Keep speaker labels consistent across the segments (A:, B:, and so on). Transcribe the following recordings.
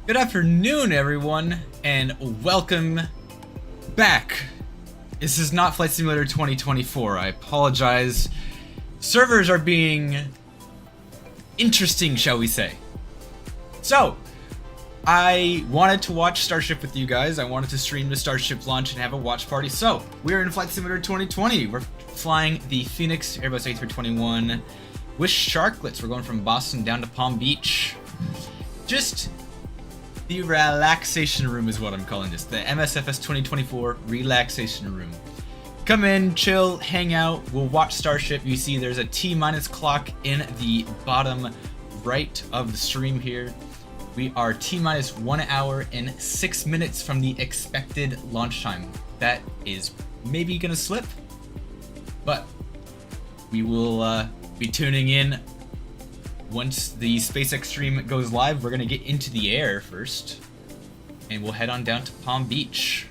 A: Good afternoon, everyone, and welcome back. This is not Flight Simulator 2024. I apologize. Servers are being interesting, shall we say. So, I wanted to watch Starship with you guys. I wanted to stream the Starship launch and have a watch party. So, we're in Flight Simulator 2020. We're flying the Fenix Airbus A321 with sharklets. We're going from Boston down to Palm Beach. Just the relaxation room is what I'm calling this. The MSFS 2024 relaxation room. Come in, chill, hang out. We'll watch Starship. You see there's a T-minus clock in the bottom right of the stream here. We are T-minus 1 hour and 6 minutes from the expected launch time. That is maybe gonna slip, but we will be tuning in once the SpaceX stream goes live. We're gonna get into the air first, and we'll head on down to Palm Beach.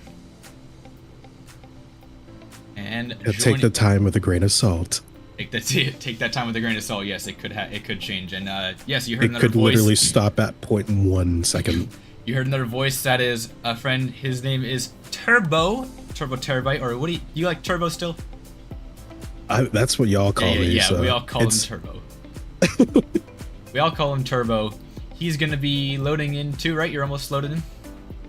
A: And
B: take the time with a grain of salt.
A: Take that time with a grain of salt. Yes, it could change. And yes, you heard another voice.
B: It could literally stop at 0.1 second.
A: You heard another voice. That is a friend. His name is Turbo Terabyte, or what do you like Turbo still?
B: That's what y'all call me.
A: Yeah,
B: so
A: we all call him Turbo. We all call him Turbo. He's gonna be loading in too, right? You're almost loaded in?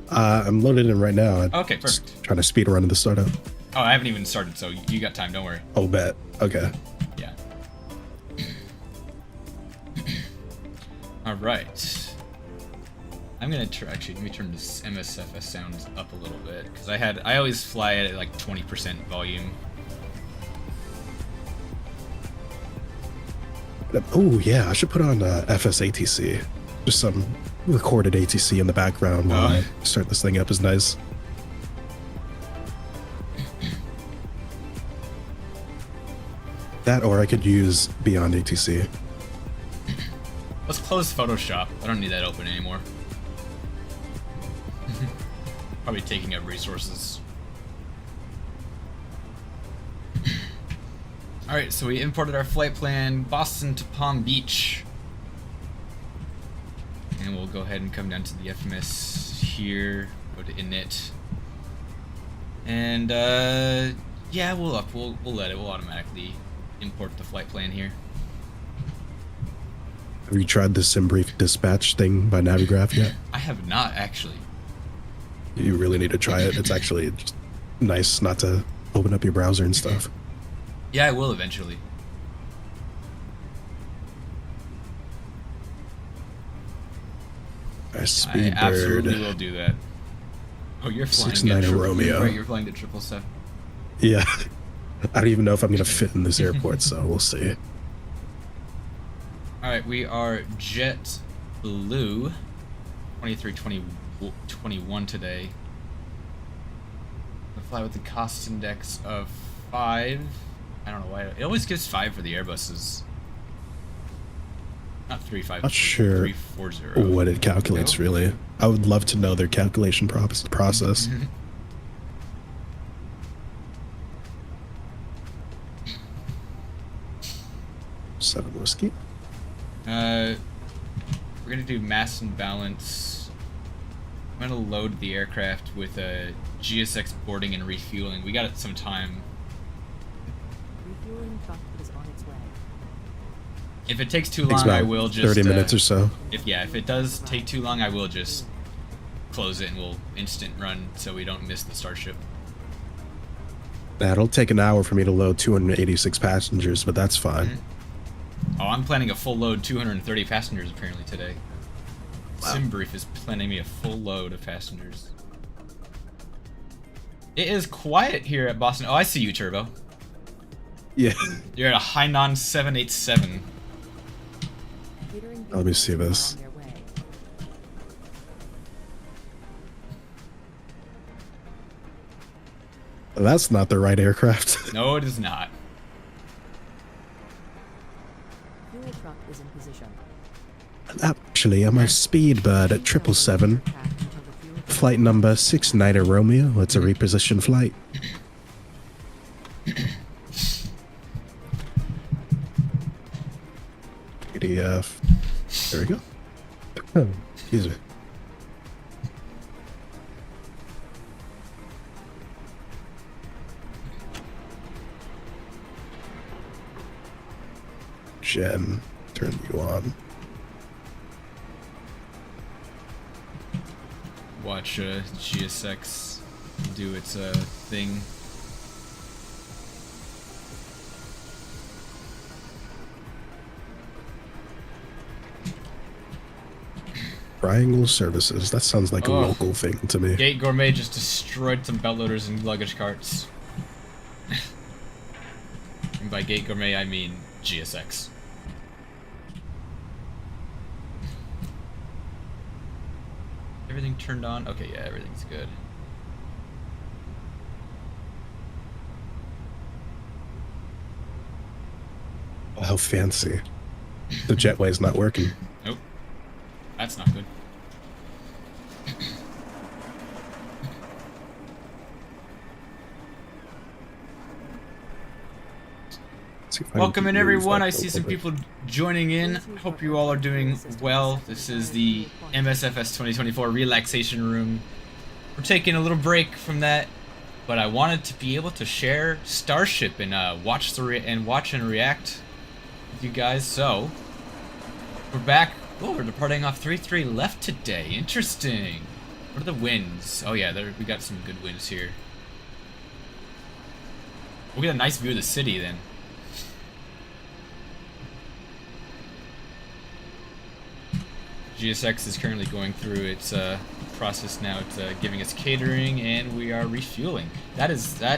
B: I'm loaded in right now.
A: Okay, perfect.
B: Trying to speed run the startup.
A: Oh, I haven't even started, so you got time, don't worry.
B: Oh, bet. Okay.
A: Yeah. Alright. I'm gonna actually, let me turn this MSFS sounds up a little bit, because I always fly at like 20% volume.
B: Oh, yeah, I should put on FS-ATC. Just some recorded ATC in the background while I start this thing up is nice. That, or I could use Beyond ATC.
A: Let's close Photoshop. I don't need that open anymore. Probably taking up resources. Alright, so we imported our flight plan, Boston to Palm Beach. And we'll go ahead and come down to the FMS here, go to init. And yeah, we'll let it, we'll automatically import the flight plan here.
B: Have you tried the SimBrief dispatch thing by Navigraph yet?
A: I have not, actually.
B: You really need to try it. It's actually just nice not to open up your browser and stuff.
A: Yeah, I will eventually.
B: Speedbird.
A: I absolutely will do that. Oh, you're flying
B: 69 Romeo.
A: Right, you're flying to 777.
B: Yeah. I don't even know if I'm going to fit in this airport, so we'll see.
A: Alright, we are Jet Blue 2321 today. We'll fly with the cost index of 5. I don't know why. It always gives 5 for the Airbuses. Not 3.5.
B: Not sure
A: 340.
B: what it calculates, really. I would love to know their calculation process. 7 whiskey.
A: We're gonna do mass and balance. I'm gonna load the aircraft with a GSX boarding and refueling. We got some time.
C: Refueling truck is on its way.
A: If it takes too long, I will just
B: 30 minutes or so.
A: If it does take too long, I will just close it and we'll instant run so we don't miss the Starship.
B: That'll take an hour for me to load 286 passengers, but that's fine.
A: Oh, I'm planning a full load, 230 passengers apparently today. Wow. SimBrief is planning me a full load of passengers. It is quiet here at Boston. Oh, I see you, Turbo.
B: Yeah.
A: You're at a Hainan 787.
B: Let me see this. That's not the right aircraft.
A: No, it is not.
C: Fuel truck is in position.
B: Actually, I'm a Speedbird at 777. Flight number 69 Romeo. It's a reposition flight. PDF. There we go. Oh, excuse me. Gen. Turn you on.
A: Watch GSX do its thing.
B: Triangle Services. That sounds like a local thing to me.
A: Gate Gourmet just destroyed some belt loaders and luggage carts. And by Gate Gourmet, I mean GSX. Everything turned on? Okay, yeah, everything's good.
B: Oh, how fancy. The jetway's not working.
A: Nope. That's not good. Welcome in, everyone. I see some people joining in. Hope you all are doing well. This is the MSFS 2024 relaxation room. We're taking a little break from that, but I wanted to be able to share Starship and watch and react with you guys. So we're back. Oh, we're departing off 3-3 left today. Interesting. What are the winds? Oh yeah, we got some good winds here. We'll get a nice view of the city then. GSX is currently going through its process now. It's giving us catering, and we are refueling. That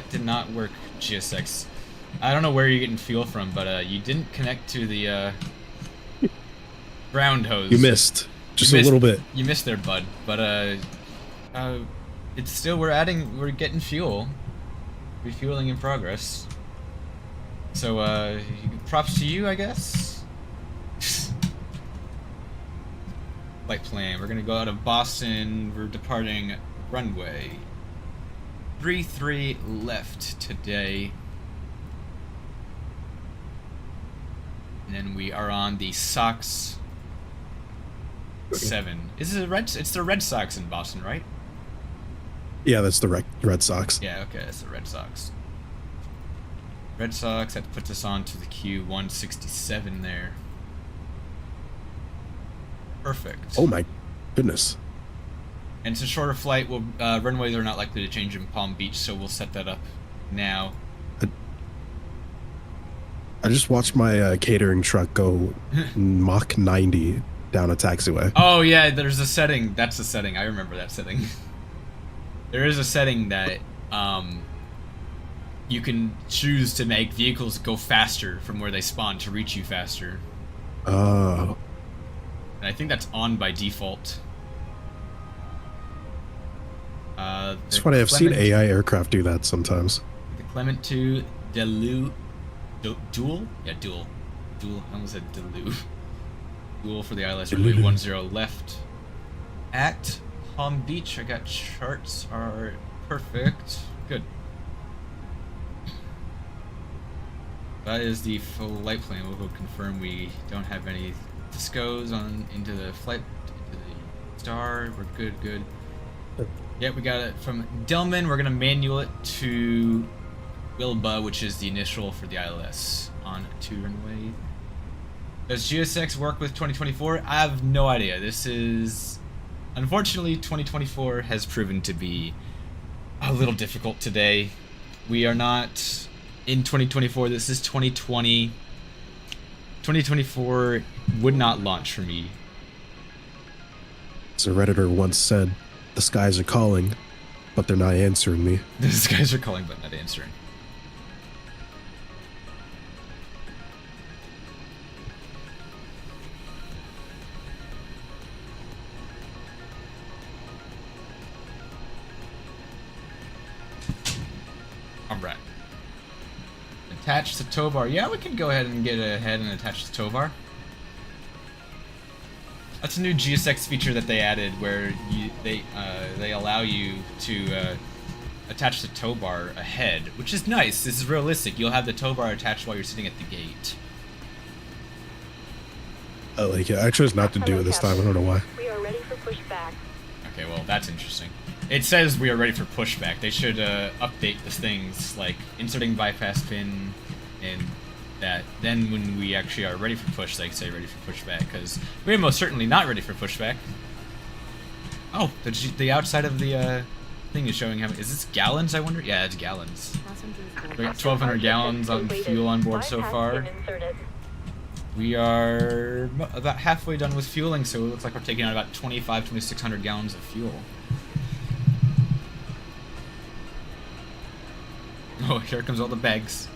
A: did not work, GSX. I don't know where you're getting fuel from, but you didn't connect to the ground hose.
B: You missed. Just a little bit.
A: You missed there, bud. But it's still, we're getting fuel. Refueling in progress. So props to you, I guess. Flight plan. We're gonna go out of Boston. We're departing runway 33 left today. And then we are on the Sox 7. Is it it's the Red Sox in Boston, right?
B: Yeah, that's the Red Sox.
A: Yeah, okay, that's the Red Sox. Red Sox, that puts us on to the Q167 there. Perfect.
B: Oh my goodness.
A: And it's a shorter flight. Runways are not likely to change in Palm Beach, so we'll set that up now.
B: I just watched my catering truck go Mach 90 down a taxiway.
A: Oh yeah, there's a setting. That's a setting. I remember that setting. There is a setting that you can choose to make vehicles go faster from where they spawn to reach you faster.
B: Oh.
A: And I think that's on by default.
B: It's funny, I've seen AI aircraft do that sometimes.
A: The Clement 2 Dual? Yeah, Dual. I almost said Delu. Dual for the ILS runway 10 left. At Palm Beach, I got charts are perfect. Good. That is the flight plan. We'll go confirm we don't have any discos on into the flight, into the star. We're good. Yeah, we got it from Delman. We're gonna manual it to Wilba, which is the initial for the ILS on 2 runway. Does GSX work with 2024? I have no idea. This is, unfortunately, 2024 has proven to be a little difficult today. We are not in 2024. This is 2020. 2024 would not launch for me.
B: As a Redditor once said, the skies are calling, but they're not answering me.
A: The skies are calling, but not answering. Alright. Attach to tow bar. Yeah, we can go ahead and get ahead and attach the tow bar. That's a new GSX feature that they added, where they allow you to attach the tow bar ahead, which is nice. This is realistic. You'll have the tow bar attached while you're sitting at the gate.
B: I like it. I chose not to do it this time. I don't know why.
C: We are ready for pushback.
A: Okay, well, that's interesting. It says we are ready for pushback. They should update the things like inserting bypass pin and that then when we actually are ready for push, they say ready for pushback, because we're most certainly not ready for pushback. Oh, the outside of the thing is showing how is this gallons, I wonder? Yeah, it's gallons. We got 1,200 gallons of fuel on board so far. We are about halfway done with fueling, so it looks like we're taking out about 2,600 gallons of fuel. Oh, here comes all the bags.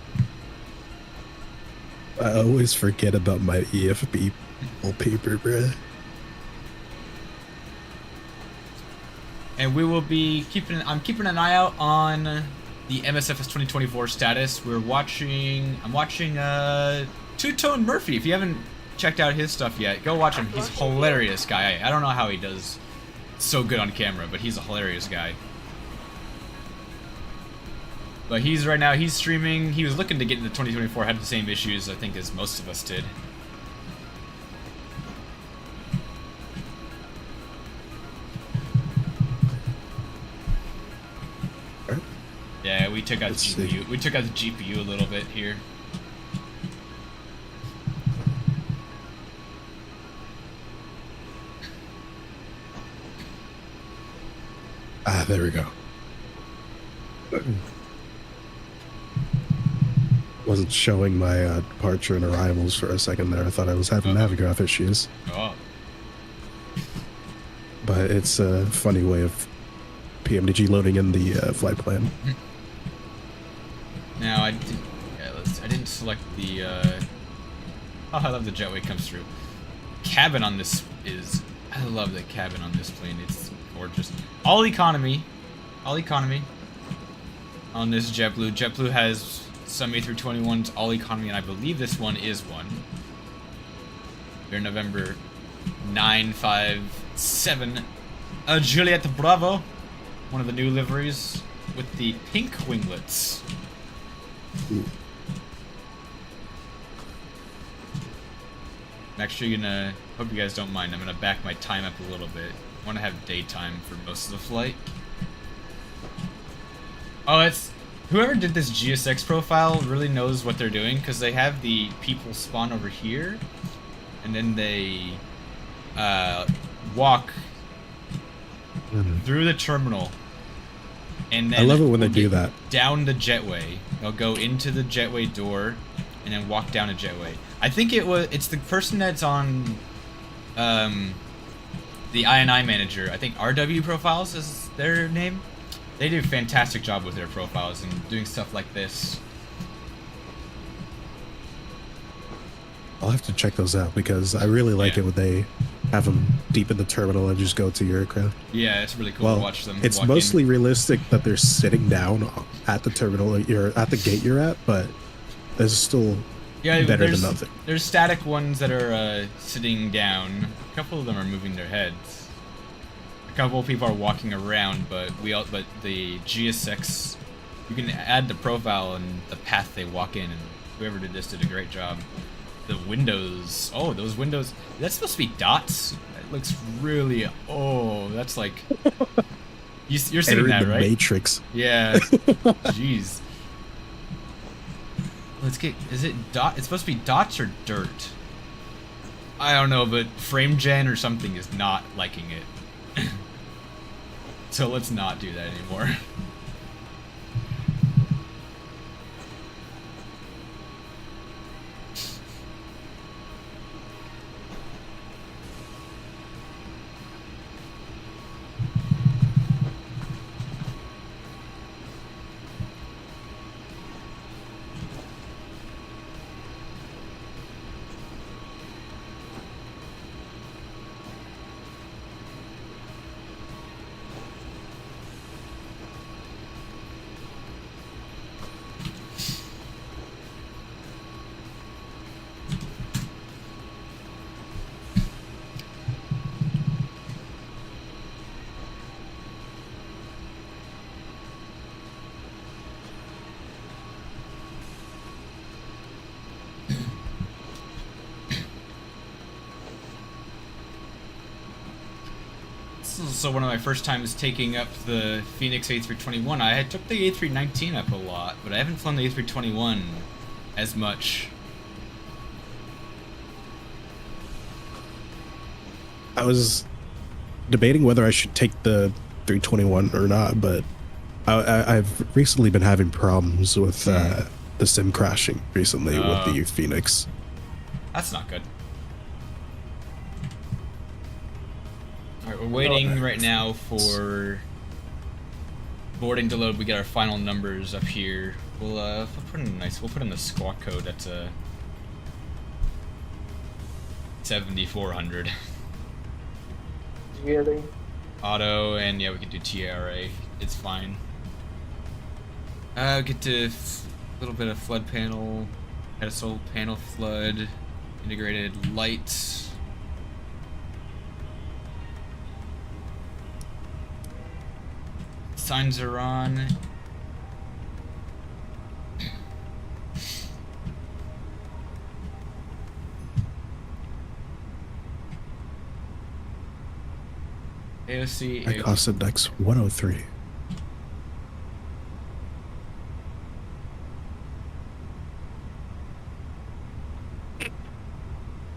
B: I always forget about my EFB paper, bruh.
A: And we will be I'm keeping an eye out on the MSFS 2024 status. I'm watching Two-Tone Murphy. If you haven't checked out his stuff yet, go watch him. He's a hilarious guy. I don't know how he does so good on camera, but he's a hilarious guy. But he's streaming. He was looking to get into 2024, had the same issues, I think, as most of us did. Yeah, we took out the GPU. We took out the GPU a little bit here.
B: Ah, there we go. Wasn't showing my departure and arrivals for a second there. I thought I was having Navigraph issues.
A: Oh.
B: But it's a funny way of PMDG loading in the flight plan.
A: Now I didn't select the. Oh, I love the jetway comes through. Cabin on this is. I love the cabin on this plane. It's gorgeous. All economy on this JetBlue. JetBlue has some A321s all economy, and I believe this one is one. We're November 957. Juliet Bravo, one of the new liveries with the pink winglets.
B: Ooh.
A: I'm actually gonna, hope you guys don't mind, I'm gonna back my time up a little bit. I want to have daytime for most of the flight. Oh, it's, whoever did this GSX profile really knows what they're doing, because they have the people spawn over here, and then they walk through the terminal, and then
B: I love it when they do that.
A: Down the jetway. They'll go into the jetway door, and then walk down a jetway. I think it's the person that's on the INI manager. I think RW Profiles is their name. They do a fantastic job with their profiles and doing stuff like this.
B: I'll have to check those out because I really like it when they have them deep in the terminal and just go to your aircraft.
A: Yeah, it's really cool to watch them.
B: It's mostly realistic that they're sitting down at the terminal you're at the gate you're at, but there's still better than nothing.
A: There's static ones that are sitting down. A couple of them are moving their heads. A couple of people are walking around, but the GSX, you can add the profile and the path they walk in, and whoever did this did a great job. The windows, oh, those windows, that's supposed to be dots. It looks really, oh, that's like, you're seeing that, right?
B: Matrix.
A: Yeah. Jeez. Let's get, is it dot? It's supposed to be dots or dirt? I don't know, but FrameGen or something is not liking it. So let's not do that anymore. So one of my first times taking up the Fenix A321. I had took the A319 up a lot, but I haven't flown the A321 as much
B: I was debating whether I should take the 321 or not, but I've recently been having problems with the sim crashing recently with the Phoenix.
A: That's not good. Alright, we're waiting right now for boarding to load. We get our final numbers up here. We'll put in we'll put in the squawk code. That's 7400.
D: Really?
A: Auto, and yeah, we can do TRA. It's fine. Get to a little bit of flood panel, pedestal panel flood, integrated lights. Signs are on. AOC.
B: ICOS index 103.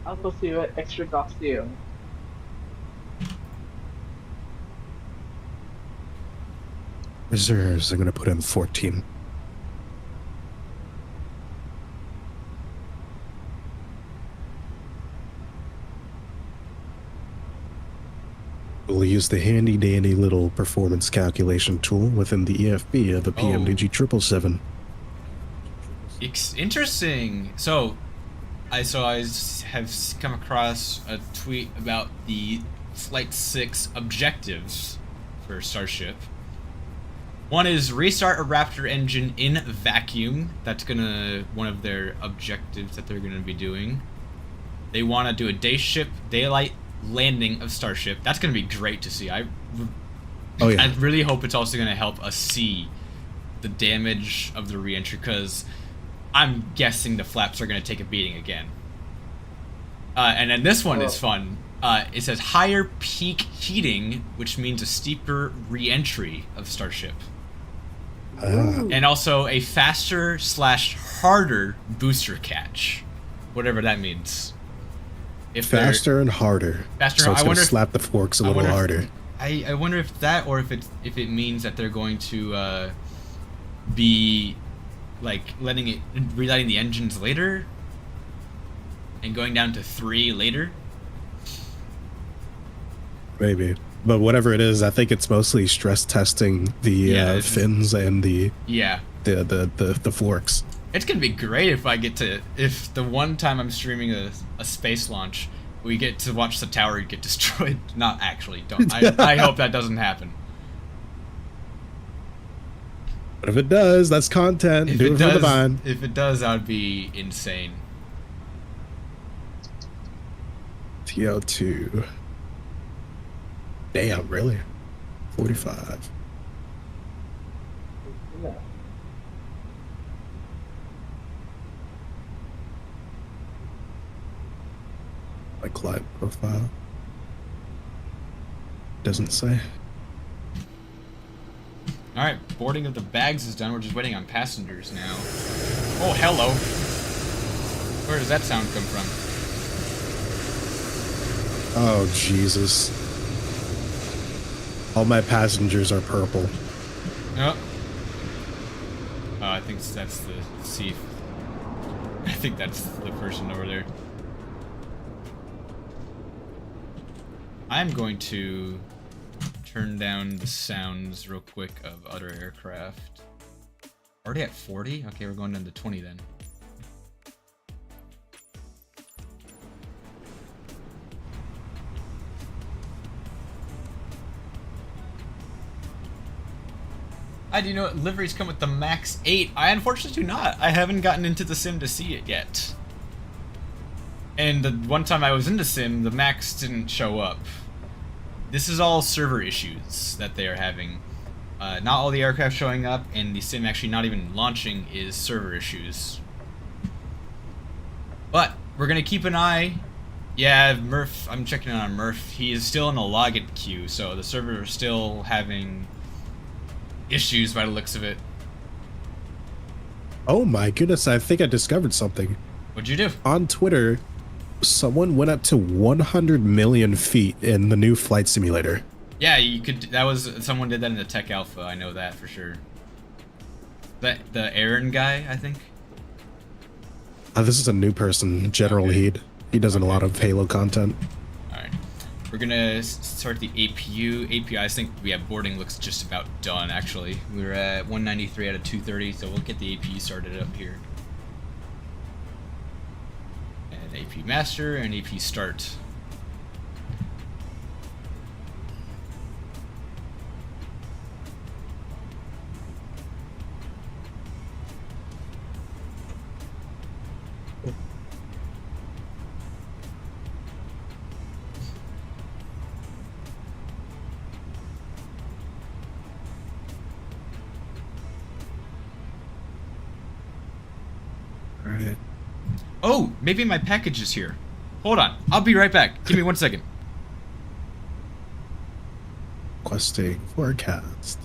D: I'll supposed to do extra costume.
B: Reserves, I'm going to put in 14. We'll use the handy dandy little performance calculation tool within the EFB of a PMDG 777.
A: Interesting. So I have come across a tweet about the Flight 6 objectives for Starship. One is restart a Raptor engine in vacuum. That's one of their objectives that they're gonna be doing. They want to do a daylight landing of Starship. That's gonna be great to see. I really hope it's also gonna help us see the damage of the re-entry, because I'm guessing the flaps are gonna take a beating again. And then this one is fun. It says higher peak heating, which means a steeper re-entry of Starship. And also a faster/harder booster catch, whatever that means. If
B: faster and harder.
A: Faster.
B: So it's going to slap the forks a little harder.
A: I wonder if that, or if it means that they're going to be like relighting the engines later and going down to 3 later. Maybe.
B: But whatever it is, I think it's mostly stress testing the fins and the forks.
A: It's gonna be great if the one time I'm streaming a space launch, we get to watch the tower get destroyed. Not actually, don't. I hope that doesn't happen.
B: But if it does, that's content. Do it for the vine.
A: If it does, that would be insane.
B: TL2. Damn, really? 45.
D: Yeah.
B: My client profile. Doesn't say.
A: Alright, boarding of the bags is done. We're just waiting on passengers now. Oh, hello. Where does that sound come from?
B: Oh, Jesus. All my passengers are purple.
A: Oh. Oh, I think that's the thief. I think that's the person over there. I'm going to turn down the sounds real quick of other aircraft. Already at 40? Okay, we're going down to 20 then. Do you know what liveries come with the Max 8? I unfortunately do not. I haven't gotten into the sim to see it yet. And the one time I was in the sim, the Max didn't show up. This is all server issues that they are having. Not all the aircraft showing up, and the sim actually not even launching is server issues. But we're gonna keep an eye. Yeah, Murph, I'm checking on Murph. He is still in the login queue, so the server is still having issues by the looks of it.
B: Oh my goodness, I think I discovered something.
A: What'd you do?
B: On Twitter, Someone went up to 100 million feet in the new flight simulator.
A: Yeah, you could. That was someone did that in the Tech Alpha. I know that for sure. The Aaron guy, I think.
B: This is a new person, General
A: Okay.
B: Heed. He does a lot of Halo content.
A: All right, we're gonna start the APU. API, I think boarding looks just about done. Actually, we're at 193 out of 230, so we'll get the APU started up here. And AP master and AP start.
B: Alright.
A: Oh, maybe my package is here. Hold on, I'll be right back. Give me 1 second.
B: Requesting forecast.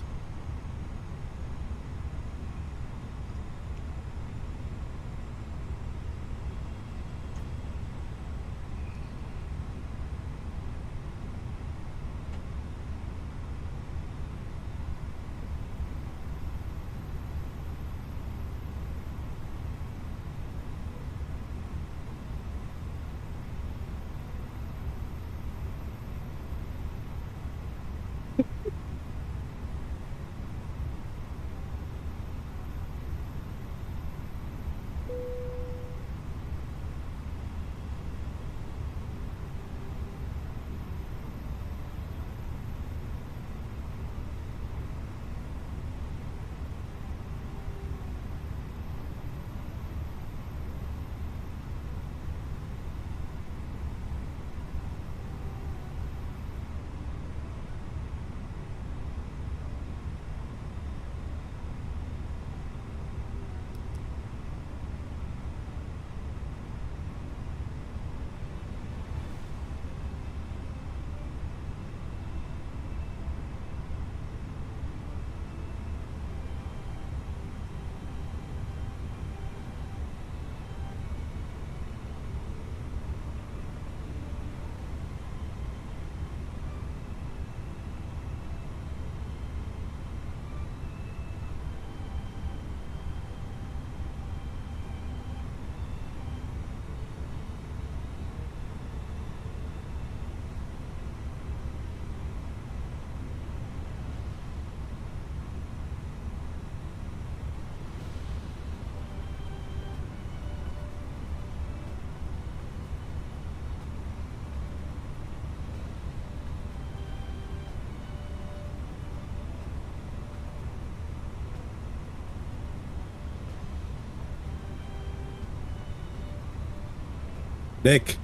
B: Nick,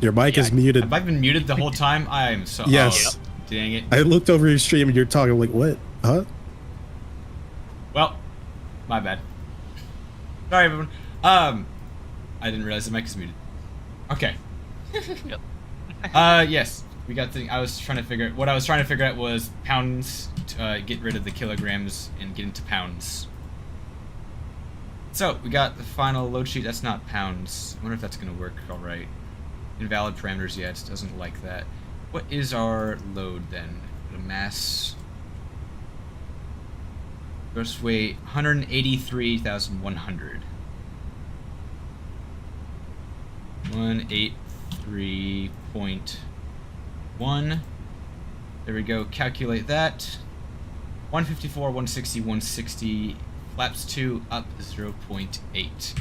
B: your mic is muted.
A: Have I been muted the whole time? I am so.
B: Yes.
A: Oh, dang it.
B: I looked over your stream and you're talking. I'm like, what? Huh?
A: Well, my bad. Sorry, everyone. I didn't realize the mic is muted. Okay.
E: Yep.
A: Yes. We got the. I was trying to figure. What I was trying to figure out was pounds. To, get rid of the kilograms and get into pounds. So we got the final load sheet. That's not pounds. I wonder if that's gonna work all right. Invalid parameters. Yeah, it doesn't like that. What is our load then? The mass. Gross weight 183,100. 183.1. There we go. Calculate that. 154, 160, 160. Flaps 2 up 0.8.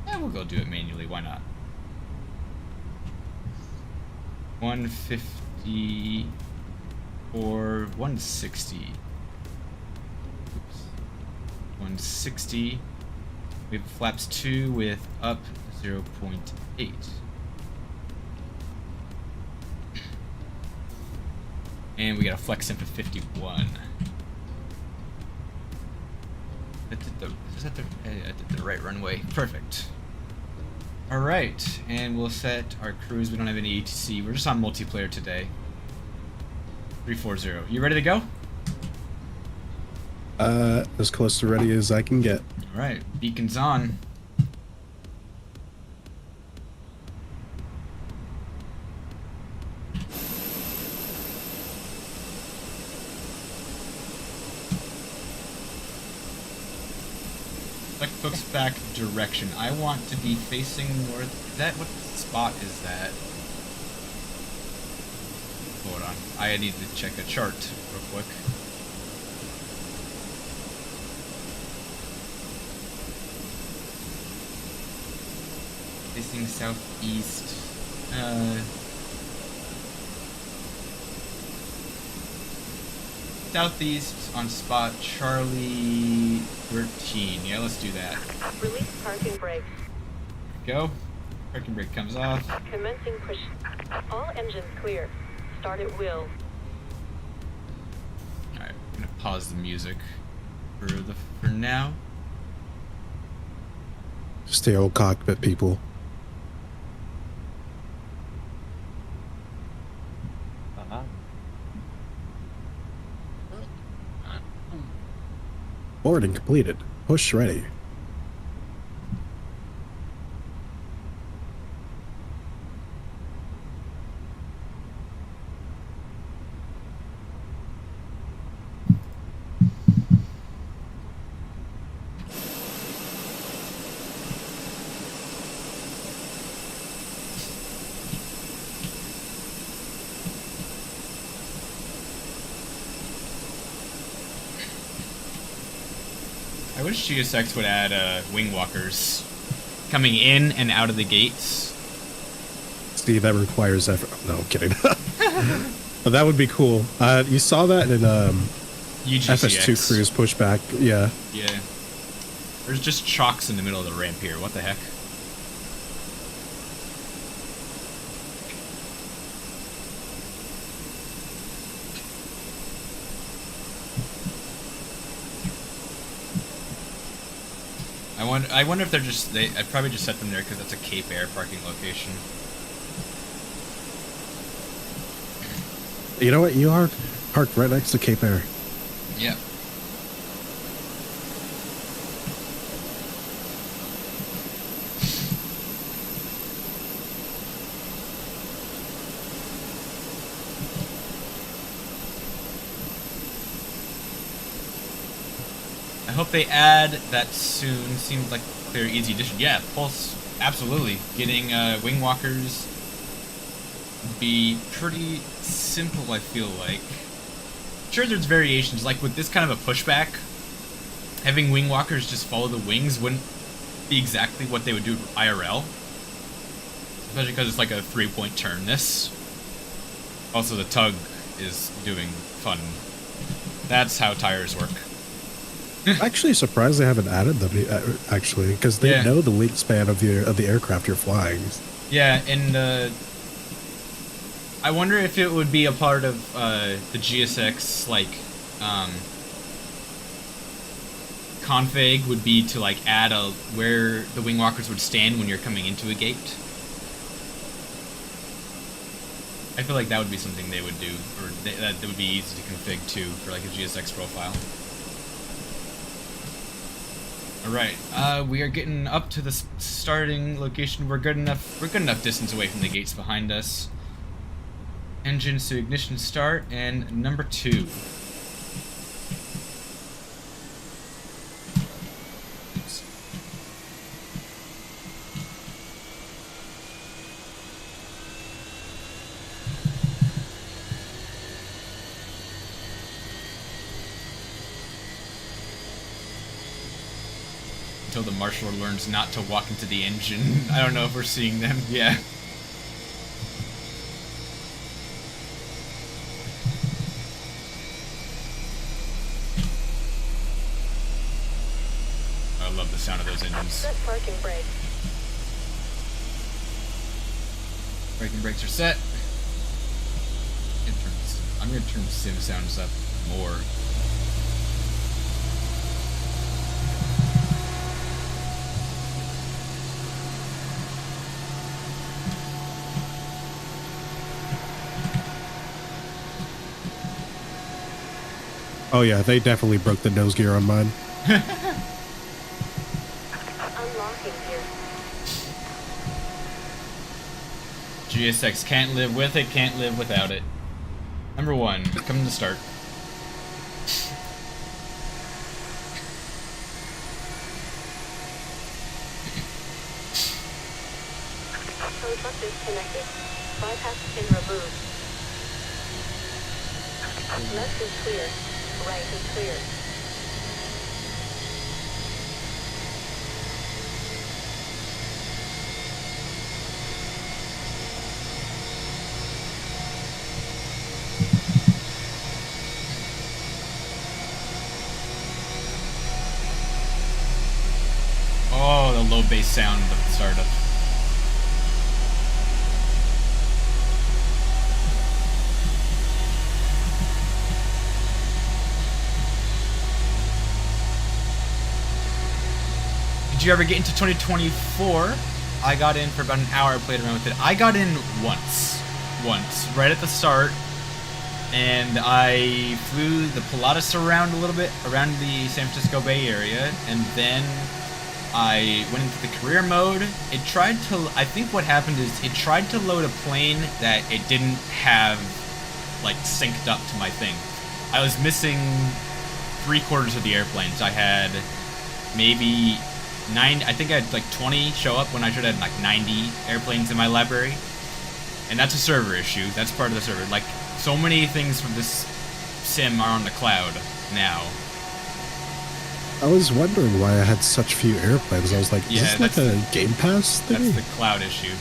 A: Yeah, we'll go do it manually. Why not? 150 or 160. Oops. 160. We have flaps 2 with up 0.8. And we got a flex simp of 51. I did the right runway. Perfect. Alright, and we'll set our cruise. We don't have any ATC. We're just on multiplayer today. 340. You ready to go?
B: As close to ready as I can get.
A: Alright, beacon's on. Select pushback direction. I want to be facing north. Is that what spot is that? Hold on. I need to check a chart real quick. Facing southeast. Southeast on spot Charlie 13. Yeah, let's do that.
E: Release parking brake.
A: Go. Parking brake comes off.
E: Commencing push. All engines clear. Start at will.
A: Alright, I'm gonna pause the music for now.
B: Stay old cockpit people. Boarding completed. Push ready.
A: I wish GSX would add wing walkers coming in and out of the gates.
B: Steve, that requires effort. No, I'm kidding. But that would be cool. You saw that in
A: UGCX.
B: FS2 cruise pushback. Yeah.
A: Yeah. There's just chocks in the middle of the ramp here. What the heck? I wonder if they're just I probably just set them there because that's a Cape Air parking location.
B: You know what? You are parked right next to Cape Air.
A: Yeah. I hope they add that soon. Seems like a clear, easy addition. Yeah, Pulse, absolutely. Getting wing walkers would be pretty simple, I feel like. Sure, there's variations. Like with this kind of a pushback, having wing walkers just follow the wings wouldn't be exactly what they would do IRL. Especially because it's like a 3-point turn. This. Also, the tug is doing fun. That's how tires work.
B: Actually, surprised they haven't added them. Actually, because they know the wingspan of the aircraft you're flying.
A: Yeah, and I wonder if it would be a part of the GSX like config would be to like add where the wing walkers would stand when you're coming into a gate. I feel like that would be something they would do, or that would be easy to config too for like a GSX profile. Alright, we are getting up to the starting location. We're good enough distance away from the gates behind us. Engines to ignition start, and number 2. Until the marshal learns not to walk into the engine. I don't know if we're seeing them. Yeah. I love the sound of those engines.
E: Set parking brake.
A: Braking brakes are set. I'm gonna turn sim sounds up more.
B: Oh yeah, they definitely broke the nose gear on mine.
E: Unlocking gear.
A: GSX can't live with it, can't live without it. Number 1, come to start.
E: disconnected. Bypass pin removed. Left is clear. Right is clear.
A: Oh, the low bass sound of the startup. Did you ever get into 2024? I got in for about an hour, played around with it. I got in once, right at the start, and I flew the Pilatus around a little bit, around the San Francisco Bay Area, and then I went into the career mode. It tried to, I think what happened is it tried to load a plane that it didn't have, like, synced up to my thing. I was missing 3/4 of the airplanes. I had maybe I think I had like 20 show up when I should have had like 90 airplanes in my library. And that's a server issue. That's part of the server. Like, so many things from this sim are on the cloud now.
B: I was wondering why I had such few airplanes. I was like,
A: Yeah,
B: is this like a Game Pass thing?
A: That's the cloud issue.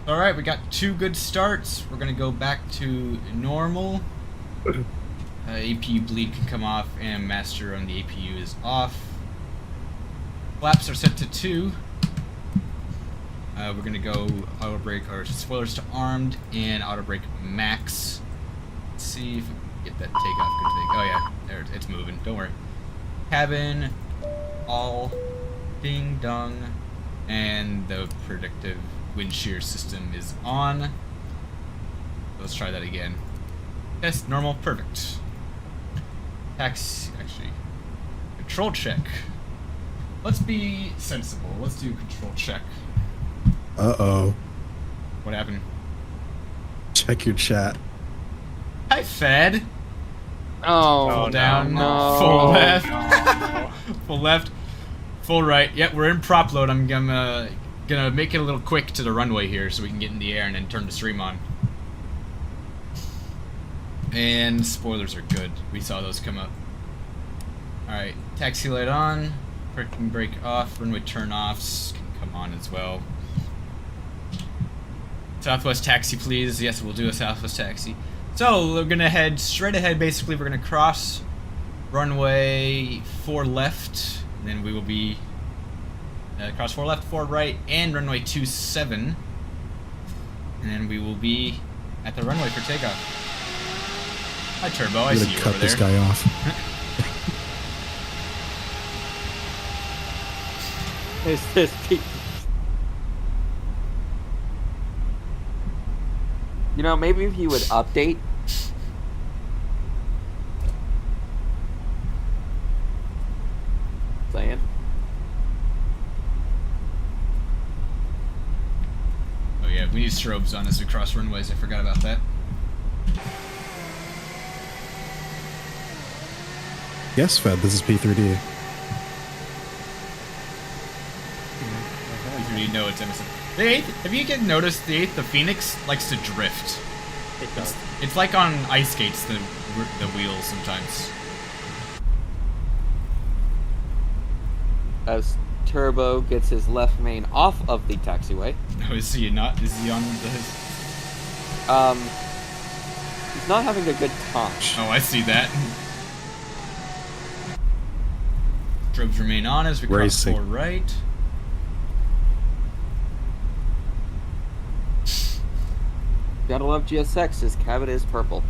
A: Alright, we got 2 good starts. We're gonna go back to normal. APU bleed can come off, and master on the APU is off. Flaps are set to 2. We're gonna go auto brake or spoilers to armed and auto brake max. Let's see if we can get that takeoff config. Oh yeah, there it's moving. Don't worry. Cabin, all, ding dong, and the predictive wind shear system is on. Let's try that again. Yes, normal, perfect. Taxi, actually, control check. Let's be sensible. Let's do control check.
B: Uh-oh.
A: What happened?
B: Check your chat.
A: Hi, Fed.
F: Oh,
A: Full down.
F: no.
A: Full left. Full left. Full right. Yep, we're in prop load. I'm gonna make it a little quick to the runway here so we can get in the air and then turn the stream on. And spoilers are good. We saw those come up. Alright, taxi light on. Parking brake off. Runway turn-offs can come on as well. Southwest taxi, please. Yes, we'll do a Southwest taxi. So, we're gonna head straight ahead, basically. We're gonna cross runway 4 left. And then we will be cross 4 left, 4 right, and runway 27. And then we will be at the runway for takeoff. Hi, Turbo. I
B: I'm
A: see
B: gonna
A: you
B: cut
A: over
B: this
A: there.
B: guy off.
F: Is this You know, maybe if you would update. Saying.
A: Oh yeah, we need strobes on as we cross runways. I forgot about that.
B: Yes, Fed, this is P3D.
A: No, it's Emerson. The 8th, have you guys noticed the 8th, the Phoenix likes to drift?
F: It does.
A: It's like on ice skates, the wheels sometimes.
F: As Turbo gets his left main off of the taxiway.
A: No, is he not? Is he on the...
F: He's not having a good time.
A: Oh, I see that. Strobes remain on as we cross
B: Racing.
A: 4 right.
F: Gotta love GSX, his cabin is purple.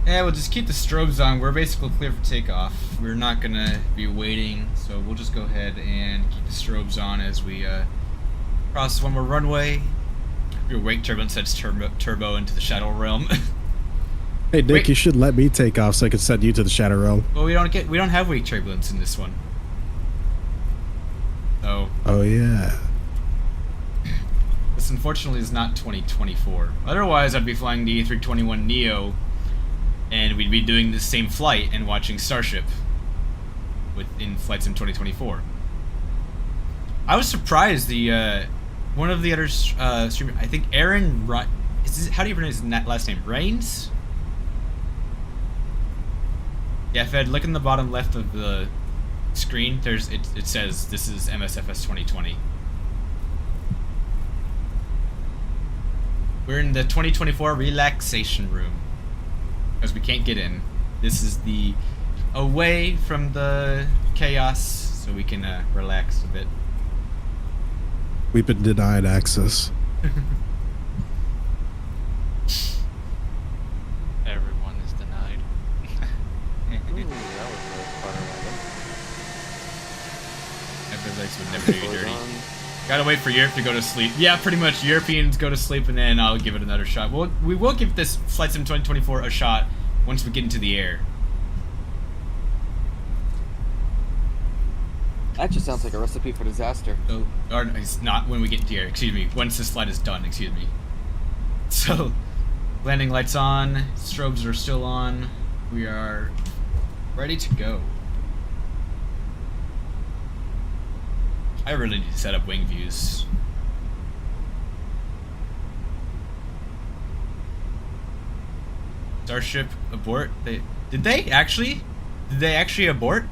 A: Yeah, we'll just keep the strobes on. We're basically clear for takeoff. We're not gonna be waiting, so we'll just go ahead and keep the strobes on as we cross one more runway. Your wake turbulence sets turbo into the shadow realm.
B: Hey Nick,
A: Wait.
B: you should let me take off so I can send you to the Shadow Realm.
A: Well, we don't have weak turbulence in this one. So
B: Oh yeah.
A: this unfortunately is not 2024. Otherwise, I'd be flying the A321 Neo, and we'd be doing the same flight and watching Starship in Flight Sim 2024. I was surprised the one of the other streamers, I think Aaron, how do you pronounce his last name? Rains? Yeah, Fed, look in the bottom left of the screen. It says this is MSFS 2020. We're in the 2024 relaxation room because we can't get in. This is the away from the chaos, so we can relax a bit.
B: We've been denied access.
G: Everyone is denied.
F: Ooh, that was a fun
A: FSX would never do you
F: ride.
A: dirty. Gotta wait for Europe to go to sleep. Yeah, pretty much. Europeans go to sleep, and then I'll give it another shot. We will give this Flight Sim 2024 a shot once we get into the air.
F: That just sounds like a recipe for disaster.
A: So, or it's not when we get into the air. Excuse me. Once this flight is done. Excuse me. So, landing lights on. Strobes are still on. We are ready to go. I really need to set up wing views. Starship abort. Did they actually abort?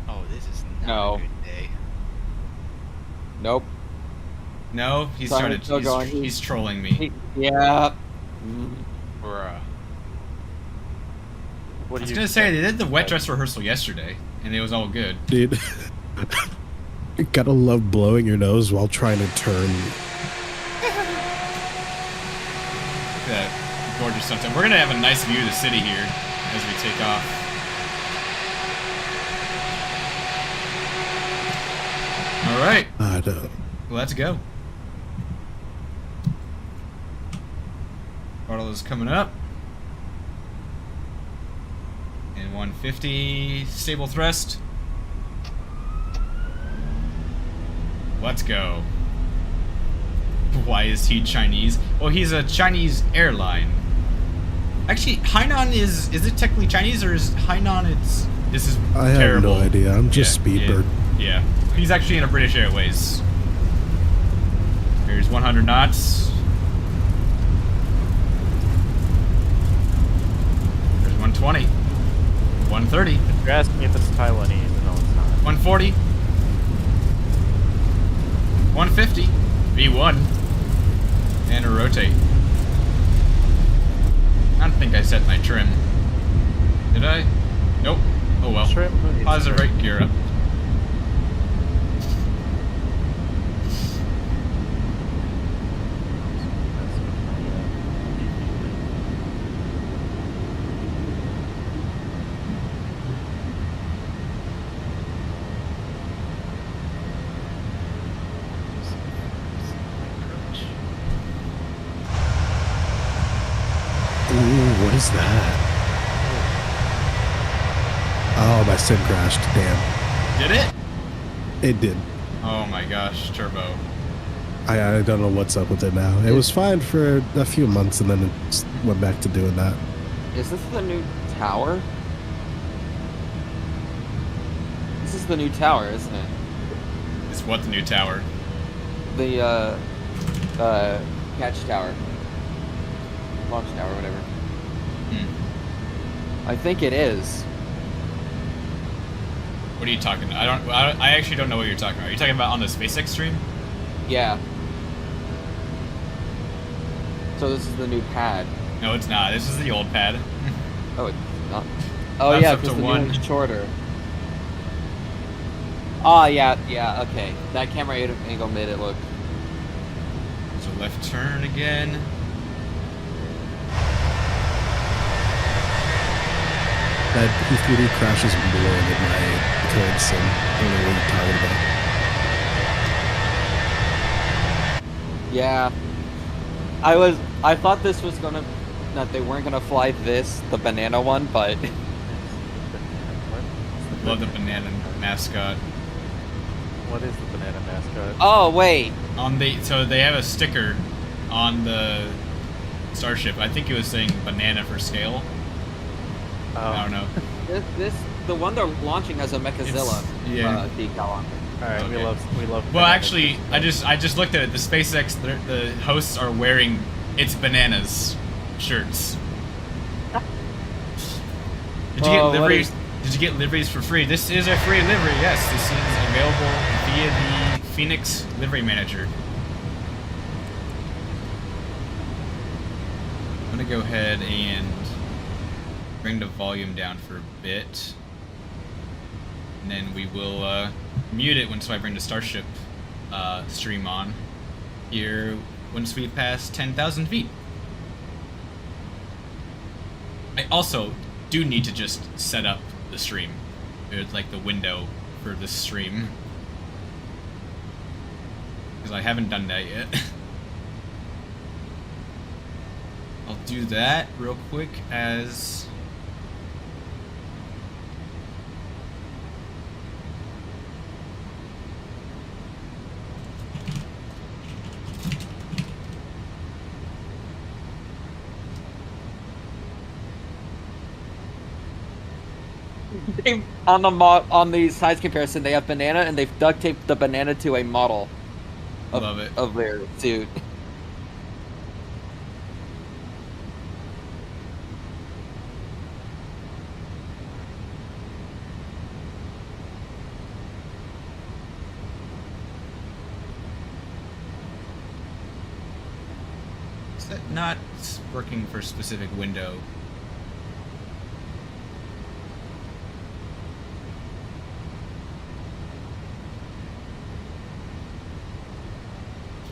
G: Oh, this is not
F: No.
G: a good day.
F: Nope.
A: No, he
F: Sorry,
A: started.
F: still going.
A: He's trolling me.
F: Yeah.
G: Bruh.
A: I was gonna say they did the wet dress rehearsal yesterday, and it was all good.
B: Dude. You gotta love blowing your nose while trying to turn.
A: That gorgeous sunset. We're gonna have a nice view of the city here as we take off. All right,
B: I know.
A: let's go. Throttle is coming up. And 150 stable thrust. Let's go. Why is he Chinese? Well, he's a Chinese airline. Actually, Hainan is it technically Chinese, or is Hainan this is
B: I have
A: terrible.
B: no idea. I'm just Speedbird.
A: Yeah. He's actually in a British Airways. Here's 100 knots. There's 120. 130.
H: If you're asking if it's Taiwanese, no, it's not.
A: 140. 150. V1. And a rotate. I don't think I set my trim. Did I? Nope. Oh well.
H: Trim? Who needs
A: Positive
H: trim?
A: right gear up.
B: Ooh, what is that? Oh, my sim crashed. Damn.
A: Did it?
B: It did.
A: Oh my gosh, turbo.
B: I don't know what's up with it now. It was fine for a few months and then it just went back to doing that.
F: Is this the new tower? This is the new tower, isn't it?
A: It's what the new tower?
F: The catch tower. Launch tower, whatever. I think it is.
A: What are you talking about? I actually don't know what you're talking about. Are you talking about on the SpaceX stream?
F: Yeah. So this is the new pad.
A: No, it's not. This is the old pad.
F: Oh, it's not. Oh
A: That's
F: yeah,
A: up
F: because
A: to
F: the new
A: one.
F: one's shorter. Oh yeah, okay. That camera angle made it look.
A: So left turn again.
B: That E3D crashes more than my current sim. I don't know what you're talking about.
F: Yeah. I thought this was gonna, that they weren't gonna fly the banana one, but
A: Love the banana mascot.
H: What is the banana mascot?
F: oh wait,
A: So they have a sticker on the Starship. I think it was saying banana for scale. I don't know.
F: the one they're launching has a Mechazilla
A: yeah.
F: decal on it.
H: All right,
A: Okay.
H: we love.
A: Well,
H: bananas.
A: actually, I just looked at it. The SpaceX, the hosts are wearing It's Bananas shirts. Did you get
F: Oh, what
A: liveries?
F: is-
A: Did you get liveries for free? This is a free livery. Yes, this is available via the Phoenix Livery Manager. I'm gonna go ahead and bring the volume down for a bit, and then we will mute it once I bring the Starship stream on here once we pass 10,000 feet. I also do need to just set up the stream. It's like the window for the stream, because I haven't done that yet. I'll do that real quick as
F: On the size comparison, they have banana, and they've duct taped the banana to a model
A: love it.
F: of their suit.
A: Is that not working for a specific window?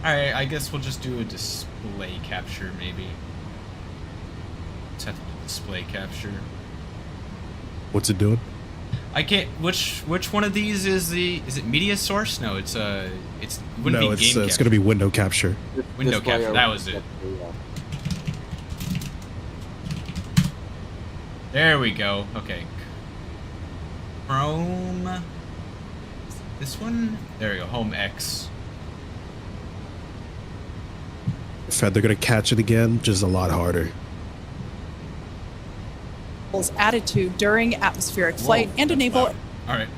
A: Alright, I guess we'll just do a display capture, maybe. Let's have to do display capture.
B: What's it doing?
A: I can't. Which one of these is the? Is it media source? No, it's it wouldn't
B: No,
A: be
B: it's
A: game
B: it's
A: capture.
B: gonna be window capture.
A: Window
F: Display
A: capture,
F: or
A: that was it.
F: yeah.
A: There we go. Okay. Chrome. This one. There we go. Home X.
B: Fed, they're gonna catch it again, just a lot harder.
I: Attitude during atmospheric flight and enable
A: All right.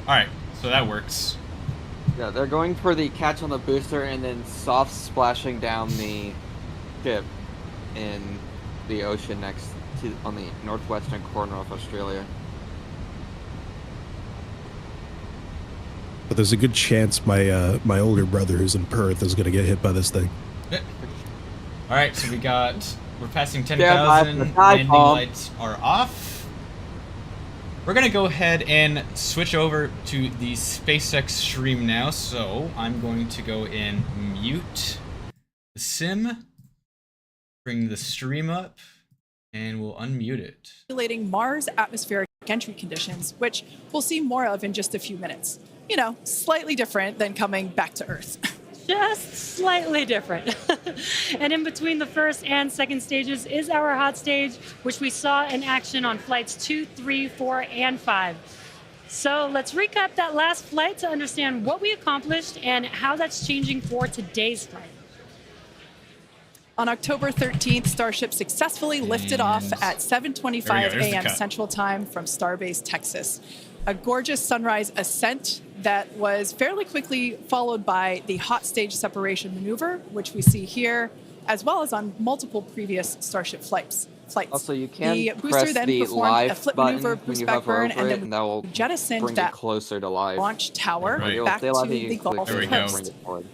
A: All right. So that works.
F: Yeah, they're going for the catch on the booster and then soft splashing down the ship in the ocean next to on the northwestern corner of Australia.
B: But there's a good chance my older brother who's in Perth is gonna get hit by this thing.
A: All right. So we're passing
F: Yeah, I-
A: 10,000.
F: the dive
A: Landing
F: bomb.
A: lights are off. We're gonna go ahead and switch over to the SpaceX stream now. So I'm going to go and mute the sim, bring the stream up, and we'll unmute it.
I: simulating Mars atmospheric entry conditions, which we'll see more of in just a few minutes. You know, slightly different than coming back to Earth.
E: Just slightly different. And in between the first and second stages is our hot stage, which we saw in action on flights 2, 3, 4, and 5. So let's recap that last flight to understand what we accomplished and how that's changing for today's flight.
I: On October 13th, Starship successfully lifted off at 7:25
A: There's the
I: a.m.
A: cut.
I: Central Time from Starbase, Texas. A gorgeous sunrise ascent that was fairly quickly followed by the hot stage separation maneuver, which we see here, as well as on multiple previous Starship flights.
F: Also, you can
I: the
F: press
I: booster then
F: the
I: performed a
F: live
I: flip
F: button
I: maneuver,
F: when
I: boost
F: you
I: back
F: hover
I: burn,
F: over
I: and
F: it,
I: then
F: and that will
I: jettisoned
F: bring
I: that
F: it closer to live.
I: launch tower
A: Right.
F: It'll
I: back
F: stay
I: to
F: alive,
I: the
F: you
I: Gulf
F: click
A: There we
F: it
A: go.
F: and
I: Coast.
F: bring it forward.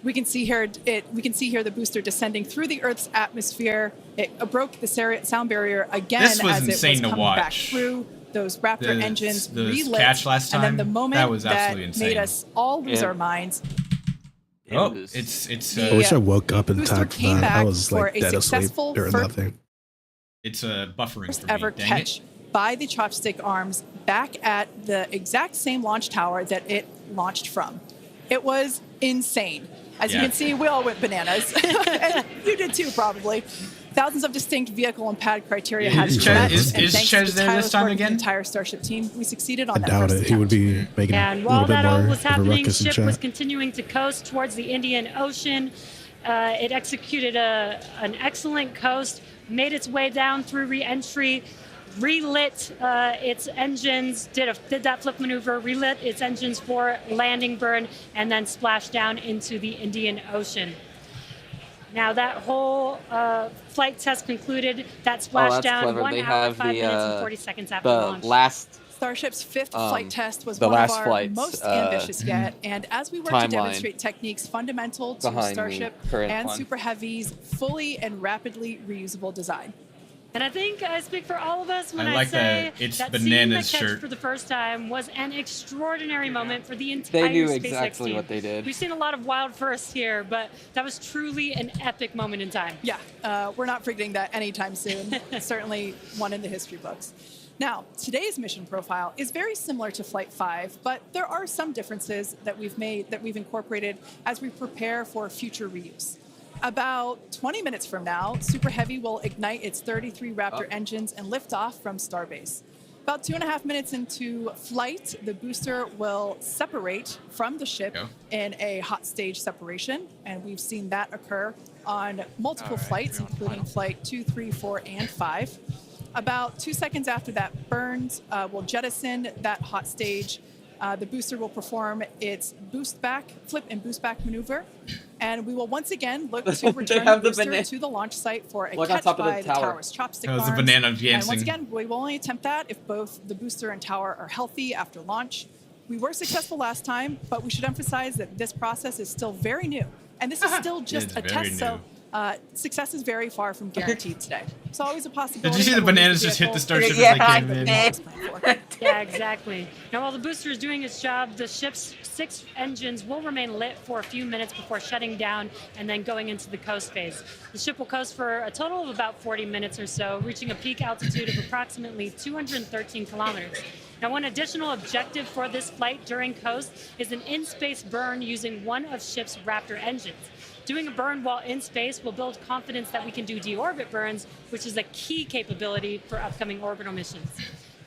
I: We can see here the booster descending through the Earth's atmosphere. It broke the sound barrier again
A: This was
I: as it
A: insane
I: was
A: to
I: coming back
A: watch.
I: through. Those Raptor engines
A: The
I: relit,
A: catch last
I: and then
A: time,
I: the moment
A: that was absolutely insane.
I: made us all lose
F: Yeah.
I: our minds.
A: Oh,
F: It was-
A: it's
I: The
B: I wish I woke up in
I: booster
B: time for
I: came
B: that. I
I: back
B: was
I: for
B: like
I: a
B: dead asleep
I: successful
B: during
I: first
B: that thing.
A: it's buffering
I: first
A: for me.
I: ever
A: Dang
I: catch by the chopstick arms back at the exact same launch tower that it launched from. It was insane. As you
A: Yeah.
I: can see, we all went bananas. And you did too, probably. Thousands of distinct vehicle and pad criteria had
A: Is
I: to be
A: Chez-
I: met,
A: is-
I: and
A: is
I: thanks
A: Chez
I: to the
A: there this
I: tireless
A: time
I: work of the
A: again?
I: entire Starship team, we succeeded
B: I
I: on that
B: doubt
I: first
B: it. He would
I: attempt.
B: be making
E: And
B: a
E: while
B: little bit
E: that all
B: more
E: was
B: of a
E: happening,
B: ruckus in
E: ship was
B: chat.
E: continuing to coast towards the Indian Ocean. It executed an excellent coast, made its way down through re-entry, relit its engines, did that flip maneuver, relit its engines for landing burn, and then splashed down into the Indian Ocean. Now that whole flight test concluded. That splashdown
F: that's clever.
E: 1
F: They
E: hour,
F: have
E: 5
F: the,
E: minutes, and 40 seconds after
F: The
E: launch.
F: last
I: Starship's fifth flight test was
F: the
I: one of
F: last
I: our
F: flight's,
I: most ambitious yet, and as we work to
F: timeline
I: demonstrate techniques fundamental to
F: behind the
I: Starship
F: current
I: and
F: one.
I: Super Heavy's fully and rapidly reusable design.
E: And I think I speak for all of us when
A: I
E: I,
A: like
E: say
A: the It's
E: that seeing
A: Bananas
E: the catch
A: shirt.
E: for the first time was an extraordinary moment for the entire
F: They knew
E: SpaceX
F: exactly
E: team.
F: what they did.
E: We've seen a lot of wild firsts here, but that was truly an epic moment in time.
I: Yeah, we're not forgetting that anytime soon. Certainly one in the history books. Now, today's mission profile is very similar to Flight 5, but there are some differences that we've incorporated as we prepare for future reuse. About 20 minutes from now, Super Heavy will ignite its 33 Raptor engines and lift off from Starbase. About 2.5 minutes into flight, the booster will separate from the ship in a hot stage separation, and we've seen that occur on multiple flights, including Flight 2, 3, 4, and 5. About 2 seconds after that burns, we'll jettison that hot stage. The booster will perform its flip and boost back maneuver. And we will once again look to return the booster to the launch site for a catch by the tower's chopstick
A: That was a
I: arms.
A: banana
I: And
A: dancing.
I: once again, we will only attempt that if both the booster and tower are healthy after launch. We were successful last time, but we should emphasize that this process is still very new. And this is still just a test, so success is very far from guaranteed today. It's always a possibility.
A: Did you see
I: that
A: the
I: we'll lose
A: bananas
I: the
A: just hit the
I: vehicle.
A: Starship as they came in?
E: Yeah, exactly. Now, while the booster is doing its job, the ship's 6 engines will remain lit for a few minutes before shutting down and then going into the coast phase. The ship will coast for a total of about 40 minutes or so, reaching a peak altitude of approximately 213 kilometers. Now, one additional objective for this flight during coast is an in-space burn using one of ship's Raptor engines. Doing a burn while in space will build confidence that we can do deorbit burns, which is a key capability for upcoming orbital missions.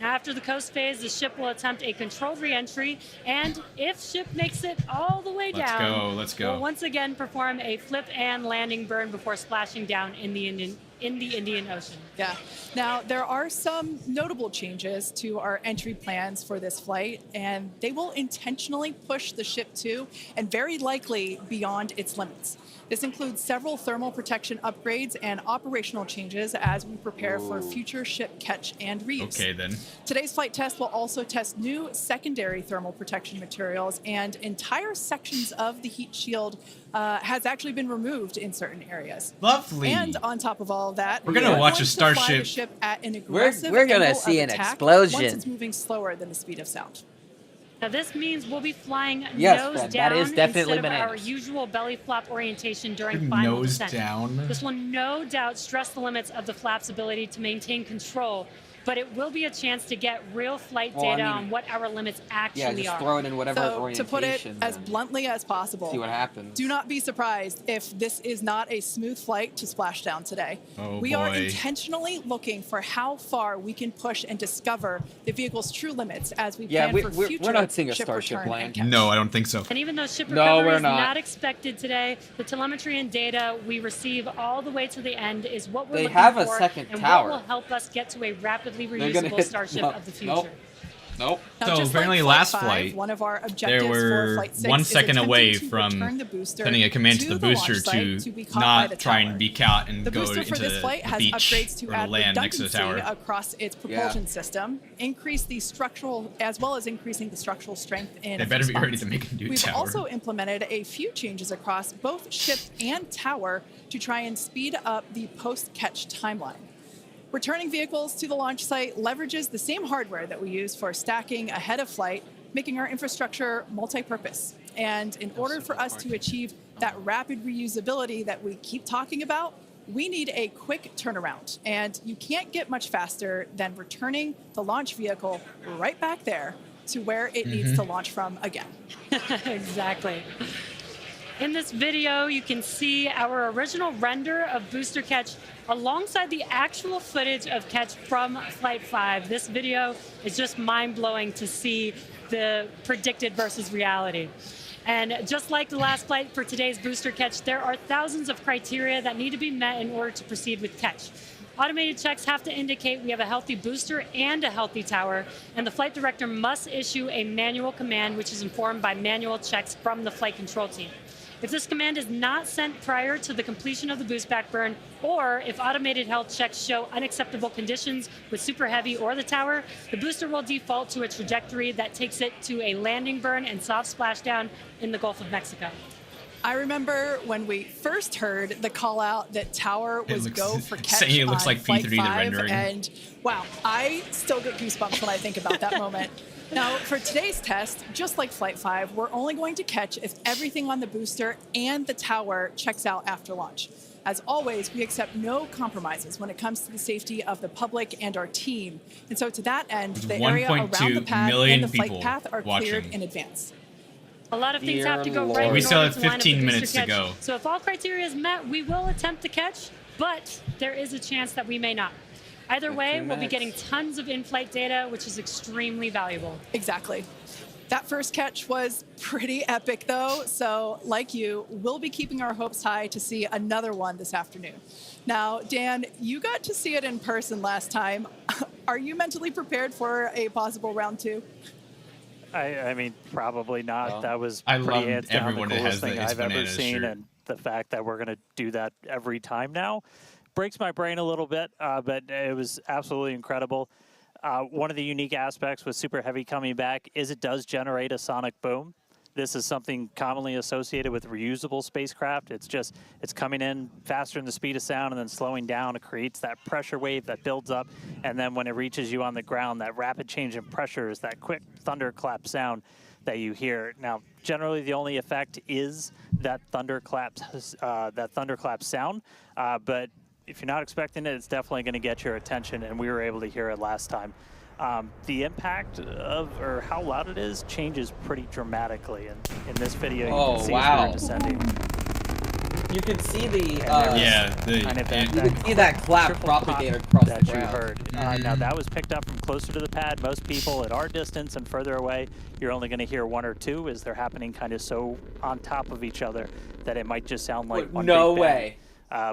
E: Now, after the coast phase, the ship will attempt a controlled re-entry, and if ship makes it all the way down,
A: Let's go.
E: we'll once again perform a flip and landing burn before splashing down in the Indian Ocean.
I: Yeah. Now, there are some notable changes to our entry plans for this flight, and they will intentionally push the ship to and very likely beyond its limits. This includes several thermal protection upgrades and operational changes as we prepare for future ship catch and reuse.
A: Okay, then.
I: Today's flight test will also test new secondary thermal protection materials, and entire sections of the heat shield has actually been removed in certain areas.
A: Lovely.
I: And on top of all of that,
A: We're gonna watch a
I: to fly the
A: Starship.
I: ship at an aggressive
J: We're gonna
I: angle
J: see
I: of
J: an
I: attack
J: explosion.
I: once it's moving slower than the speed of sound.
E: Now, this means we'll be flying
J: Yes,
E: nose
J: Fred,
E: down
J: that is definitely
E: instead of our
J: bananas.
E: usual belly flap orientation during final
A: Nose
E: descent.
A: down.
E: This will no doubt stress the limits of the flap's ability to maintain control, but it will be a chance to get real flight
F: Well, I
E: data
F: mean,
E: on what our limits actually
F: Yeah, just
E: are.
F: throw it in whatever
I: So, to
F: orientation.
I: put it as
F: and
I: bluntly as possible,
F: see what happens.
I: do not be surprised if this is not a smooth flight to splashdown today.
A: Oh,
I: we are
A: boy.
I: intentionally looking for how far we can push and discover the vehicle's true limits as we
F: Yeah,
I: plan for
F: we're
I: future
F: not seeing a
I: ship
F: Starship
I: return
F: plane.
I: and catch.
A: No, I don't think so.
E: And even though ship
F: No,
E: recovery
F: we're
E: is
F: not.
E: not expected today, the telemetry and data we receive all the way to the end is what we're
F: They
E: looking
F: have a
E: for
F: second
E: and
F: tower.
E: what will help us get to a rapidly
F: They're gonna
E: reusable
F: hit-
E: Starship
F: no,
E: of the future.
F: nope. Nope.
I: Now,
A: So
I: just
A: apparently
I: like
A: last
I: Flight 5,
A: flight,
I: one of our objectives
A: were
I: for Flight 6
A: 1
I: is
A: second away
I: attempting to
A: from
I: return the booster
A: sending a command to the
I: launch
A: booster
I: site
A: to
I: be caught by the
A: not try
I: tower.
A: and beak out and
I: The
A: go
I: booster
A: into
I: for this flight
A: the
I: has
A: beach
I: upgrades to
A: or
I: add
A: land next to the
I: redundancy
A: tower.
I: across its propulsion system, increase the structural, as well as increasing the structural strength in
A: They
I: a
A: better
I: few
A: be ready
I: spots.
A: to make a new
I: We've
A: tower.
I: also implemented a few changes across both ship and tower to try and speed up the post-catch timeline. Returning vehicles to the launch site leverages the same hardware that we use for stacking ahead of flight, making our infrastructure multi-purpose. And in order for us to achieve that rapid reusability that we keep talking about, we need a quick turnaround. And you can't get much faster than returning the launch vehicle right back there to where it needs to launch from again.
E: Exactly. In this video, you can see our original render of booster catch alongside the actual footage of catch from Flight 5. This video is just mind-blowing to see the predicted versus reality. And just like the last flight for today's booster catch, there are thousands of criteria that need to be met in order to proceed with catch. Automated checks have to indicate we have a healthy booster and a healthy tower, and the flight director must issue a manual command which is informed by manual checks from the flight control team. If this command is not sent prior to the completion of the boost back burn, or if automated health checks show unacceptable conditions with Super Heavy or the tower, the booster will default to a trajectory that takes it to a landing burn and soft splashdown in the Gulf of Mexico.
I: I remember when we first heard the call out that tower was go for catch
A: it looks
I: on
A: like
I: Flight
A: P3 the
I: 5,
A: rendering.
I: and wow, I still get goosebumps when I think about that moment. Now, for today's test, just like Flight 5, we're only going to catch if everything on the booster and the tower checks out after launch. As always, we accept no compromises when it comes to the safety of the public and our team. And so to that end, the area around the pad and the flight path are cleared in advance.
E: A lot of things have to go right.
A: We
E: in
A: still
E: order
A: have
E: to line up
A: 15
E: the booster
A: minutes to
E: catch.
A: go.
E: So if all criteria is met, we will attempt to catch, but there is a chance that we may not. Either way, we'll be getting tons of in-flight data, which is extremely valuable.
I: Exactly. That first catch was pretty epic, though. So, like you, we'll be keeping our hopes high to see another one this afternoon. Now, Dan, you got to see it in person last time. Are you mentally prepared for a possible round 2?
H: I mean, probably not.
F: No.
H: That was
A: I
H: pretty
A: love
H: hands down the
A: everyone that
H: coolest
A: has
H: thing
A: the It's
H: I've ever
A: Bananas
H: seen,
A: shirt.
H: and the fact that we're going to do that every time now breaks my brain a little bit, but it was absolutely incredible. One of the unique aspects with Super Heavy coming back is it does generate a sonic boom. This is something commonly associated with reusable spacecraft. It's coming in faster than the speed of sound and then slowing down. It creates that pressure wave that builds up, and then when it reaches you on the ground, that rapid change in pressure is that quick thunderclap sound that you hear. Now, generally, the only effect is that thunderclap sound, but if you're not expecting it, it's definitely going to get your attention, and we were able to hear it last time. The impact of, or how loud it is, changes pretty dramatically. And in this video, you can see as we're descending.
F: You can see the
H: you
F: can see that clap propagate across
H: that
F: the
H: you
F: ground.
H: heard. Now that was picked up from closer to the pad. Most people at our distance and further away, you're only going to hear one or two as they're happening kind of so on top of each other that it might just sound like one
F: No
H: big bang.
F: way.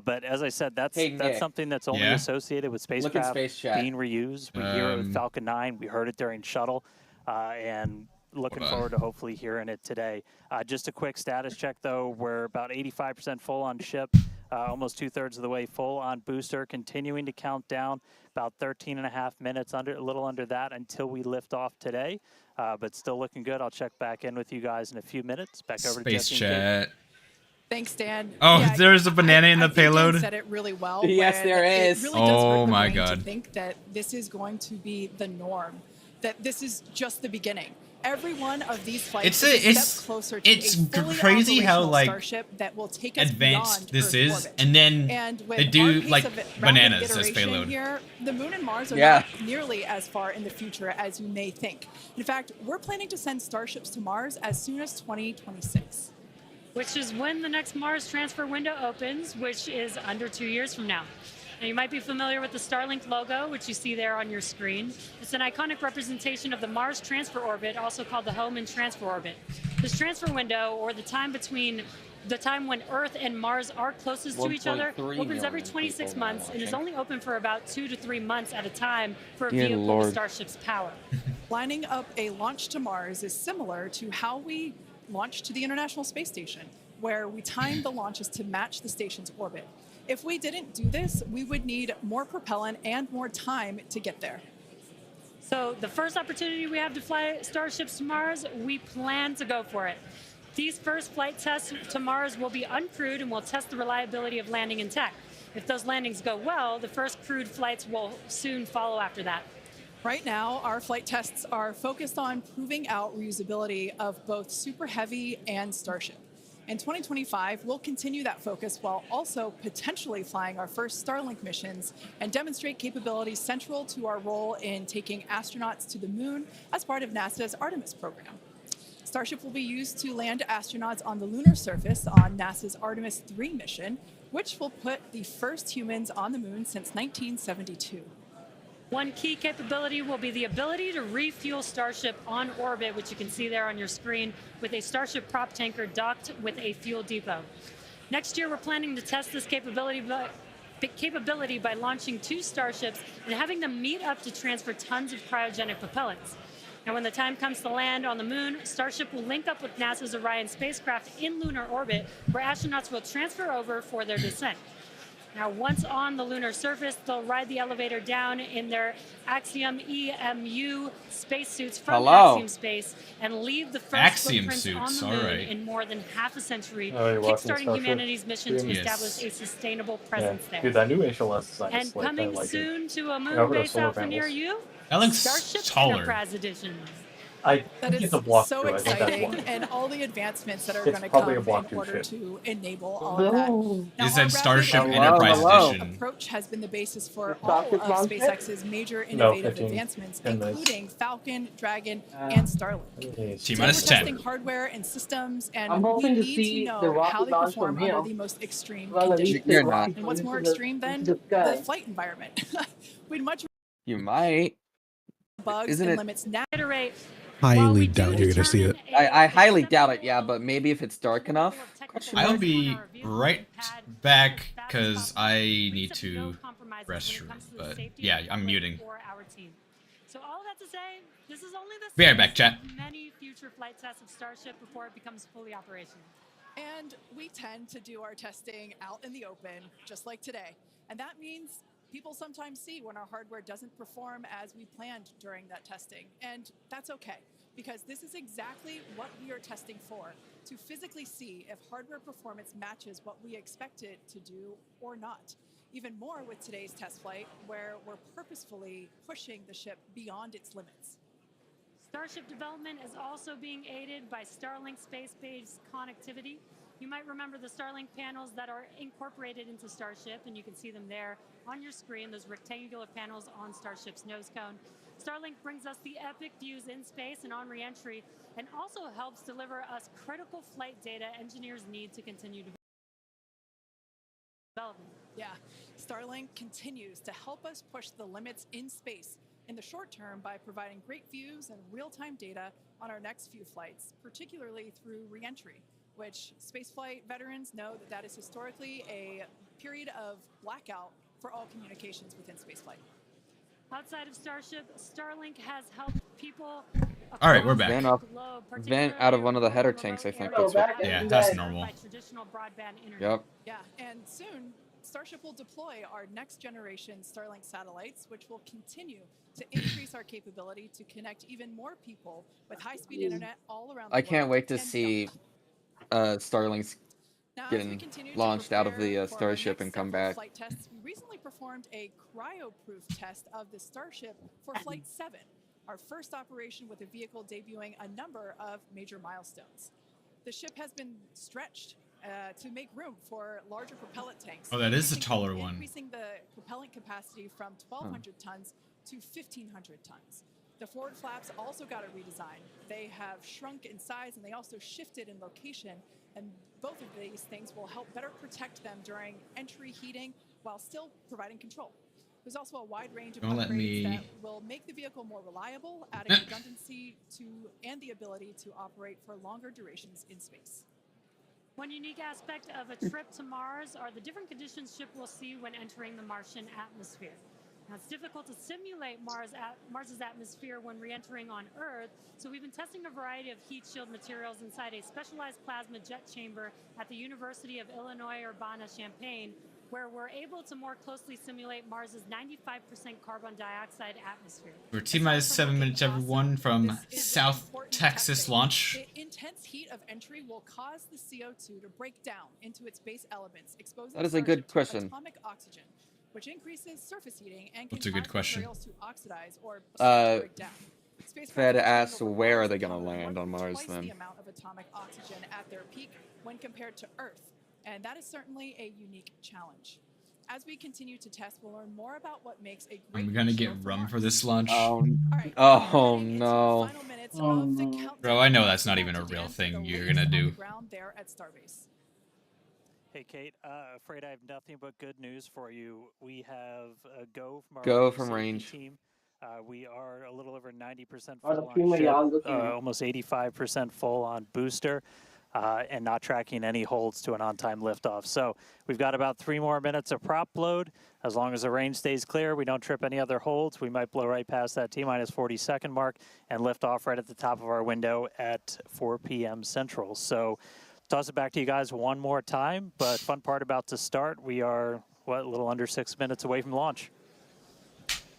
H: But as I said, that's
F: Nick.
H: something that's only associated with spacecraft
F: Space Chat.
H: being reused. We hear it with Falcon 9. We heard it during Shuttle, and looking forward to hopefully hearing it today. Just a quick status check, though. We're about 85% full on ship, almost 2/3 of the way full on booster, continuing to count down about 13.5 minutes, a little under that, until we lift off today. But still looking good. I'll check back in with you guys in a few minutes. Back over to
A: Space
H: Jesse.
A: Chat.
I: Thanks, Dan.
A: Oh,
I: Yeah,
A: there's a banana in the
I: I think Dan
A: payload.
I: said it really well.
F: Yes,
I: when
F: there is.
I: It really does hurt
A: Oh
I: the
A: my
I: brain
A: God.
I: to think that this is going to be the norm, that this is just the beginning. Every one of these flights is a step closer to
A: it's
I: a fully
A: crazy how
I: operational
A: like
I: Starship that will take us
A: advanced
I: beyond
A: this
I: Earth
A: is,
I: orbit.
A: and then
I: And with
A: they do
I: our pace
A: like
I: of rapid
A: bananas as
I: iteration
A: payload.
I: Here, the Moon and Mars are
F: Yeah.
I: not nearly as far in the future as you may think. In fact, we're planning to send Starships to Mars as soon as 2026.
E: Which is when the next Mars transfer window opens, which is under 2 years from now. Now, you might be familiar with the Starlink logo, which you see there on your screen. It's an iconic representation of the Mars transfer orbit, also called the home and transfer orbit. This transfer window, or the time between the time when Earth and Mars are closest to each other,
F: 1.3
E: opens every
F: million
E: 26
F: people now
E: months and is
F: watching.
E: only open for about 2 to 3 months at a time for a
F: Dear
E: vehicle
F: Lord.
E: with Starship's power.
I: Lining up a launch to Mars is similar to how we launched to the International Space Station, where we timed the launches to match the station's orbit. If we didn't do this, we would need more propellant and more time to get there.
E: So the first opportunity we have to fly Starships to Mars, we plan to go for it. These first flight tests to Mars will be uncrewed and will test the reliability of landing in tech. If those landings go well, the first crewed flights will soon follow after that.
I: Right now, our flight tests are focused on proving out reusability of both Super Heavy and Starship. In 2025, we'll continue that focus while also potentially flying our first Starlink missions and demonstrate capabilities central to our role in taking astronauts to the moon as part of NASA's Artemis program. Starship will be used to land astronauts on the lunar surface on NASA's Artemis 3 mission, which will put the first humans on the moon since 1972.
E: One key capability will be the ability to refuel Starship on orbit, which you can see there on your screen, with a Starship prop tanker docked with a fuel depot. Next year, we're planning to test this capability by launching 2 Starships and having them meet up to transfer tons of cryogenic propellants. Now, when the time comes to land on the moon, Starship will link up with NASA's Orion spacecraft in lunar orbit, where astronauts will transfer over for their descent. Now, once on the lunar surface, they'll ride the elevator down in their Axiom EMU spacesuits from Axiom Space and leave the first footprints on the moon in more than half a century, kickstarting humanity's mission to establish a sustainable presence there.
J: Dude, that new HLS design
E: and
J: is like
E: coming
J: like
E: soon to a moon base alpha near you,
A: That looks
E: Starship
A: taller.
E: Enterprise Edition.
I: That is so exciting, and all the advancements that are going to come in order to enable all of that. Now,
A: Is that Starship
I: our
A: Enterprise Edition
I: approach has been the basis for all of SpaceX's major innovative advancements, including Falcon, Dragon, and Starlink.
A: T-10.
I: We're testing hardware and systems, and we need to know how they perform under the most extreme conditions.
F: You're not.
I: And what's more extreme than the flight environment? We'd much
F: You might.
I: bugs
F: Isn't
I: and
F: it-
I: limits now.
B: Highly doubt you're gonna see it.
F: I highly doubt it, yeah, but maybe if it's dark enough.
A: I'll be right back because I need to restroom. But yeah, I'm muting.
E: So all that to say, this is only the
A: Be right back, chat.
E: many future flight tests of Starship before it becomes fully operational.
I: And we tend to do our testing out in the open, just like today. And that means people sometimes see when our hardware doesn't perform as we planned during that testing. And that's okay, because this is exactly what we are testing for, to physically see if hardware performance matches what we expect it to do or not. Even more with today's test flight, where we're purposefully pushing the ship beyond its limits.
E: Starship development is also being aided by Starlink space-based connectivity. You might remember the Starlink panels that are incorporated into Starship, and you can see them there on your screen, those rectangular panels on Starship's nose cone. Starlink brings us the epic views in space and on re-entry, and also helps deliver us critical flight data engineers need to continue development.
I: Yeah, Starlink continues to help us push the limits in space in the short term by providing great views and real-time data on our next few flights, particularly through re-entry, which spaceflight veterans know that is historically a period of blackout for all communications within spaceflight.
E: Outside of Starship, Starlink has helped people.
A: All right, we're back.
F: Vent out of one of the header tanks, I think. That's what.
A: Yeah, that's normal.
E: Traditional broadband internet.
F: Yep.
I: Yeah, and soon Starship will deploy our next generation Starlink satellites, which will continue to increase our capability to connect even more people with high-speed internet all around the world.
F: I can't wait to
I: and
F: see Starlinks
I: Now,
F: getting launched out of the Starship and come back.
I: Flight tests, we recently performed a cryo-proof test of the Starship for Flight 7, our first operation with a vehicle debuting a number of major milestones. The ship has been stretched to make room for larger propellant tanks.
A: Oh, that is a taller one.
I: Increasing the propellant capacity from 1,200 tons to 1,500 tons. The forward flaps also got a redesign. They have shrunk in size and they also shifted in location. And both of these things will help better protect them during entry heating while still providing control. There's also a wide range of upgrades that will make the vehicle more reliable, adding redundancy to and the ability to operate for longer durations in space.
E: One unique aspect of a trip to Mars are the different conditions ship will see when entering the Martian atmosphere. Now, it's difficult to simulate Mars's atmosphere when re-entering on Earth, so we've been testing a variety of heat shield materials inside a specialized plasma jet chamber at the University of Illinois Urbana-Champaign, where we're able to more closely simulate Mars's 95% carbon dioxide atmosphere.
A: We're T-minus 7 minutes, everyone, from South Texas launch.
I: The intense heat of entry will cause the CO2 to break down into its base elements, exposing
F: That is a good
I: Starship to
F: question.
I: atomic oxygen, which increases surface heating and can
A: What's a good
I: cause
A: question?
I: materials to oxidize or break down.
F: Fed
I: Spacecraft
F: asks
I: flying over
F: where are
I: Mars
F: they gonna
I: encounter
F: land on
I: more than
F: Mars
I: twice
F: then?
I: the amount of atomic oxygen at their peak when compared to Earth, and that is certainly a unique challenge. As we continue to test, we'll learn more about what makes a great
A: I'm gonna get
I: show
A: rum
I: Mars.
A: for this launch.
I: All right,
F: Oh
I: heading into the
F: no.
I: final minutes
D: Oh,
I: of the
D: no.
I: countdown.
A: Bro, I know
I: Let's
A: that's not
I: go
A: even
I: to
A: a real
I: Dan for
A: thing
I: the
A: you're
I: latest
A: gonna
I: on
A: do.
I: the ground there at Starbase.
H: Hey, Kate, afraid I have nothing but good news for you. We have a go from our
F: Go
H: road
F: from
H: safety
F: range.
H: team. We are a little over 90%
D: Oh, the
H: full on
D: Puma
H: ship,
D: y'all looking at.
H: almost 85% full on booster, and not tracking any holds to an on-time liftoff. So we've got about 3 more minutes of prop load. As long as the range stays clear, we don't trip any other holds, we might blow right past that T-minus 40-second mark and lift off right at the top of our window at 4 p.m. Central. So toss it back to you guys one more time, but fun part about to start, we are, what, a little under 6 minutes away from launch.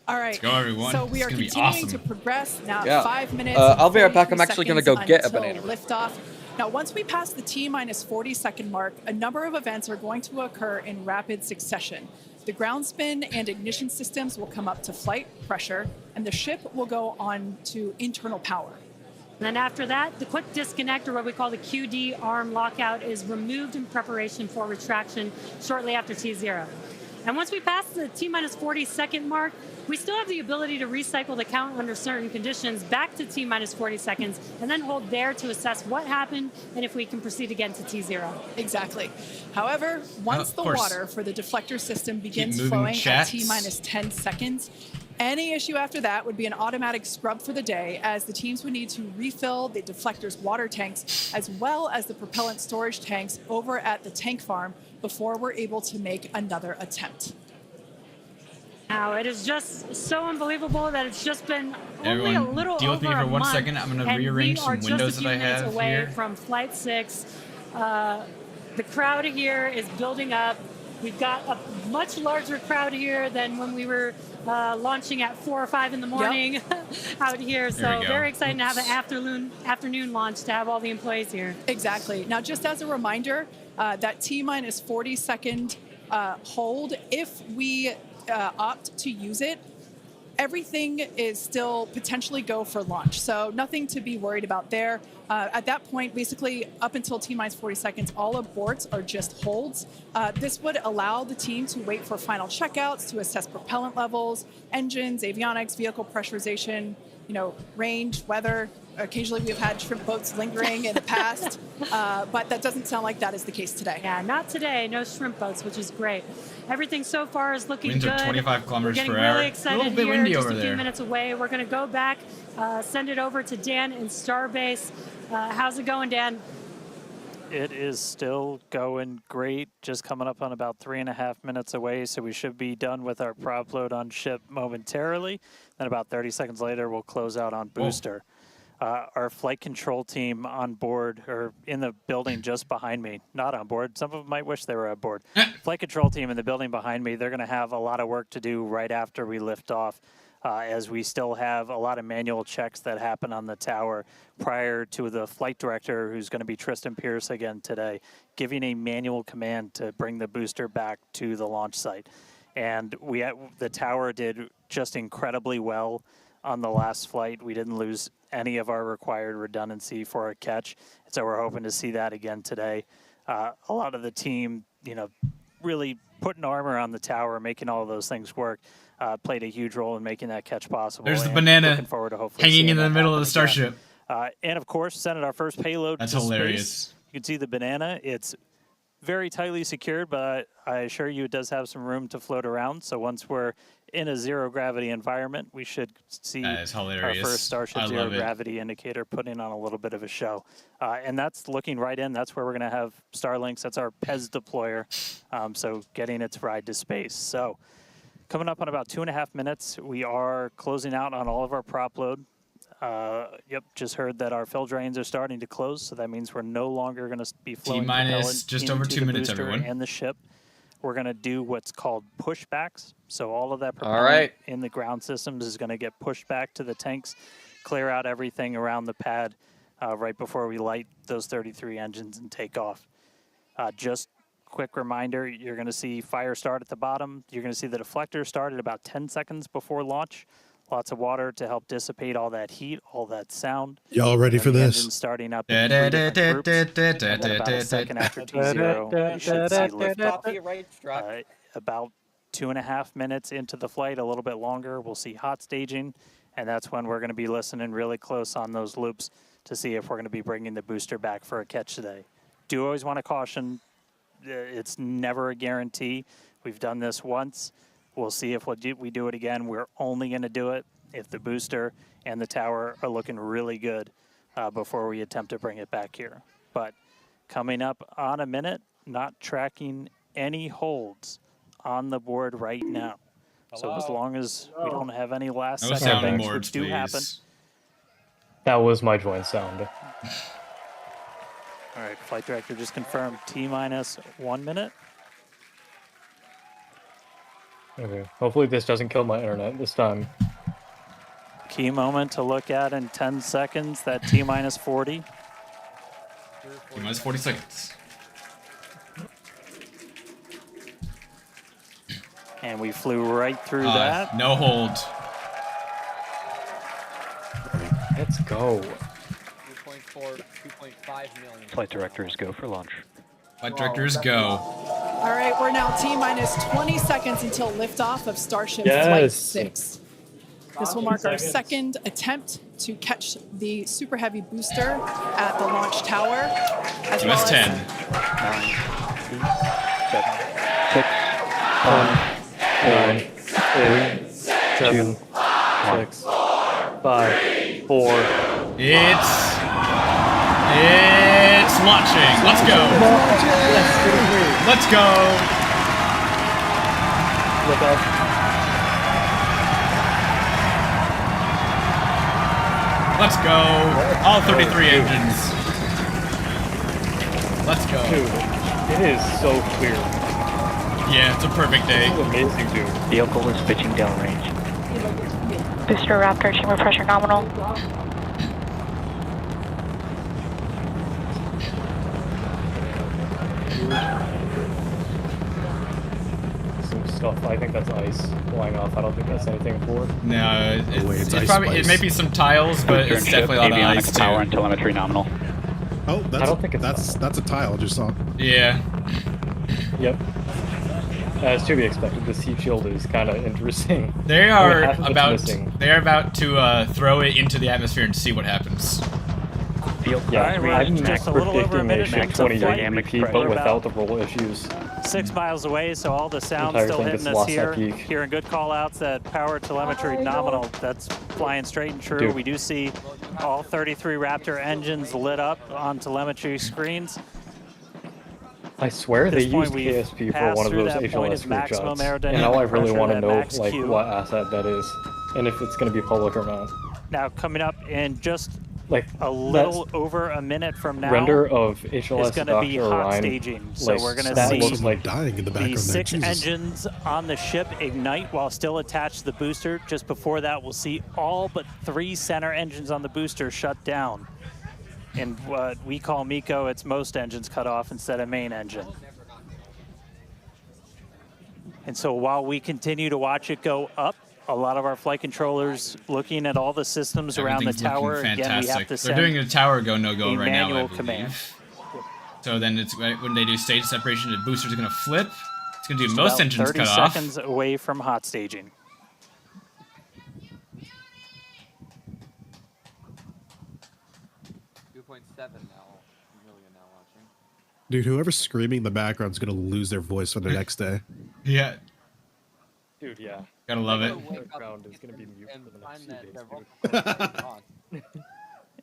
I: All right.
A: Let's go, everyone.
I: So we
A: It's
I: are
A: gonna be
I: continuing
A: awesome.
I: to progress now.
F: Yeah.
I: 5 minutes.
F: I'll be right
I: and
F: back. I'm
I: 43
F: actually gonna
I: seconds
F: go get a
I: until
F: banana.
I: Liftoff. Now, once we pass the T-minus 40-second mark, a number of events are going to occur in rapid succession. The ground spin and ignition systems will come up to flight pressure, and the ship will go on to internal power.
E: And then after that, the quick disconnect, or what we call the QD arm lockout, is removed in preparation for retraction shortly after T0. And once we pass the T-minus 40-second mark, we still have the ability to recycle the count under certain conditions back to T-minus 40 seconds, and then hold there to assess what happened and if we can proceed again to T0.
I: Exactly. However, once
A: Of
I: the
A: course.
I: water for the deflector system begins
A: moving
I: flowing at
A: chats.
I: T-minus 10 seconds, any issue after that would be an automatic scrub for the day, as the teams would need to refill the deflector's water tanks as well as the propellant storage tanks over at the tank farm before we're able to make another attempt.
E: Now, it is just so unbelievable that it's just been only
A: Everyone,
E: a little
A: deal with
E: over
A: me for
E: a
A: 1
E: month,
A: second. I'm gonna
E: and
A: rearrange
E: we
A: some
E: are just
A: windows
E: a
A: that
E: few
A: I
E: minutes
A: have
E: away
A: here.
E: from Flight 6. The crowd here is building up. We've got a much larger crowd here than when we were launching at 4 or 5 in the morning out here.
A: There
E: So
A: we go.
E: very excited to have an afternoon launch to have all the employees here.
I: Exactly. Now, just as a reminder, that T-minus 40-second hold, if we opt to use it, everything is still potentially go for launch. So nothing to be worried about there. At that point, basically up until T-minus 40 seconds, all aborts are just holds. This would allow the team to wait for final checkouts to assess propellant levels, engines, avionics, vehicle pressurization, range, weather. Occasionally we've had shrimp boats lingering in the past, but that doesn't sound like that is the case today.
E: Yeah, not today. No shrimp boats, which is great. Everything so far is looking
A: Winds
E: good.
A: are 25 kilometers
E: We're getting
A: per hour.
E: really
A: A
E: excited
A: little bit
E: here,
A: windy
E: just
A: over
E: a few
A: there.
E: minutes away. We're going to go back, send it over to Dan in Starbase. How's it going, Dan?
H: It is still going great, just coming up on about 3.5 minutes away, so we should be done with our prop load on ship momentarily. Then about 30 seconds later, we'll close out on booster. Our flight control team on board, or in the building just behind me, not on board. Some of them might wish they were on board. Flight control team in the building behind me, they're going to have a lot of work to do right after we lift off, as we still have a lot of manual checks that happen on the tower prior to the flight director, who's going to be Tristan Pierce again today, giving a manual command to bring the booster back to the launch site. And the tower did just incredibly well on the last flight. We didn't lose any of our required redundancy for a catch, and so we're hoping to see that again today. A lot of the team, really putting armor on the tower, making all of those things work, played a huge role in making that catch possible.
A: There's the
H: and
A: banana
H: looking forward to hopefully
A: hanging
H: seeing
A: in the
H: that
A: middle of
H: happen
A: the
H: again.
A: Starship.
H: And of course, sent our first payload
A: That's
H: to
A: hilarious.
H: space. You can see the banana. It's very tightly secured, but I assure you it does have some room to float around. So once we're in a zero gravity environment, we should see
A: That is
H: our
A: hilarious.
H: first Starship
A: I
H: zero
A: love it.
H: gravity indicator putting on a little bit of a show. And that's looking right in. That's where we're going to have Starlinks. That's our PEZ deployer. So getting its ride to space. So coming up on about 2.5 minutes, we are closing out on all of our prop load. Just heard that our fill drains are starting to close, so that means we're no longer going to be flowing
A: T-minus
H: propellant
A: just over
H: into
A: 2
H: the
A: minutes,
H: booster
A: everyone.
H: and the ship. We're going to do what's called pushbacks. So all of that
F: All
H: propellant
F: right.
H: in the ground systems is going to get pushed back to the tanks, clear out everything around the pad right before we light those 33 engines and take off. Just quick reminder, you're going to see fire start at the bottom. You're going to see the deflector start at about 10 seconds before launch. lots of water to help dissipate all that heat, all that sound.
B: Y'all ready
H: And
B: for
H: the
B: this?
H: engine's starting up in 3 different groups. And then about a second after T0, you should see liftoff. About 2.5 minutes into the flight, a little bit longer, we'll see hot staging, and that's when we're going to be listening really close on those loops to see if we're going to be bringing the booster back for a catch today. Do always want to caution, it's never a guarantee. We've done this once. We'll see if we do it again. We're only going to do it if the booster and the tower are looking really good before we attempt to bring it back here. But coming up on a minute, not tracking any holds on the board right now. So as long as we don't have any last
A: No
H: second
A: sounding
H: things,
A: boards,
H: which do happen.
A: please.
J: That was my joint sound.
H: All right, flight director just confirmed T-minus 1 minute.
J: Okay. Hopefully this doesn't kill my internet this time.
H: Key moment to look at in 10 seconds, that T-minus 40.
A: T-minus 40 seconds.
H: And we flew right through that.
A: No hold.
J: Let's go.
F: 2.4, 2.5 million.
K: Flight directors go for launch.
A: Flight directors go.
I: All right, we're now T-minus 20 seconds until liftoff of Starship Flight 6. This will mark our second attempt to catch the Super Heavy booster at the launch tower. As well
A: US
I: as
A: 10.
J: 9, 8, 7, 6, 5, 4, 3, 2, 1. 6, 5, 4.
A: It's launching. Let's go. Let's go.
J: Look up.
A: Let's go. All 33 engines. Let's go.
J: Dude, it is so clear.
A: Yeah, it's a perfect day.
J: This is amazing, dude.
K: Vehicle is pitching downrange.
L: Booster Raptor, chamber pressure nominal.
J: Some stuff. I think that's ice flying off. I don't think that's anything forward.
A: No,
B: it's
A: it's
B: ice
A: probably
B: spice.
A: It may be some tiles, but it's definitely a lot of ice too.
K: Power and telemetry nominal.
B: Oh,
J: I don't think it's
B: that's a tile I just saw.
A: Yeah.
J: Yep. As to be expected, this heat shield is kind of interesting.
A: They
J: I mean,
A: are
J: half of it's
A: about
J: missing.
A: to throw it into the atmosphere and see what happens.
J: Yeah,
H: All right, we're
J: I'm
H: just a little over a minute into
J: 20
H: flight.
J: MVP,
H: We're
J: but without
H: about
J: the roll issues.
H: 6 miles away, so all the sound's
J: Entire
H: still
J: thing
H: hitting
J: gets
H: us
J: lost
H: here.
J: at peak.
H: Hearing good call outs that power telemetry nominal, that's flying straight and true.
J: Dude.
H: We do see all 33 Raptor engines lit up on telemetry screens.
J: I swear
H: At
J: they
H: this point,
J: used
H: we've
J: KSP for
H: passed
J: one of
H: through
J: those
H: that point
J: HLS
H: of maximum
J: screenshots. And
H: aerodynamic
J: now I really
H: pressure,
J: want to
H: that
J: know
H: max
J: like
H: Q.
J: what asset that is, and if it's going to be public or not.
H: Now coming up in just
J: Like
H: a little over a minute from now,
J: render of HLS
H: is going to be
J: Dr.
H: hot
J: Orion,
H: staging. So
J: like,
H: we're going to
J: that
H: see
J: looks like
B: dying in the background
H: the
B: there.
H: 6
B: Jesus.
H: engines on the ship ignite while still attached to the booster. Just before that, we'll see all but 3 center engines on the booster shut down. In what we call MECO, it's most engines cut off instead of main engine. And so while we continue to watch it go up, a lot of our flight controllers looking at all the systems around the
A: Everything's looking
H: tower. Again, we have
A: fantastic.
H: to
A: They're
H: send
A: doing a tower go no go
H: a
A: right now, I
H: manual
A: believe.
H: command.
A: So then it's when they do stage separation, the booster's gonna flip. It's gonna do
H: It's
A: most
H: about
A: engines
H: 30
A: cut off.
H: seconds away from hot staging.
B: Dude, whoever's screaming in the background is gonna lose their voice for the next day.
A: Yeah,
J: Dude, yeah.
A: gotta love it.
J: The background is going to be mute for the next few days, dude.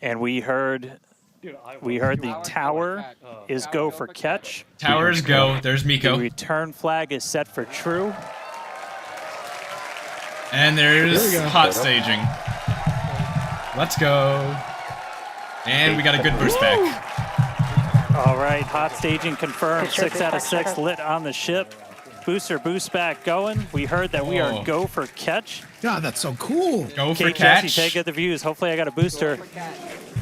H: And we heard the tower is go for catch.
A: Towers go. There's
H: The
A: MECO.
H: return flag is set for true.
A: And there's
B: There we go.
A: hot staging. Let's go. And we got a good burst back.
H: All right, hot staging confirmed. 6 out of 6 lit on the ship. Booster boost back going. We heard that we are go for catch.
B: God, that's so cool.
A: Go for
H: Kate Jesse,
A: catch.
H: take out the views. Hopefully I got a booster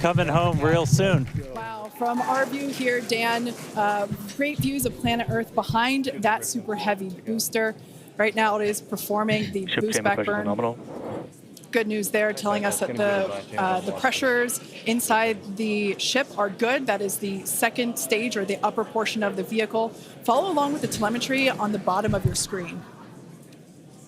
H: coming home real soon.
I: Wow, from our view here, Dan, great views of planet Earth behind that Super Heavy booster. Right now it is performing the
K: Ship
I: boost
K: chamber
I: back
K: pressure
I: burn.
K: nominal.
I: good news there, telling us that the pressures inside the ship are good. That is the second stage, or the upper portion of the vehicle. Follow along with the telemetry on the bottom of your screen.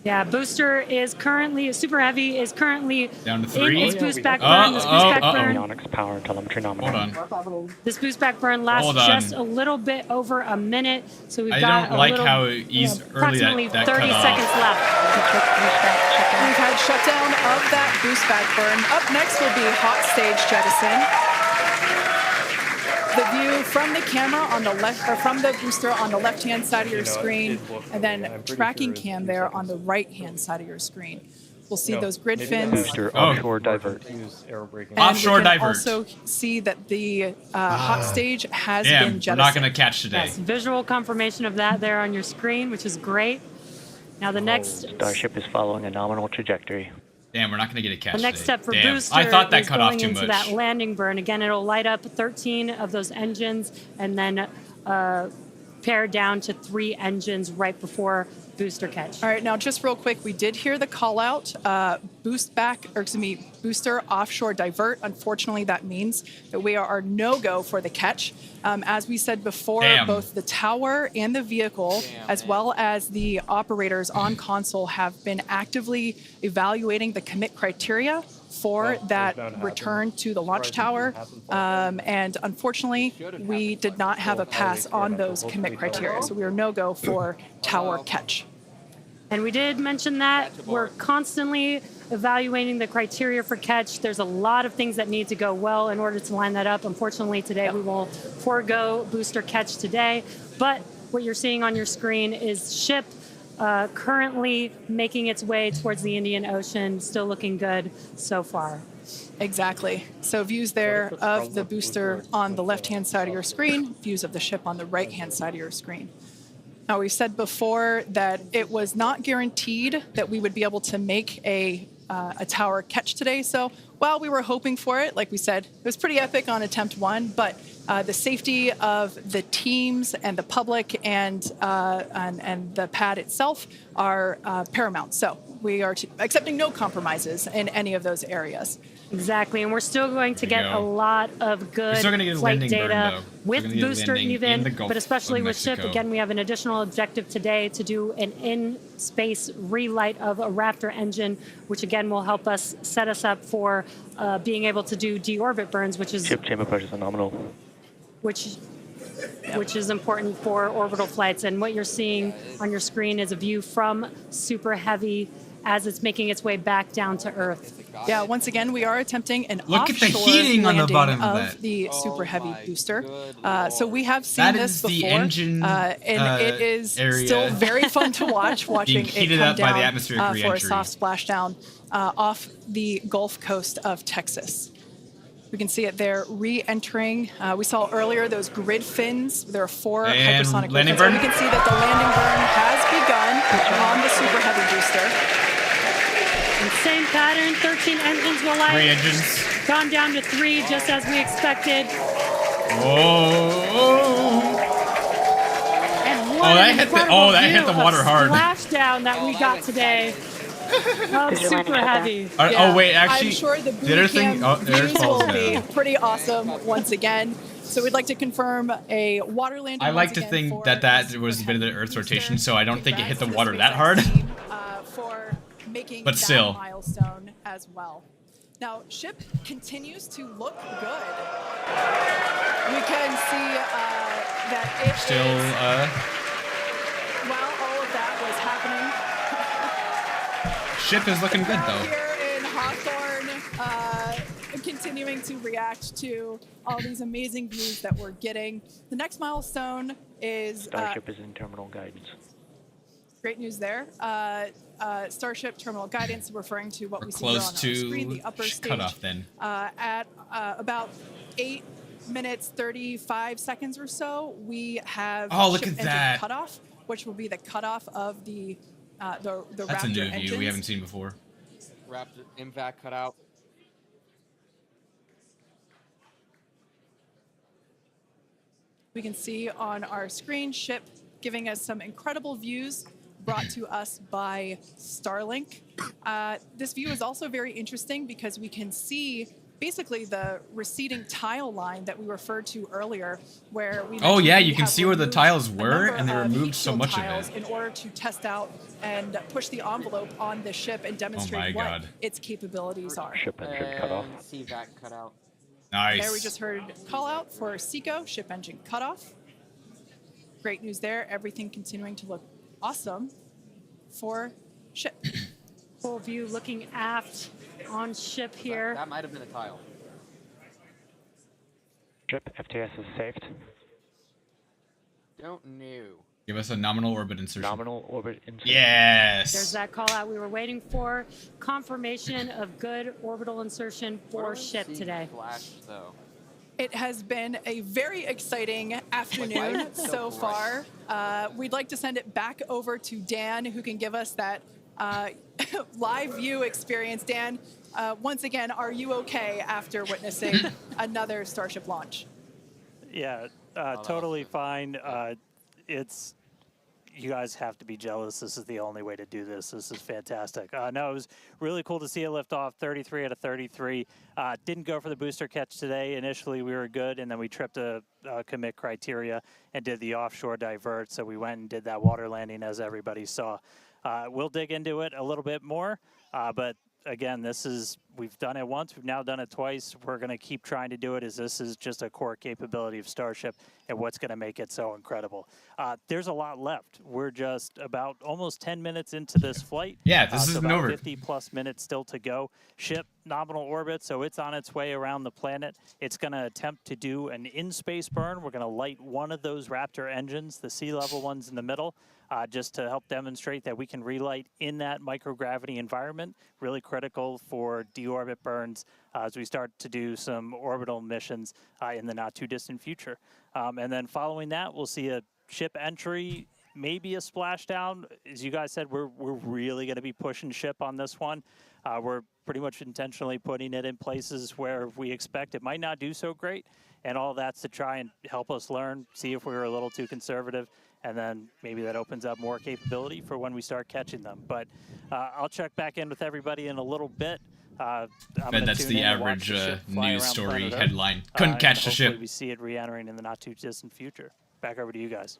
E: Yeah, booster is currently, Super Heavy is currently
A: down to
E: in
A: 3.
E: its boost back burn. This boost back burn.
K: Avionics power telemetry nominal.
A: Hold on.
E: This boost back burn lasts just a little bit over a minute, so we've got
A: don't like how easy early
E: approximately
A: that
E: 30
A: cut
E: seconds
A: off.
E: left.
I: We've had shutdown of that boost back burn. Up next will be hot stage jettison. The view from the camera on the left, or from the booster on the left-hand side of your screen, and then tracking cam there on the right-hand side of your screen. We'll see those grid fins.
K: Booster offshore divert.
I: And
A: Offshore
I: we can
A: divert.
I: also see that the hot stage has been
A: Damn,
I: jettisoned.
A: we're not going to catch today.
E: Yes, visual confirmation of that there on your screen, which is great. Now the next
K: Starship is following a nominal trajectory.
A: Damn, we're not going to get a catch
E: The next
A: today.
E: step for
A: Damn.
E: booster
A: I thought that
E: is
A: cut off
E: going
A: too
E: into
A: much.
E: that landing burn. Again, it'll light up 13 of those engines and then pare down to 3 engines right before booster catch.
I: All right, now just real quick, we did hear the call out, booster offshore divert. Unfortunately, that means that we are no-go for the catch. As we said before, both the tower and the vehicle, as well as the operators on console, have been actively evaluating the commit criteria for that return to the launch tower. And unfortunately, we did not have a pass on those commit criteria. So we are no-go for tower catch.
E: And we did mention that we're constantly evaluating the criteria for catch. There's a lot of things that need to go well in order to line that up. Unfortunately, today we will forego booster catch today. But what you're seeing on your screen is ship currently making its way towards the Indian Ocean, still looking good so far.
I: Exactly. So views there of the booster on the left-hand side of your screen, views of the ship on the right-hand side of your screen. Now, we said before that it was not guaranteed that we would be able to make a tower catch today. So while we were hoping for it, like we said, it was pretty epic on attempt 1, but the safety of the teams and the public and the pad itself are paramount. So we are accepting no compromises in any of those areas.
E: Exactly, and we're still going to get a lot of good flight data with booster even, but especially with ship. Again, we have an additional objective today to do an in-space relight of a Raptor engine, which again will help us set us up for being able to do deorbit burns, which is
K: ship chamber pressure is nominal.
E: Which is important for orbital flights. And what you're seeing on your screen is a view from Super Heavy as it's making its way back down to Earth.
I: Yeah, once again, we are attempting an
A: Look at the
I: offshore
A: heating on the
I: landing
A: bottom of that.
I: the Super Heavy booster. So we have seen this before,
A: the engine,
I: and it is
A: area
I: still very fun to watch, watching
A: being
I: it
A: heated
I: come
A: up by
I: down
A: the atmospheric
I: for a
A: re-entry.
I: soft splashdown off the Gulf Coast of Texas. We can see it there re-entering. We saw earlier those grid fins. There are 4
A: and
I: hypersonic
A: landing
I: grid fins.
A: burn.
I: So we can see that the landing burn has begun on the Super Heavy booster.
E: And same pattern, 13 engines will light.
A: 3 engines.
E: Gone down to 3, just as we expected.
A: Oh!
E: And what
A: that hit the water hard.
E: Splashdown that we got today. Super Heavy.
A: Oh wait, actually,
I: I'm sure the
A: did her thing? Oh, there's
I: views
A: Paul's
I: will be
A: now.
I: pretty awesome once again. So we'd like to confirm a water landing.
A: I like
I: once
A: to
I: again
A: think
I: for
A: that was a bit of the Earth's rotation, so I don't think it hit the water that hard.
I: For making
A: But
I: that
A: still.
I: milestone as well. Now, ship continues to look good. We can see that it
A: Still,
I: while all of that was happening.
A: ship is looking good though.
I: Here in Hawthorne, continuing to react to all these amazing views that we're getting. The next milestone is
K: Starship is in terminal guidance.
I: great news there. Starship terminal guidance, referring to what we see
A: Close
I: here on our screen, the upper
A: to
I: stage.
A: cutoff then.
I: At about 8 minutes 35 seconds or so, we have
A: Oh, look
I: ship
A: at
I: engine
A: that.
I: cutoff, which will be the cutoff of the
A: That's
I: Raptor
A: a new
I: engines.
A: view we haven't seen before.
F: Raptor MVAC cutout.
I: We can see on our screen ship giving us some incredible views brought to us by Starlink. This view is also very interesting because we can see basically the receding tile line that we referred to earlier, where we
A: Oh yeah, you can
I: have
A: see where the
I: removed
A: tiles
I: a
A: were,
I: number
A: and they
I: of
A: removed
I: heat
A: so
I: shield
A: much of
I: tiles
A: it.
I: in order to test out and push the envelope on the ship and demonstrate
A: my
I: what
A: God.
I: its capabilities are.
K: Ship engine cutoff.
F: CVAC cut out.
A: Nice.
I: There we just heard call out for SECO, ship engine cutoff. Great news there. Everything continuing to look awesome for ship.
E: Full view looking aft on ship here.
F: That might have been a tile.
K: Ship FTS is saved.
F: Don't know.
A: Give us a nominal orbit insertion.
K: Nominal orbit insertion.
A: Yes.
E: There's that call out we were waiting for. Confirmation of good orbital insertion for ship today.
F: Flash, though.
I: It has been a very exciting afternoon so far. We'd like to send it back over to Dan, who can give us that live view experience. Dan, once again, are you okay after witnessing another Starship launch?
H: Yeah, totally fine. You guys have to be jealous. This is the only way to do this. This is fantastic. No, it was really cool to see it lift off 33 out of 33. Didn't go for the booster catch today. Initially, we were good, and then we tripped a commit criteria and did the offshore divert. So we went and did that water landing, as everybody saw. We'll dig into it a little bit more, but again, we've done it once, we've now done it twice. We're going to keep trying to do it, as this is just a core capability of Starship and what's going to make it so incredible. There's a lot left. We're just about almost 10 minutes into this flight.
A: Yeah, this
H: so
A: isn't
H: about
A: over.
H: 50 plus minutes still to go. Ship nominal orbit, so it's on its way around the planet. It's going to attempt to do an in-space burn. We're going to light one of those Raptor engines, the sea level ones in the middle, just to help demonstrate that we can relight in that microgravity environment. Really critical for deorbit burns as we start to do some orbital missions in the not too distant future. And then following that, we'll see a ship entry, maybe a splashdown. As you guys said, we're really going to be pushing ship on this one. We're pretty much intentionally putting it in places where we expect it might not do so great, and all that's to try and help us learn, see if we were a little too conservative, and then maybe that opens up more capability for when we start catching them. But I'll check back in with everybody in a little bit.
A: I bet that's the average news story headline. Couldn't catch the ship.
H: We see it re-entering in the not too distant future. Back over to you guys.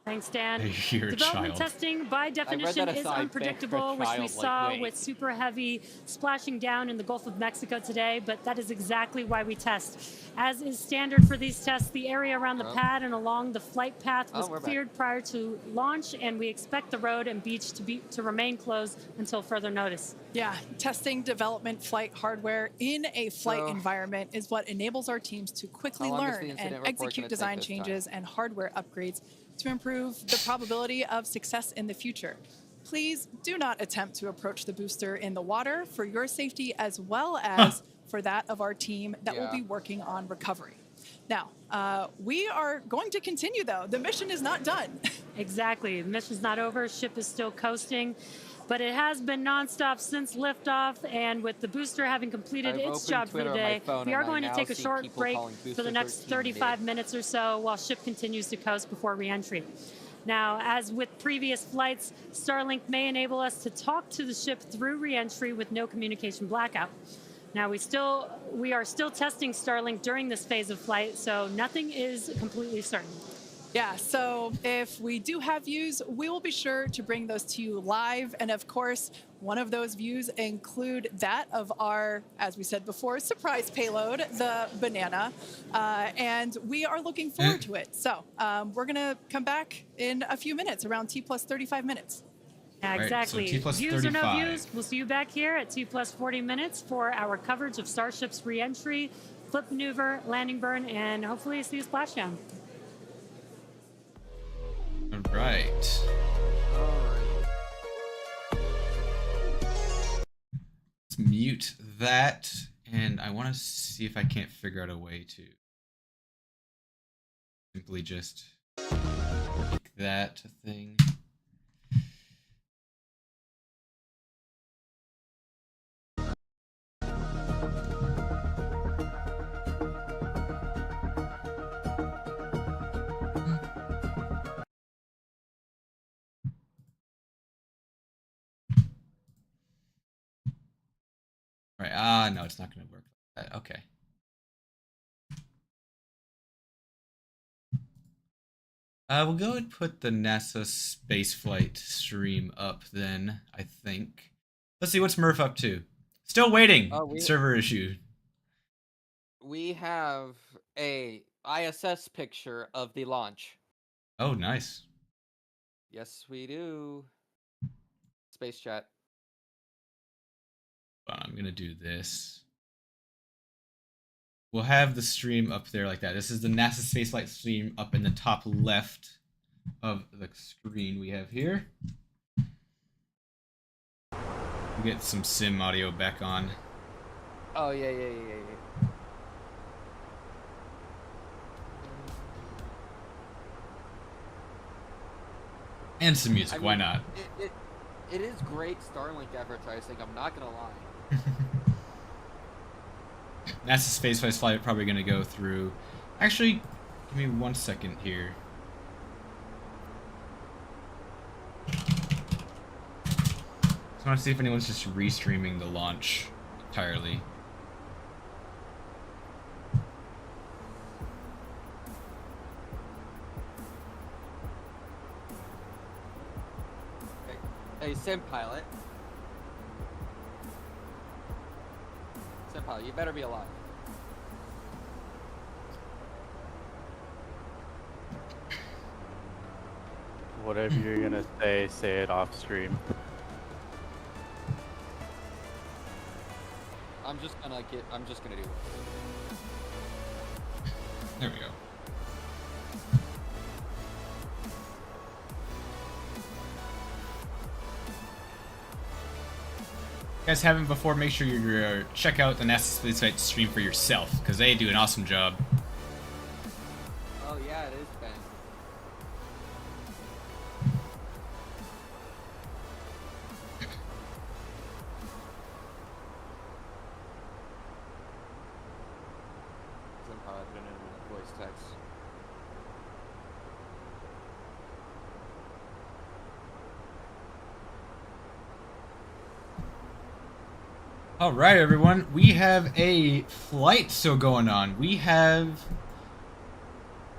E: Thanks, Dan.
A: You're a
E: Development
A: child.
E: testing, by definition, is unpredictable, which we saw with super heavy splashing down in the Gulf of Mexico today, but that is exactly why we test. As is standard for these tests, the area around the pad and along the flight path was cleared prior to launch, and we expect the road and beach to remain closed until further notice.
I: Yeah, testing development flight hardware in a flight environment is what enables our teams to quickly learn and execute design changes and hardware upgrades to improve the probability of success in the future. Please do not attempt to approach the booster in the water for your safety as well as for that of our team that will be working on recovery. Now, we are going to continue though. The mission is not done.
E: Exactly, the mission's not over, ship is still coasting. But it has been nonstop since liftoff, and with the booster having completed its job for the day, we are going to take a short break for the next 35 minutes or so while ship continues to coast before re-entry. Now, as with previous flights, Starlink may enable us to talk to the ship through re-entry with no communication blackout. Now, we are still testing Starlink during this phase of flight, so nothing is completely certain.
I: Yeah, so if we do have views, we will be sure to bring those to you live. And of course, one of those views include that of our, as we said before, surprise payload, the Banana. And we are looking forward to it. So we're going to come back in a few minutes, around T plus 35 minutes.
E: Yeah, exactly.
A: Right, so T plus
E: views 35. Or no views, we'll see you back here at T plus 40 minutes for our coverage of Starship's re-entry, flip maneuver, landing burn, and hopefully see a splashdown.
A: All right. Let's mute that, and I want to see if I can't figure out a way to simply just make that a thing. Right. Ah, no, it's not going to work like that. Okay. We'll go and put the NASA spaceflight stream up then, I think. Let's see, what's Murph up to? Still waiting. Server issue.
F: We have a ISS picture of the launch.
A: Oh, nice.
F: Yes, we do. Space chat.
A: I'm going to do this. We'll have the stream up there like that. This is the NASA spaceflight stream up in the top left of the screen we have here. We'll get some sim audio back on.
F: Oh, yeah.
A: And some music, why not?
F: It is great Starlink advertising, I'm not gonna lie.
A: NASA spaceflight flight probably going to go through. Actually, give me 1 second here. I want to see if anyone's just restreaming the launch entirely.
F: Hey, sim pilot. Sim pilot, you better be alive.
J: Whatever you're gonna say it off stream.
F: I'm just gonna do it.
A: There we go. If you guys haven't before, make sure you check out the NASA Spaceflight stream for yourself, because they do an awesome job.
F: Oh yeah, it is Ben. Sim pilot been in voice text.
A: All right, everyone. We have a flight still going on. We have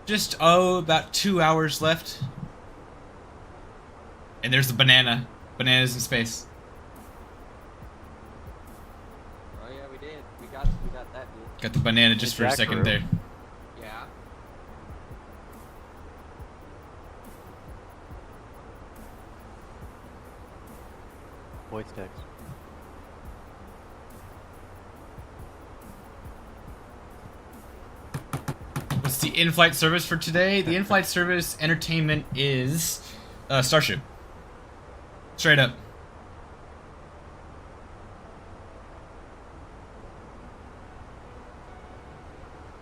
A: just, about 2 hours left. And there's the banana. Bananas in space.
F: Oh yeah, we did. We got that dude.
A: Got the banana just for a second there.
F: Yeah.
J: Voice text.
A: What's the in-flight service for today? The in-flight service entertainment is Starship. Straight up.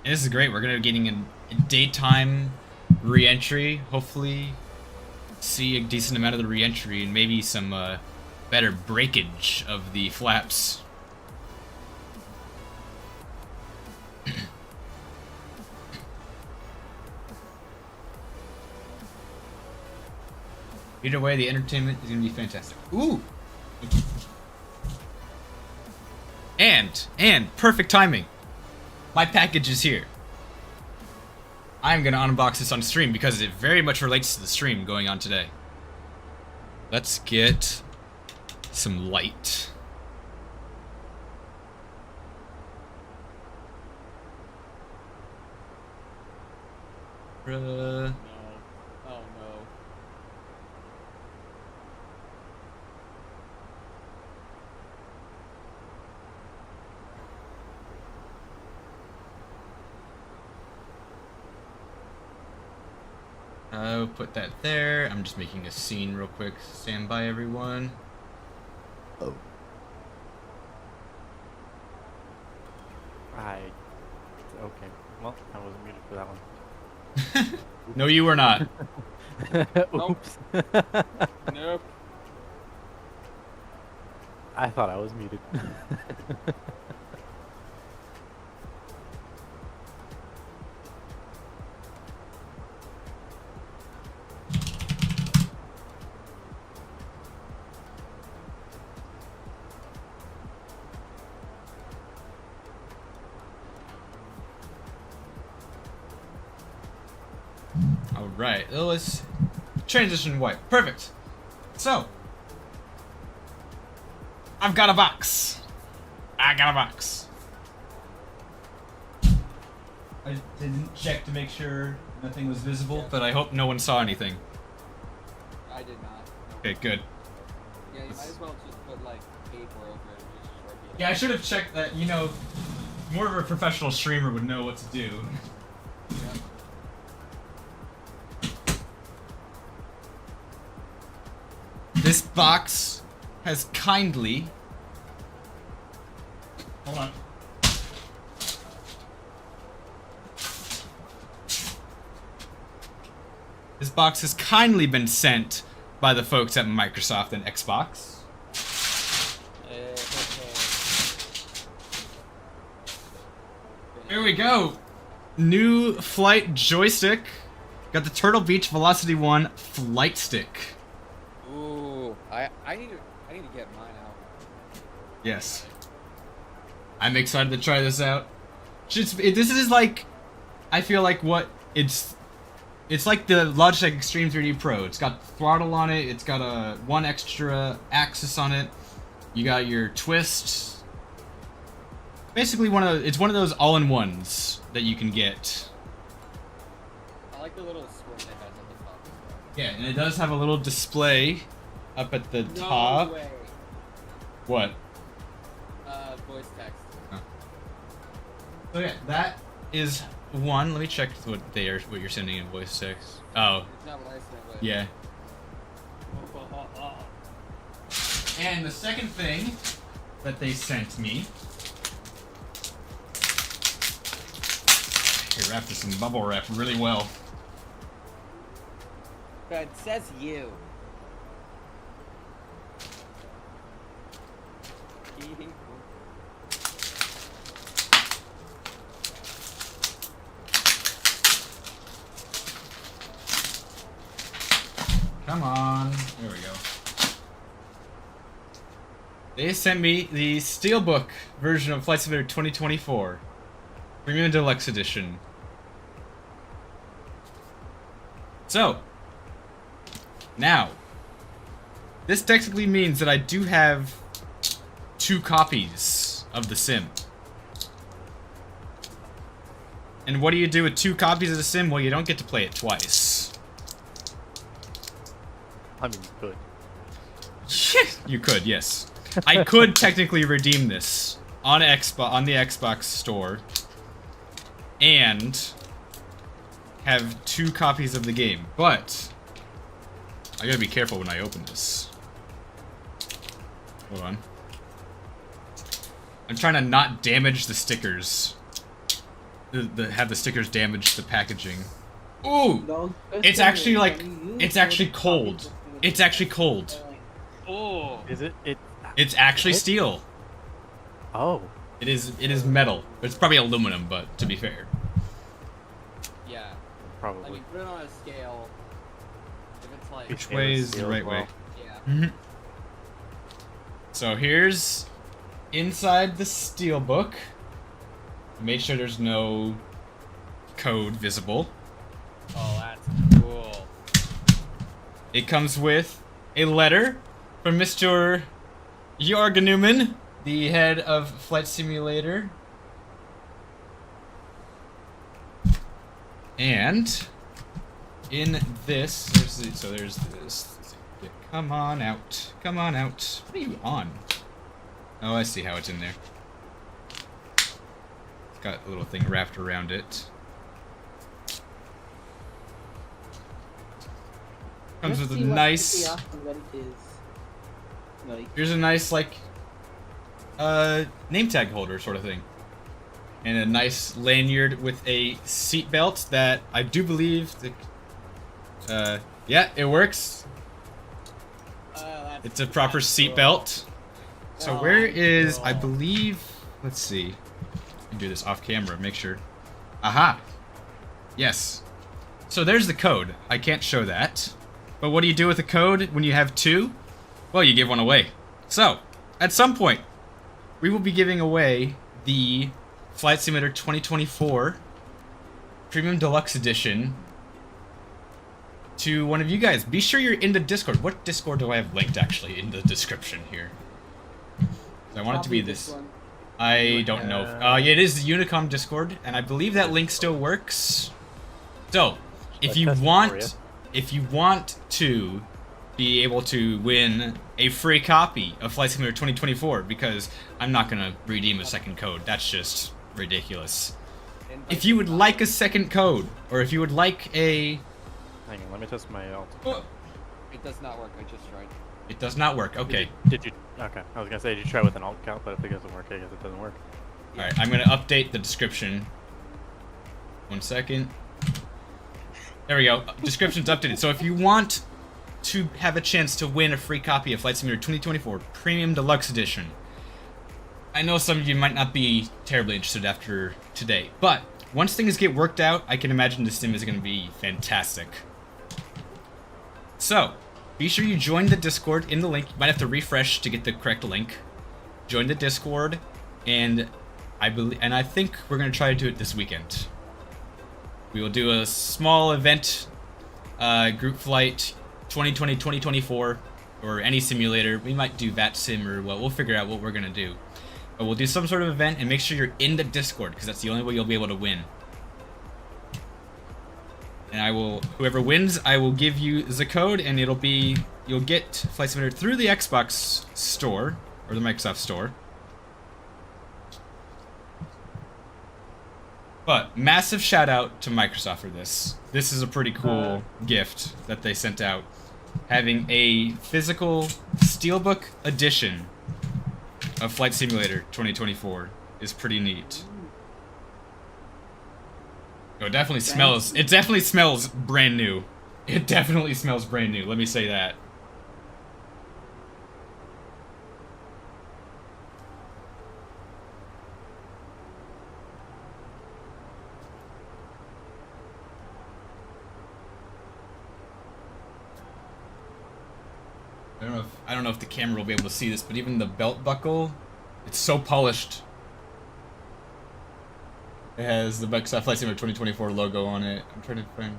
A: And this is great. We're gonna be getting a daytime re-entry. Hopefully, see a decent amount of the re-entry and maybe some better breakage of the flaps. Either way, the entertainment is going to be fantastic. Ooh! And, perfect timing. My package is here. I'm going to unbox this on stream because it very much relates to the stream going on today. Let's get some light.
F: No. Oh no.
A: I'll put that there. I'm just making a scene real quick. Stand by, everyone.
B: Oh.
J: Okay. Well, I wasn't muted for that one.
A: No, you were not.
J: Oops.
F: Nope.
J: I thought I was muted.
A: Alright, let's transition white. Perfect. So, I've got a box. I got a box. I didn't check to make sure nothing was visible, but I hope no one saw anything.
F: I did not.
A: Okay, good.
F: Yeah, you might as well just put like paper over it and just sharpie it.
A: Yeah, I should have checked that, you know, more of a professional streamer would know what to do.
F: Yep.
A: This box has kindly... Hold on. This box has kindly been sent by the folks at Microsoft and Xbox. Here we go. New flight joystick. Got the Turtle Beach Velocity 1 flight stick.
F: Ooh, I need to get mine out.
A: Yes. I'm excited to try this out. This is like, I feel like what it's like the Logitech Extreme 3D Pro. It's got throttle on it. It's got one extra axis on it. You got your twist. Basically, it's one of those all-in-ones that you can get.
F: I like the little swim it has at the top.
A: Yeah, and it does have a little display up at the top.
F: No way.
A: What?
F: Voice text.
A: Oh. So yeah, that is one. Let me check what you're sending in voice text. Oh.
F: It's not what I said, but...
A: Yeah. And the second thing that they sent me. Here, wrap this in bubble wrap really well.
F: But it says you.
A: Come on. There we go. They sent me the Steelbook version of Flight Simulator 2024. Premium Deluxe Edition. So, now, this technically means that I do have 2 copies of the sim. And what do you do with 2 copies of the sim? Well, you don't get to play it twice.
J: I mean, you could.
A: You could, yes. I could technically redeem this on the Xbox store and have 2 copies of the game, but I gotta be careful when I open this. Hold on. I'm trying to not damage the stickers. Have the stickers damage the packaging. Ooh! It's actually like, it's actually cold. It's actually cold.
J: Oh. Is it?
A: It's actually steel.
J: Oh.
A: It is metal. It's probably aluminum, but to be fair.
F: Yeah.
J: Probably.
F: I mean, put it on a scale. If it's like...
A: Which way is the right way?
F: Yeah.
A: Mm-hmm. So here's inside the steelbook. Make sure there's no code visible.
F: Oh, that's cool.
A: It comes with a letter from Mr. Jorgen Newman, the head of Flight Simulator. And in this, there's this. Come on out. Come on out. What are you on? Oh, I see how it's in there. It's got a little thing wrapped around it. Comes with a nice... Here's a nice, like, name tag holder sort of thing. And a nice lanyard with a seat belt that I do believe... yeah, it works. It's a proper seat belt. So where is... I believe... Let's see. I can do this off camera, make sure. Aha! Yes. So there's the code. I can't show that. But what do you do with a code when you have 2? Well, you give one away. So, at some point, we will be giving away the Flight Simulator 2024 Premium Deluxe Edition to one of you guys. Be sure you're in the Discord. What Discord do I have linked actually in the description here? I want it to be this. I don't know. Yeah, it is the Unicom Discord, and I believe that link still works. So, if you want to be able to win a free copy of Flight Simulator 2024, because I'm not gonna redeem a second code. That's just ridiculous. If you would like a second code, or if you would like a...
J: Hang on, let me test my alt.
F: It does not work, I just tried.
A: It does not work, okay.
J: Did you... Okay, I was gonna say, did you try with an alt count, but if it doesn't work, I guess it doesn't work.
A: Alright, I'm gonna update the description. 1 second. There we go. Description's updated. So if you want to have a chance to win a free copy of Flight Simulator 2024 Premium Deluxe Edition, I know some of you might not be terribly interested after today, but once things get worked out, I can imagine the sim is going to be fantastic. So, be sure you join the Discord in the link. You might have to refresh to get the correct link. Join the Discord, and I think we're going to try to do it this weekend. We will do a small event, group flight, 2020-2024, or any simulator. We might do VAT sim, or we'll figure out what we're going to do. But we'll do some sort of event, and make sure you're in the Discord, because that's the only way you'll be able to win. And whoever wins, I will give you the code, and you'll get Flight Simulator through the Xbox store, or the Microsoft store. But massive shout out to Microsoft for this. This is a pretty cool gift that they sent out. Having a physical Steelbook edition of Flight Simulator 2024 is pretty neat. Oh, it definitely smells. It definitely smells brand new. It definitely smells brand new. Let me say that. I don't know if the camera will be able to see this, but even the belt buckle, it's so polished. It has the Microsoft Flight Simulator 2024 logo on it. I'm trying to find...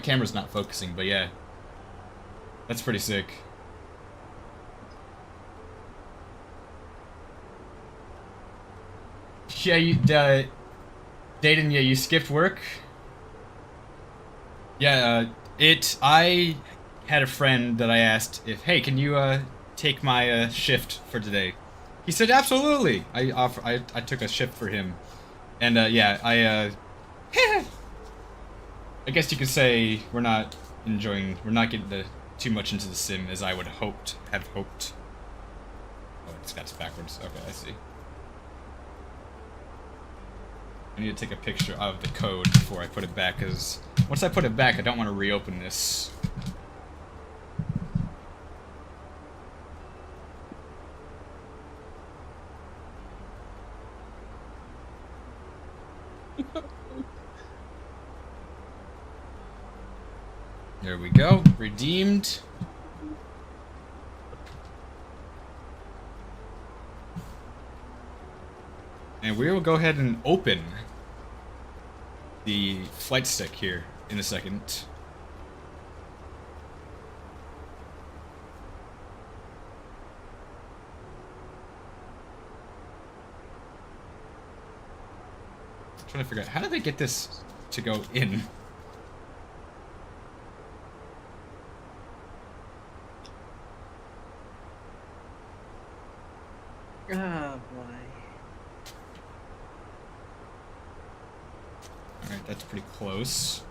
A: Camera's not focusing, but yeah. That's pretty sick. Yeah, Dayton, yeah, you skipped work? Yeah, I had a friend that I asked if, hey, can you take my shift for today? He said absolutely. I took a shift for him, and yeah, I guess you could say we're not getting too much into the sim as I would have hoped. Oh, it's got it backwards. Okay, I see. I need to take a picture of the code before I put it back, because once I put it back, I don't want to reopen this. There we go. Redeemed. And we will go ahead and open the flight stick here in a second. I'm trying to figure out, how did they get this to go in?
D: Oh boy.
A: Alright, that's pretty close.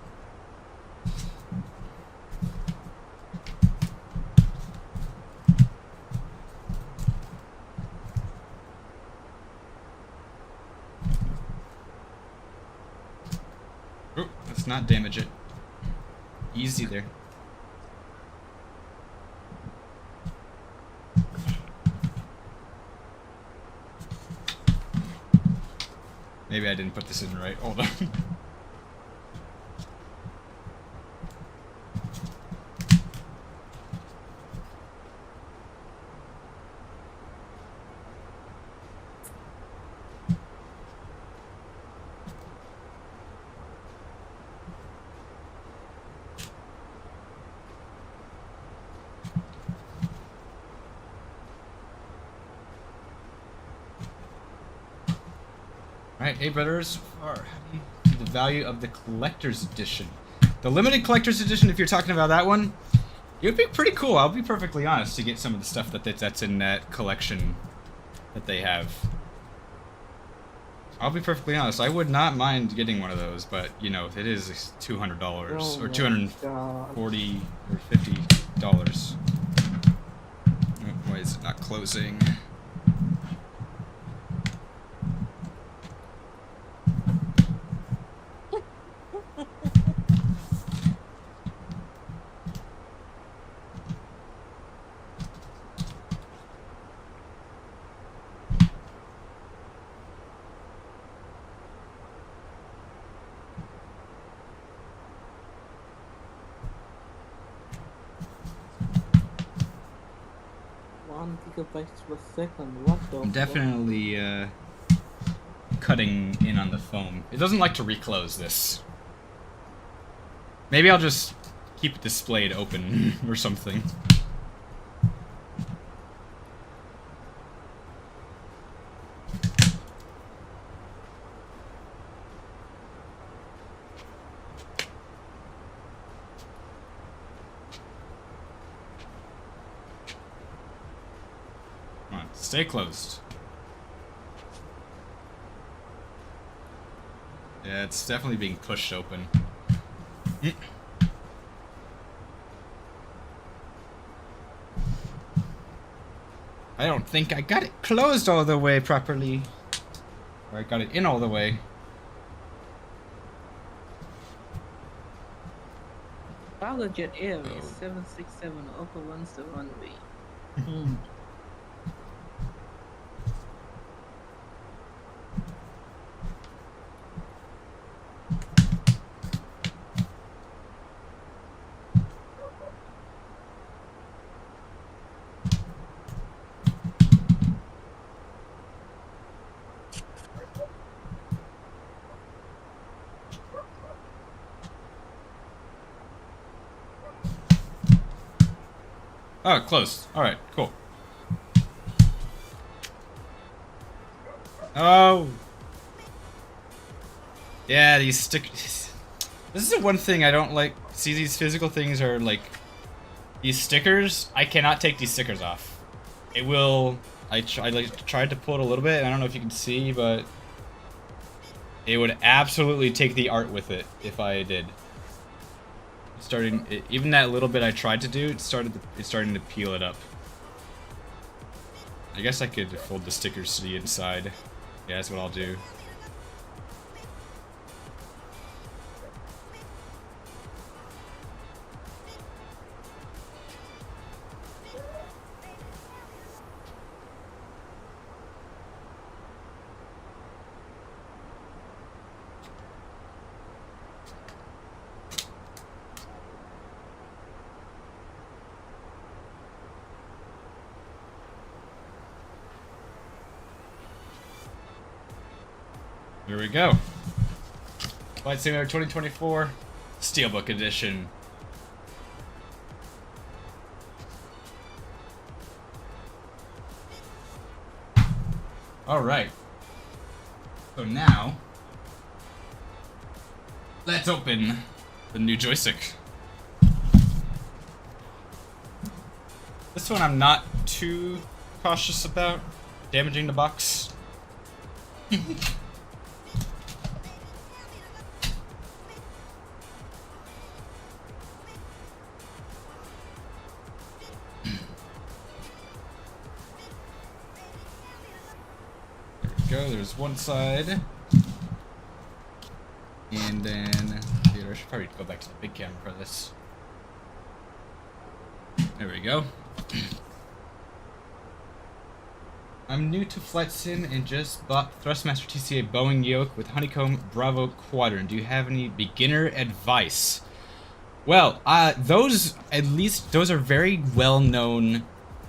A: Oh, let's not damage it. Easy there. Maybe I didn't put this in right. Hold on. Alright, hey brothers, how do you see the value of the collector's edition? The limited collector's edition, if you're talking about that one, it would be pretty cool, I'll be perfectly honest, to get some of the stuff that's in that collection that they have. I'll be perfectly honest, I would not mind getting one of those, but, you know, it is $200 or $240 or $50. Why is it not closing?
D: Per second. What the
A: I'm definitely cutting in on the foam. It doesn't like to reclose this. Maybe I'll just keep it displayed open or something. Stay closed. Yeah, it's definitely being pushed open. I don't think I got it closed all the way properly. Or I got it in all the way.
D: Pilot Jet Airways 767 Alpha 1's the runway.
A: Oh, closed. Alright, cool. Oh! Yeah, these stickers. This is the one thing I don't like. See, these physical things are like... These stickers, I cannot take these stickers off. It will... I tried to pull it a little bit, and I don't know if you can see, but... It would absolutely take the art with it if I did. Even that little bit I tried to do, it's starting to peel it up. I guess I could fold the stickers to the inside. Yeah, that's what I'll do. Here we go. Flight Simulator 2024 Steelbook Edition. Alright. So now, let's open the new joystick. This one I'm not too cautious about damaging the box. There's one side, and then I should probably go back to the big camera for this. There we go. I'm new to flight sim and just bought Thrustmaster TCA Boeing yoke with Honeycomb Bravo Quadrant. Do you have any beginner advice? Well, those are very well-known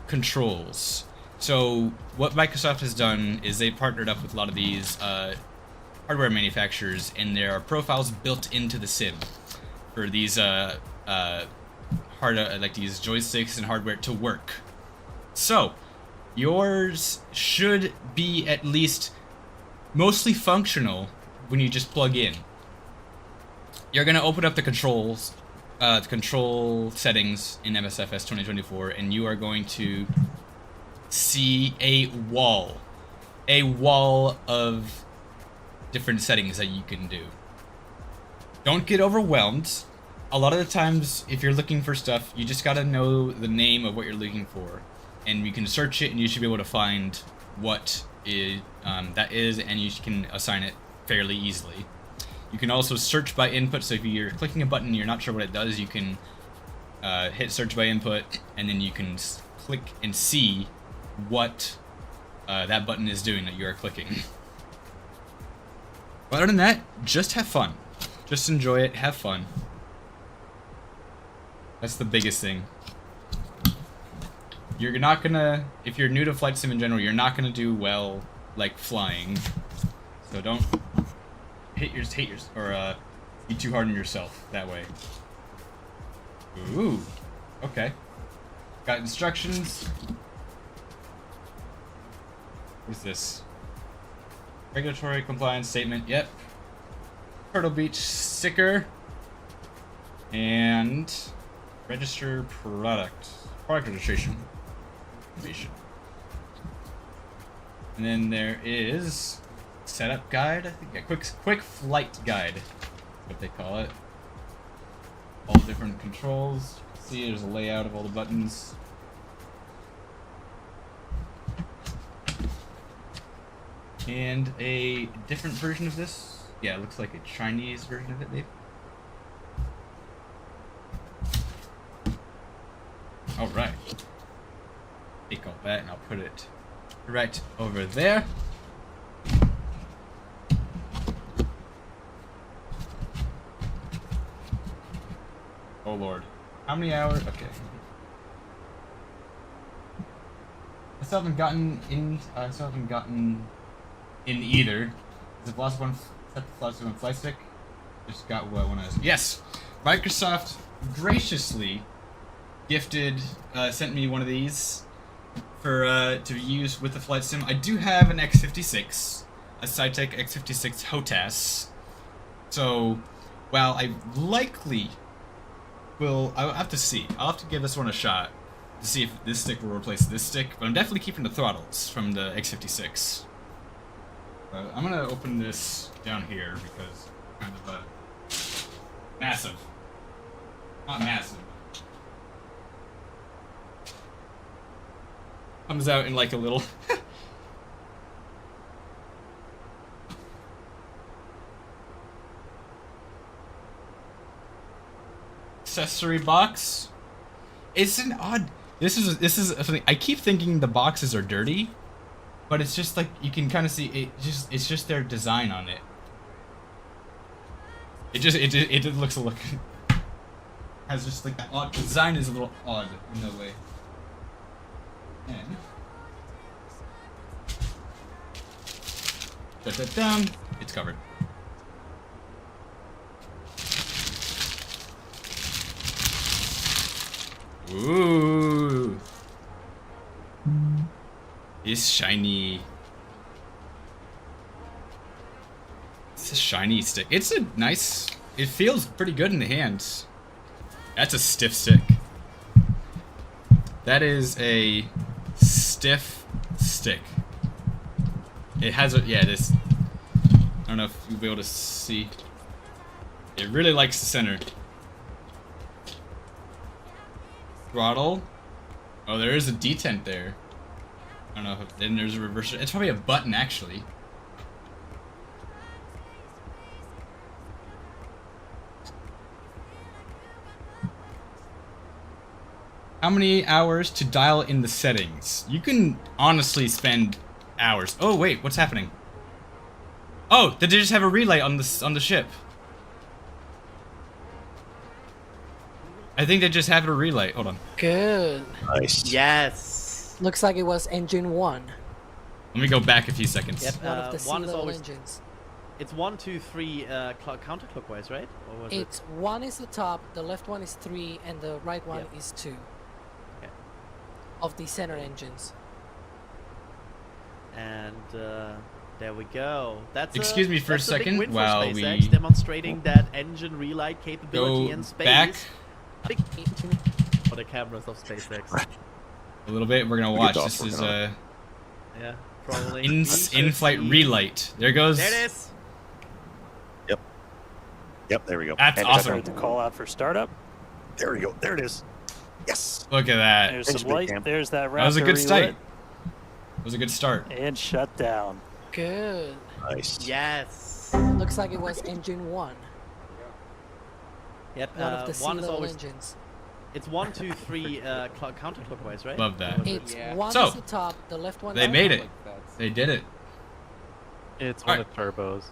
A: controls. So what Microsoft has done is they partnered up with a lot of these hardware manufacturers, and there are profiles built into the sim for these like these joysticks and hardware to work. So yours should be at least mostly functional when you just plug in. You're gonna open up the controls, the control settings in MSFS 2024, and you are going to see a wall of different settings that you can do. Don't get overwhelmed. A lot of the times, if you're looking for stuff, you just gotta know the name of what you're looking for, and you can search it, and you should be able to find what that is, and you can assign it fairly easily. You can also search by input, so if you're clicking a button and you're not sure what it does, you can hit search by input, and then you can click and see what that button is doing that you are clicking. But other than that, just have fun. Just enjoy it, have fun. That's the biggest thing. You're not gonna, if you're new to flight sim in general, you're not gonna do well like flying. So don't hate yours or be too hard on yourself that way. Ooh, okay. Got instructions. What's this? Regulatory compliance statement. Yep. Turtle Beach sticker. And register product registration information. And then there is setup guide. I think a quick flight guide. That's what they call it. All different controls. See, there's a layout of all the buttons. And a different version of this. Yeah, it looks like a Chinese version of it, maybe. Alright. Take all that and I'll put it right over there. Oh lord. How many hours? Okay. I still haven't gotten in either. Is it last one set the last one flight stick? Just got one when I was. Yes! Microsoft graciously gifted sent me one of these for to use with the flight sim. I do have an X56, a Cytec X56 HOTAS. So while I likely I'll have to see. I'll have to give this one a shot to see if this stick will replace this stick, but I'm definitely keeping the throttles from the X56. I'm gonna open this down here because it's kind of massive. Not massive. Comes out in like a little accessory box. It's an odd. This is something I keep thinking the boxes are dirty, but it's just like you can kind of see it. It's just their design on it. It looks a look. Has just like that odd design is a little odd in that way. And shut that down. It's covered. Ooh. It's shiny. It's a shiny stick. It's a nice. It feels pretty good in the hands. That's a stiff stick. That is a stiff stick. It has a this. I don't know if you'll be able to see. It really likes the center. Throttle. Oh, there is a detent there. I don't know if then there's a reverser. It's probably a button actually. How many hours to dial in the settings? You can honestly spend hours. Oh wait, what's happening? Oh, did they just have a relay on the ship? I think they just have a relay. Hold on.
M: Good.
B: Nice.
M: Yes. Looks like it was engine 1.
A: Let me go back a few seconds.
M: Yep, one of the
N: one is
M: sea-level
N: always
M: engines.
N: It's 1, 2, 3 counterclockwise, right? Or was
M: It's 1 is the top, the left one is 3, and the right one is 2.
N: Okay.
M: Of the center engines.
N: And There we go. That's
A: Excuse me for a
N: that's big
A: second
N: win for
A: while
N: SpaceX,
A: we
N: demonstrating that engine relight capability
A: go
N: in space.
A: back
N: Big for the cameras of SpaceX.
A: a little bit. We're gonna watch. This is
N: Yeah, probably.
A: in-flight relight. There goes.
N: There it is.
O: Yep, there we go.
A: That's
H: And
A: awesome.
H: start the call out for startup.
O: There we go. There it is. Yes.
A: Look at that.
H: There's some light. There's that Raptor
A: That was a good start.
H: relit,
A: That was a good start.
H: and shut down.
M: Good.
O: Nice.
N: Yes.
M: Looks like it was engine 1.
N: Yep.
M: One of the
N: one is
M: C-level
N: always.
M: engines.
N: It's 1, 2, 3 counterclockwise, right?
A: Love that.
M: It's
F: Yeah.
M: one
A: So,
M: is the top, the left one.
A: They
M: is
A: made
M: the
A: it.
F: Like that's-
A: They did it.
J: It's
A: All
J: one of turbos.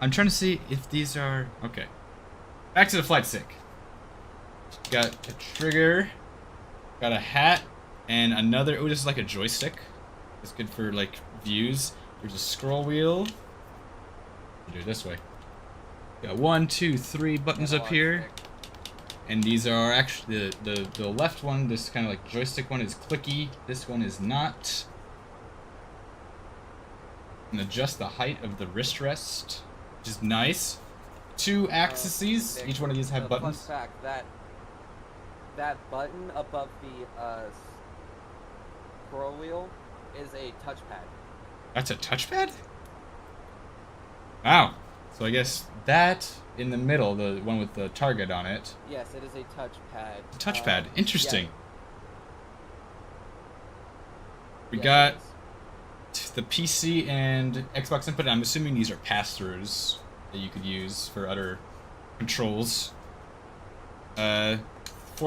A: I'm trying to see if these are okay. Back to the flight stick. Got a trigger, got a hat, and another. Oh, this is like a joystick. It's good for like views. There's a scroll wheel. Do it this way. Got 1, 2, 3 buttons up here, and these are actually the left one. This kind of like joystick one is clicky. This one is not. And adjust the height of the wrist rest, which is nice. 2 axes. Each one of these have buttons.
F: Fun fact, that button above the scroll wheel is a touchpad.
A: That's a touchpad? Wow. So I guess that in the middle, the one with the target on it.
F: Yes, it is a touchpad.
A: Touchpad. Interesting.
F: Yeah.
A: We
F: Yes,
A: got
F: it is.
A: the PC and Xbox input. I'm assuming these are pass-throughs that you could use for other controls. 4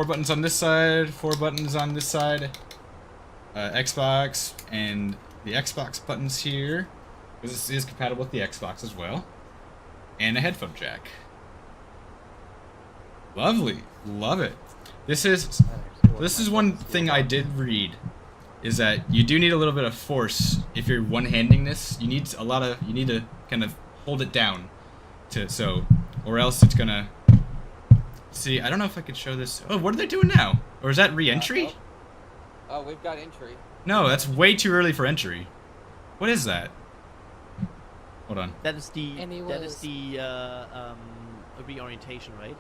A: buttons on this side, 4 buttons on this side. Xbox and the Xbox buttons here, because this is compatible with the Xbox as well. And a headphone jack. Lovely. Love it. This is one thing I did read, is that you do need a little bit of force if you're one-handing this. You need to kind of hold it down or else it's gonna. See, I don't know if I could show this. Oh, what are they doing now? Or is that re-entry?
F: Oh, we've got entry.
A: No, that's way too early for entry. What is that? Hold on.
N: That is the
M: And it
N: that is
M: was-
N: the reorientation, right?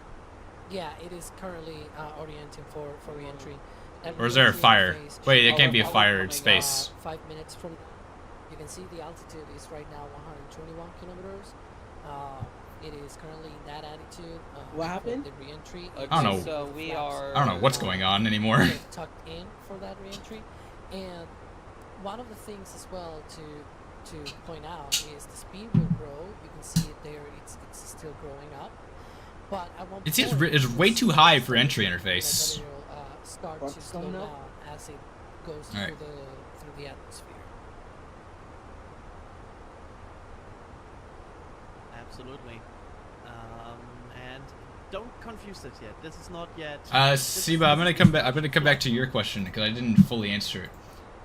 M: Yeah, it is currently orienting for re-entry. That
A: Or is there a
M: re-entry
A: fire?
M: interface
A: Wait, it
M: should
A: can't be a
M: be
A: fire. It's
M: coming,
A: space.
M: 5 minutes from. You can see the altitude is right now 121 kilometers. It is currently in that attitude.
D: What
M: for
D: happened?
M: The re-entry.
A: I don't know.
F: So we are.
A: I don't know what's going on anymore.
M: They're tucked in for that re-entry, and one of the things as well to point out is the speed will grow. You can see it there; it's still growing up. But at one
A: It seems
M: point,
A: it's way too high for entry
M: that
A: interface.
M: it'll start to
D: What's
M: slow
D: coming
M: down
D: up?
M: as it goes
A: All right.
M: through the atmosphere.
N: Absolutely. And don't confuse this yet. This is not yet.
A: Siba, I'm gonna come back to your question because I didn't fully answer it.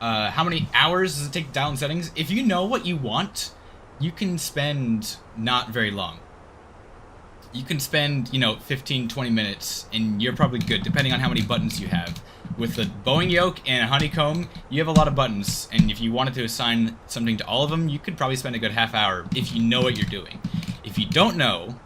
A: How many hours does it take to dial in settings? If you know what you want, you can spend not very long. You can spend, 15, 20 minutes, and you're probably good, depending on how many buttons you have. With the Boeing yoke and a honeycomb, you have a lot of buttons, and if you wanted to assign something to all of them, you could probably spend a good half hour if you know what you're doing. If you don't know,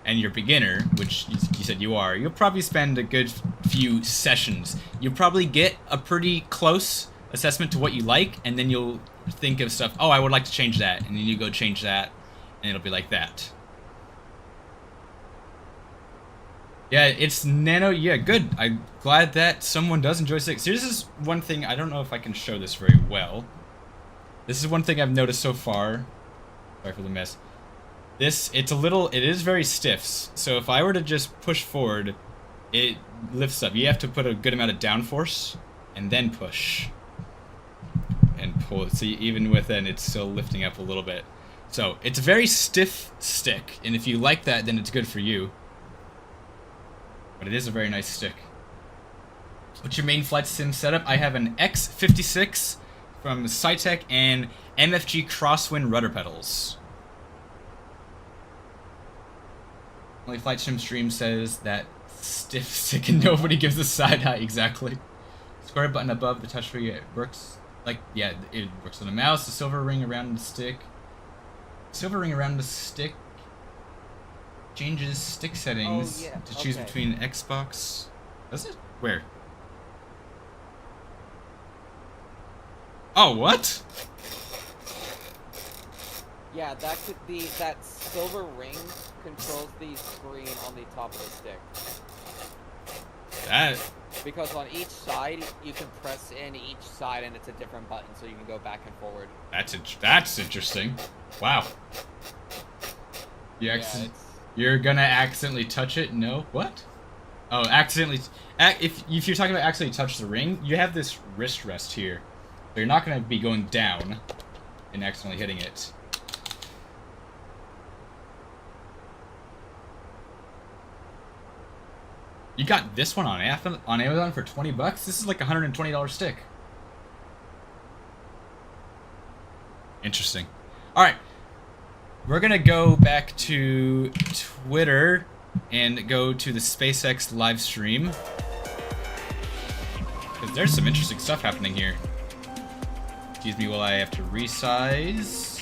A: and you're a beginner, which you said you are, you'll probably spend a good few sessions. You'll probably get a pretty close assessment to what you like, and then you'll think of stuff, oh, I would like to change that, and then you go change that, and it'll be like that. Yeah, it's nano. Yeah, good. I'm glad that someone does enjoy STRIX. This is one thing, I don't know if I can show this very well. This is one thing I've noticed so far. Sorry for the mess. It is very stiff. So if I were to just push forward, it lifts up. You have to put a good amount of downforce and then push and pull it. See, even within, it's still lifting up a little bit. So it's a very stiff stick, and if you like that, then it's good for you. But it is a very nice stick. What's your main flight sim setup? I have an X56 from Cytec and MFG Crosswind rudder pedals. Only Flight Sim stream says that stiff stick and nobody gives a side eye. Exactly. Square button above the touch screen. It works Like, yeah, it works on the mouse, the silver ring around the stick. Silver ring around the stick changes stick settings to choose between Xbox. Does it? Where? Oh, what?
F: Yeah, that could be that silver ring controls the screen on the top of the stick.
A: That.
F: Because on each side you can press in each side and it's a different button, so you can go back and forward.
A: That's interesting. Wow. You're gonna accidentally touch it? No. What? Oh, accidentally. If you're talking about accidentally touch the ring, you have this wrist rest here. So you're not gonna be going down and accidentally hitting it. You got this one on Amazon for 20 bucks? This is like a $120 stick. Interesting. Alright. We're gonna go back to Twitter and go to the SpaceX live stream. Because there's some interesting stuff happening here. Excuse me while I have to resize.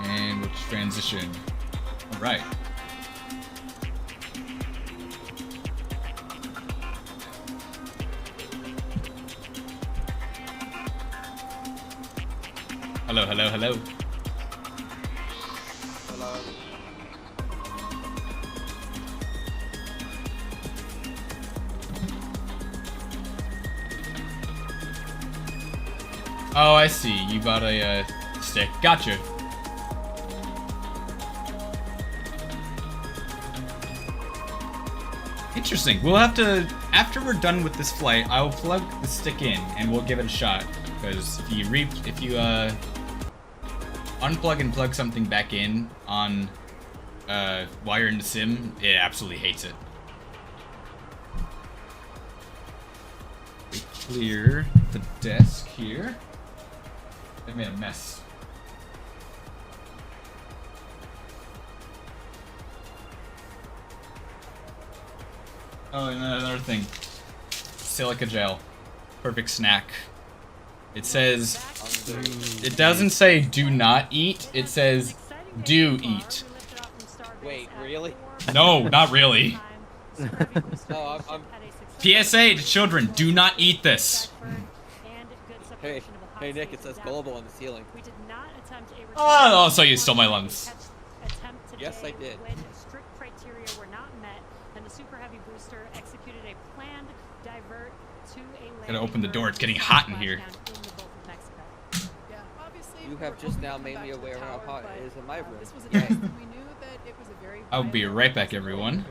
A: And we'll transition. Alright. Hello, hello, hello.
F: Hello.
A: Oh, I see. You bought a stick. Gotcha. Interesting. We'll have to, after we're done with this flight, I will plug the stick in and we'll give it a shot. Because if you unplug and plug something back in on while you're in the sim, it absolutely hates it. We clear the desk here. I made a mess. Oh, and another thing. Silica gel. Perfect snack. It says, it doesn't say do not eat, it says do eat.
F: Wait, really?
A: No, not really.
F: No, I'm
A: PSA to children, do not eat this.
F: Hey, Nick, it says global on the ceiling.
A: Oh, so you stole my lungs.
F: Yes, I did.
E: Strict criteria were not met, and the Super Heavy booster executed a planned divert to a
A: Gotta open the door, it's getting hot in here.
F: You have just now made me aware how hot it is in my room.
I: This was a test, and we knew that it was a very
A: I'll be right back, everyone.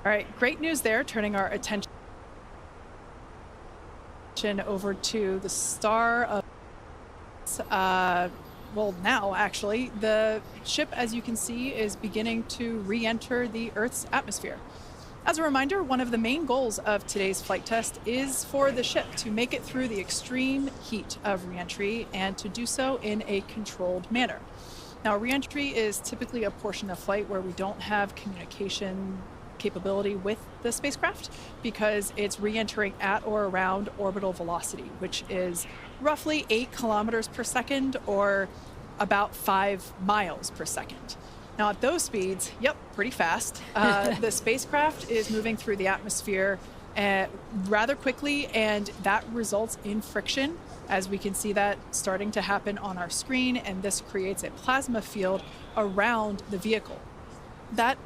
I: All right, great news there, turning our attention over to the star of, well, now actually, the ship, as you can see, is beginning to re-enter the Earth's atmosphere. As a reminder, one of the main goals of today's flight test is for the ship to make it through the extreme heat of re-entry and to do so in a controlled manner. Now, re-entry is typically a portion of flight where we don't have communication capability with the spacecraft because it's re-entering at or around orbital velocity, which is roughly 8 kilometers per second or about 5 miles per second. Now at those speeds, yep, pretty fast, the spacecraft is moving through the atmosphere rather quickly, and that results in friction, as we can see that starting to happen on our screen, and this creates a plasma field around the vehicle. That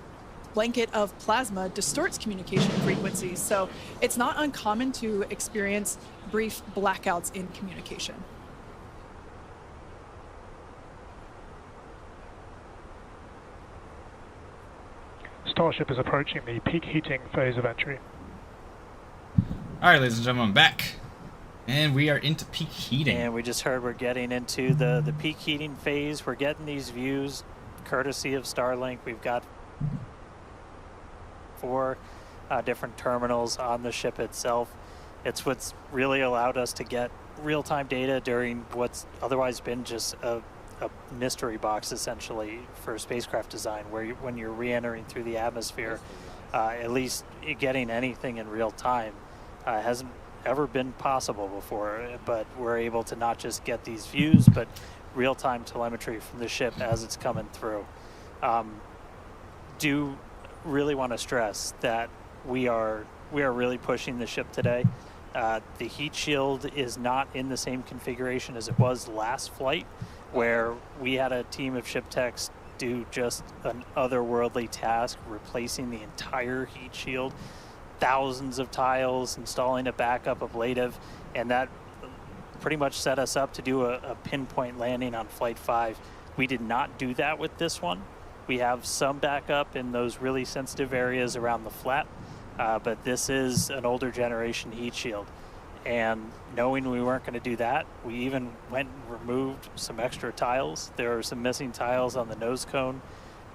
I: blanket of plasma distorts communication frequencies, so it's not uncommon to experience brief blackouts in communication.
K: Starship is approaching the peak heating phase of entry.
A: Alright, ladies and gentlemen, I'm back. And we are into peak heating.
H: And we just heard we're getting into the peak heating phase. We're getting these views courtesy of Starlink. We've got 4 different terminals on the ship itself. It's what's really allowed us to get real-time data during what's otherwise been just a mystery box, essentially, for spacecraft design, where when you're re-entering through the atmosphere, at least getting anything in real time hasn't ever been possible before. But we're able to not just get these views, but real-time telemetry from the ship as it's coming through. Do really want to stress that we are really pushing the ship today. The heat shield is not in the same configuration as it was last flight, where we had a team of ship techs do just an otherworldly task, replacing the entire heat shield, thousands of tiles, installing a backup ablative, and that pretty much set us up to do a pinpoint landing on Flight 5. We did not do that with this one. We have some backup in those really sensitive areas around the flap, but this is an older generation heat shield. And knowing we weren't going to do that, we even went and removed some extra tiles. There are some missing tiles on the nose cone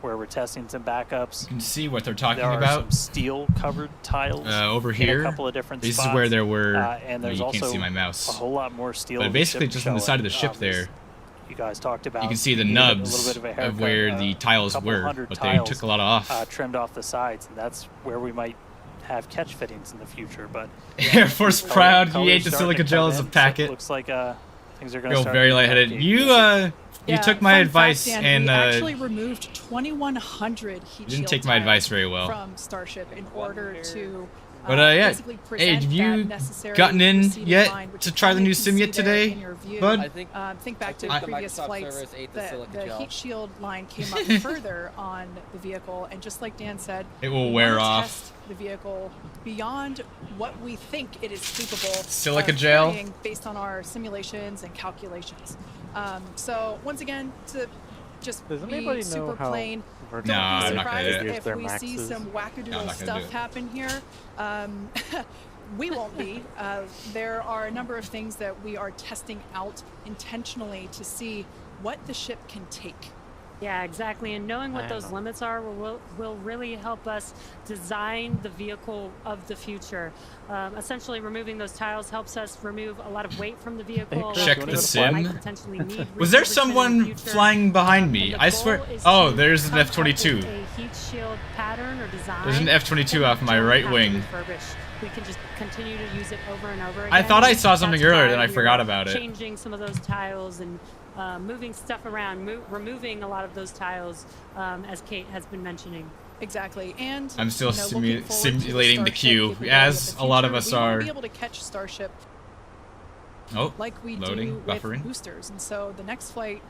H: where we're testing some backups.
A: You can see what they're talking
H: there are
A: about.
H: Some steel-covered tiles
A: over here.
H: In a couple of different
A: this
H: spots.
A: Is where there were.
H: And there's
A: you
H: also
A: can't see my mouse.
H: A whole lot more steel.
A: But basically, just on the side of the ship there.
H: You guys talked about.
A: You can see the nubs of where the tiles were, but they took a lot off.
H: Trimmed off the sides, and that's where we might have catch fittings in the future. But
A: Air Force proud, you ate the silica gel as a packet.
H: Looks like things are going to
A: feel
H: start
A: very lightheaded. You took my advice
I: fact, Dan,
A: and
I: we actually removed 2,100 heat
A: you didn't
I: shield
A: take my advice very well.
I: From Starship in order to
A: But yeah,
I: basically
A: hey,
I: present
A: have you
I: that necessary
A: gotten in
I: receding
A: yet
I: line, which
A: to
I: you
A: try the
I: kinda
A: new
I: can
A: sim
I: see
A: yet
I: there
A: today,
I: in your view.
A: bud?
I: Think back to
F: the
I: previous
F: Microsoft
I: flights.
F: servers ate the silica
I: The
F: gel.
I: heat shield line came up further on the vehicle, and just like Dan said,
A: it will
I: we
A: wear
I: wanna
A: off.
I: Test the vehicle beyond what we think it is capable
A: Silica
I: of
A: gel?
I: carrying based on our simulations and calculations. So once again, to just
J: Does
I: be
J: anybody know
I: super
J: how
I: plain,
J: Vertical
A: No,
I: don't
A: I'm
I: be
A: not gonna do
I: surprised
A: it.
I: if we see some wackadoodle stuff happen here. We won't be. There are a number of things that we are testing out intentionally to see what the ship can take.
E: Yeah, exactly. And knowing what those limits are will really help us design the vehicle of the future. Essentially, removing those tiles helps us remove a lot of weight from the vehicle.
A: Check the sim.
E: Potentially need
A: Was there
E: refurbishment in the
A: someone
E: future.
A: flying behind me?
E: And the
A: I
E: goal
A: swear.
E: is
A: Oh,
E: to
A: there's an
E: come up with
A: F-22.
E: a heat shield pattern or design.
A: There's an F-22
E: that
A: off
E: we
A: my
E: don't
A: right
E: have to
A: wing.
E: refurbish. We can just continue to use it over and over again.
A: I thought I saw
E: That's
A: something earlier,
E: why
A: then I
E: we're
A: forgot about it.
E: Changing some of those tiles and moving stuff around, removing a lot of those tiles, as Kate has been mentioning.
I: Exactly, and
A: I'm still
I: looking forward to
A: simulating the
I: Starship
A: queue,
I: capability
A: as
I: of the
A: a lot of
I: future.
A: us
I: we
A: are.
I: won't be able to catch Starship like we
A: loading,
I: do
A: buffering.
I: with boosters, and so the next flight,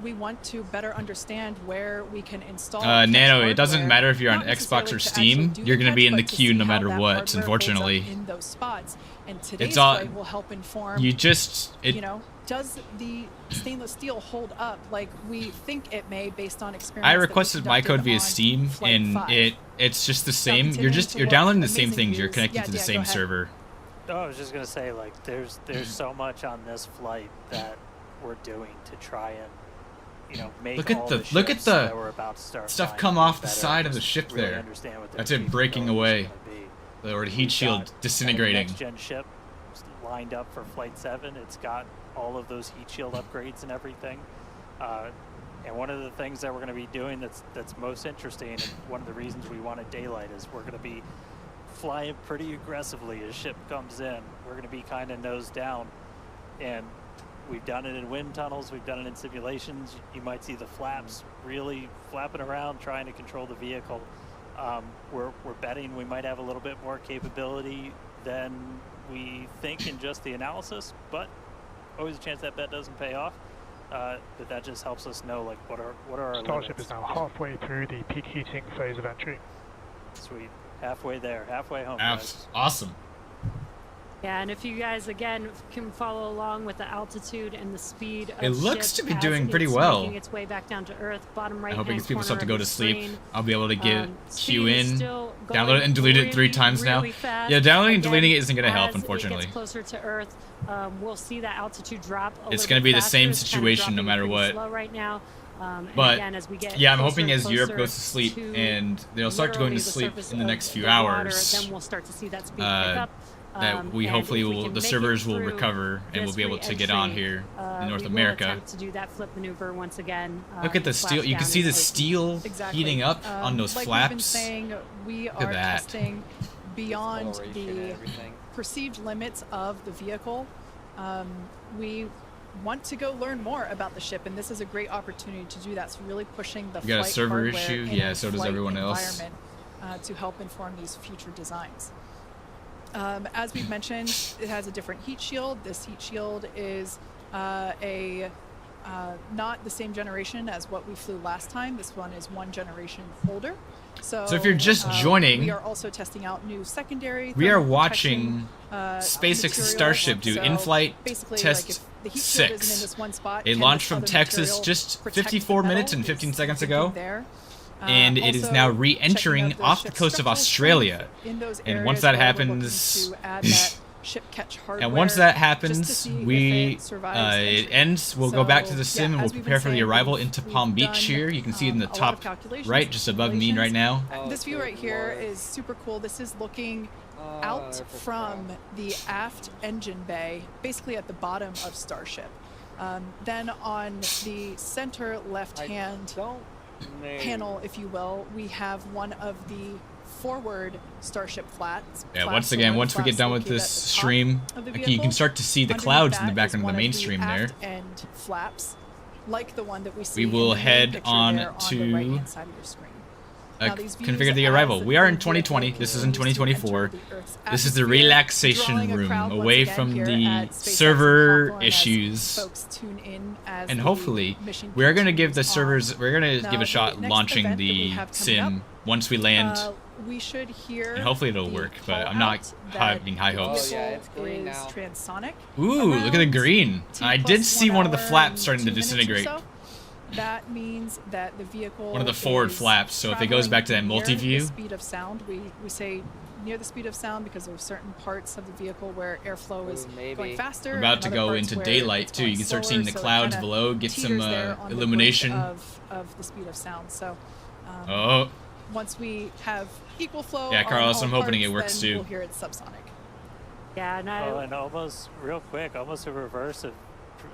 I: we want to better understand where we can install.
A: Nano, it doesn't
I: hardware,
A: matter if you're on
I: not
A: Xbox
I: necessarily
A: or
I: to
A: Steam,
I: actually do
A: you're
I: the
A: going to be
I: catch,
A: in the
I: but to
A: queue
I: see
A: no
I: how
A: matter
I: that
A: what,
I: hardware holds up
A: unfortunately.
I: in those spots, and today's
A: It's all.
I: flight will help inform.
A: You just.
I: You know, does the stainless steel hold up like we think it may based on experience?
A: I requested my code via Steam, and it's just the same. You're downloading the same things. You're connecting to the same server.
H: No, I was just gonna say, like, there's so much on this flight that we're doing to try and, you know, make
A: Look at
H: all
A: the
H: ships
A: look at
H: that
A: the
H: we're about to start
A: stuff
H: flying
A: come off the
H: better,
A: side of the
H: just
A: ship
H: really
A: there.
H: understand what their
A: That's it breaking away. Or the heat shield disintegrating.
H: Next gen ship lined up for Flight 7. It's got all of those heat shield upgrades and everything. And one of the things that we're going to be doing that's most interesting, and one of the reasons we wanted daylight, is we're going to be flying pretty aggressively as ship comes in. We're going to be kind of nose down, and we've done it in wind tunnels, we've done it in simulations. You might see the flaps really flapping around trying to control the vehicle. We're betting we might have a little bit more capability than we think in just the analysis, but always a chance that bet doesn't pay off. But that just helps us know, like, what are our
K: Starship
H: limits.
K: is now halfway through the peak heating phase of entry.
H: Sweet. Halfway there, halfway home, guys.
A: Awesome.
E: Yeah, and if you guys, again, can follow along with the altitude and the speed of
A: It looks
E: ship
A: to be
E: as
A: doing pretty
E: it's
A: well.
E: making its way back down to Earth, bottom right
A: I hope it gives people stuff to go to sleep.
E: Screen.
A: I'll be able to get queue
E: speed is
A: in,
E: still
A: download
E: going
A: it, and delete it 3
E: really,
A: times now.
E: really fast.
A: Yeah, downloading and
E: Again,
A: deleting it isn't going to help,
E: as
A: unfortunately.
E: It gets closer to Earth, we'll see that altitude drop a
A: It's
E: little
A: going to
E: bit
A: be the
E: faster.
A: same
E: It's kind of
A: situation no
E: dropping
A: matter
E: pretty
A: what.
E: slow right now. And
A: But
E: again, as we get
A: yeah, I'm
E: closer
A: hoping
E: and
A: as Europe
E: closer
A: goes to sleep
E: to
A: and they'll start going to
E: literally the
A: sleep
E: surface
A: in the
E: of
A: next few
E: the water,
A: hours.
E: then we'll start to see that speed pick up.
A: that we
E: and
A: hopefully
E: if we
A: will
E: can
A: the
E: make it
A: servers will
E: through
A: recover and we'll
E: this
A: be able to get on
E: re-entry,
A: here in North
E: we will
A: America.
E: attempt to do that flip maneuver once again.
A: Look at the steel. You can see the steel heating up on those
I: like
A: flaps.
I: We've been saying, we
A: Look at
I: are
A: that.
I: testing beyond
F: Acceleration and
I: the
F: everything.
I: perceived limits of the vehicle. We want to go learn more about the ship, and this is a great opportunity to do that. So really pushing the
A: You got a
I: flight
A: server
I: hardware
A: issue?
I: in
A: Yeah,
I: a
A: so does
I: flight
A: everyone else.
I: environment, to help inform these future designs. As we've mentioned, it has a different heat shield. This heat shield is not the same generation as what we flew last time. This one is one generation older. So
A: if you're just joining,
I: we are also testing out new secondary.
A: we are
I: thermal
A: watching
I: protection,
A: SpaceX
I: material.
A: Starship do
I: So
A: in-flight
I: basically,
A: test
I: like if the heat shield isn't in
A: 6.
I: this one spot,
A: It
I: can
A: launched
I: this
A: from
I: other
A: Texas
I: material
A: just
I: protect the
A: 54 minutes
I: metal?
A: and 15
I: Is
A: seconds
I: thinking
A: ago.
I: there.
A: And it is
I: Also
A: now
I: checking
A: re-entering
I: out the
A: off the
I: ship's
A: coast of
I: structural
A: Australia.
I: strength in those
A: And
I: areas
A: once that
I: where we're
A: happens,
I: looking to add that ship catch hardware,
A: and once that
I: just to
A: happens,
I: see if
A: we
I: it survives
A: it
I: entry.
A: ends. We'll go back to
I: So,
A: the sim
I: yeah,
A: and we'll
I: as we've been
A: prepare for the
I: saying,
A: arrival
I: we've-
A: into
I: we've
A: Palm Beach
I: done,
A: here. You can see in the
I: a lot of
A: top
I: calculations
A: right,
I: and
A: just above me right now.
I: this view right here is super cool. This is looking out from the aft engine bay, basically at the bottom of Starship. Then on the center left-hand panel, if you will, we have one of the forward Starship flats.
A: Yeah, once again, once we get done with this stream, okay, you can start to see the
I: Underneath
A: clouds in the
I: that
A: background
I: is
A: of the
I: one
A: main stream there.
I: aft end flaps, like the one that we see
A: We will
I: in the main
A: head
I: picture
A: on
I: there
A: to
I: the right-hand side of your screen. Now, these views
A: configure the
I: as
A: arrival. We are in
I: the
A: 2020.
I: vehicle
A: This is in
I: continues to enter
A: 2024.
I: the Earth's
A: This is the
I: atmosphere,
A: relaxation
I: drawing a
A: room
I: crowd once
A: away
I: again
A: from
I: here
A: the
I: at SpaceX
A: server
I: Hawthorne as
A: issues.
I: folks tune in as
A: And
I: the
A: hopefully,
I: mission
A: we're going to give the
I: continues
A: servers,
I: on.
A: we're going to
I: Now,
A: give a
I: the
A: shot
I: next
A: launching
I: event that we
A: the
I: have coming
A: sim
I: up,
A: once we land.
I: We should hear
A: And hopefully it'll
I: the
A: work, but I'm
I: call
A: not
I: out that
A: having high
I: the
A: hopes.
I: vehicle
F: Oh, yeah, it's green
I: is
F: now.
I: transonic.
A: Ooh, look at the green. I did see one of the flaps starting to
I: 2 minutes or
A: disintegrate.
I: so. That means that the vehicle
A: One of the forward
I: is
A: flaps, so if it goes back to that
I: traveling near
A: multi-view.
I: the speed of sound. We say near the speed of sound because there are certain parts of the vehicle where airflow is going faster.
A: We're about
I: and
A: to
I: other
A: go
I: parts
A: into
I: where
A: daylight
I: it's
A: too.
I: going
A: You can start
I: slower,
A: seeing the
I: so it
A: clouds
I: kinda
A: below, get some
I: teeters there on the brink
A: illumination.
I: of the speed of sound. So
A: Oh,
I: once we have equal flow,
A: yeah,
I: on
A: Carlos,
I: all
A: I'm hoping it
I: parts,
A: works
I: then
A: too.
I: We'll hear it's subsonic.
E: Yeah, and I,
H: Oh, and almost real quick, almost a reverse of.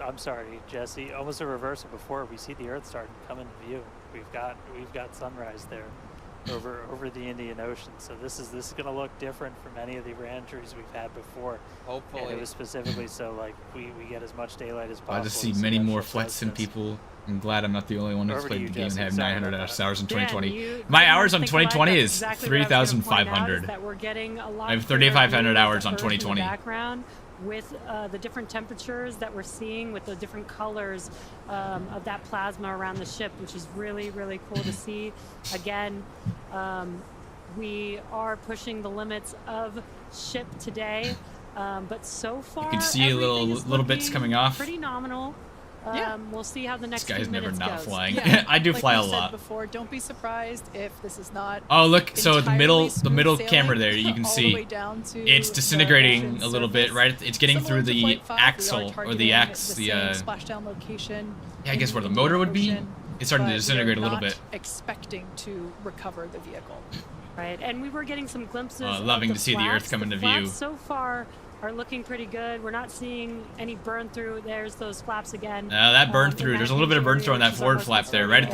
H: I'm sorry, Jesse. Almost a reverse of before. We see the Earth starting to come into view. We've got sunrise there, over the Indian Ocean. So this is going to look different from any of the re-entries we've had before.
F: Hopefully.
H: And it was specifically so like we get as much daylight as possible.
A: Glad to see
H: so
A: many
H: that
A: more
H: ship
A: flight
H: does
A: sim
H: this.
A: people. I'm glad I'm not the only one that's
H: Over to
A: played
H: you,
A: the game and
H: Jesse.
A: had
H: Sorry
A: 900
H: about
A: hours in
E: Dan,
A: 2020.
E: you
A: My
E: pretty
A: hours
E: much
A: on
E: think alike.
A: 2020
E: That's
A: is
E: exactly what I was gonna point out, is
A: 3,500.
E: that we're getting a lot
A: I have
E: clearer
A: 3,500
E: view of
A: hours
E: the
A: on
E: Earth in the
A: 2020.
E: background with the different temperatures that we're seeing with the different colors of that plasma around the ship, which is really, really cool to see. Again, we are pushing the limits of ship today, but so far
A: You can see
E: everything is
A: little bits
E: looking
A: coming off.
E: pretty nominal. We'll see how the next
A: This guy's
E: few
A: never
E: minutes
A: not
E: goes.
A: flying.
I: Yeah,
A: I do
I: like
A: fly a
I: we said
A: lot.
I: before, don't be surprised if this is not.
A: Oh, look, so the middle
I: entirely smooth
A: camera
I: sailing
A: there, you can
I: all the way
A: see
I: down to
A: it's
I: the
A: disintegrating
I: ocean
A: a little bit,
I: surface.
A: right? It's getting
I: Similar
A: through
I: to
A: the
I: Flight 5, we are
A: axle or the
I: targeting
A: axe,
I: the
A: the
I: same splashdown location
A: yeah, I
I: in
A: guess
I: the
A: where the
I: Indian
A: motor would be.
I: Ocean,
A: It's starting to
I: but we
A: disintegrate
I: are
A: a little
I: not
A: bit.
I: expecting to recover the vehicle.
E: Right, and we were getting some glimpses.
A: Loving
E: of
A: to see the
E: flaps.
A: Earth come into
E: flaps
A: view.
E: So far are looking pretty good. We're not seeing any burn through. There's those flaps again.
A: That burn through.
E: in
A: There's a
E: that
A: little bit of burn through on that
E: interior, which is
A: forward
E: almost
A: flap there, right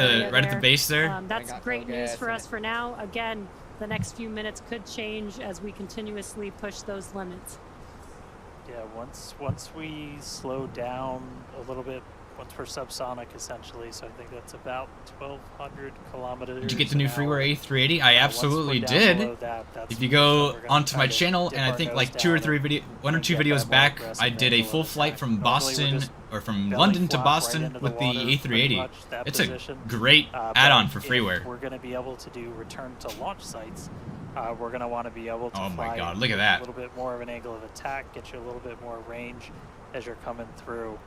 A: at the base there.
E: That's great news for us for now. Again, the next few minutes could change as we continuously push those limits.
H: Yeah, once we slow down a little bit, once we're subsonic essentially, so I think that's about 1,200 kilometers.
A: Did you get the new
H: an hour.
A: freeware A380? I absolutely
H: Once we're down below
A: did.
H: that, that's
A: If you
H: when
A: go
H: we're gonna
A: onto
H: try
A: my
H: to
A: channel,
H: dip
A: and I
H: our
A: think
H: nose
A: like one or
H: down
A: two
H: and get
A: videos
H: that more
A: back,
H: aggressive
A: I did a
H: angle
A: full
H: of
A: flight
H: attack.
A: from
H: Normally we're
A: Boston
H: just
A: or from
H: belly
A: London to
H: flop
A: Boston
H: right into
A: with the
H: water, pretty
A: A380.
H: much that
A: It's
H: position.
A: a great
H: But
A: add-on for
H: if
A: freeware.
H: we're going to be able to do return to launch sites, we're going to want to be able to
A: Oh my
H: fly
A: God, look at
H: with
A: that.
H: a little bit more of an angle of attack, get you a little bit more range as you're coming through.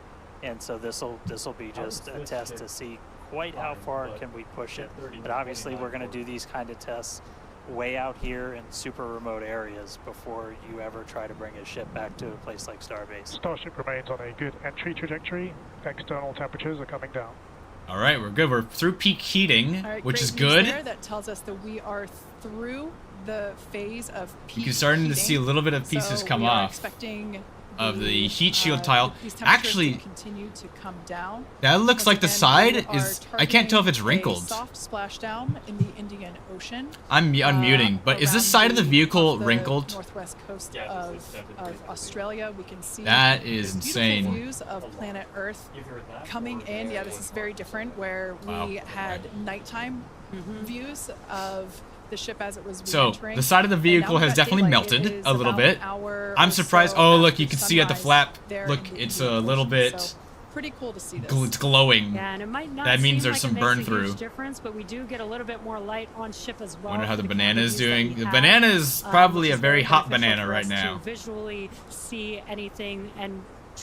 H: And so this will be just a test to see quite how far can we push it. But obviously we're going to do these kind of tests way out here in super remote areas before you ever try to bring a ship back to a place like Starbase.
K: Starship remains on a good entry trajectory. External temperatures are coming down.
A: All right, we're good. We're through peak heating,
I: All right,
A: which
I: great
A: is
I: news
A: good.
I: there. That tells us that we are through the phase of peak
A: You can starting to
I: heating.
A: see a little bit of pieces
I: So
A: come
I: we are
A: off
I: expecting
A: of the heat shield tile.
I: these temperatures
A: Actually,
I: to continue to come down.
A: that looks
I: Once
A: like the
I: again, we
A: side
I: are
A: is. I can't tell if it's
I: targeting
A: wrinkled.
I: A soft splashdown in the Indian Ocean.
A: I'm unmuting, but is this side of the vehicle wrinkled?
I: Northwest coast of Australia, we can see
A: That is
I: these beautiful
A: insane.
I: views of planet Earth coming in. Yeah, this is very different. Where
A: Wow.
I: we had nighttime views of the ship as it was
A: So
I: re-entering.
A: the side of the
I: And now
A: vehicle
I: we've
A: has
I: got
A: definitely
I: daylight. It
A: melted
I: is
A: a little
I: about
A: bit.
I: an hour
A: I'm
I: or
A: surprised.
I: so
A: Oh, look,
I: after
A: you can see at the
I: sunrise
A: flap.
I: there
A: Look,
I: in the
A: it's
I: Indian
A: a little
I: Ocean.
A: bit.
I: So pretty cool to see this.
A: It's glowing.
E: Yeah, and it might not
A: That means
E: seem
A: there's
E: like
A: some
E: it
A: burn
E: makes a
A: through.
E: huge difference, but we do get a little bit more light on ship as well.
A: Wonder how
E: for
A: the
E: kind of
A: banana is
E: views that
A: doing.
E: we
A: The
E: have,
A: banana is probably
E: which
A: a
E: is
A: very hot
E: beneficial
A: banana
E: for
A: right
E: us
A: now.
E: To visually see anything and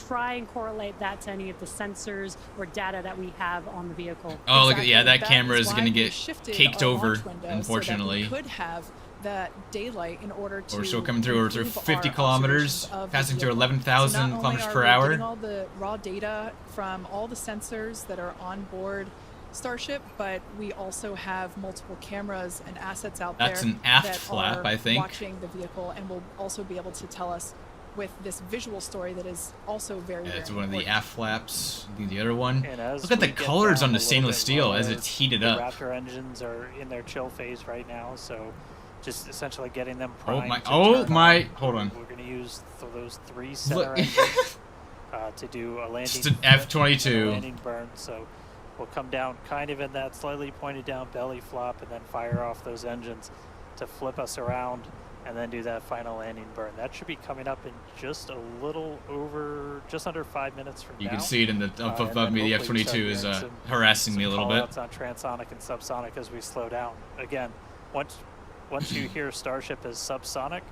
E: try and correlate that to any of the sensors or data that we have on the vehicle.
A: Oh, look at yeah, that
I: That
A: camera
I: is
A: is
I: why
A: gonna
I: we
A: get
I: shifted
A: caked
I: our
A: over,
I: launch window so that
A: unfortunately.
I: we could have that daylight in order to
A: We're still coming through. We're through
I: improve
A: 50
I: our
A: kilometers,
I: observations of the
A: passing through
I: vehicle.
A: 11,000
I: So not
A: kilometers
I: only
A: per
I: are we
A: hour.
I: getting all the raw data from all the sensors that are on board Starship, but we also have multiple cameras and assets out
A: That's
I: there
A: an aft
I: that
A: flap,
I: are
A: I think.
I: watching the vehicle and will also be able to tell us with this visual story that is also very,
A: Yeah,
I: very
A: it's one of the
I: important.
A: aft flaps. I think the other one.
H: And as
A: Look at the
H: we get
A: colors
H: down
A: on the
H: a little
A: stainless
H: bit
A: steel as
H: lower,
A: it's heated
H: the
A: up.
H: Raptor engines are in their chill phase right now, so just essentially getting them
A: Oh
H: primed.
A: my!
H: to
A: Oh
H: turn
A: my!
H: on.
A: Hold on.
H: We're going to use those three center
A: Look.
H: engines to do a landing.
A: Just an
H: flip and a
A: F-22.
H: landing burn. So we'll come down kind of in that slightly pointed down belly flop and then fire off those engines to flip us around and then do that final landing burn. That should be coming up in just a little over, just under 5 minutes from now.
A: You can see it in the up
H: And
A: above
H: then
A: me. The
H: hopefully we
A: F-22
H: start
A: is
H: getting
A: harassing me a little bit.
H: call-outs on transonic and subsonic as we slow down. Again, once you hear Starship as subsonic,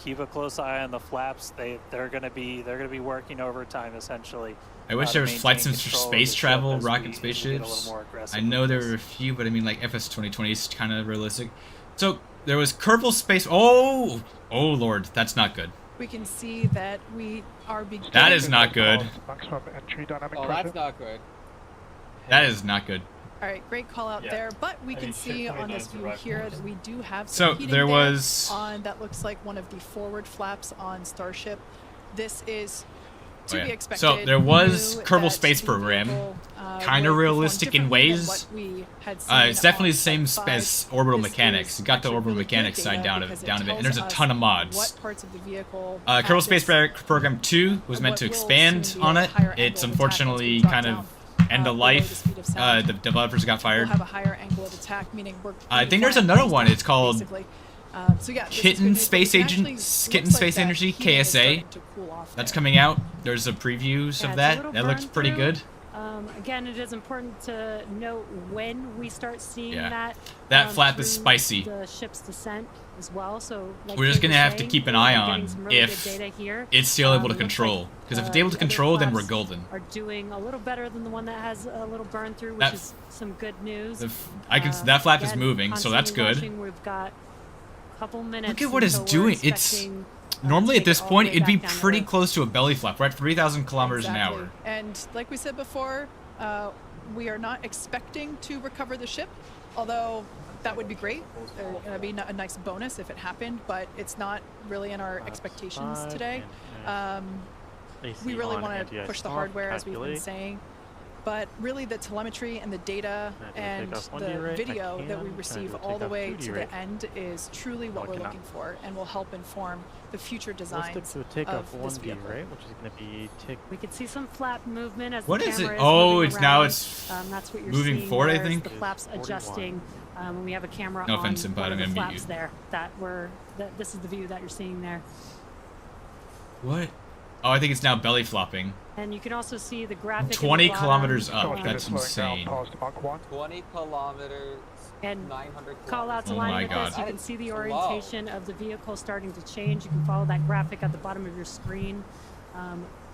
H: keep a close eye on the flaps. They're gonna be working overtime essentially.
A: I wish
H: to
A: there was flight
H: maintain
A: sims for
H: control of
A: space
H: the ship
A: travel,
H: as we
A: rocket
H: get a
A: spaceships.
H: little more aggressive
A: I know
H: with
A: there
H: this.
A: were a few, but I mean like FS 2020 is kind of realistic. So there was Kerbal Space. Oh Lord, that's not good.
I: We can see that we are beginning.
A: That is not good.
K: Maximum entry dynamic
F: Oh,
K: pressure.
F: that's not good.
A: That is not good.
I: All right, great call out there. But we can see on this view here that we do have
A: So
I: some heating
A: there
I: there
A: was-
I: on that looks like one of the forward flaps on Starship. This is to be expected.
A: So there was
I: Knew
A: Kerbal
I: that
A: Space
I: the
A: Program,
I: vehicle,
A: kind of
I: would perform
A: realistic in
I: differently than
A: ways.
I: what we had seen
A: It's definitely
I: on
A: the same
I: Flight 5.
A: as orbital
I: This
A: mechanics.
I: is
A: You got the
I: actually
A: orbital
I: really good
A: mechanics side
I: data
A: down
I: because
A: of it, and
I: tells
A: there's a
I: us
A: ton of mods.
I: What parts of the vehicle
A: Kerbal
I: have
A: Space
I: this
A: Program 2 was meant
I: what
A: to
I: will
A: expand
I: soon be
A: on
I: a
A: it.
I: higher angle
A: It's
I: of attack
A: unfortunately
I: once we drop
A: kind
I: down,
A: of end of
I: below the
A: life.
I: speed of sound.
A: The developers got
I: We'll
A: fired.
I: have a higher angle of attack, meaning we're
A: I think
I: pretty
A: there's
I: far
A: another
I: up,
A: one. It's called
I: basically. So yeah, this is good
A: Kitten
I: news, but
A: Space
I: it
A: Agent,
I: actually
A: Kitten
I: looks like
A: Space
I: that
A: Energy,
I: heating is
A: KSA.
I: starting to cool off
A: That's
I: there.
A: coming out. There's a previews
E: Yeah,
A: of
E: it's a
A: that.
E: little
A: That looks
E: burn
A: pretty
E: through.
A: good.
E: Again, it is important to note when we start seeing
A: Yeah.
E: that.
A: That flap is
E: through
A: spicy.
E: The ship's descent as well. So like
A: We're just
E: Kate
A: gonna
E: was
A: have to
E: saying,
A: keep an
E: we're
A: eye
E: getting
A: on
E: some really good
A: if
E: data here.
A: it's still able to
E: It looks
A: control.
E: like,
A: Because if it's able to
E: the other
A: control, then we're
E: flaps
A: golden.
E: Are doing a little better than the one that has a little burn through, which
A: That-
E: is some good news.
A: That flap is
E: Again,
A: moving, so that's
E: constantly
A: good.
E: watching, we've got a couple minutes.
A: Look at what it's
E: until we're
A: doing. It's
E: expecting,
A: normally at
E: take
A: this
E: it all the
A: point
E: way
A: it'd be
E: back down to
A: pretty
E: Earth.
A: close to a belly flap. We're at 3,000 kilometers an
I: Exactly.
A: hour.
I: And like we said before, we are not expecting to recover the ship, although that would be great. That'd be a nice bonus if it happened, but it's not really in our expectations today. We really want to push the hardware, as we've been saying. But really the telemetry and the data and the video that we receive all the way to the end is truly what we're looking for and will help inform the future designs of this vehicle.
J: right? Which is going to be tick.
E: We can see some flap movement as
A: What
E: the
A: is
E: camera
A: it?
E: is
A: Oh,
E: moving
A: it's now
E: around.
A: it's
E: that's what you're
A: moving
E: seeing
A: forward, I
E: there is
A: think.
E: the flaps adjusting. And we have a camera
A: No
E: on
A: offense, Simpa,
E: one
A: I'm
E: of the
A: gonna mute
E: flaps
A: you.
E: there. This is the view that you're seeing there.
A: What? Oh, I think it's now belly flopping.
E: And you can also see the graphic.
A: 20
E: in the bottom,
A: kilometers up.
K: Starship
A: That's
K: is slowing
A: insane.
K: down past Mach 1.
F: 20 kilometers.
E: And
F: 900
E: call out to
A: Oh
E: line
A: my
E: with
A: God.
E: this. You can
F: That
E: see
F: is
E: the
F: slow.
E: orientation of the vehicle starting to change. You can follow that graphic at the bottom of your screen.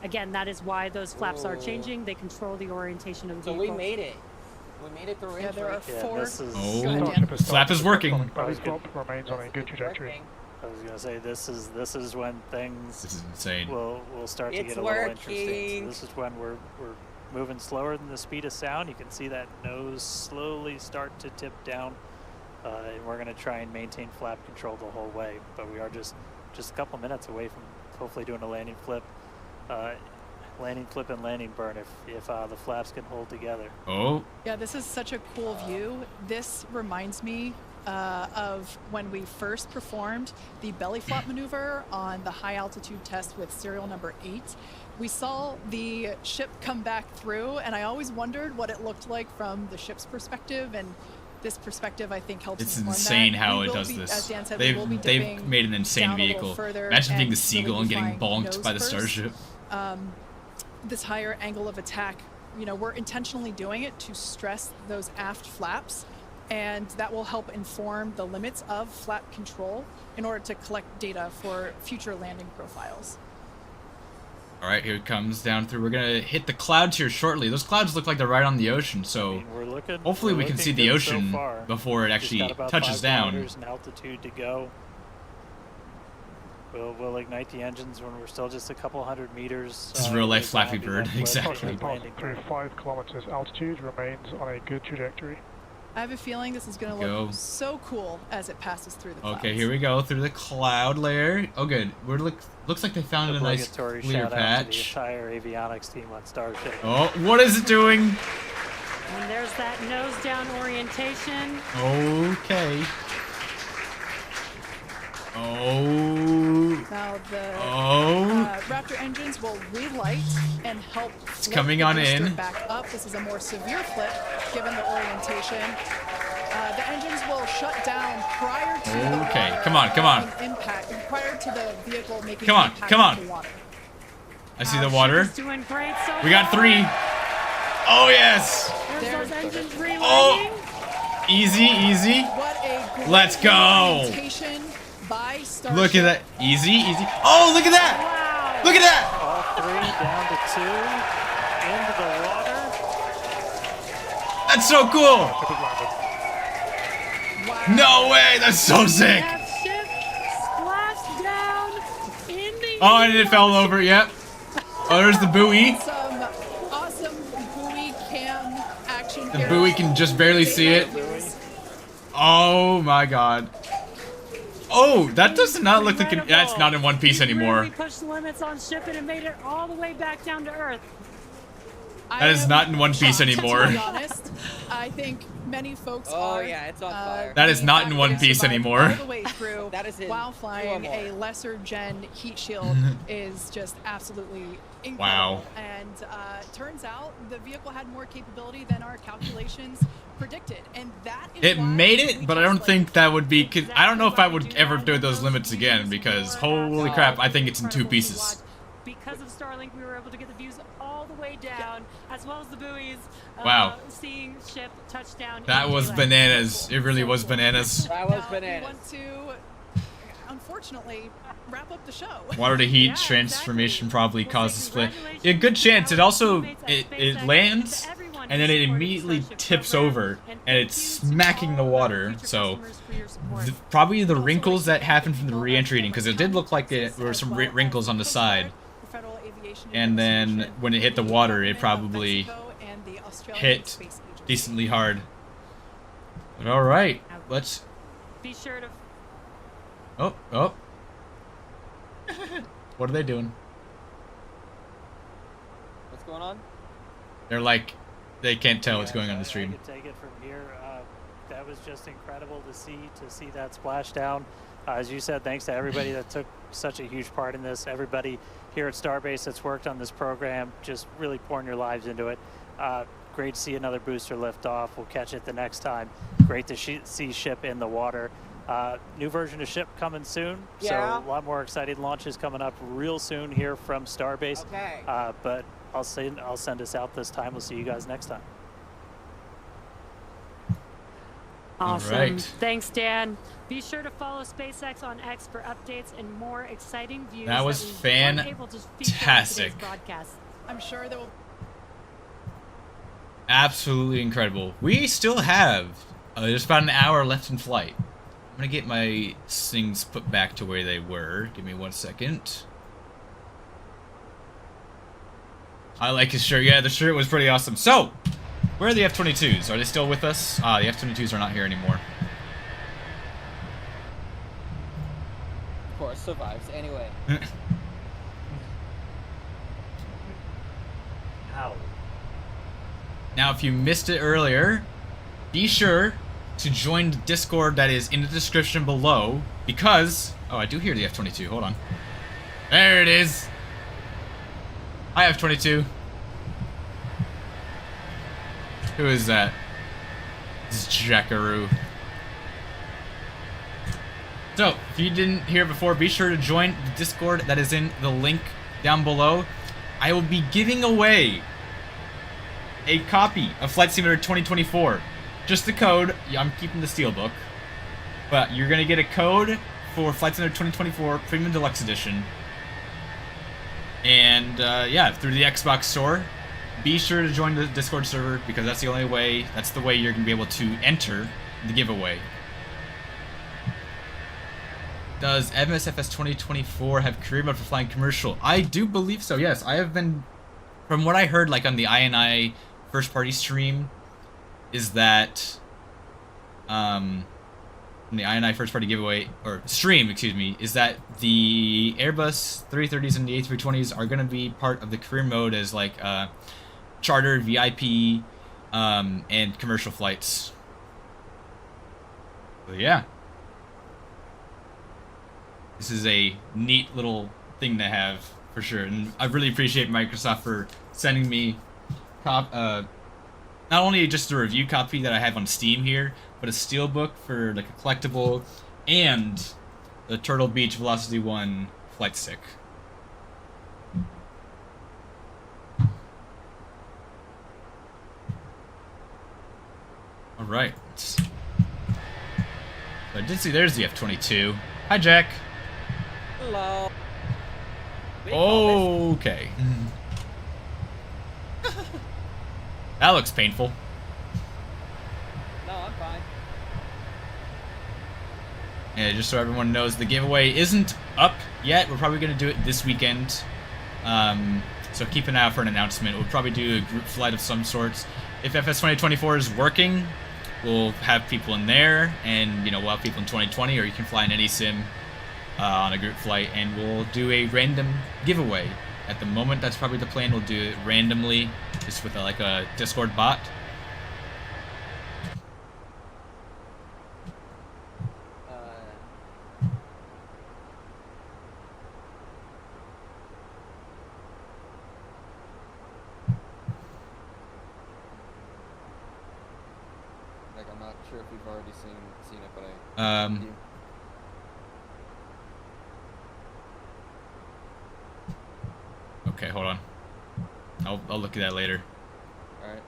E: Again, that is why those flaps are
F: Ooh.
E: changing. They control the orientation of the
F: So
E: vehicle.
F: we made it. We made it through
I: Yeah, there are
F: entry.
I: four.
H: this is-
A: Oh,
K: Starship is
A: flap is
K: starting.
A: working.
K: Belly flop remains on a good trajectory.
H: I was gonna say this is when things
A: This is insane.
H: will start to
F: It's
H: get a little interesting.
F: working.
H: So this is when we're moving slower than the speed of sound. You can see that nose slowly start to tip down. And we're going to try and maintain flap control the whole way. But we are just a couple minutes away from hopefully doing a landing flip. And landing burn if the flaps can hold together.
A: Oh.
I: Yeah, this is such a cool view. This reminds me of when we first performed the belly flop maneuver on the high altitude test with serial number 8. We saw the ship come back through, and I always wondered what it looked like from the ship's perspective, and this perspective I think helps.
A: It's
I: inform
A: insane
I: that.
A: how
I: We
A: it
I: will
A: does
I: be,
A: this.
I: as Dan said, we will be
A: They've
I: dipping
A: made an insane
I: down a little
A: vehicle.
I: further
A: Imagine being
I: and
A: the seagull
I: really
A: and getting
I: flying
A: bonked
I: nose
A: by the
I: first.
A: Starship.
I: This higher angle of attack, you know, we're intentionally doing it to stress those aft flaps, and that will help inform the limits of flap control in order to collect data for future landing profiles.
A: All right, here it comes down through. We're gonna hit the clouds here shortly. Those clouds look like they're right on the ocean, so hopefully we can see the ocean before it actually touches down.
H: In altitude to go. We'll ignite the engines when we're still just a couple hundred meters.
A: This is real life Flappy Bird, exactly.
K: Through 5 kilometers altitude, remains on a good trajectory.
I: I have a feeling this is going to look so cool as it passes through the clouds.
A: Okay, here we go through the cloud layer. Oh, good. Looks like they found a nice clear
H: shout out
A: patch.
H: to the entire avionics team on Starship.
A: Oh, what is it doing?
E: And there's that nose down orientation.
A: Okay. Oh.
I: Now the Raptor engines will relight and help flip
A: coming
I: the
A: on
I: booster
A: in.
I: back up. This is a more severe flip given the orientation. The engines will shut down prior to the water
A: come on.
I: impact, prior to the vehicle making
A: Come on,
I: impact
A: come on.
I: with the water.
A: I see the water.
E: Doing great so
A: We got 3. Oh, yes.
E: There's those engines relighting.
A: Oh. Easy.
I: What a great
A: Let's go.
I: orientation by Starship.
A: Look at that. Easy. Oh, look at that.
E: Wow.
A: Look at that.
H: All 3 down to 2 into the water.
A: That's so cool.
I: Wow.
A: No way. That's so sick.
E: That ship splashed down in the
A: Oh, and it fell over. Yep. Oh, there's the buoy.
I: Some awesome buoy cam action
A: The
I: here.
A: buoy can just barely see it. Oh my god. Oh, that does not look like that's not in one piece anymore.
E: Really pushed the limits on shipping and made it all the way back down to Earth.
A: That is not in one piece anymore.
I: To be honest, I think many folks are.
F: Yeah, it's on fire.
A: That is not in one piece anymore.
I: All the way through
F: That is
I: while flying a lesser gen heat shield is just absolutely incredible.
A: Wow.
I: And turns out the vehicle had more capability than our calculations predicted, and that is
A: It
I: why
A: made
I: we
A: it, but I
I: just,
A: don't
I: like,
A: think that would be. Cause I don't know if I would ever do those limits again because holy crap, I think it's in 2 pieces.
E: Because of Starlink, we were able to get the views all the way down, as well as the buoys.
A: Wow.
E: Seeing ship touchdown.
A: That was bananas. It really was bananas.
F: That was
I: now we
F: bananas.
I: want to, unfortunately, wrap up the show.
A: Water to heat transformation probably causes split. Yeah, good chance. It also it lands and then it immediately tips over and it's smacking the water. So probably the wrinkles that happened from the re-entry because it did look like there were some wrinkles on the side. And then when it hit the water, it probably hit decently hard. But all right, let's.
E: Be sure to.
A: Oh. What are they doing?
F: What's going on?
A: They're like, they can't tell what's going on the
H: I
A: stream.
H: could take it from here. That was just incredible to see that splashdown. As you said, thanks to everybody that took such a huge part in this. Everybody here at Starbase that's worked on this program, just really pouring your lives into it. Great to see another booster lift off. We'll catch it the next time. Great to see ship in the water. New version of ship coming soon.
F: Yeah.
H: So a lot more exciting launches coming up real soon here from Starbase.
F: Okay.
H: But I'll send us out this time. We'll see you guys next time.
E: Awesome.
A: All right.
E: Thanks, Dan. Be sure to follow SpaceX on X for updates and more exciting views.
A: That was
E: we weren't able to feature on today's
A: fantastic.
E: broadcast.
I: I'm sure there will.
A: Absolutely incredible. We still have just about an hour left in flight. I'm gonna get my things put back to where they were. Give me 1 second. I like his shirt. Yeah, the shirt was pretty awesome. So, where are the F-22s? Are they still with us? The F-22s are not here anymore.
F: Of course, survives anyway.
J: Ow.
A: Now, if you missed it earlier, be sure to join the Discord that is in the description below, because... Oh, I do hear the F-22. Hold on. There it is. Hi, F-22. Who is that? This is Jackaroo. So, if you didn't hear it before, be sure to join the Discord that is in the link down below. I will be giving away a copy of Flight Simulator 2024. Just the code. Yeah, I'm keeping the Steelbook. But you're going to get a code for Flight Simulator 2024 Premium Deluxe Edition. And, yeah, through the Xbox Store. Be sure to join the Discord server, because that's the only way, that's the way you're going to be able to enter the giveaway. Does MSFS 2024 have career mode for flying commercial? I do believe so, yes. I have been, from what I heard, like on the INI first party stream, is that, in the INI first party giveaway, or stream, excuse me, is that the Airbus 330s and the A320s are going to be part of the career mode as like, charter, VIP, and commercial flights. So yeah. This is a neat little thing to have, for sure. And I really appreciate Microsoft for sending me not only just a review copy that I have on Steam here, but a steelbook for like a collectible, and the Turtle Beach Velocity 1 flight stick. Alright. I did see there's the F-22. Hi, Jack.
F: Hello.
A: Okay. That looks painful.
F: No, I'm fine.
A: Yeah, just so everyone knows, the giveaway isn't up yet. We're probably going to do it this weekend. So keep an eye out for an announcement. We'll probably do a group flight of some sorts. If FS 2024 is working, we'll have people in there, and we'll have people in 2020, or you can fly in any sim on a group flight, and we'll do a random giveaway. At the moment, that's probably the plan. We'll do it randomly, just with like a Discord bot.
F: Like, I'm not sure if we've already seen it, but
A: Okay, hold on. I'll look at that later.
F: Alright.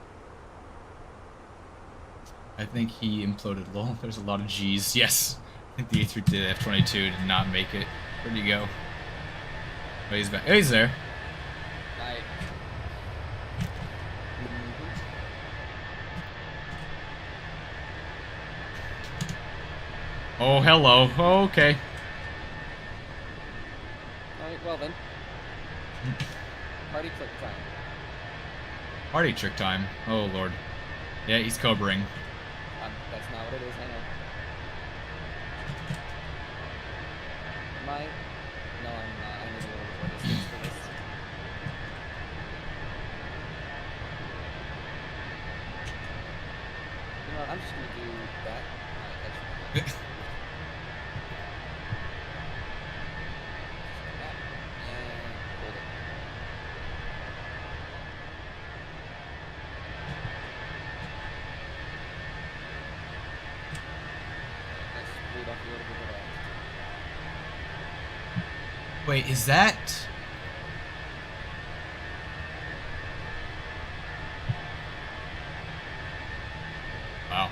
A: I think he imploded. Lol, there's a lot of G's. Yes. I think the A3 to the F-22 did not make it. Where'd he go? Oh, he's back. Oh, he's there.
F: Right.
A: Oh, hello. Oh, okay.
F: Alright, well then. Party trick time.
A: Party trick time. Oh, Lord. Yeah, he's cobering.
F: That's not what it is, I know. Am I? No, I'm not. I need a little bit more distance for this. You know what, I'm just gonna do that. Alright, that's
A: Wait, is that... Wow.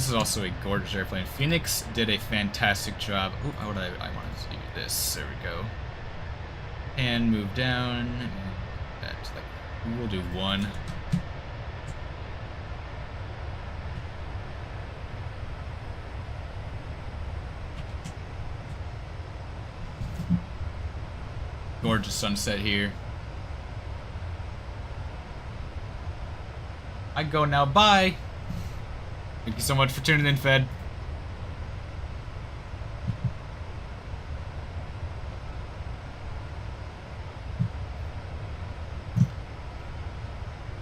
A: this is also a gorgeous airplane. Phoenix did a fantastic job. Ooh, I wanted to do this. There we go. And move down. And that's like, we'll do one. Gorgeous sunset here. I go now. Bye. Thank you so much for tuning in, Fed.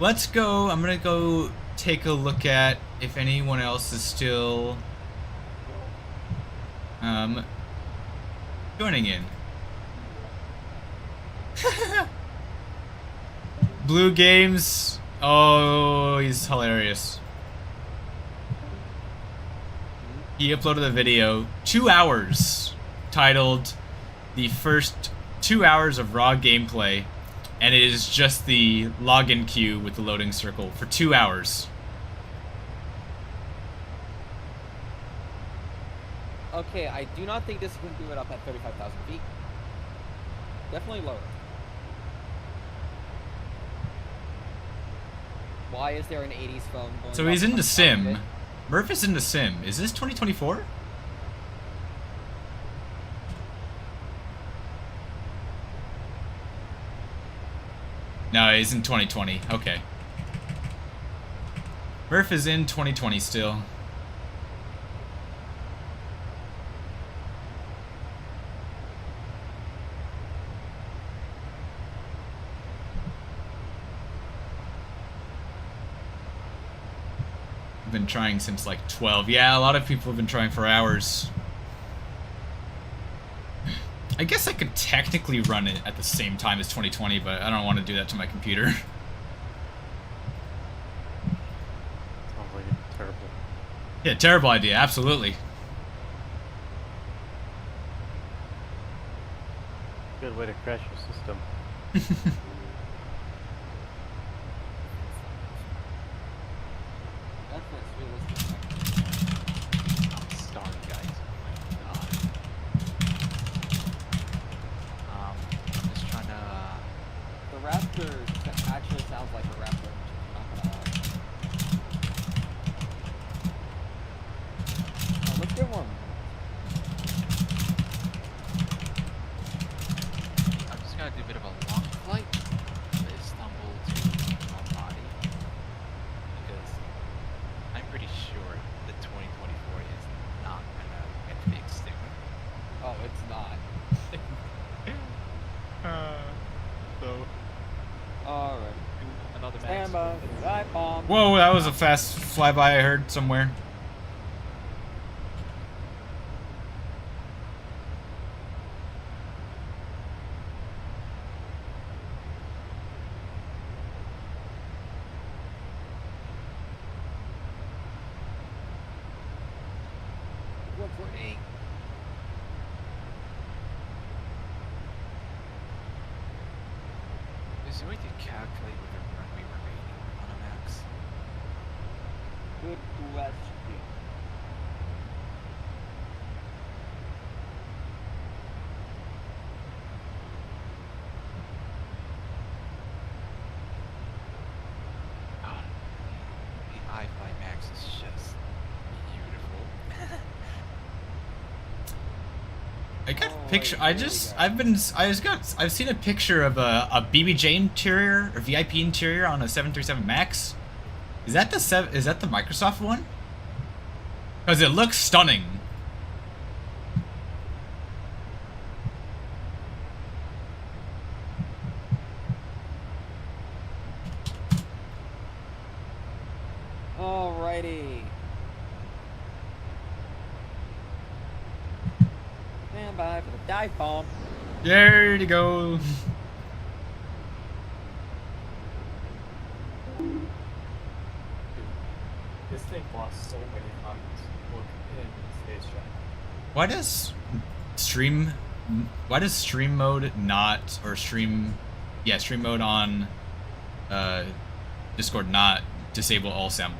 A: Let's go. I'm gonna go take a look at if anyone else is still joining in. Blue Games. Oh, he's hilarious. He uploaded a video, 2 hours, titled "The First 2 Hours of Raw Gameplay," and it is just the login queue with the loading circle for 2 hours.
F: Okay, I do not think this is going to do it up at 35,000 feet. Definitely lower. Why is there an 80s phone going
A: So he's
F: up
A: in the
F: on top of
A: sim.
F: it?
A: Murph is in the sim. Is this 2024? No, he's in 2020. Okay. Murph is in 2020 still. Been trying since like 12. Yeah, a lot of people have been trying for hours. I guess I could technically run it at the same time as 2020, but I don't want to do that to my computer.
J: Sounds like a terrible.
A: Yeah, terrible idea, absolutely.
J: Good way to crash your system.
A: Whoa, that was a fast flyby I heard somewhere.
G: Is there a way to calculate what the runway remaining on a max?
F: Good question.
G: Oh, the iFly Max is just beautiful.
A: I got a picture. I've seen a picture of a BBJ interior or VIP interior on a 737 Max. Is that the Microsoft one? Because it looks stunning.
F: Alrighty. Stand by for the dive bomb.
A: There you go.
J: This thing lost so many comments. Look in Space Jack.
A: Why does stream mode not, or stream mode on Discord not disable all soundboards?
J: I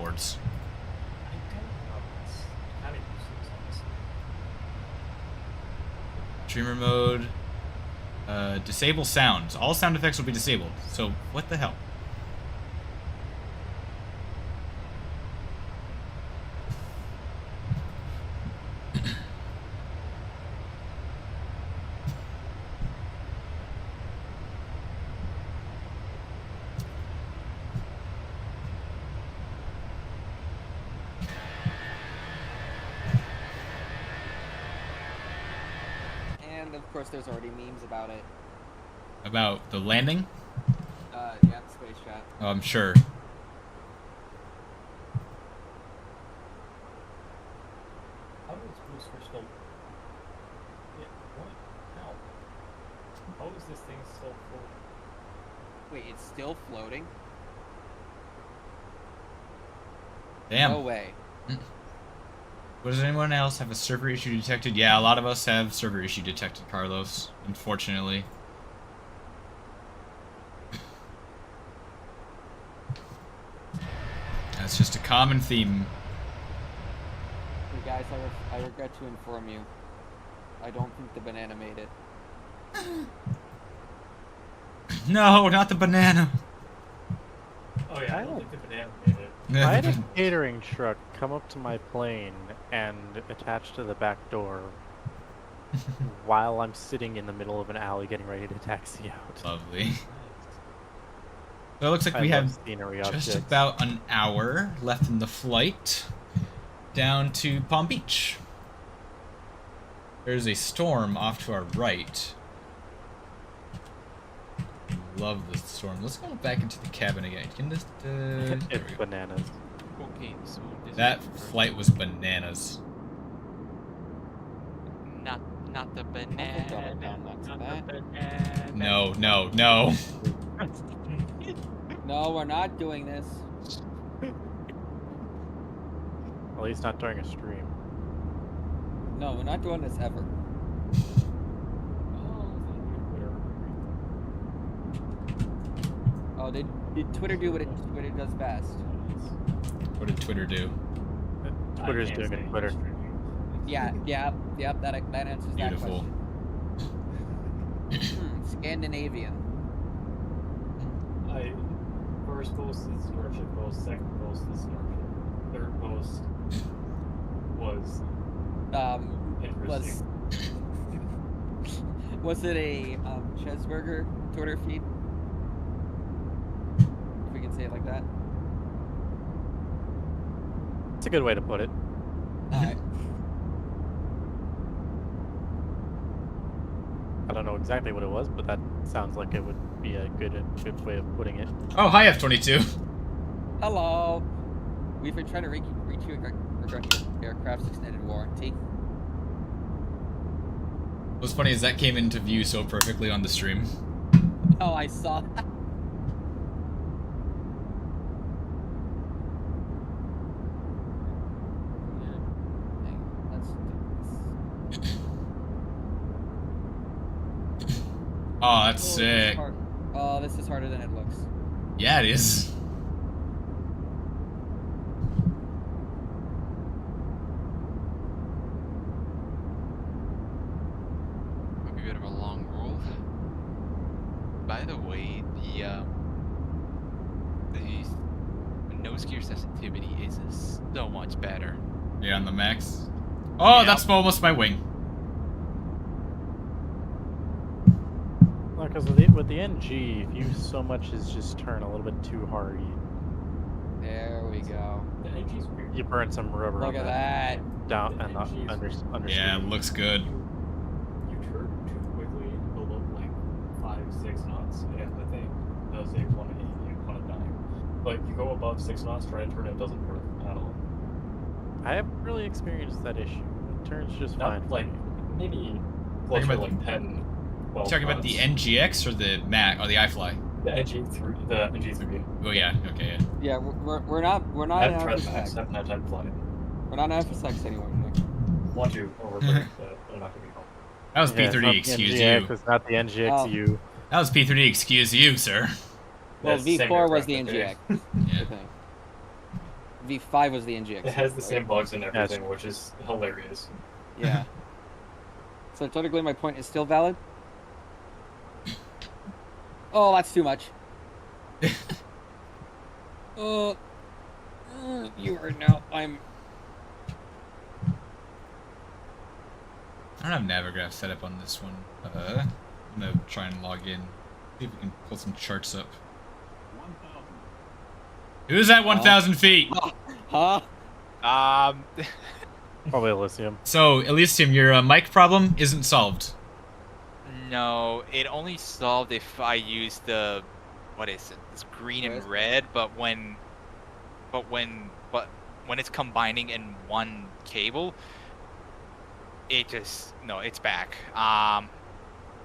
J: don't know.
A: Streamer mode. Disable sounds. All sound effects will be disabled. So, what the hell?
F: And of course, there's already memes about it.
A: About the landing?
F: Yeah, space chat.
A: Oh, I'm sure.
J: How is booster still? Yeah, what? How? How is this thing still full?
F: Wait, it's still floating?
A: Damn.
F: No way.
A: Does anyone else have a server issue detected? Yeah, a lot of us have server issue detected, Carlos, unfortunately. That's just a common theme.
F: Hey guys, I regret to inform you. I don't think the banana made it.
A: No, not the banana.
J: Oh yeah, I don't think the banana made it.
P: I had a catering truck come up to my plane and attach to the back door while I'm sitting in the middle of an alley getting ready to taxi out.
A: Lovely. So it looks like we have just about an hour left in the flight down to Palm Beach. There's a storm off to our right. Love the storm. Let's go back into the cabin again. Can this,
P: it's bananas.
G: Okay, so
A: that flight was bananas.
G: Not the banana.
A: No.
F: No, we're not doing this.
P: At least not during a stream.
F: No, we're not doing this ever. Oh, did Twitter do what Twitter does best?
A: What did Twitter do?
P: Twitter's doing it Twitter.
F: Yeah, that answers
A: Beautiful.
F: that question. Scandinavian.
J: First post is Starship post, second post is Starship. Third post was interesting.
F: Was it a Chesburger Twitter feed? If we can say it like that.
P: It's a good way to put it.
F: Alright.
P: I don't know exactly what it was, but that sounds like it would be a good way of putting it.
A: Oh, hi F-22.
F: Hello. We've been trying to reach you regarding your aircraft's extended warranty.
A: What's funny is that came into view so perfectly on the stream.
F: Oh, I saw that.
A: Oh, that's sick.
F: Oh, this is harder than it looks.
A: Yeah, it is.
G: Might be a bit of a long roll. By the way, the nose gear sensitivity is so much better.
A: Yeah, on the max. Oh,
G: Yep.
A: that's almost my wing.
P: Because with the NG, if you so much as just turn a little bit too hard,
F: there we go.
J: The NG's weird.
P: You burn some rubber.
F: Look at that.
P: Down and under.
A: Yeah, it looks good.
J: You turn too quickly, it'll look like 5-6 knots, and the thing does a 180 on a dime. But you go above 6 knots, try to turn it doesn't work at all.
P: I haven't really experienced that issue. It turns just fine.
J: Like maybe closer to like 10.
A: You talking about the NGX or the Mac or the iFly?
J: The NG3. The NG3.
A: Oh yeah. Okay.
F: Yeah, we're not in FSX.
J: I've not tried flying.
F: We're not in FSX anymore.
J: Want to, or we're going, but I'm not gonna be home.
A: That was P3D. Excuse you.
P: It's not the NGXU.
A: That was P3D. Excuse you, sir.
F: Well,
J: That's
F: V4 was the NGX.
A: Yeah.
F: V5 was the NGX.
J: It has the same bugs and everything, which is hilarious.
F: Yeah. So technically my point is still valid? Oh, that's too much. You are now,
A: I don't have Navigraph set up on this one. I'm gonna try and log in. See if we can pull some charts up. Who's at 1,000 feet?
F: Huh?
P: Probably Elysium.
A: So, Elysium, your mic problem isn't solved.
Q: No, it only solved if I use the, what is it? It's green and red, but when it's combining in one cable, it just, no, it's back.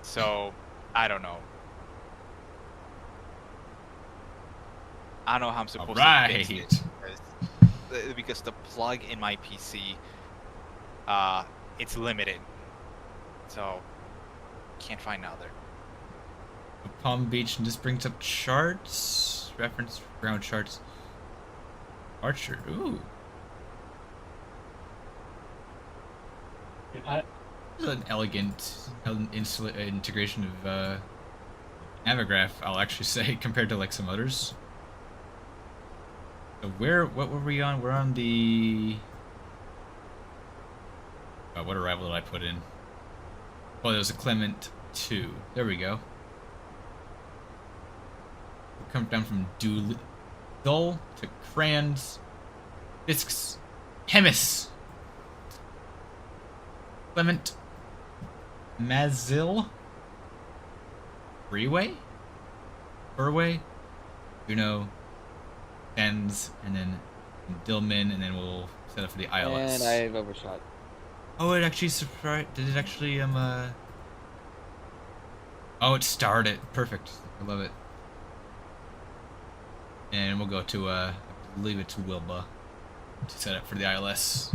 Q: So I don't know. I don't know how I'm supposed to fix it because the plug in my PC, it's limited, so can't find another.
A: Palm Beach, and this brings up charts. Reference ground charts. Archer, ooh. This is an elegant integration of Navigraph, I'll actually say, compared to like some others. So what were we on? We're on the... Oh, what arrival did I put in? Oh, there was a Clement 2. There we go. We'll come down from Dull to Crans, Fisks, Hemis, Clement, Mazil, Freeway, Burway, Juno, Tens, and then Dillman, and then we'll set up for the ILS.
F: And I've overshot.
A: Oh, it actually surprised. Did it actually Oh, it started. Perfect. I love it. And we'll go to I believe it's Wilba to set up for the ILS.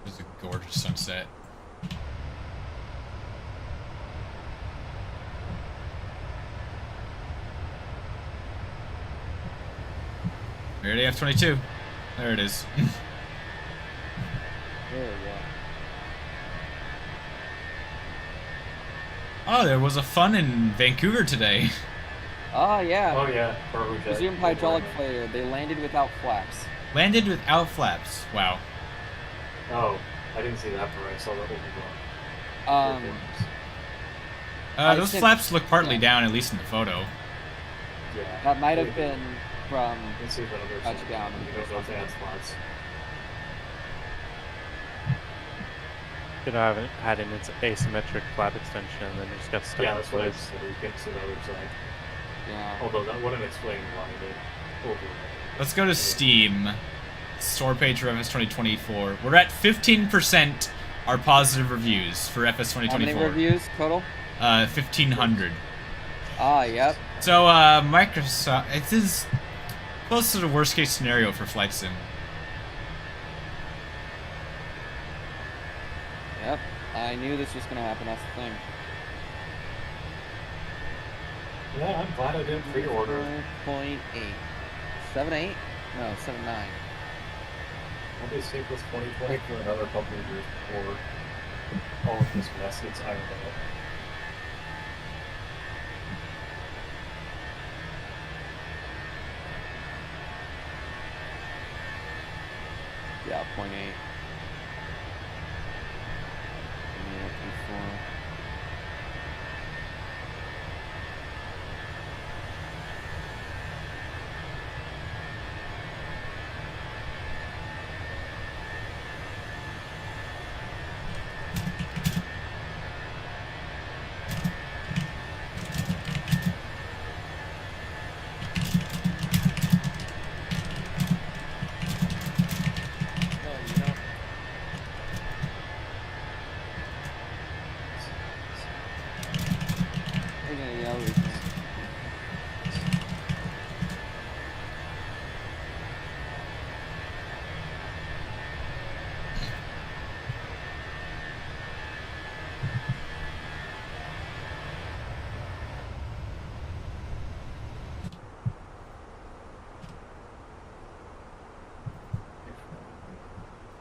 A: It's a gorgeous sunset. Ready, F-22. There it is.
F: There we go.
A: Oh, there was a fun in Vancouver today.
F: Oh, yeah.
J: Oh, yeah.
F: Resumed hydraulic failure. They landed without flaps.
A: Landed without flaps. Wow.
J: Oh, I didn't see that part. I saw that overall.
A: Those flaps look partly down, at least in the photo.
J: Yeah.
F: That might have been from
J: Let's see if another
F: touchdown.
J: both had spots.
P: Could have had an asymmetric flap extension and then just got stuck.
J: Yeah, that's what I said. We get to the other side.
F: Yeah.
J: Although that wouldn't explain why they overlaid.
A: Let's go to Steam. Store page for FS 2024. We're at 15% are positive reviews for FS 2024.
F: How many reviews total?
A: 1,500.
F: Ah, yep.
A: So, Microsoft, it is close to the worst case scenario for Flight Sim.
F: Yep. I knew this was going to happen. That's the thing.
J: Yeah, I'm glad I didn't pre-order.
F: 4.8. 7.8? No, 7.9.
J: I'll be safe with 2020 for another couple of years before all of this mess gets ironed out.
F: Yeah, 0.8.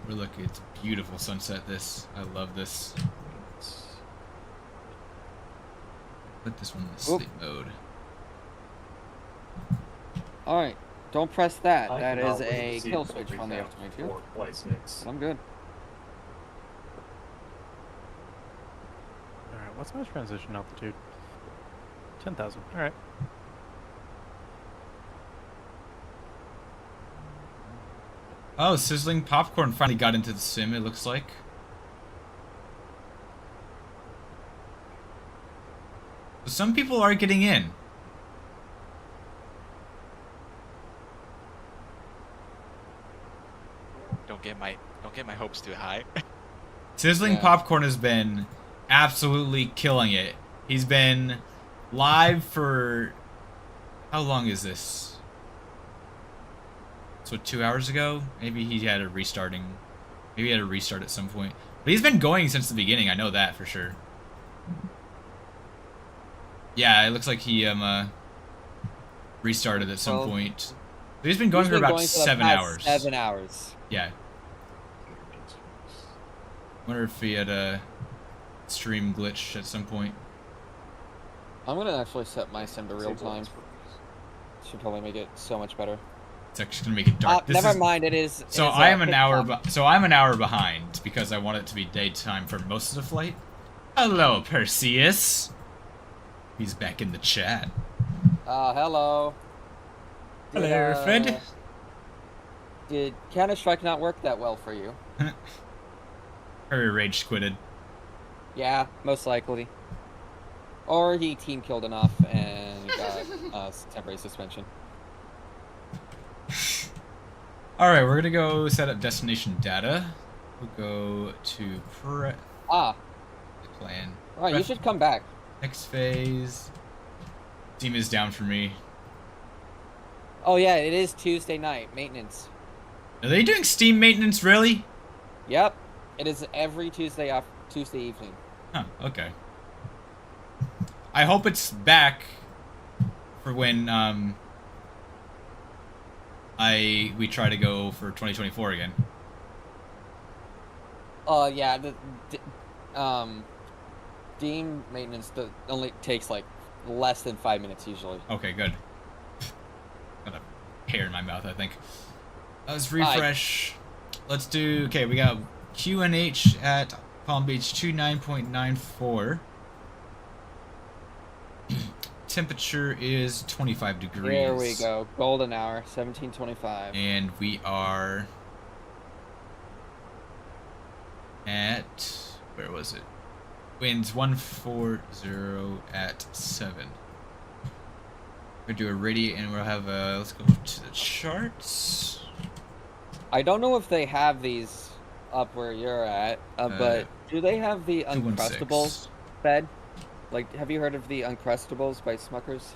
A: We're looking, it's a beautiful sunset, this. I love this. Put this one in the sleep mode.
F: Alright, don't press that.
J: I
F: That
J: cannot
F: is
J: wait to
F: a
J: see
F: kill
J: the
F: switch from the
J: recap
F: F-22.
J: for Flight 6.
F: I'm good.
P: Alright, what's my transition altitude? 10,000. Alright.
A: Oh, Sizzling Popcorn finally got into the sim, it looks like. So some people are getting in.
Q: Don't get my hopes too high.
A: Sizzling Popcorn has been absolutely killing it. He's been live for... How long is this? So 2 hours ago? Maybe he had a restarting. Maybe he had a restart at some point. But he's been going since the beginning, I know that for sure. Yeah, it looks like he restarted at some point. But he's been going for about 7 hours.
F: 7 hours.
A: Yeah. Wonder if he had a stream glitch at some point.
F: I'm gonna actually set my sim to real time. Should probably make it so much better.
A: It's actually gonna make it dark.
F: Never mind. It is.
A: So I am an hour. So I'm an hour behind because I want it to be daytime for most of the flight. Hello, Perseus. He's back in the chat.
F: Hello.
A: Hello, Fred.
F: Did Counter-Strike not work that well for you?
A: Or rage quitted.
F: Yeah, most likely. Or he team killed enough and got temporary suspension.
A: Alright, we're gonna go set up destination data. We'll go to the plan.
F: Alright, you should come back.
A: Next phase. Team is down for me.
F: Oh yeah, it is Tuesday night, maintenance.
A: Are they doing Steam maintenance, really?
F: Yep. It is every Tuesday evening.
A: Huh, okay. I hope it's back for when we try to go for 2024 again.
F: Yeah, Steam maintenance only takes like less than 5 minutes usually.
A: Okay, good. Got a hair in my mouth, I think. Let's refresh. Let's do. Okay, we got QNH at Palm Beach 29.94. Temperature is 25 degrees.
F: There we go. Golden hour, 17:25.
A: And we are at, where was it? Winds 140 at 7. We'll do a radiate and we'll have a, let's go to the charts.
F: I don't know if they have these up where you're at, but do they have the Uncrustables fed? Like, have you heard of the Uncrustables by Smuckers?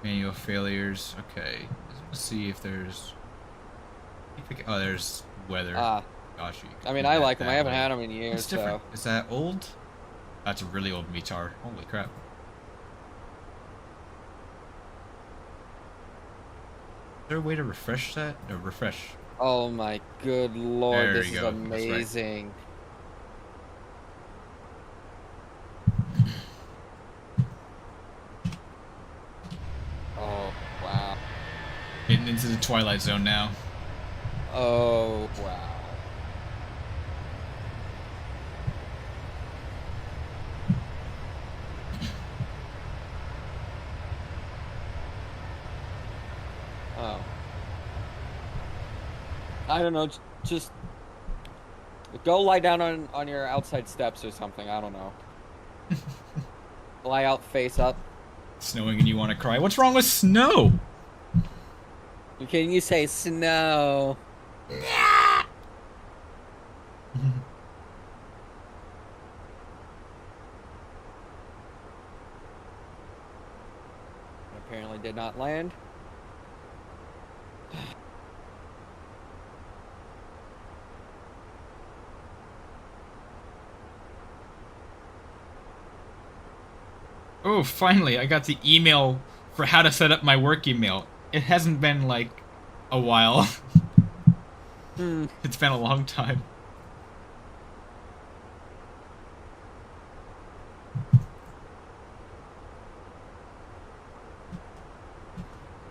A: Manual failures. Okay. Let's see if there's... Oh, there's weather. Gosh,
F: I mean, I like them. I haven't had them in years.
A: It's different. Is that old? That's a really old METAR. Holy crap. Is there a way to refresh that? No, refresh.
F: Oh my good lord,
A: there
F: this
A: you
F: is
A: go.
F: amazing. Oh, wow.
A: Getting into the Twilight Zone now.
F: Oh, wow. Oh. I don't know, just go lie down on your outside steps or something, I don't know. Lie out face up.
A: Snowing and you want to cry. What's wrong with snow?
F: Can you say snow? Apparently did not land.
A: Oh, finally, I got the email for how to set up my work email. It hasn't been, like, a while. It's been a long time.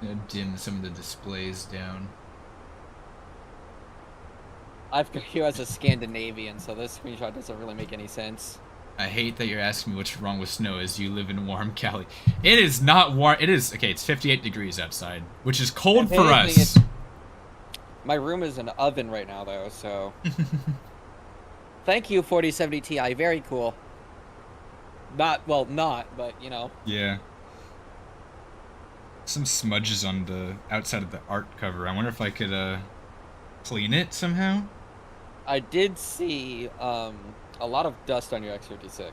A: I'm gonna dim some of the displays down.
F: I've got you as a Scandinavian, so this screenshot doesn't really make any sense.
A: I hate that you're asking me what's wrong with snow as you live in warm Cali. It is not warm. It is, okay, it's 58 degrees outside, which is cold for us.
F: My room is an oven right now, though, so... Thank you, 4070 Ti. Very cool. Not, but, you know.
A: Yeah. Some smudges on the outside of the art cover. I wonder if I could, clean it somehow?
F: I did see, a lot of dust on your X56.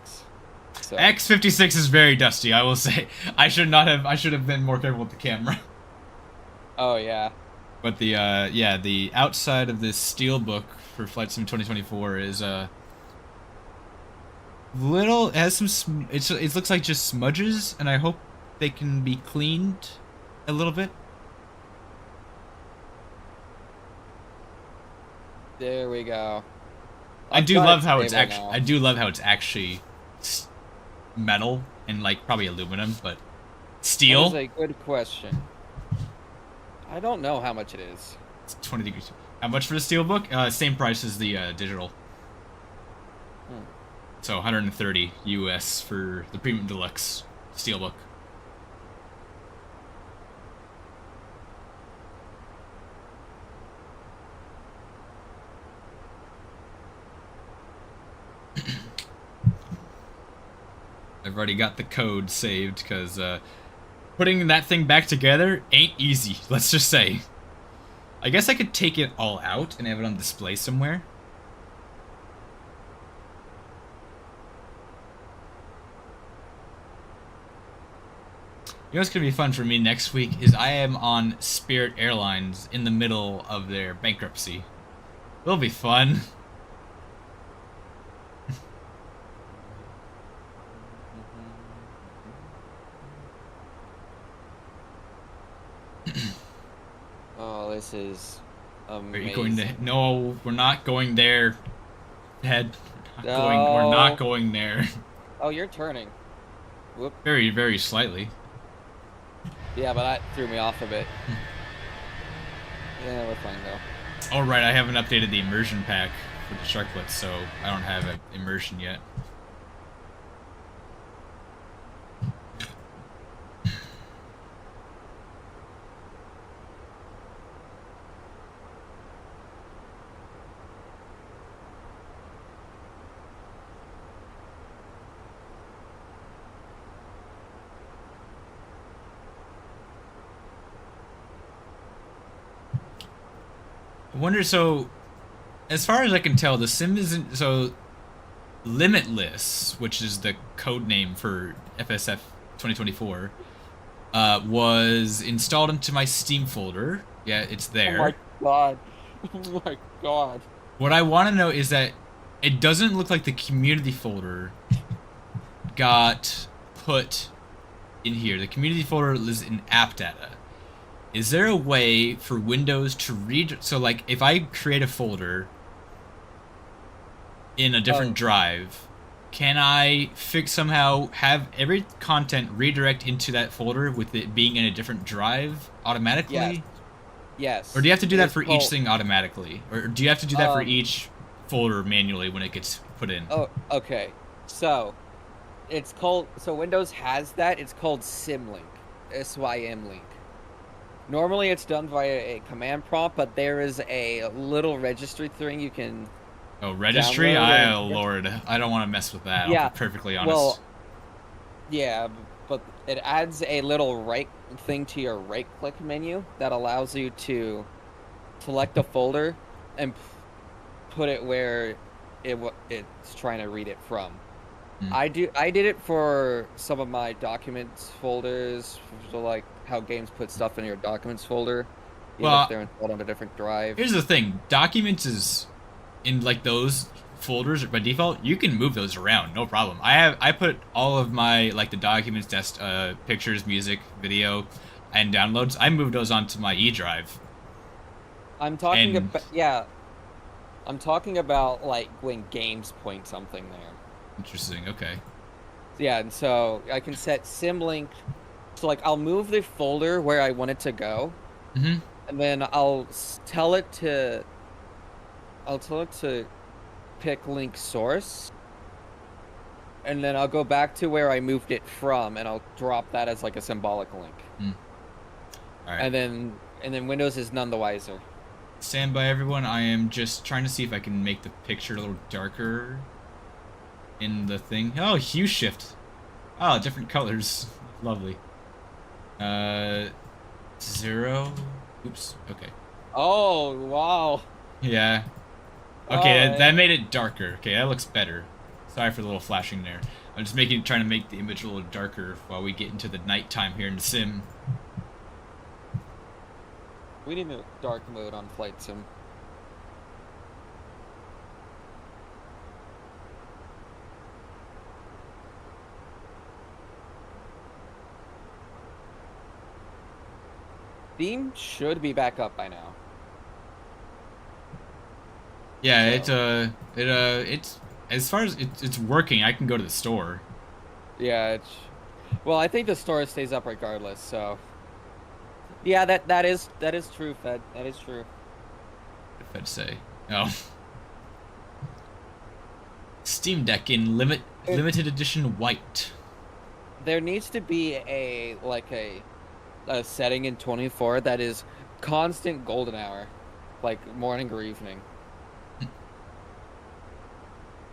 F: So.
A: X56 is very dusty, I will say. I should have been more careful with the camera.
F: Oh, yeah.
A: But the, yeah, the outside of this steelbook for Flight Sim 2024 is, little, it has some, it looks like just smudges, and I hope they can be cleaned a little bit.
F: There we go.
A: I do love how it's actually, I do love how it's actually metal and, like, probably aluminum, but steel?
F: That is a good question. I don't know how much it is.
A: It's 20 degrees. How much for the steelbook? Same price as the digital. So 130 US for the Premium Deluxe steelbook. I've already got the code saved because putting that thing back together ain't easy, let's just say. I guess I could take it all out and have it on display somewhere. You know what's gonna be fun for me next week is I am on Spirit Airlines in the middle of their bankruptcy. It'll be fun.
F: Oh, this is amazing.
A: Are you going to? No, we're not going there. Head. We're not going there.
F: Oh, you're turning. Whoop.
A: Very, very slightly.
F: Yeah, but that threw me off a bit. Yeah, we're fine though.
A: Oh right, I haven't updated the immersion pack for the Sharklets, so I don't have an immersion yet. I wonder, so, as far as I can tell, the sim isn't, so, Limitless, which is the code name for FSF 2024, was installed into my Steam folder. Yeah, it's there.
F: Oh my god. Oh my god.
A: What I want to know is that it doesn't look like the community folder got put in here. The community folder is in app data. Is there a way for Windows to read? So, like, if I create a folder in a different drive, can I somehow have every content redirect into that folder with it being in a different drive automatically?
F: Yes. Yes.
A: Or do you have to do that for each thing automatically? Or do you have to do that for each folder manually when it gets put in?
F: Oh, okay. So, it's called, so Windows has that. It's called Symlink. Symlink. Normally it's done via a command prompt, but there is a little registry thing you can...
A: Oh, registry? Oh, Lord. I don't want to mess with that,
F: yeah,
A: I'll be perfectly honest.
F: Well, yeah, but it adds a little right thing to your right-click menu that allows you to select a folder and put it where it's trying to read it from. I did it for some of my documents folders, so like how games put stuff in your documents folder, even if they're installed on a different drive.
A: Here's the thing, documents is in like those folders by default, you can move those around, no problem. I put all of my like the documents, pictures, music, video, and downloads. I moved those onto my E drive.
F: I'm talking about I'm talking about like when games point something there.
A: Interesting. Okay.
F: Yeah, and so I can set symlink. So like I'll move the folder where I want it to go,
A: and
F: then I'll tell it to pick link source, and then I'll go back to where I moved it from, and I'll drop that as like a symbolic link.
A: All right.
F: And then Windows is none the wiser.
A: Stand by, everyone. I am just trying to see if I can make the picture a little darker in the thing. Oh, hue shift. Oh, different colors. Lovely. 0. Oops. Okay.
F: Oh, wow.
A: Yeah. Okay,
F: Oh,
A: that made it darker. Okay, that looks better. Sorry for the little flashing there. I'm just trying to make the image a little darker while we get into the nighttime here in the sim.
F: We need a dark mode on Flight Sim. Theme should be back up by now.
A: Yeah, it's as far as it's working. I can go to the store.
F: Yeah, well, I think the store stays up regardless. So, yeah, that is true, Fed. That is true.
A: What did Fed say? Oh, Steam Deck in limited edition white.
F: There needs to be a setting in 24 that is constant golden hour, like morning or evening.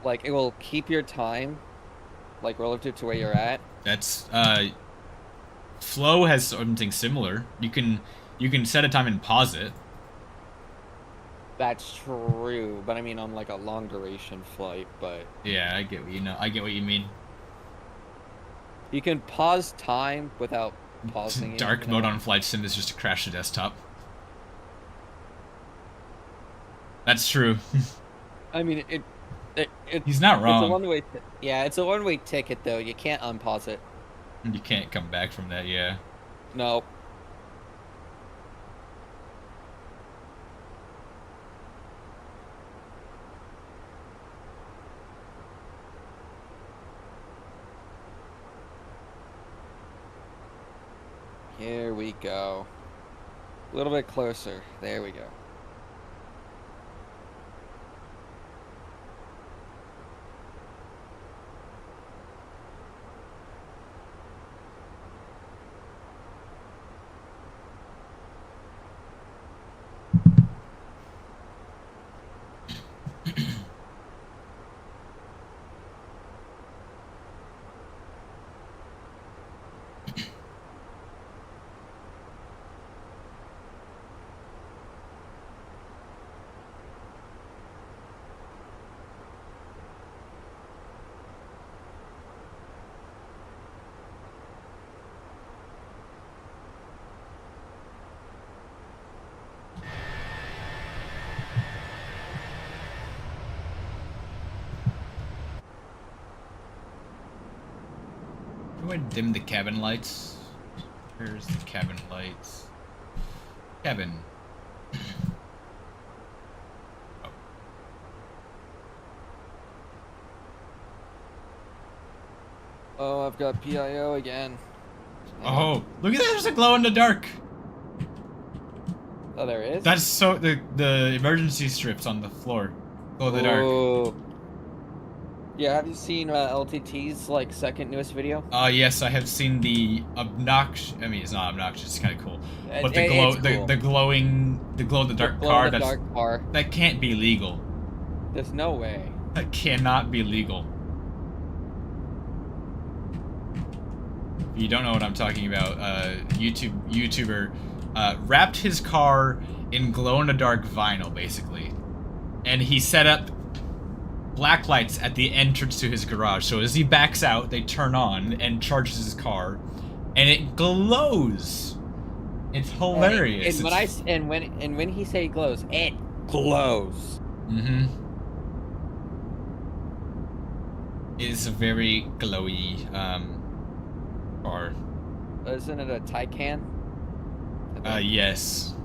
F: Like it will keep your time, like relative to where you're at.
A: That's Flow has something similar. You can set a time and pause it.
F: That's true, but I mean on like a long duration flight. But
A: yeah, I get what you mean.
F: You can pause time without pausing.
A: Dark mode on Flight Sim is just to crash the desktop. That's true.
F: I mean
A: He's not wrong.
F: It's a one-way. Yeah, it's a one-way ticket though. You can't unpause it.
A: You can't come back from that. Yeah.
F: No. Here we go. A little bit closer. There we go.
A: I'm going to dim the cabin lights. Where's the cabin lights? Cabin.
F: Oh, I've got PIO again.
A: Oh, look at that! There's a glow in the dark.
F: Oh, there is?
A: That's so the emergency strips on the floor. Glow in the dark.
F: Yeah, have you seen LTT's like second newest video?
A: Yes, I have seen the obnoxious. I mean, it's not obnoxious. It's kind of cool. But the
F: It's
A: glow,
F: cool.
A: the glow in the dark car. That can't be legal.
F: There's no way.
A: That cannot be legal. If you don't know what I'm talking about, YouTuber wrapped his car in glow-in-the-dark vinyl, basically. And he set up black lights at the entrance to his garage. So as he backs out, they turn on and charges his car. And it glows. It's hilarious.
F: And when he say glows, it glows.
A: Mm-hmm. is a very glowy car.
F: Isn't it a Taycan?
A: Yes.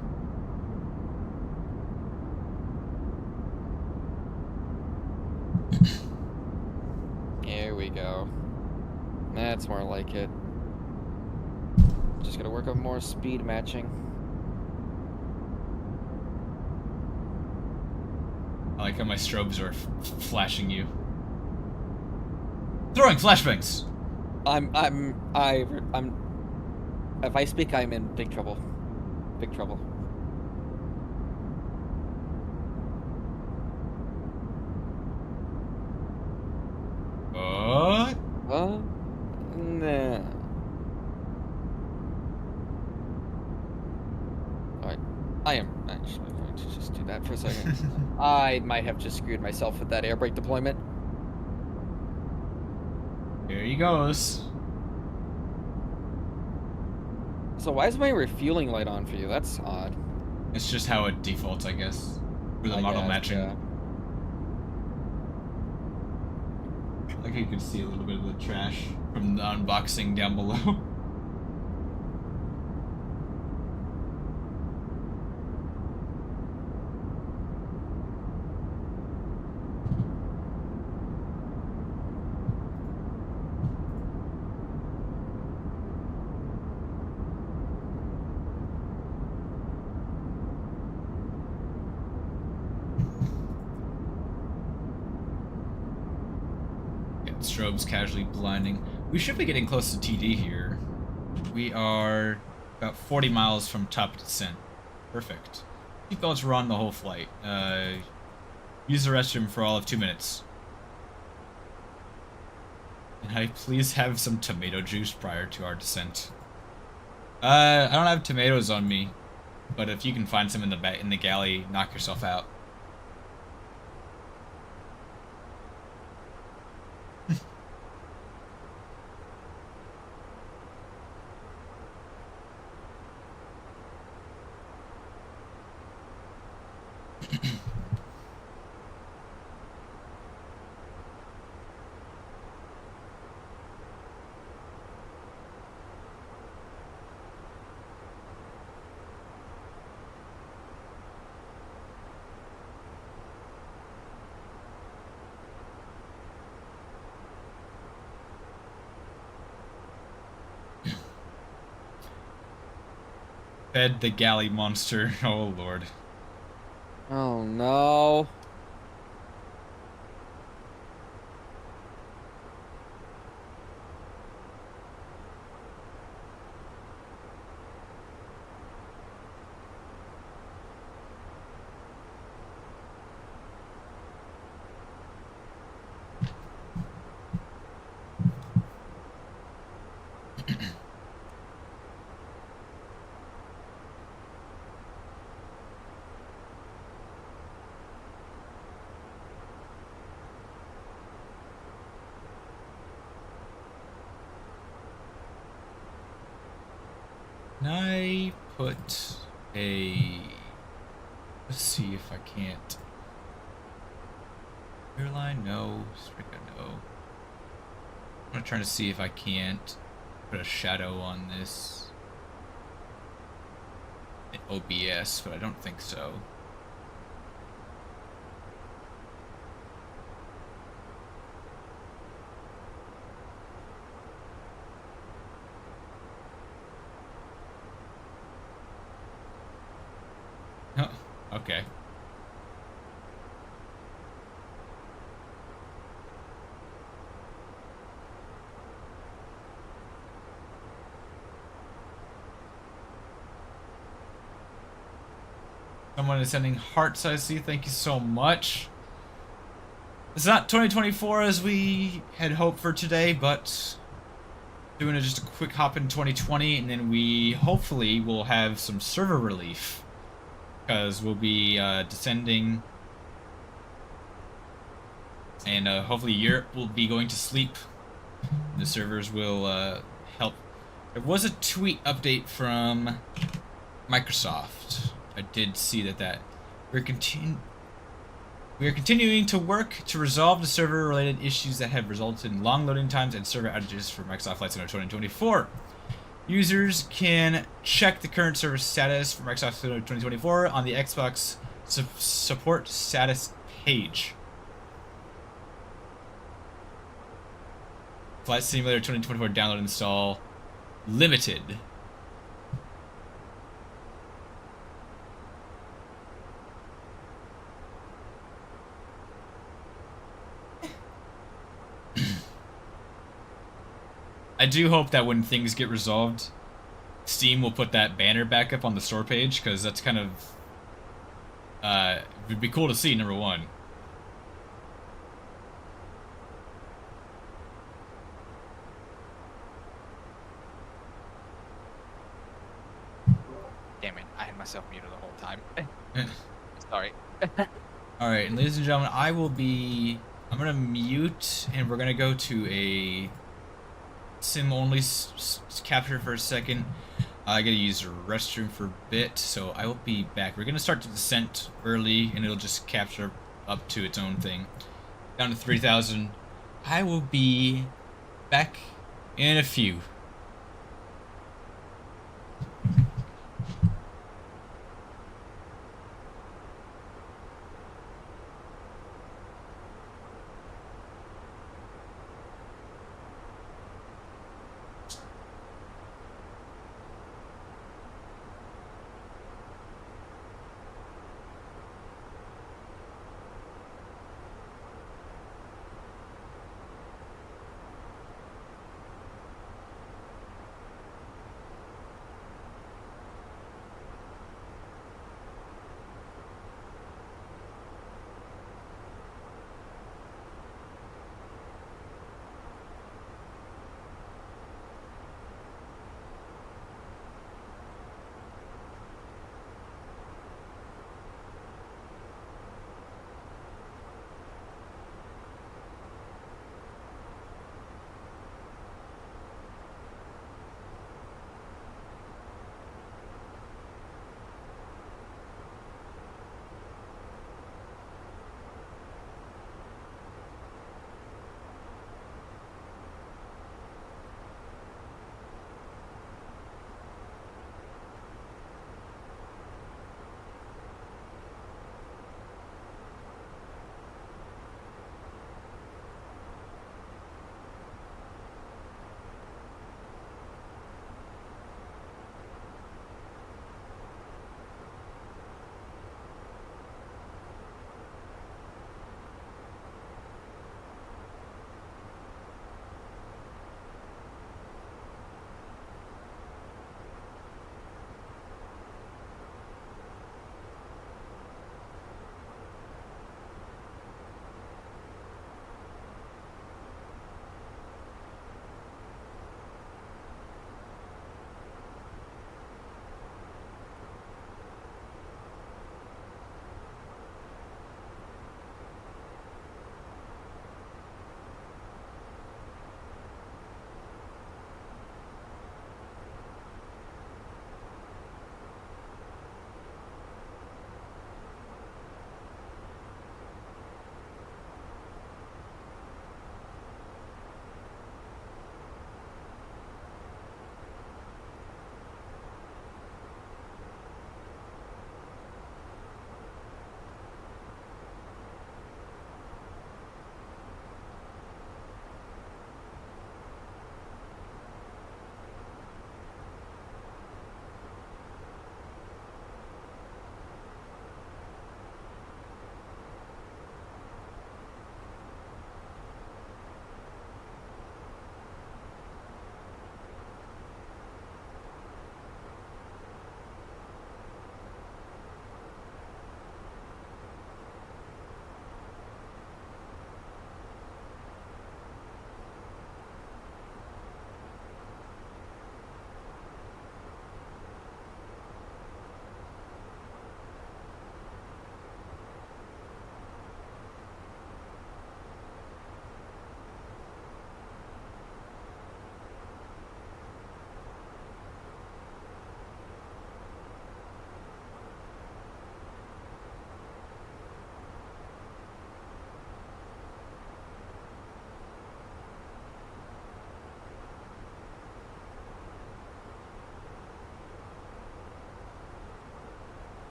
F: Here we go. That's more like it. Just gotta work on more speed matching.
A: I like how my strobes are flashing you. Throwing flashbangs.
F: I'm. If I speak, I'm in big trouble. Big trouble.
A: What?
F: Nah. Alright. I am actually going to just do that for a second. I might have just screwed myself with that air brake deployment.
A: Here he goes.
F: So why is my refueling light on for you? That's odd.
A: It's just how it defaults, I guess, for the model matching.
F: Yeah.
A: Like you can see a little bit of the trash from the unboxing down below. Strobes casually blinding. We should be getting close to TD here. We are about 40 miles from top descent. Perfect. Seatbelts were on the whole flight. Use the restroom for all of 2 minutes. Can I please have some tomato juice prior to our descent? I don't have tomatoes on me, but if you can find some in the galley, knock yourself out. Fed the galley monster. Oh lord.
F: Oh no.
A: Can I put a... Let's see if I can't. Airline, no. Strika, no. I'm trying to see if I can't put a shadow on this. An OBS, but I don't think so. Oh, okay. Someone is sending hearts, I see. Thank you so much. It's not 2024 as we had hoped for today, but doing just a quick hop in 2020, and then we hopefully will have some server relief. Because we'll be descending, and hopefully Europe will be going to sleep. The servers will help. There was a tweet update from Microsoft. I did see that we're We are continuing to work to resolve the server-related issues that have resulted in long loading times and server outages for Microsoft Flight Simulator 2024. Users can check the current server status for Microsoft Simulator 2024 on the Xbox support status page. Flight Simulator 2024 download install limited. I do hope that when things get resolved, Steam will put that banner back up on the store page, because that's kind of it would be cool to see, number one.
Q: Damn it, I had myself muted the whole time. Sorry.
A: Alright, ladies and gentlemen, I'm gonna mute, and we're gonna go to a sim-only capture for a second. I gotta use the restroom for a bit, so I will be back. We're gonna start the descent early, and it'll just capture up to its own thing. Down to 3,000. I will be back in a few.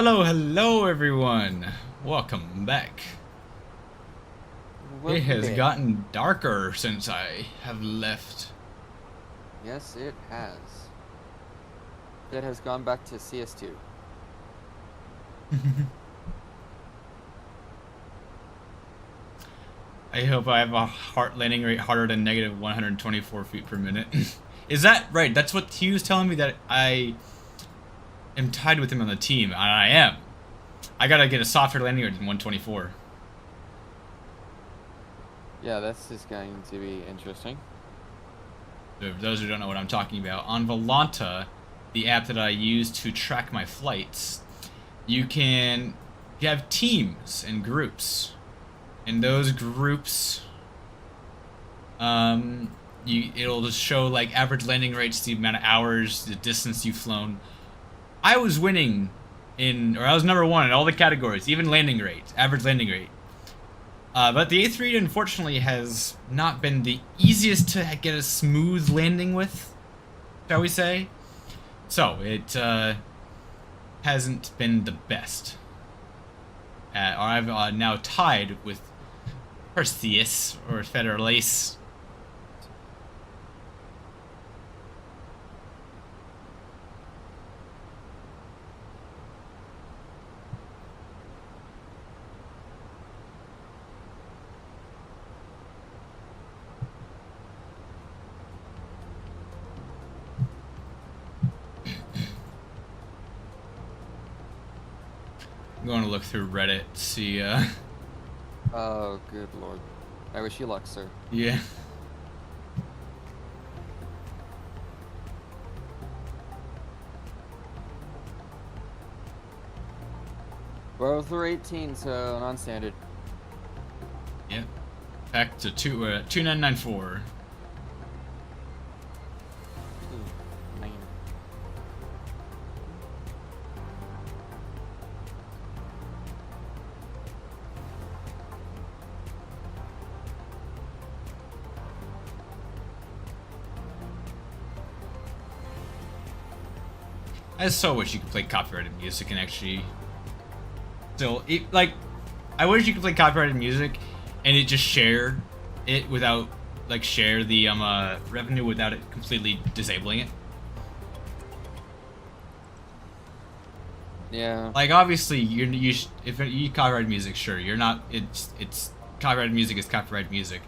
A: Hello, hello everyone. Welcome back. It has gotten darker since I have left.
F: Yes, it has. It has gone back to CS2.
A: I hope I have a landing rate harder than negative 124 feet per minute. Is that right? That's what he was telling me, that I am tied with him on the team, and I am. I gotta get a softer landing rate than 124.
F: Yeah, this is going to be interesting.
A: For those who don't know what I'm talking about, on Volanta, the app that I use to track my flights, you have teams and groups. In those groups, it'll just show like average landing rates, the amount of hours, the distance you've flown. I was winning I was number 1 in all the categories, even landing rate, average landing rate. But the A3 unfortunately has not been the easiest to get a smooth landing with, shall we say. So it hasn't been the best. I've now tied with Perseus or Federalace. I'm going to look through Reddit, see,
F: Oh, good lord. I wish you luck, sir.
A: Yeah.
F: Well, through 18, so non-standard.
A: Yep. Back to 2994. I so wish you could play copyrighted music and actually still like. I wish you could play copyrighted music and it just share it without share the revenue without it completely disabling it.
F: Yeah.
A: Like obviously if you copyrighted music, sure, you're not. It's copyrighted music is copyrighted music.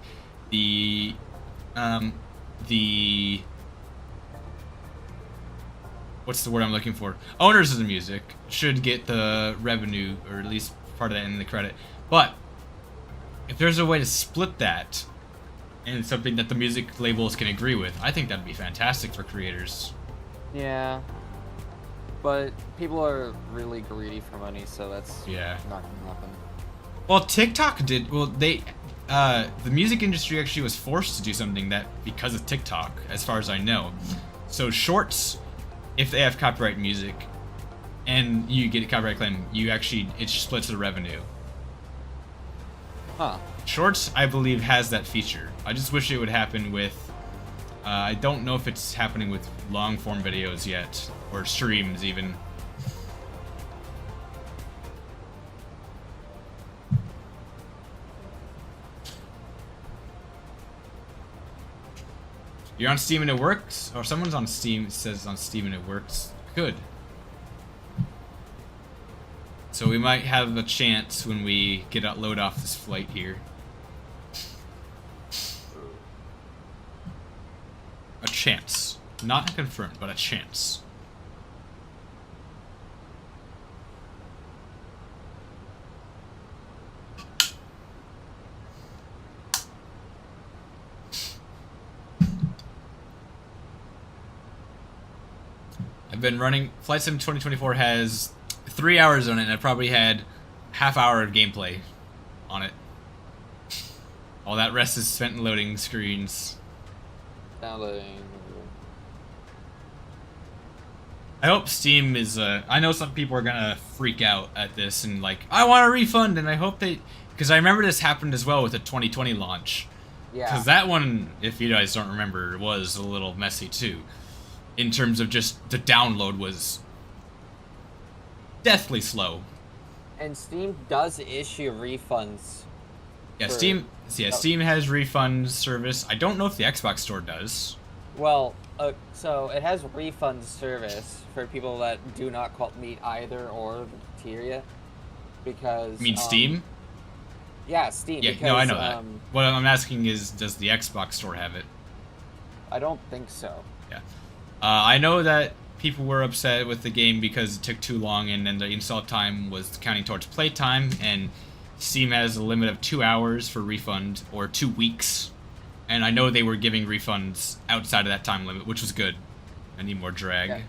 A: The what's the word I'm looking for? Owners of the music should get the revenue, or at least part of that in the credit. But if there's a way to split that, and something that the music labels can agree with, I think that'd be fantastic for creators.
F: Yeah. But people are really greedy for money, so that's not gonna happen.
A: Well, TikTok did. Well, the music industry actually was forced to do something that because of TikTok, as far as I know. So shorts, if they have copyright music and you get a copyright claim, it splits the revenue.
F: Huh.
A: Shorts, I believe, has that feature. I just wish it would happen with I don't know if it's happening with long form videos yet, or streams even. You're on Steam and it works? Or someone's on Steam, says on Steam and it works. Good. So we might have a chance when we load off this flight here. A chance. Not confirmed, but a chance. I've been running. Flight Sim 2024 has 3 hours on it, and I probably had half hour of gameplay on it. All that rest is spent loading screens.
F: Downloading.
A: I hope Steam is. I know some people are gonna freak out at this and I want a refund, and I hope because I remember this happened as well with the 2020 launch.
F: Yeah.
A: Because that one, if you guys don't remember, was a little messy too. In terms of just the download was deathly slow.
F: And Steam does issue refunds.
A: Yeah, Steam has refund service. I don't know if the Xbox Store does.
F: Well, so it has refund service for people that do not meet either or the criteria, because.
A: You mean Steam?
F: Yeah, Steam.
A: Yeah,
F: because,
A: no, I know that. What I'm asking is, does the Xbox Store have it?
F: I don't think so.
A: Yeah. I know that people were upset with the game because it took too long, and then the install time was counting towards playtime, and Steam has a limit of 2 hours for refund, or 2 weeks. And I know they were giving refunds outside of that time limit, which was good. I need more drag.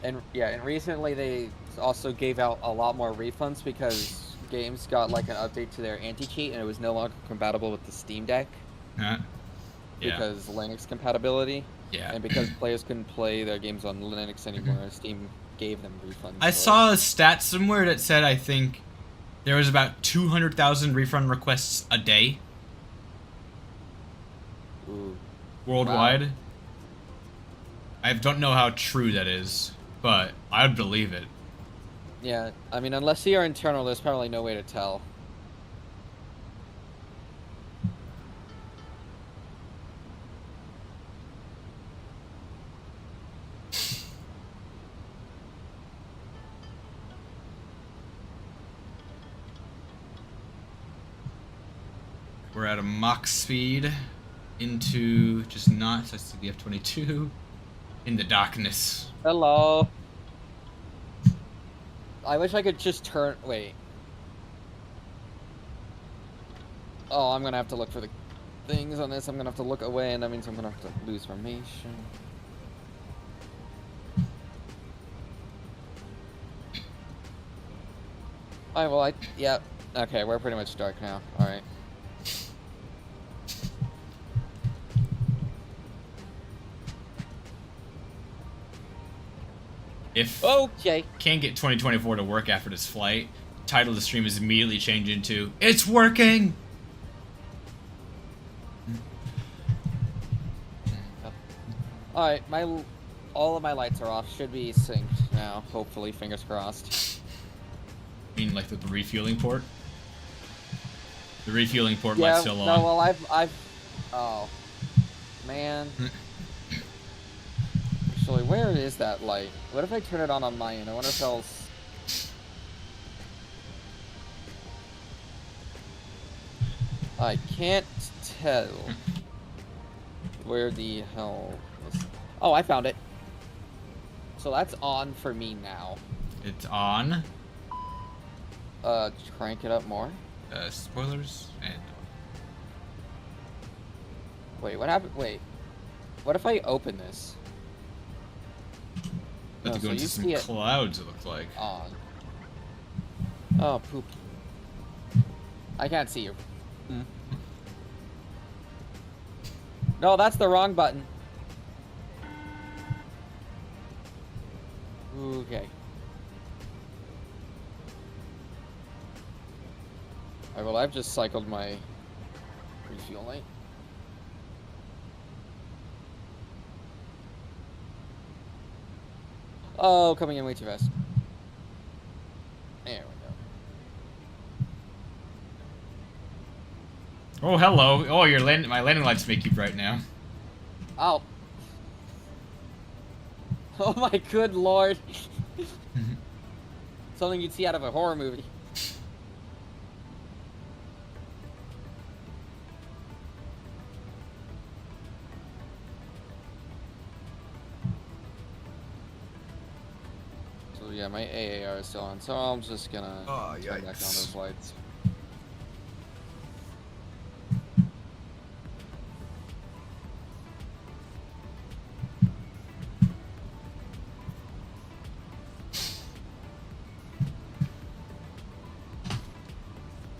F: Yeah. And recently they also gave out a lot more refunds because games got like an update to their anti-cheat, and it was no longer compatible with the Steam Deck.
A: Yeah.
F: Because Linux compatibility.
A: Yeah.
F: And because players couldn't play their games on Linux anymore, Steam gave them refunds.
A: I saw a stat somewhere that said, I think, there was about 200,000 refund requests a day.
F: Ooh.
A: Worldwide.
F: Wow.
A: I don't know how true that is, but I'd believe it.
F: Yeah, I mean, unless you're internal, there's probably no way to tell.
A: We're at a Mach speed into just not, so I see the F-22 in the darkness.
F: Hello. I wish I could just turn. Wait. Oh, I'm gonna have to look for the things on this. I'm gonna have to look away, and that means I'm gonna have to lose formation. Alright, well, yeah. Okay, we're pretty much dark now. Alright.
A: If
F: okay.
A: Can't get 2024 to work after this flight, title of the stream is immediately changed into "It's working."
F: All right, all of my lights are off. Should be synced now. Hopefully, fingers crossed.
A: You mean like the refueling port? The refueling port
F: Yeah,
A: might still on.
F: no, well, I've. Oh, man. Actually, where is that light? What if I turn it on my end? I wonder if it'll... I can't tell where the hell is... Oh, I found it. So that's on for me now.
A: It's on.
F: Crank it up more.
A: Spoilers and...
F: Wait, what happened? Wait. What if I open this?
A: Have to go into some clouds, it looks like.
F: On. Oh, poop. I can't see you. No, that's the wrong button. Okay. Alright, well, I've just cycled my refuel light. Oh, coming in way too fast. There we go.
A: Oh, hello. Oh, my landing lights make you bright now.
F: Oh. Oh my good lord. Something you'd see out of a horror movie. So yeah, my AAR is still on, so I'm just gonna turn back on those lights.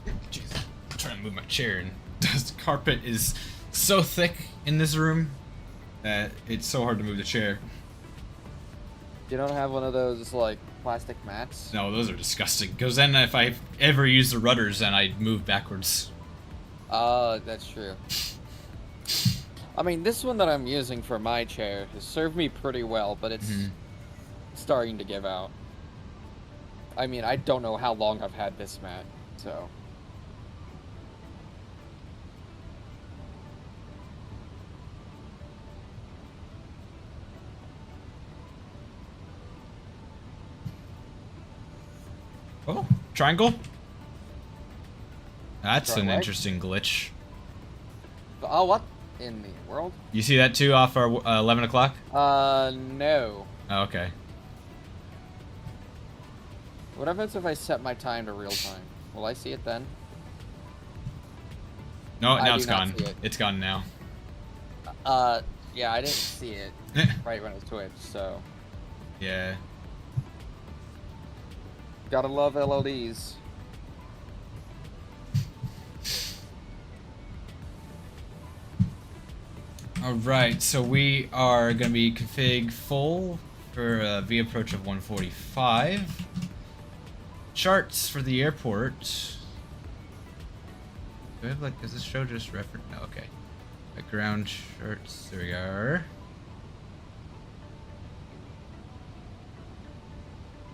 A: I'm trying to move my chair, and this carpet is so thick in this room that it's so hard to move the chair.
F: You don't have one of those, like, plastic mats?
A: No, those are disgusting. Because then if I ever use the rudders, then I'd move backwards.
F: That's true. I mean, this one that I'm using for my chair has served me pretty well, but it's starting to give out. I mean, I don't know how long I've had this mat, so.
A: Oh, triangle? That's
F: Try
A: an
F: what?
A: interesting glitch.
F: Oh, what in the world?
A: You see that too off our 11 o'clock?
F: No.
A: Oh, okay.
F: What happens if I set my time to real time? Will I see it then?
A: No,
F: I
A: now
F: do
A: it's
F: not
A: gone.
F: see it.
A: It's gone now.
F: Yeah, I didn't see it right when it switched, so.
A: Yeah.
F: Gotta love LLDs.
A: Alright, so we are going to be config full for a V approach of 145. Charts for the airport. Do I have like, does this show just reference? No, okay. Ground charts, there we are.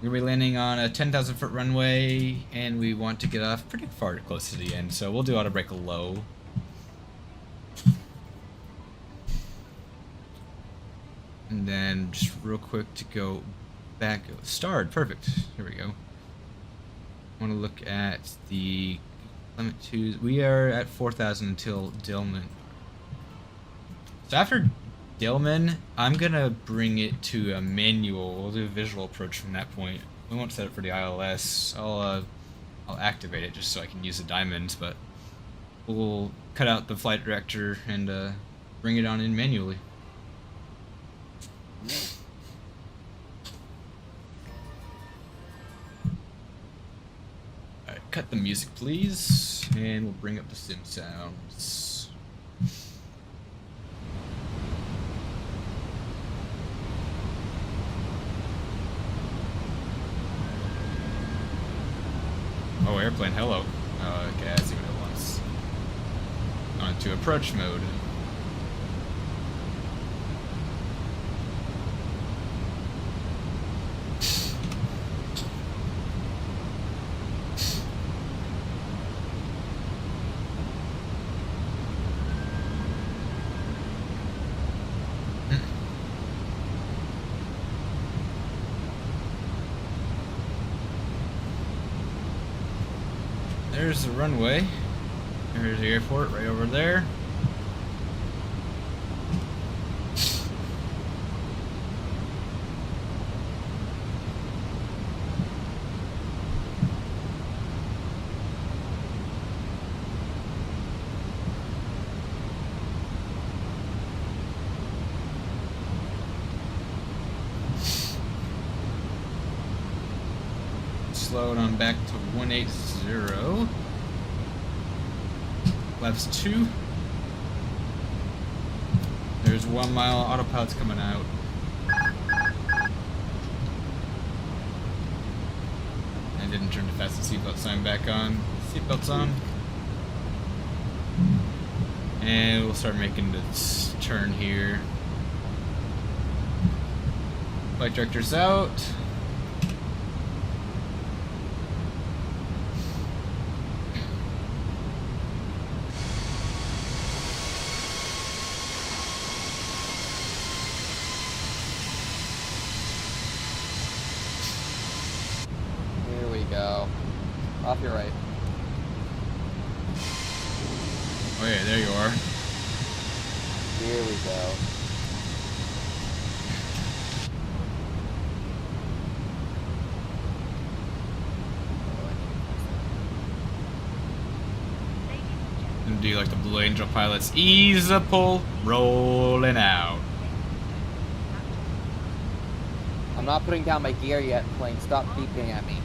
A: We're going to be landing on a 10,000 foot runway, and we want to get off pretty far close to the end, so we'll do auto brake low. And then just real quick to go back, starred, perfect, here we go. I want to look at the Clement 2s. We are at 4,000 until Dillman. So after Dillman, I'm gonna bring it to a manual. We'll do a visual approach from that point. We won't set it for the ILS. I'll activate it just so I can use the diamonds, but we'll cut out the flight director and bring it on in manually. Alright, cut the music please, and we'll bring up the sim sounds. Oh, airplane, hello. Oh, okay, I see what it wants. On to approach mode. There's the runway. There's the airport right over there. Slow it on back to 180. Flaps 2. There's 1 mile. Autopilot's coming out. I didn't turn the fasten seatbelt sign back on. Seatbelt's on. And we'll start making this turn here. Flight director's out.
F: Off your right.
A: Oh yeah, there you are.
F: Here we go.
A: And do like the Blue Angel pilots. Ease a pull, rolling out.
F: I'm not putting down my gear yet, plane. Stop beeping at me.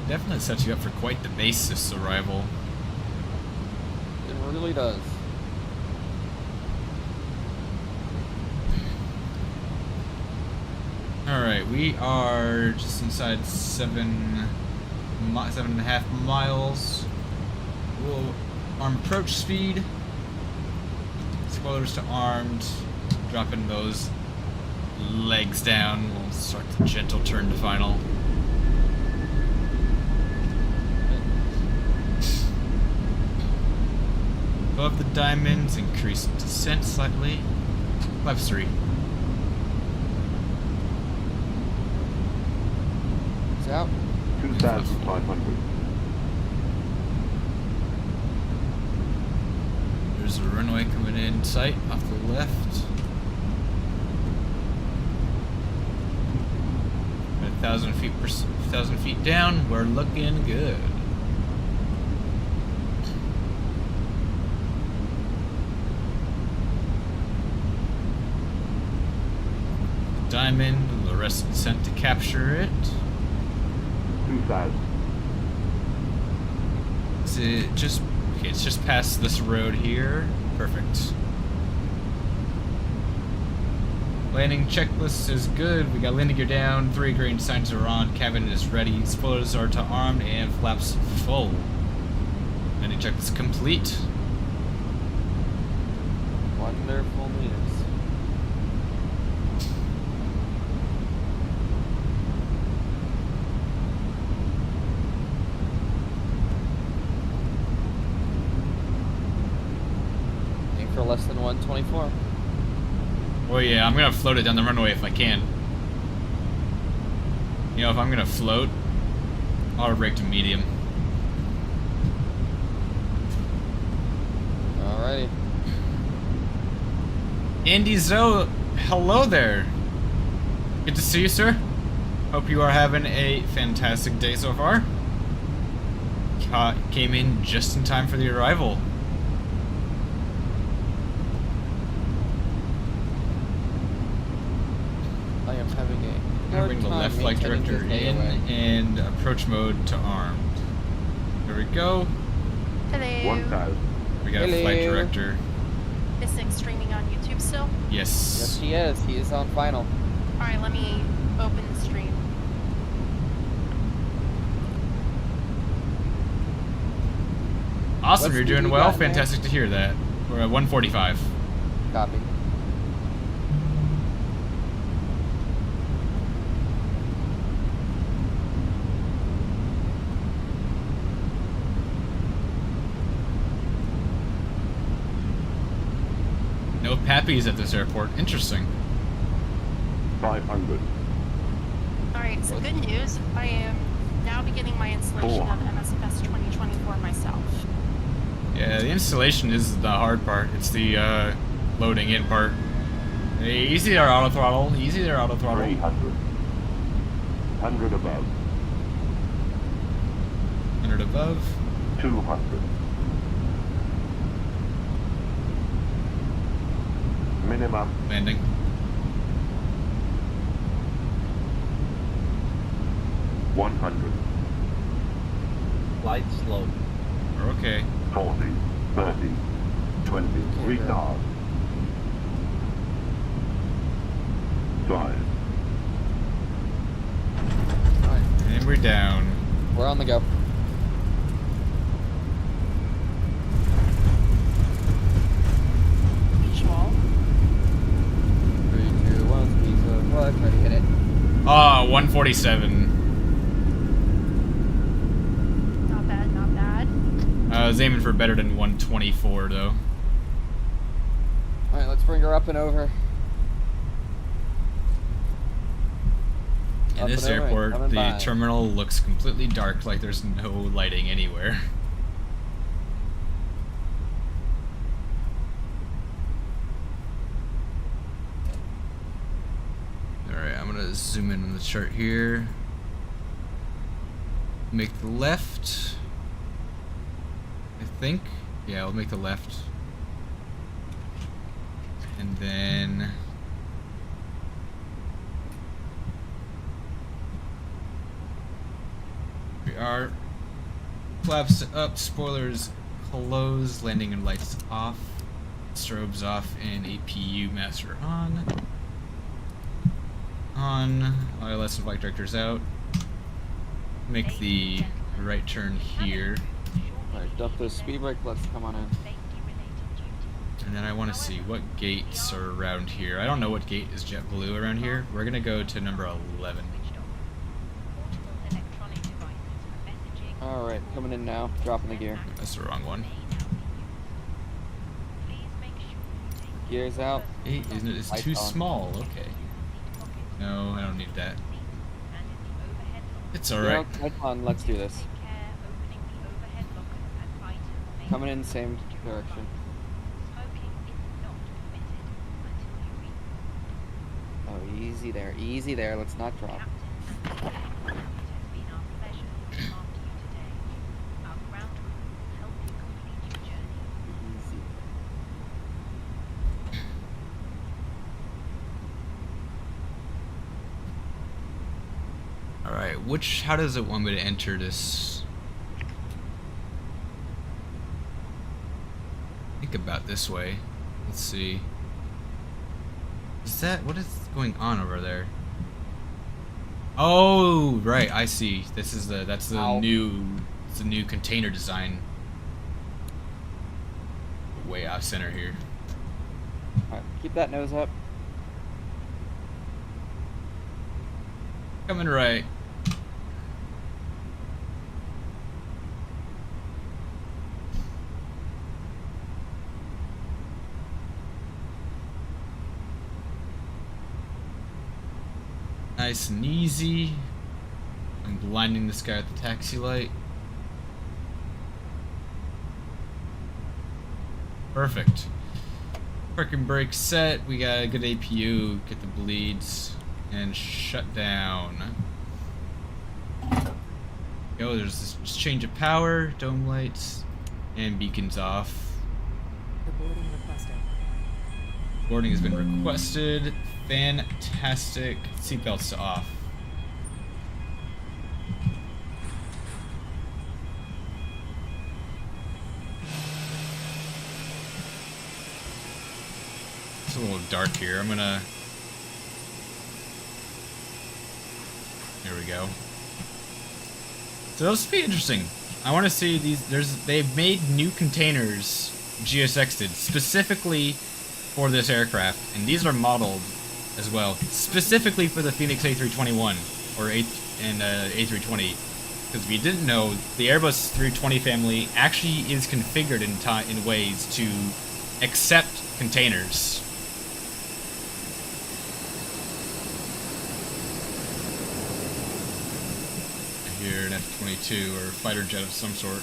A: Definitely sets you up for quite the basis arrival.
F: It really does.
A: Alright, we are just inside 7.5 miles. We'll arm approach speed. Spoilers to armed. Dropping those legs down. We'll start the gentle turn to final. Above the diamonds, increase descent slightly. Flaps 3.
F: It's out.
R: 2,500.
A: There's a runway coming in sight off the left. 1,000 feet down. We're looking good. Diamond, the rest descent to capture it.
R: 2,000.
A: Is it just okay? It's just past this road here. Perfect. Landing checklist is good. We got landing gear down. 3 green signs are on. Cabin is ready. Spoilers are to armed and flaps full. Landing checklist complete.
F: Wonderful news. For less than 124.
A: Oh yeah, I'm gonna float it down the runway if I can. You know, if I'm gonna float, I'll brake to medium.
F: Alrighty.
A: Andy Zoe, hello there. Good to see you, sir. Hope you are having a fantastic day so far. Came in just in time for the arrival.
F: I am having a
A: Bring the left flight director in and approach mode to armed. There we go.
L: Hello.
R: 1,000.
A: We got a flight director.
L: This thing's streaming on YouTube still?
A: Yes.
F: Yes, he is. He is on final.
L: Alright, let me open the stream.
A: Awesome,
F: What
A: you're
F: speed
A: doing
F: you
A: well.
F: got, man?
A: Fantastic to hear that. We're at 145.
F: Copy.
A: No pappies at this airport. Interesting.
R: 500.
L: Alright, so good news. I am now beginning my installation of MSFS 2024 myself.
A: Yeah, the installation is the hard part. It's the loading in part. Hey, easy there, auto throttle. Easy there, auto throttle.
R: 300. 100 above.
A: 100 above.
R: 200. Minimum.
A: Landing.
R: $100.
N: Light slow.
A: We're okay.
R: 40, 30, 20, retard. 5.
A: And we're down.
F: We're on the go.
L: Visual.
F: 3, 2, 1, speed zone. What? Try to hit it.
A: 147.
L: Not bad, not bad.
A: I was aiming for better than 124 though.
F: Alright, let's bring her up and over.
A: In this airport, the terminal looks completely dark, like there's no lighting anywhere. Alright, I'm gonna zoom in on the chart here. Make the left. I think. Yeah, we'll make the left. And then... we are. Flaps up, spoilers closed, landing and lights off, strobes off, and APU master on. on. ILS and flight directors out. Make the right turn here.
F: Alright, dump the speed brake, let's come on in.
A: And then I want to see what gates are around here. I don't know what gate is JetBlue around here. We're going to go to number 11.
F: Alright, coming in now. Dropping the gear.
A: That's the wrong one.
F: Gears out.
A: 8, isn't it? It's
F: Lights
A: too
F: on.
A: small. Okay. No, I don't need that. It's alright.
F: Lights on, let's do this. Coming in the same direction. Oh, easy there, let's not drop.
A: Alright, how does it want me to enter this? Think about this way. Let's see. What is going on over there? Oh, right, I see. That's the new container design. Way off center here.
F: Alright, keep that nose up.
A: Coming right. Nice and easy. I'm blinding this guy at the taxi light. Perfect. Parking brake set. We got a good APU. Get the bleeds and shut down. Go. There's this change of power, dome lights, and beacons off.
C: Boarding requested.
A: Boarding has been requested. Fantastic. Seatbelts off. It's a little dark here. I'm gonna... There we go. So this will be interesting. I want to see these. They've made new containers, GSX did, specifically for this aircraft, and these are modeled as well, specifically for the Fenix A321 or A320. Because if you didn't know, the Airbus 320 family actually is configured in ways to accept containers. Here, an F-22 or fighter jet of some sort.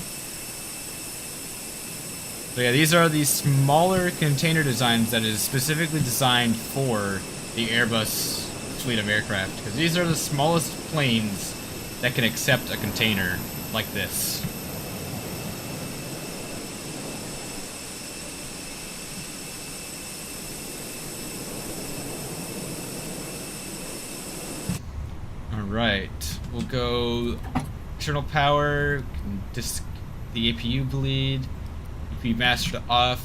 A: So yeah, these are the smaller container designs that is specifically designed for the Airbus fleet of aircraft, because these are the smallest planes that can accept a container like this. Alright, we'll go internal power, the APU bleed, APU master to off,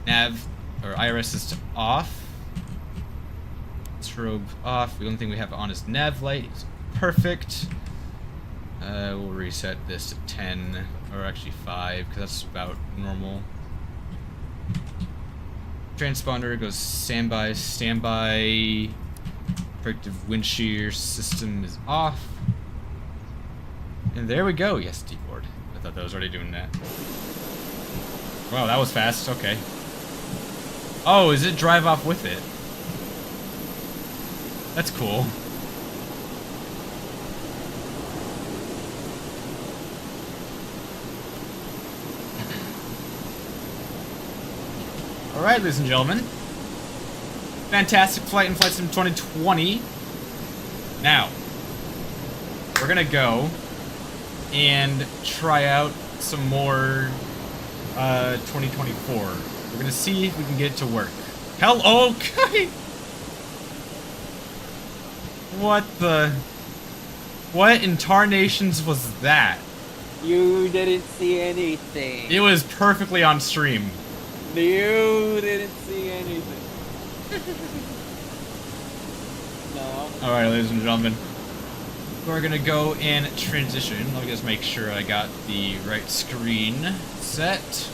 A: nav or IRS is to off, strobe off. The only thing we have on is nav light. Perfect. We'll reset this to 10, or actually 5, because that's about normal. Transponder goes standby. Standby. Predictive wind shear system is off. And there we go. Yes, D-board. I thought that was already doing that. Wow, that was fast. Okay. Oh, is it drive off with it? That's cool. Alright, ladies and gentlemen. Fantastic flight in Flight Sim 2020. Now, we're gonna go and try out some more 2024. We're gonna see if we can get it to work. Hell, okay! What in tarnations was that?
F: You didn't see anything.
A: It was perfectly on stream.
F: You didn't see anything. No.
A: Alright, ladies and gentlemen. We're gonna go in transition. Let me just make sure I got the right screen set.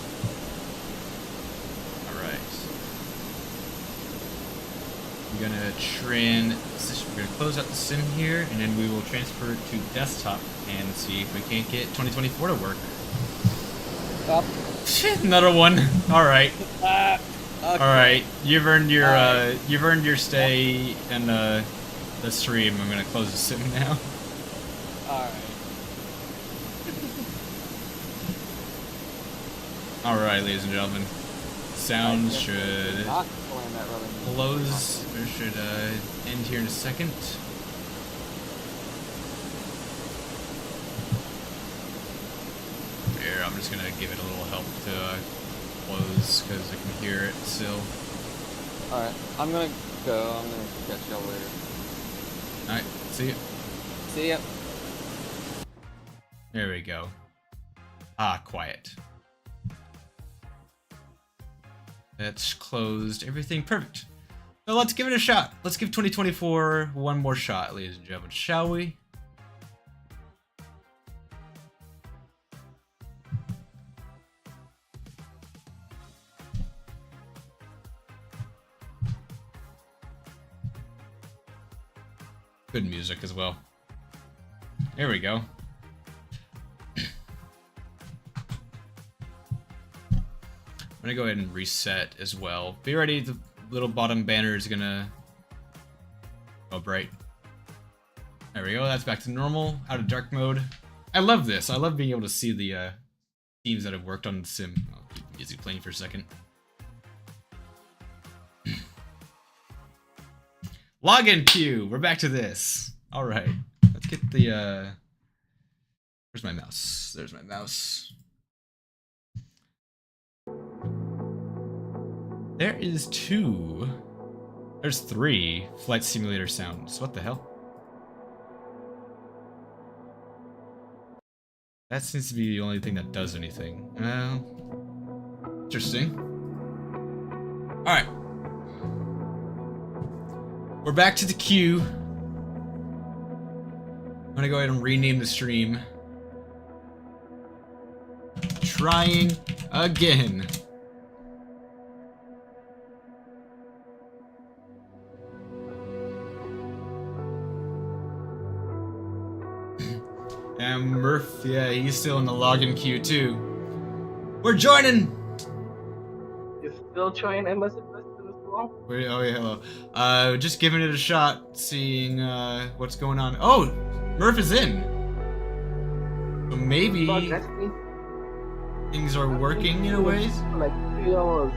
A: Alright. We're gonna we're gonna close out the sim here, and then we will transfer it to desktop and see if we can't get 2024 to work.
F: Stop.
A: Another one. Alright.
F: Okay.
A: Alright. You've earned your stay in the stream. I'm gonna close the sim now.
F: Alright.
A: Alright, ladies and gentlemen. Sound should
F: Not playing that really
A: close, or should end here in a second. Here, I'm just gonna give it a little help to close, because I can hear it still.
F: Alright, I'm gonna go. I'm gonna catch y'all later.
A: Alright, see ya.
F: See ya.
A: There we go. Ah, quiet. That's closed. Everything perfect. So let's give it a shot. Let's give 2024 one more shot, ladies and gentlemen, shall we? Good music as well. There we go. I'm gonna go ahead and reset as well. Be ready, the little bottom banner is gonna go bright. There we go, that's back to normal, out of dark mode. I love this. I love being able to see the teams that have worked on the sim. I'll keep the music playing for a second. Login queue! We're back to this. Alright. Let's get the where's my mouse? There's my mouse. There's 3 flight simulator sounds. What the hell? That seems to be the only thing that does anything. Interesting. Alright. We're back to the queue. I'm gonna go ahead and rename the stream. Trying again. And Murph, yeah, he's still in the login queue too. We're joining!
D: You're still trying MS as well?
A: Wait, oh yeah, hello. Just giving it a shot, seeing what's going on. Oh, Murph is in. So maybe things are working in a way.
D: Like 3 hours.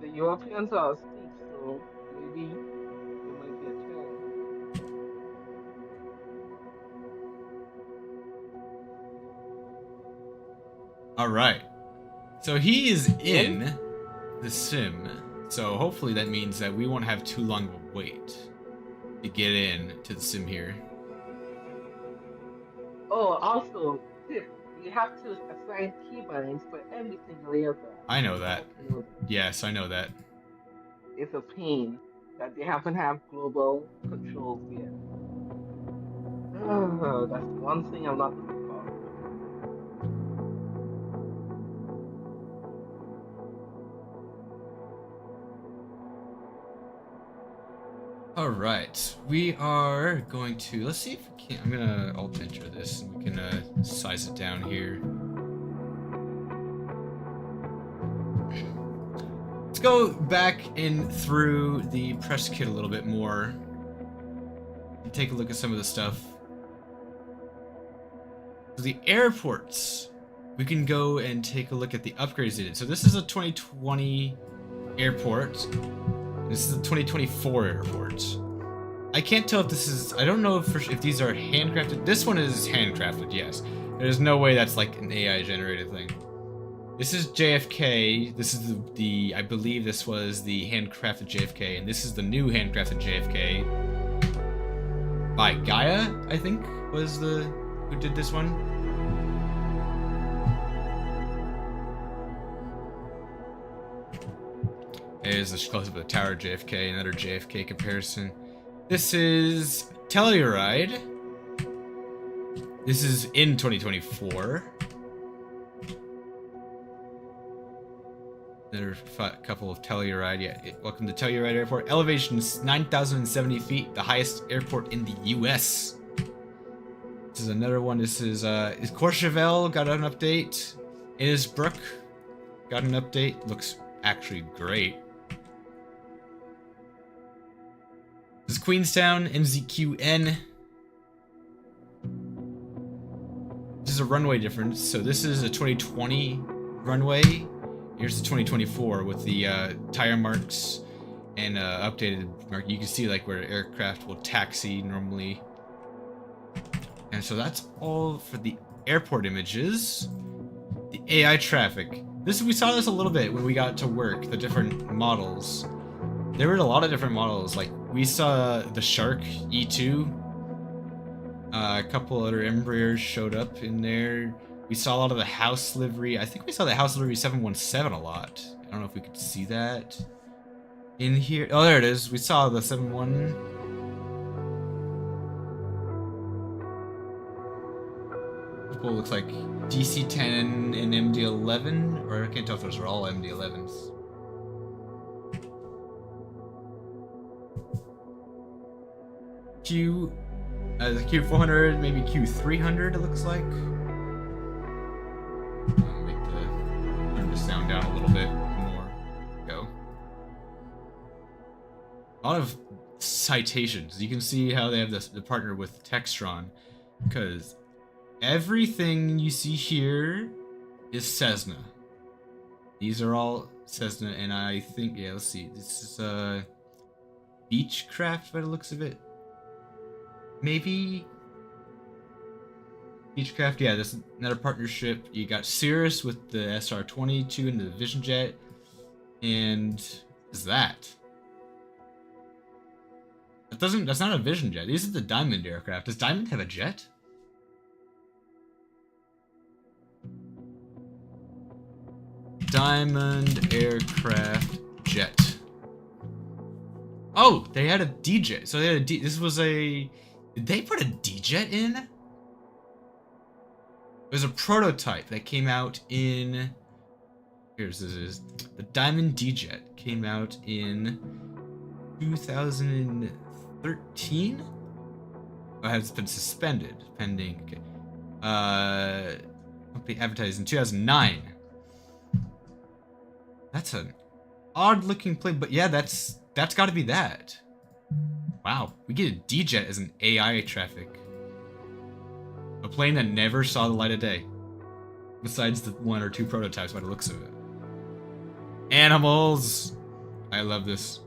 D: The Europeans are asleep, so maybe there might be a chance.
A: Alright. So he is in the sim. So hopefully that means that we won't have too long of a wait to get in to the sim here.
D: Oh, also, tip, you have to assign keybinds for every single aircraft.
A: I know that. Yes, I know that.
D: It's a pain that they haven't have global controls yet. Oh, that's one thing I'm not looking forward to.
A: Alright, we are going to, let's see if we can, I'm gonna alt enter this and we can size it down here. Let's go back in through the press kit a little bit more and take a look at some of the stuff. So the airports, we can go and take a look at the upgrades they did. So this is a 2020 airport. This is a 2024 airport. I can't tell if this is, I don't know if these are handcrafted. This one is handcrafted, yes. There's no way that's like an AI generated thing. This is JFK. This is the I believe this was the handcrafted JFK, and this is the new handcrafted JFK by Gaia, I think, was the who did this one. Is a close-up of the Tower JFK, another JFK comparison. This is Telluride. This is in 2024. Another couple of Telluride. Yeah, welcome to Telluride Airport. Elevation is 9,070 feet, the highest airport in the U.S. This is another one. This is Courchevel got an update. Innsbruck got an update. Looks actually great. This is Queenstown, NZQN. This is a runway difference. So this is a 2020 runway. Here's the 2024 with the tire marks and updated mark. You can see like where aircraft will taxi normally. And so that's all for the airport images. The AI traffic. We saw this a little bit when we got to work, the different models. There were a lot of different models. Like we saw the Shark E2. A couple other Embraers showed up in there. We saw a lot of the house livery. I think we saw the house livery 717 a lot. I don't know if we could see that in here. Oh, there it is. We saw the 71. Couple looks like DC-10 and MD-11, or I can't tell if those are all MD-11s. The Q400, maybe Q300 it looks like. Turn the sound down a little bit more. Go. A lot of citations. You can see how they have the partner with Textron, because everything you see here is Cessna. These are all Cessna, and I think, yeah, let's see. This is Beechcraft by the looks of it. Maybe Beechcraft, yeah, this is another partnership. You got Cirrus with the SR-22 and the Vision Jet. And is that? That's not a Vision Jet. These are the Diamond aircraft. Does Diamond have a jet? Diamond aircraft jet. Oh, they had a D-Jet. So they had this was a... Did they put a D-Jet in? It was a prototype that came out in... This is the Diamond D-Jet came out in 2013. It has been suspended pending. Okay. Advertised in 2009. That's an odd-looking plane, but yeah, that's got to be that. Wow, we get a D-Jet as an AI traffic. A plane that never saw the light of day. Besides the one or two prototypes by the looks of it. Animals! I love this.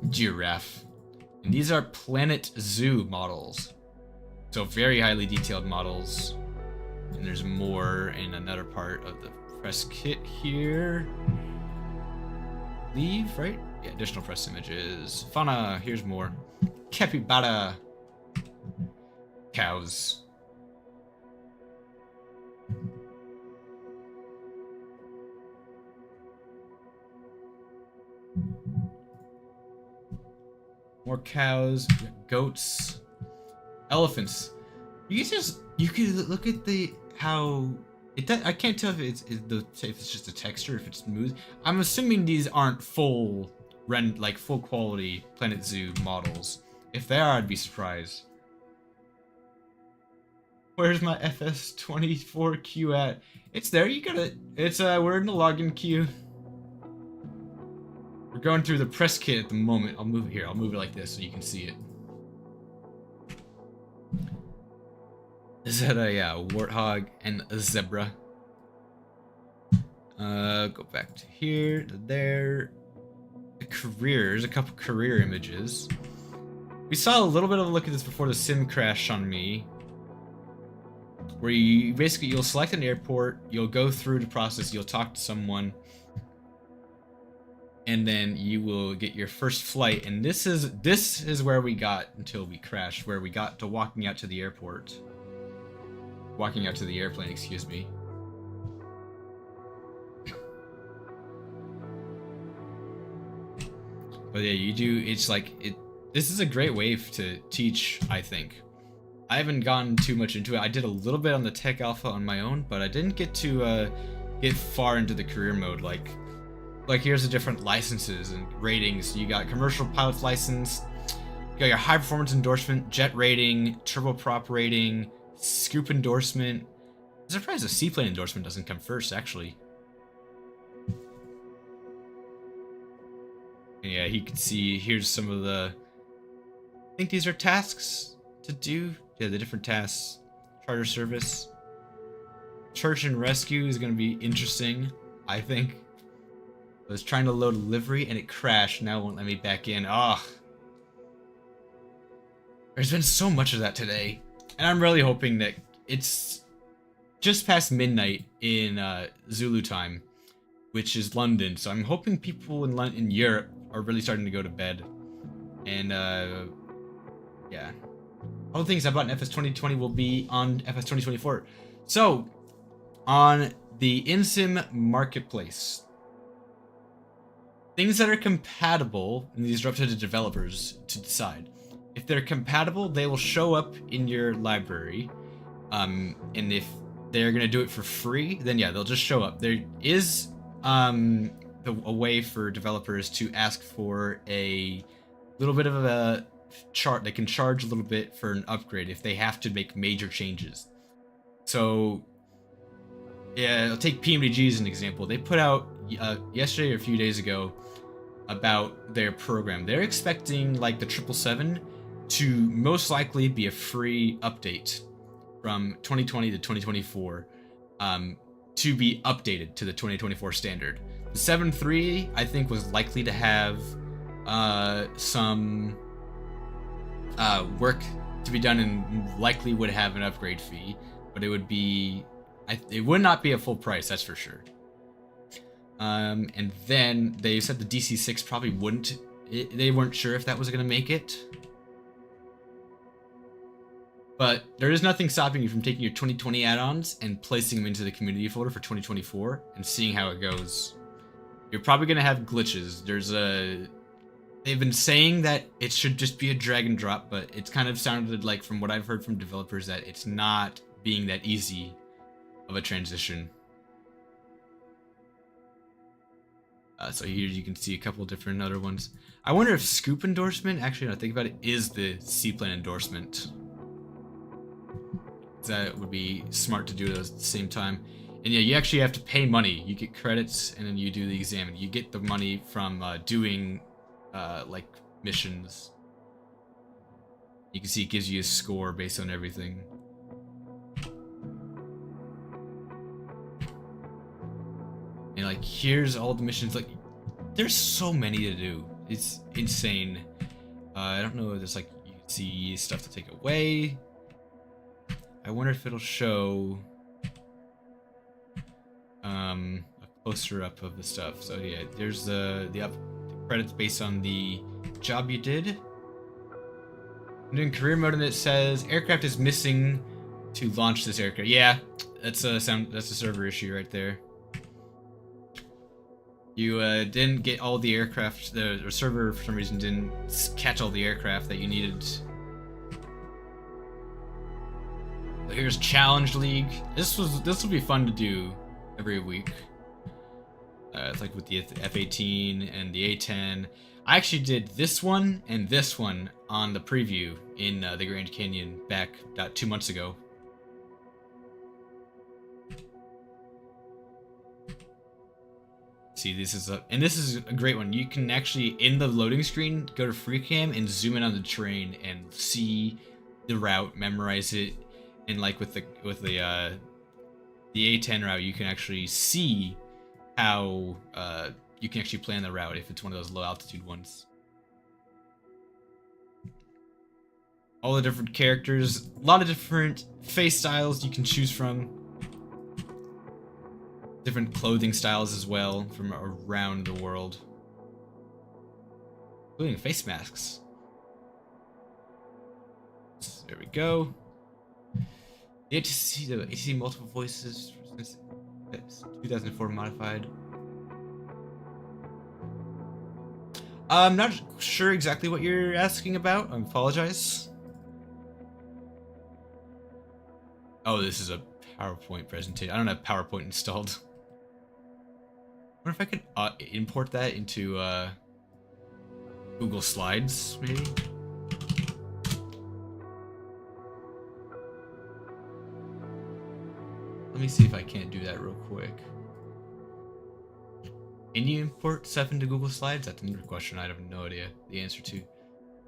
A: Giraffe. And these are Planet Zoo models. So very highly detailed models. And there's more in another part of the press kit here. Leave, right? Yeah, additional press images. Fauna, here's more. Capybara. Cows. More cows, goats, elephants. You could look at how I can't tell if it's just a texture, if it's smooth. I'm assuming these aren't full quality Planet Zoo models. If they are, I'd be surprised. Where's my FS24Q at? It's there. You got it. It's we're in the login queue. We're going through the press kit at the moment. I'll move it here. I'll move it like this so you can see it. Is that a warthog and a zebra? Go back to here, to there. There's a couple career images. We saw a little bit of a look at this before the sim crashed on me. Where you'll select an airport, you'll go through the process, you'll talk to someone, and then you will get your first flight. And this is where we got until we crashed, where we got to walking out to the airport. Walking out to the airplane, excuse me. But yeah, you do. It's like it. This is a great way to teach, I think. I haven't gone too much into it. I did a little bit on the Tech Alpha on my own, but I didn't get to get far into the career mode. Like here's the different licenses and ratings. You got commercial pilot's license. You got your high performance endorsement, jet rating, turboprop rating, scoop endorsement. I'm surprised the seaplane endorsement doesn't come first, actually. Yeah, he can see, here's some of the, I think these are tasks to do. Yeah, the different tasks. Charter service. Search and rescue is going to be interesting, I think. I was trying to load a livery and it crashed. Now it won't let me back in. Ah. There's been so much of that today. And I'm really hoping that it's just past midnight in Zulu time, which is London. So I'm hoping people in Europe are really starting to go to bed. And yeah. All the things I bought in FS 2020 will be on FS 2024. So, on the InSim marketplace, things that are compatible, and these are up to the developers to decide. If they're compatible, they will show up in your library. And if they're going to do it for free, then yeah, they'll just show up. There is a way for developers to ask for a little bit of a they can charge a little bit for an upgrade if they have to make major changes. So yeah, I'll take PMDG as an example. They put out yesterday or a few days ago about their program. They're expecting like the 777 to most likely be a free update from 2020 to 2024 to be updated to the 2024 standard. The 7.3 I think was likely to have some work to be done and likely would have an upgrade fee, but it would be it would not be a full price, that's for sure. And then they said the DC6 probably wouldn't. They weren't sure if that was going to make it. But there is nothing stopping you from taking your 2020 add-ons and placing them into the community folder for 2024 and seeing how it goes. You're probably going to have glitches. They've been saying that it should just be a drag and drop, but it's kind of sounded like, from what I've heard from developers, that it's not being that easy of a transition. So here you can see a couple different other ones. I wonder if scoop endorsement, actually, when I think about it, is the seaplane endorsement. That would be smart to do it at the same time. And yeah, you actually have to pay money. You get credits, and then you do the exam, and you get the money from doing like missions. You can see it gives you a score based on everything. And like, here's all the missions. Like, there's so many to do. It's insane. I don't know if there's like, you can see stuff to take away. I wonder if it'll show a closer up of the stuff. So yeah, there's the credits based on the job you did. I'm doing career mode, and it says aircraft is missing to launch this aircraft. Yeah, that's a server issue right there. You didn't get all the aircraft. The server for some reason didn't catch all the aircraft that you needed. So here's Challenge League. This will be fun to do every week. It's like with the F-18 and the A-10. I actually did this one and this one on the preview in the Grand Canyon back 2 months ago. See, this is a great one. You can actually, in the loading screen, go to FreeCam and zoom in on the terrain and see the route, memorize it, and like with the A10 route, you can actually see how you can actually plan the route if it's one of those low altitude ones. All the different characters, a lot of different face styles you can choose from. Different clothing styles as well from around the world, including face masks. There we go. The ATC multiple voices since 2004 modified. I'm not sure exactly what you're asking about. I apologize. Oh, this is a PowerPoint presentation. I don't have PowerPoint installed. I wonder if I could import that into Google Slides, maybe? Let me see if I can't do that real quick. Can you import stuff into Google Slides? That's another question I have no idea the answer to.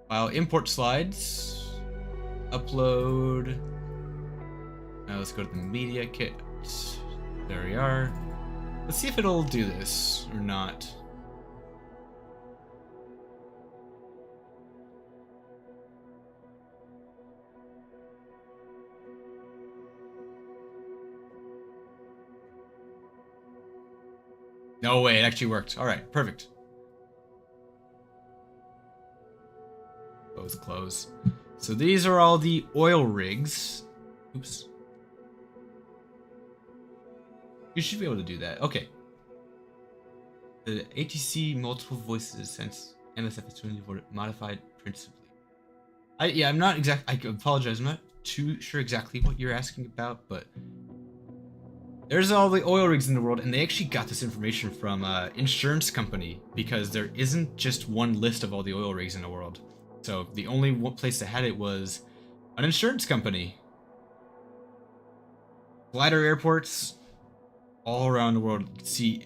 A: I'll import slides. Upload. Now let's go to the media kit. There we are. Let's see if it'll do this or not. No way, it actually worked. All right, perfect. Close. So these are all the oil rigs. Oops. You should be able to do that. Okay. The ATC multiple voices since MSF modified principally. I'm not I apologize. I'm not too sure exactly what you're asking about, but there's all the oil rigs in the world, and they actually got this information from an insurance company because there isn't just one list of all the oil rigs in the world. So the only one place that had it was an insurance company. Glider airports all around the world. See,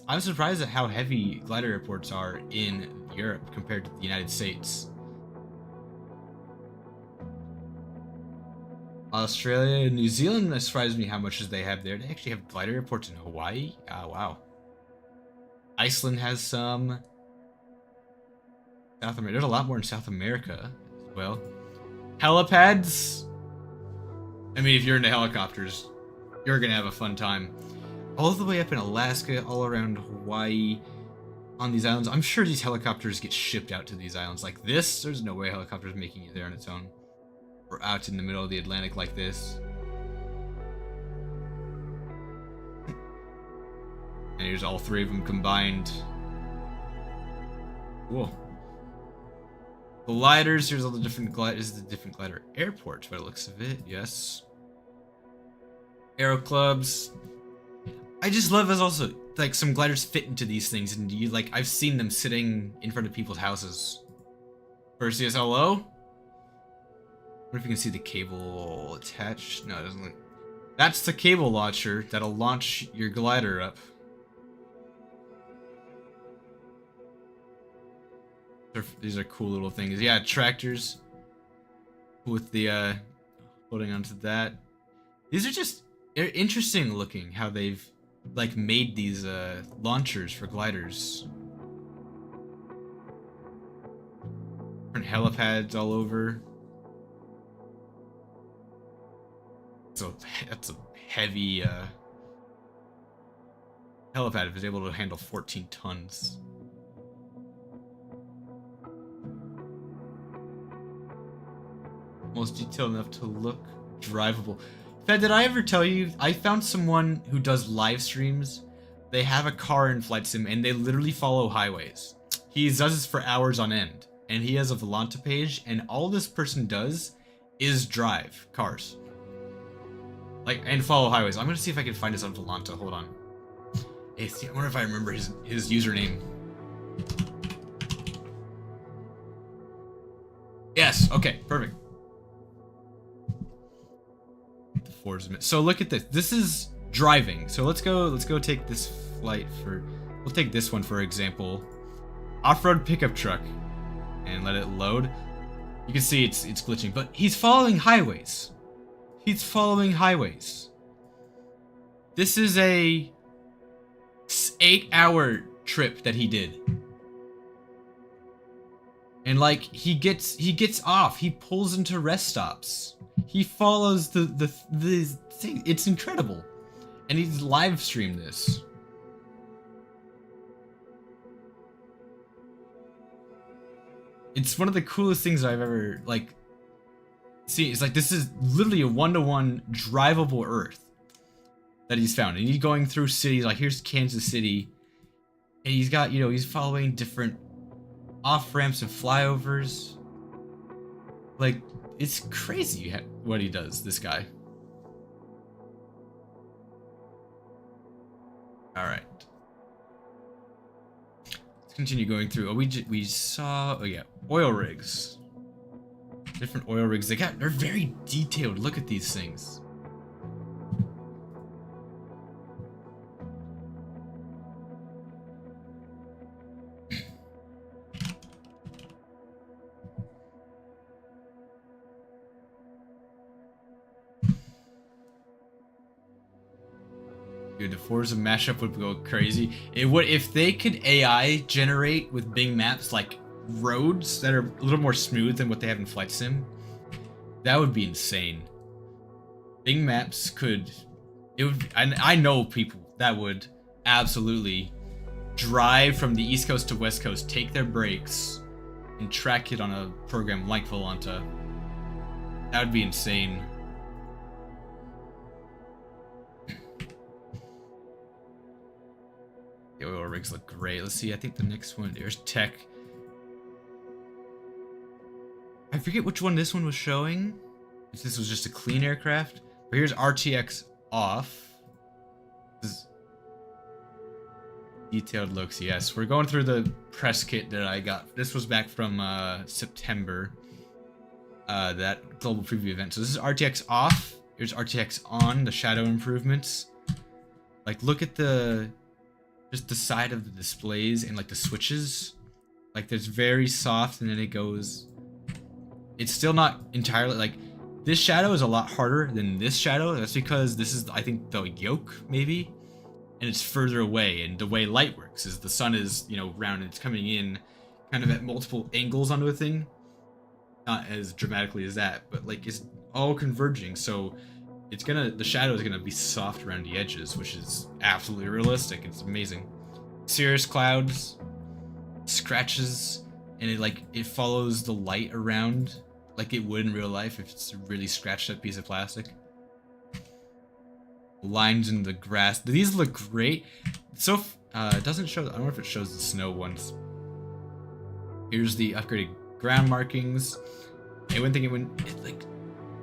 A: I'm surprised at how heavy glider airports are in Europe compared to the United States. Australia, New Zealand, that surprised me how much they have there. They actually have glider airports in Hawaii. Oh, wow. Iceland has some. South America. There's a lot more in South America as well. Helipads. I mean, if you're into helicopters, you're gonna have a fun time. All the way up in Alaska, all around Hawaii, on these islands. I'm sure these helicopters get shipped out to these islands. Like this, there's no way a helicopter's making it there on its own. Or out in the middle of the Atlantic like this. And here's all three of them combined. Cool. Gliders, here's all the different gliders, the different glider airports by the looks of it, yes. Aero clubs. I just love as also, like, some gliders fit into these things, and I've seen them sitting in front of people's houses. Perseus, hello? What if you can see the cable attached? No, it doesn't look. That's the cable launcher that'll launch your glider up. These are cool little things. Yeah, tractors with the holding onto that. These are they're interesting looking how they've like made these launchers for gliders. Different helipads all over. So that's a heavy helipad. It was able to handle 14 tons. Almost detailed enough to look drivable. Fed, did I ever tell you? I found someone who does live streams. They have a car in Flight Sim and they literally follow highways. He does this for hours on end. And he has a Volanta page, and all this person does is drive cars. And follow highways. I'm gonna see if I can find this on Volanta. Hold on. Hey, I wonder if I remember his username. Yes, okay, perfect. So look at this. This is driving. So let's go take this flight we'll take this one for example. Off-road pickup truck. And let it load. You can see it's glitching, but he's following highways. He's following highways. This is a 8-hour trip that he did. And he gets off. He pulls into rest stops. He follows the thing. It's incredible. And he's live streamed this. It's one of the coolest things I've ever seen. It's this is literally a 1-to-1 drivable Earth that he's found. And he's going through cities. Here's Kansas City. And he's got, he's following different off ramps and flyovers. Like, it's crazy what he does, this guy. All right. Let's continue going through. Oh, we saw. Oh yeah, oil rigs. Different oil rigs. They're very detailed. Look at these things. Dude, the Forza mashup would go crazy. It would if they could AI generate with Bing Maps like roads that are a little more smooth than what they have in Flight Sim. That would be insane. Bing Maps could. It would. I know people that would absolutely drive from the East Coast to West Coast, take their breaks, and track it on a program like Volanta. That would be insane. The oil rigs look great. Let's see. I think the next one. There's tech. I forget which one this one was showing. If this was just a clean aircraft. But here's RTX off. This is detailed looks. Yes, we're going through the press kit that I got. This was back from September. That global preview event. So this is RTX off. Here's RTX on. The shadow improvements. Like, look at just the side of the displays and like the switches. Like, there's very soft, and then it goes. It's still not entirely like this shadow is a lot harder than this shadow. That's because this is, I think, the yoke maybe, and it's further away. And the way light works is the sun is, you know, round and it's coming in kind of at multiple angles onto a thing. Not as dramatically as that, but like it's all converging. So the shadow is gonna be soft around the edges, which is absolutely realistic. It's amazing. Cirrus clouds, scratches, and it follows the light around like it would in real life if it's a really scratched up piece of plastic. Lines in the grass. These look great. So it doesn't show. I don't know if it shows the snow ones. Here's the upgraded ground markings. And one thing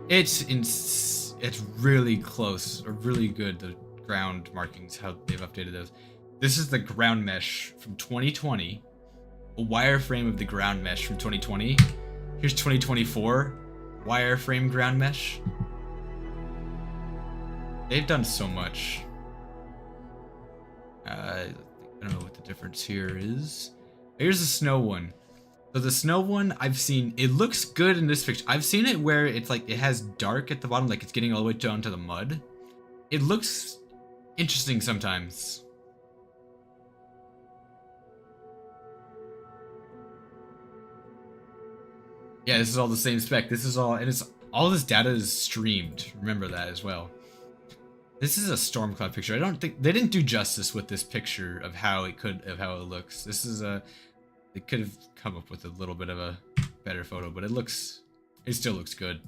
A: it's really close or really good. The ground markings, how they've updated those. This is the ground mesh from 2020. A wireframe of the ground mesh from 2020. Here's 2024 wireframe ground mesh. They've done so much. I don't know what the difference here is. Here's the snow one. So the snow one I've seen, it looks good in this picture. I've seen it where it's like it has dark at the bottom, like it's getting all the way down to the mud. It looks interesting sometimes. Yeah, this is all the same spec. This is all, and it's all this data is streamed. Remember that as well. This is a storm cloud picture. I don't think they didn't do justice with this picture of how it looks. This is they could have come up with a little bit of a better photo, but it still looks good.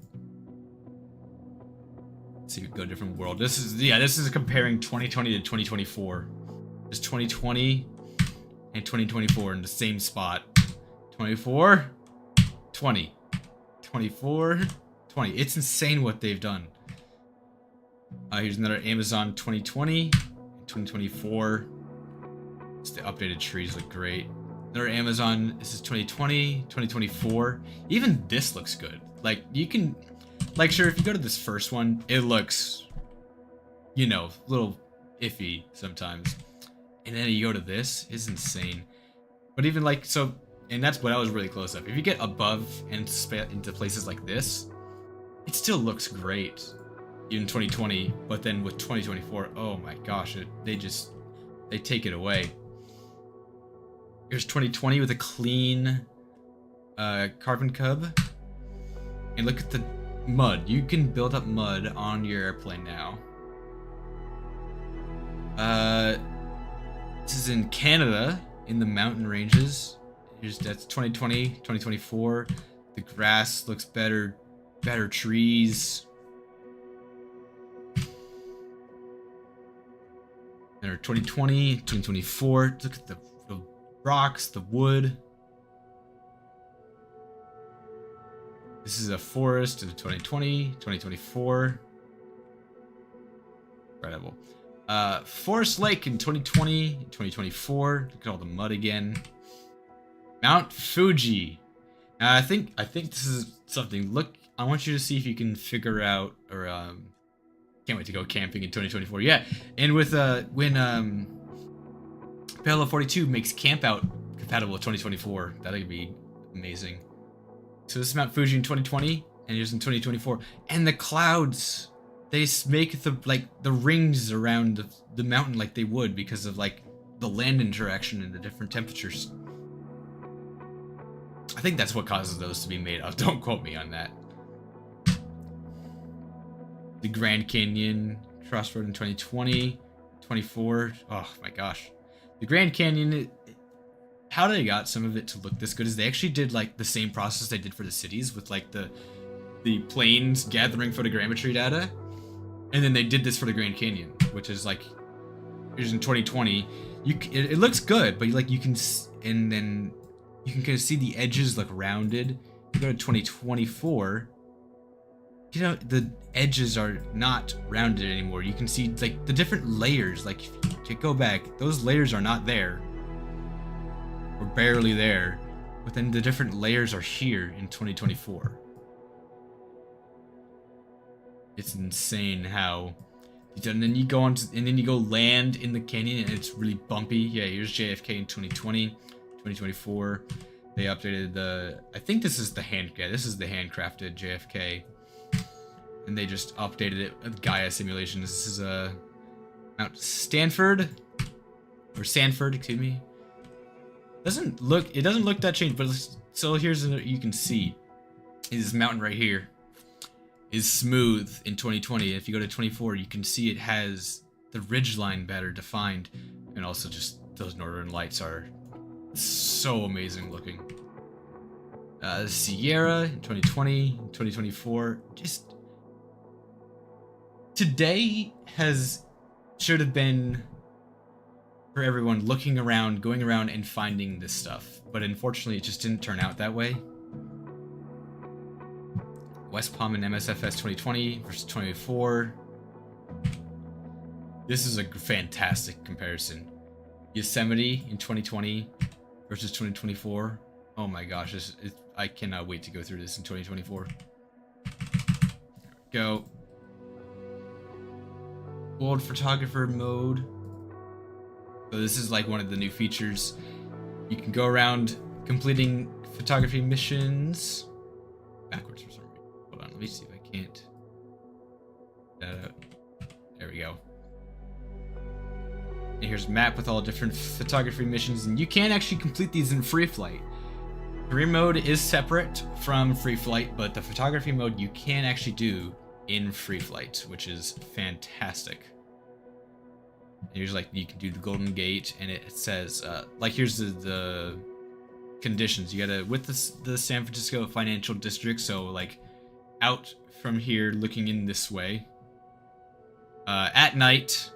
A: Let's see, we go to a different world. This is comparing 2020 to 2024. There's 2020 and 2024 in the same spot. 24. 20, 24, 20. It's insane what they've done. Here's another Amazon 2020, 2024. Just the updated trees look great. Another Amazon. This is 2020, 2024. Even this looks good. Like you can, like sure if you go to this first one, it looks, you know, a little iffy sometimes, and then you go to this, it's insane. But even like so. And that's what I was really close up. If you get above and into places like this, it still looks great. Even 2020, but then with 2024, oh my gosh, they take it away. Here's 2020 with a clean carbon cub. And look at the mud. You can build up mud on your airplane now. This is in Canada, in the mountain ranges. That's 2020, 2024. The grass looks better trees. There are 2020, 2024. Look at the rocks, the wood. This is a forest of 2020, 2024. Incredible. Forest Lake in 2020, 2024. Look at all the mud again. Mount Fuji. Now I think this is something. Look, I want you to see if you can figure out, or can't wait to go camping in 2024. Yeah, and with when Parallel 42 makes Camp Out compatible with 2024, that'll be amazing. So this is Mount Fuji in 2020, and here's in 2024, and the clouds, they make the rings around the mountain like they would because of like the land interaction and the different temperatures. I think that's what causes those to be made of. Don't quote me on that. The Grand Canyon Crossroad in 2020, 24. Oh my gosh. The Grand Canyon, how they got some of it to look this good is they actually did like the same process they did for the cities with like the planes gathering photogrammetry data. And then they did this for the Grand Canyon, which is like, here's in 2020. It looks good, but like you can, and then you can kind of see the edges look rounded. You go to 2024, you know, the edges are not rounded anymore. You can see like the different layers. Like if you go back, those layers are not there, or barely there, but then the different layers are here in 2024. It's insane how, and then you go on, and then you go land in the canyon, and it's really bumpy. Yeah, here's JFK in 2020, 2024. They updated the, I think this is the handcrafted JFK, and they just updated it with Gaia simulations. This is Mount Sanford, excuse me. It doesn't look that changed, but so here's you can see this mountain right here is smooth in 2020. If you go to 24, you can see it has the ridgeline better defined, and also just those northern lights are so amazing looking. Sierra in 2020, 2024. Just today should have been for everyone looking around, going around and finding this stuff, but unfortunately it just didn't turn out that way. West Palm and MSFS 2020 versus 2024. This is a fantastic comparison. Yosemite in 2020 versus 2024. Oh my gosh, I cannot wait to go through this in 2024. Go. World photographer mode. So this is like one of the new features. You can go around completing photography missions. Backwards for some reason. Hold on, let me see if I can't. There we go. And here's a map with all different photography missions, and you can actually complete these in free flight. Career mode is separate from free flight, but the photography mode you can actually do in free flight, which is fantastic. And here's like, you can do the Golden Gate, and it says, like here's the conditions. You gotta, with the San Francisco financial district, so like out from here looking in this way, at night,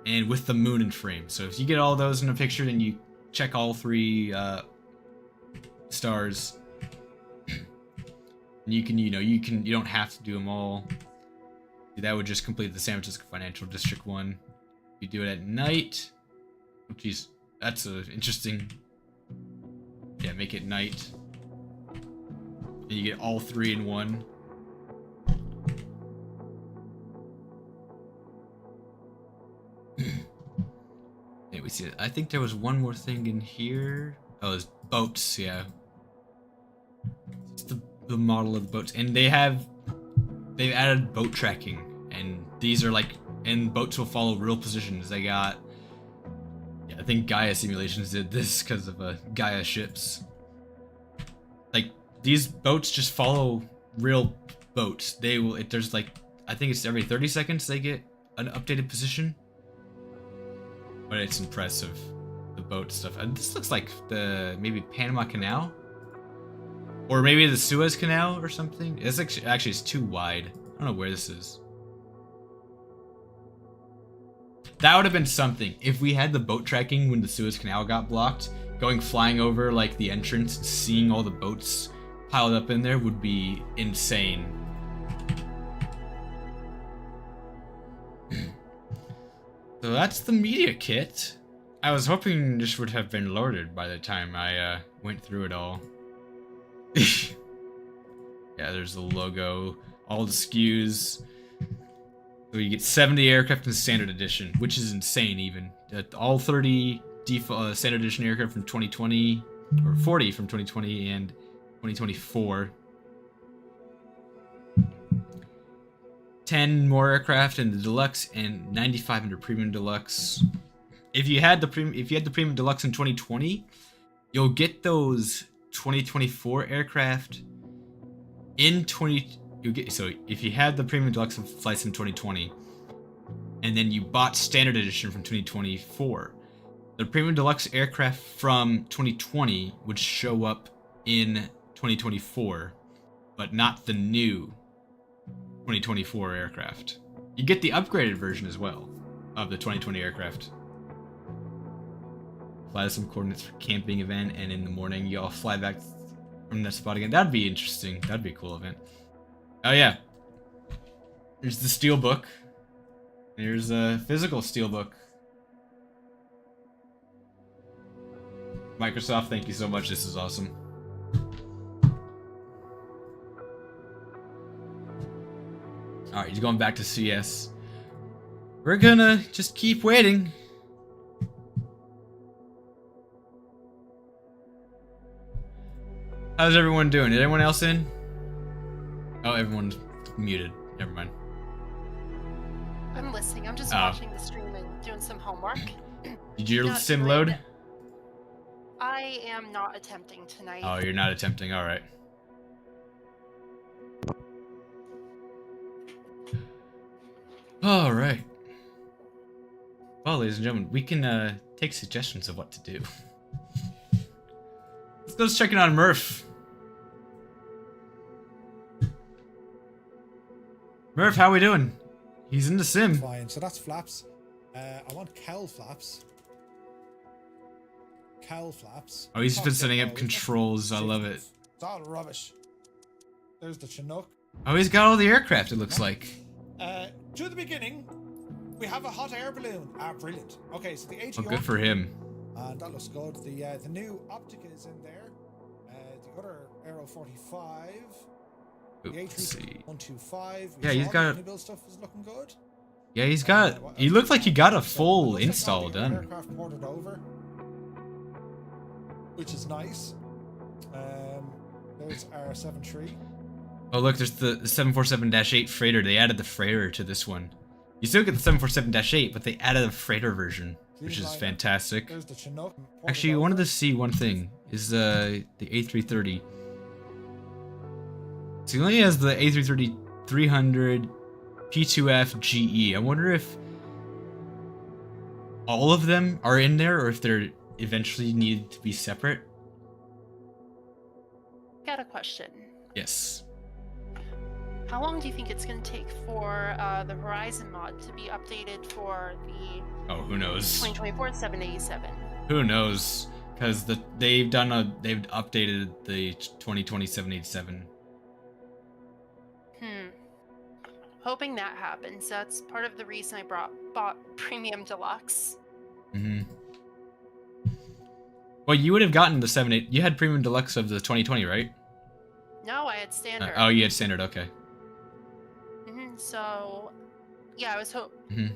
A: and with the moon in frame. So if you get all those in a picture, then you check all three stars. And you can, you don't have to do them all. That would just complete the San Francisco financial district one. You do it at night. Oh, geez, that's interesting. Yeah, make it night. And you get all three in one. Yeah, we see it. I think there was one more thing in here. Oh, it's boats. Yeah, it's the model of the boats, and they've added boat tracking, and these are like, and boats will follow real positions. They got, yeah, I think Gaia Simulations did this because of Gaia ships. Like these boats just follow real boats. They will. There's like, I think it's every 30 seconds they get an updated position. But it's impressive, the boat stuff. And this looks like the maybe Panama Canal, or maybe the Suez Canal or something. It's actually it's too wide. I don't know where this is. That would have been something if we had the boat tracking when the Suez Canal got blocked, flying over like the entrance, seeing all the boats piled up in there would be insane. So that's the media kit. I was hoping this would have been loaded by the time I went through it all. Yeah, there's the logo, all the SKUs. So you get 70 aircraft in standard edition, which is insane even. All 30 default standard edition aircraft from 2020, or 40 from 2020 and 2024. 10 more aircraft in the deluxe and 9,500 premium deluxe. If you had the premium deluxe in 2020, you'll get those 2024 aircraft in so if you had the premium deluxe flights in 2020 and then you bought standard edition from 2024, the premium deluxe aircraft from 2020 would show up in 2024, but not the new 2024 aircraft. You get the upgraded version as well of the 2020 aircraft. Fly to some coordinates for camping event, and in the morning you all fly back from that spot again. That'd be interesting. That'd be a cool event. Oh yeah. There's the steelbook. There's a physical steelbook. Microsoft, thank you so much. This is awesome. Alright, he's going back to CS. We're gonna just keep waiting. How's everyone doing? Is anyone else in? Oh, everyone's muted. Never mind.
L: I'm listening. I'm just watching the stream and doing some homework.
A: Did your sim load?
L: I am not attempting tonight.
A: Oh, you're not attempting. All right. All right. Well, ladies and gentlemen, we can take suggestions of what to do. Let's go check in on Murph. Murph, how we doing? He's in the sim.
S: Fine, so that's flaps. I want cowl flaps. Cowl flaps.
A: Oh, he's been setting up controls. I love it.
S: It's all rubbish. There's the Chinook.
A: Oh, he's got all the aircraft, it looks like.
S: To the beginning, we have a hot air balloon. Ah, brilliant. Okay, so the AT.
A: Oh, good for him.
S: And that looks good. The new Optica is in there. The other Aero 45. The A321.
A: Yeah, he's got.
S: The build stuff is looking good.
A: Yeah, he's got. He looked like he got a full install done.
S: Aircraft ported over, which is nice. There's our 7.3.
A: Oh look, there's the 747-8 freighter. They added the freighter to this one. You still get the 747-8, but they added a freighter version, which is fantastic.
S: There's the Chinook.
A: Actually, I wanted to see one thing. Is the A330. So he only has the A330-300 P2F GE. I wonder if all of them are in there, or if they're eventually needed to be separate.
L: Got a question.
A: Yes.
L: How long do you think it's going to take for the Horizon mod to be updated for the
A: Oh, who knows?
L: 2024 787?
A: Who knows? Because they've updated the 2020 787.
L: Hoping that happens. That's part of the reason I bought Premium Deluxe.
A: Well, you would have gotten the 7.8. You had Premium Deluxe of the 2020, right?
L: No, I had Standard.
A: Oh, you had Standard. Okay.
L: So, yeah, I was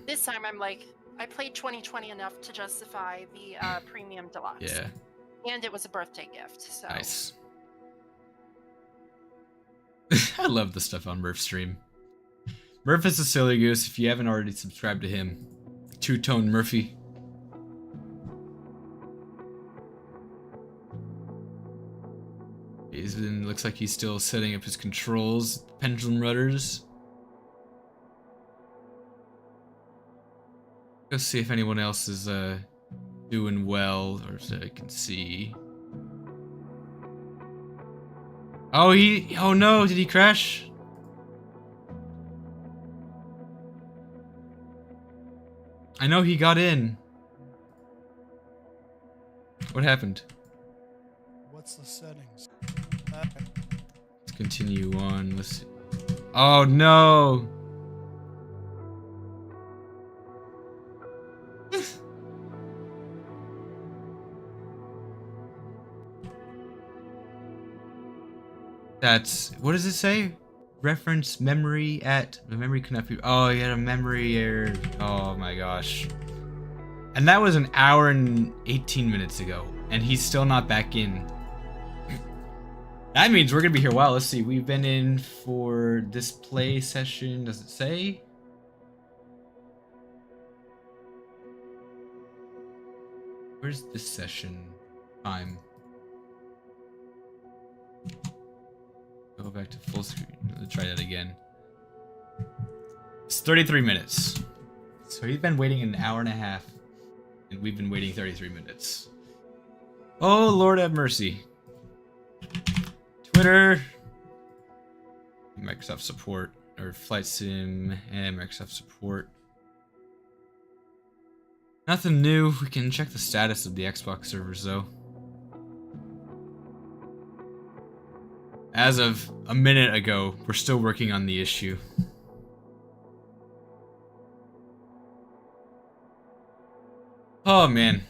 L: this time I'm like, I played 2020 enough to justify the Premium Deluxe.
A: Yeah.
L: And it was a birthday gift. So.
A: Nice. I love the stuff on Murph's stream. Murph is a silly goose. If you haven't already subscribed to him, Two-Tone Murphy. Looks like he's still setting up his controls, pendulum rudders. Let's see if anyone else is doing well, or so I can see. Oh no, did he crash? I know he got in. What happened?
S: What's the settings?
A: continue on. Let's see. Oh no! That's, what does it say? Reference memory at the memory cannot be. Oh, you had a memory error. Oh my gosh. And that was an hour and 18 minutes ago, and he's still not back in. That means we're gonna be here a while. Let's see. We've been in for this play session. Does it say? Where's this session time? Go back to full screen. Let's try that again. It's 33 minutes. So he's been waiting an hour and a half, and we've been waiting 33 minutes. Oh, Lord have mercy. Twitter. Microsoft support, or Flight Sim, and Microsoft support. Nothing new. We can check the status of the Xbox servers, though. As of a minute ago, we're still working on the issue. Oh, man.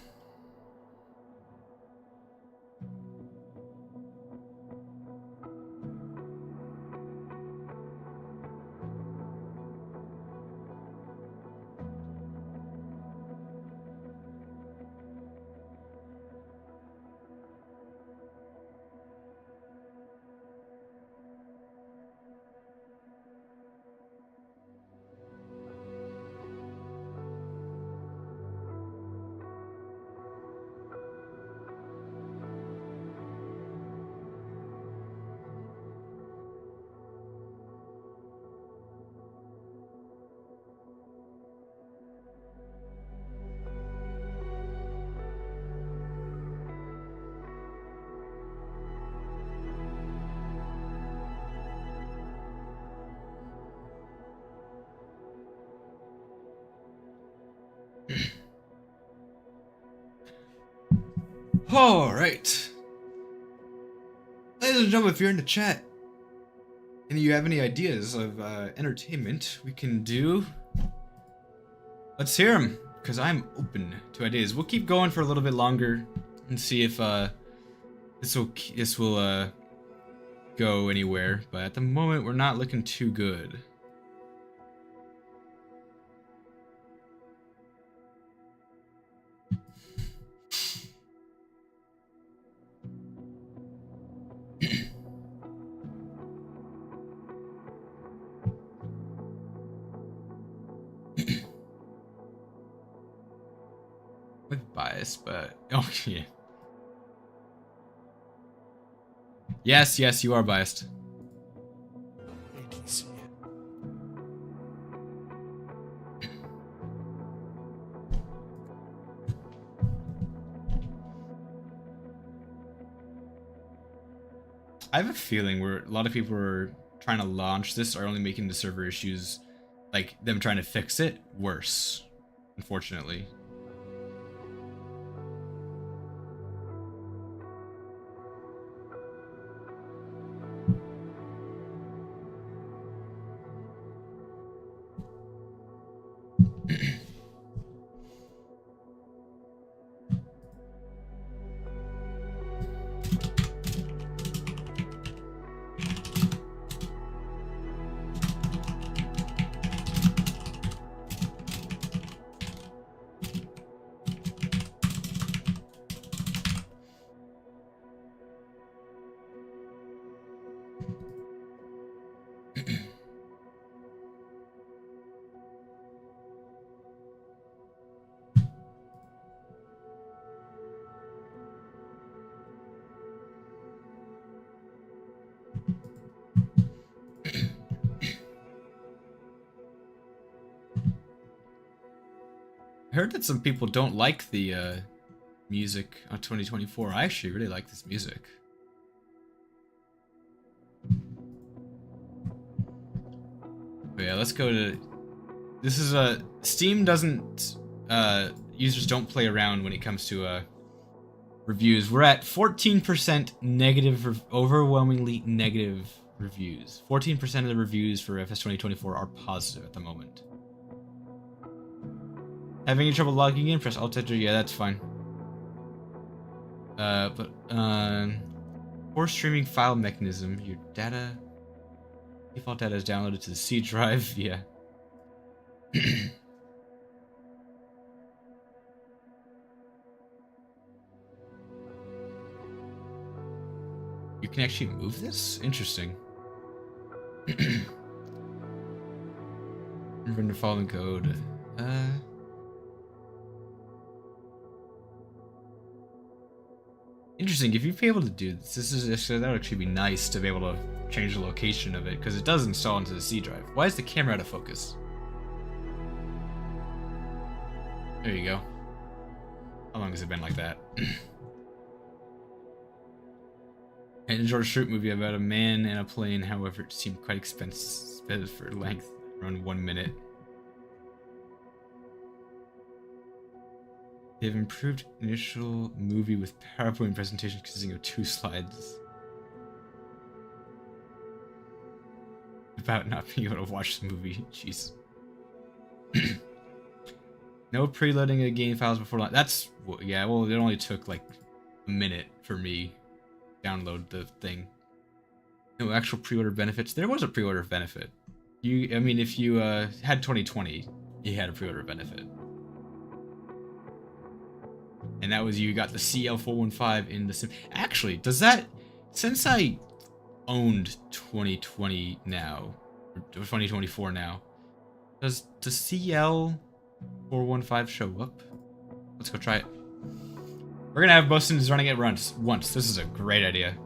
A: Alright. Ladies and gentlemen, if you're in the chat and you have any ideas of entertainment we can do, let's hear them, because I'm open to ideas. We'll keep going for a little bit longer and see if this will go anywhere, but at the moment we're not looking too good. Biased, but oh yeah. Yes, you are biased. I have a feeling where a lot of people are trying to launch this are only making the server issues, like them trying to fix it, worse, unfortunately. I heard that some people don't like the music on 2024. I actually really like this music. But yeah, let's go to... This is a... Steam doesn't... users don't play around when it comes to reviews. We're at 14% negative, overwhelmingly negative reviews. 14% of the reviews for FS 2024 are positive at the moment. Having any trouble logging in? Press Alt Enter. Yeah, that's fine. For streaming file mechanism, your data, default data is downloaded to the C drive. Yeah. You can actually move this? Interesting. Remember the following code. Interesting. If you'd be able to do this, that would actually be nice to be able to change the location of it, because it does install into the C drive. Why is the camera out of focus? There you go. How long has it been like that? And George Strait movie about a man and a plane, however, it seemed quite expensive for length, around 1 minute. They have improved initial movie with PowerPoint presentation consisting of 2 slides. About not being able to watch the movie. Jeez. No preloading of game files before launch. That's, yeah, well, it only took like a minute for me to download the thing. No actual pre-order benefits. There was a pre-order benefit. I mean, if you had 2020, you had a pre-order benefit. And that was you got the CL415 in the sim. Actually, does that, since I owned 2020 now, or 2024 now, does the CL415 show up? Let's go try it. We're gonna have both sims running it once. This is a great idea.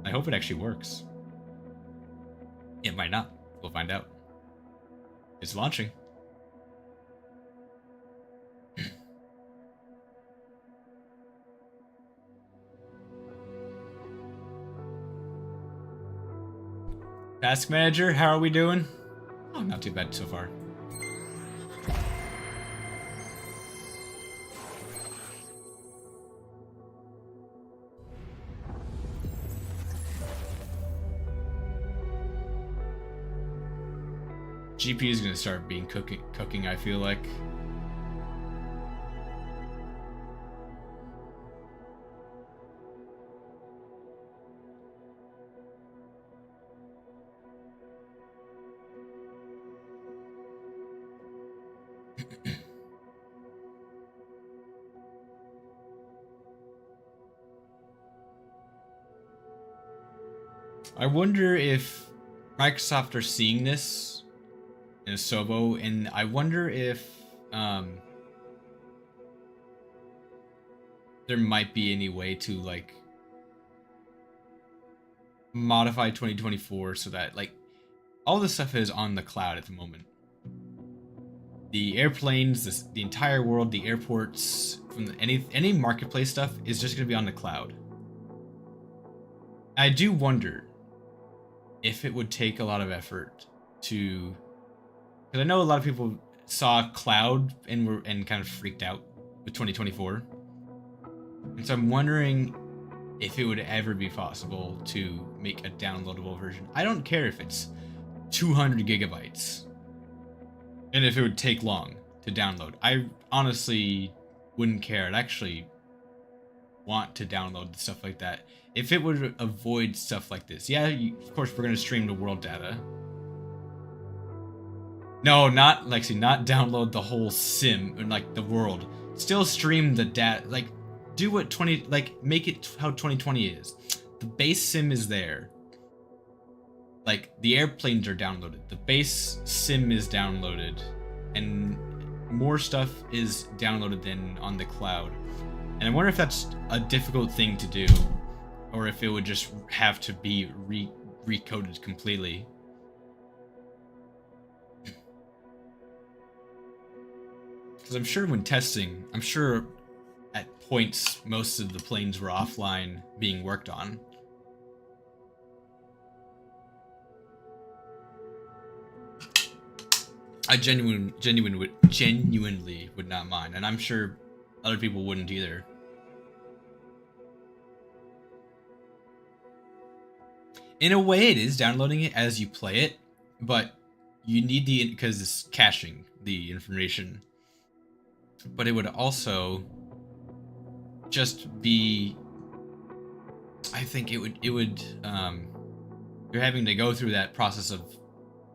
A: I hope it actually works. It might not. We'll find out. It's launching. Task manager, how are we doing? Oh, not too bad so far. GPU is gonna start being cooking, I feel like. I wonder if Microsoft are seeing this in Asobo, and I wonder if there might be any way to like modify 2024 so that like all this stuff is on the cloud at the moment. The airplanes, the entire world, the airports, from any marketplace stuff is just going to be on the cloud. I do wonder if it would take a lot of effort to, because I know a lot of people saw cloud and kind of freaked out with 2024, and so I'm wondering if it would ever be possible to make a downloadable version. I don't care if it's 200 gigabytes, and if it would take long to download. I honestly wouldn't care. I'd actually want to download stuff like that if it would avoid stuff like this. Yeah, of course we're gonna stream the world data. No, not Lexi, not download the whole sim and like the world. Still stream the data. Like, do what make it how 2020 is. The base sim is there. Like, the airplanes are downloaded. The base sim is downloaded, and more stuff is downloaded than on the cloud. And I wonder if that's a difficult thing to do, or if it would just have to be recoded completely. Because I'm sure when testing, I'm sure at points most of the planes were offline being worked on. I genuinely would not mind, and I'm sure other people wouldn't either. In a way, it is downloading it as you play it, but you need because it's caching the information. But it would also just be, I think it would you're having to go through that process of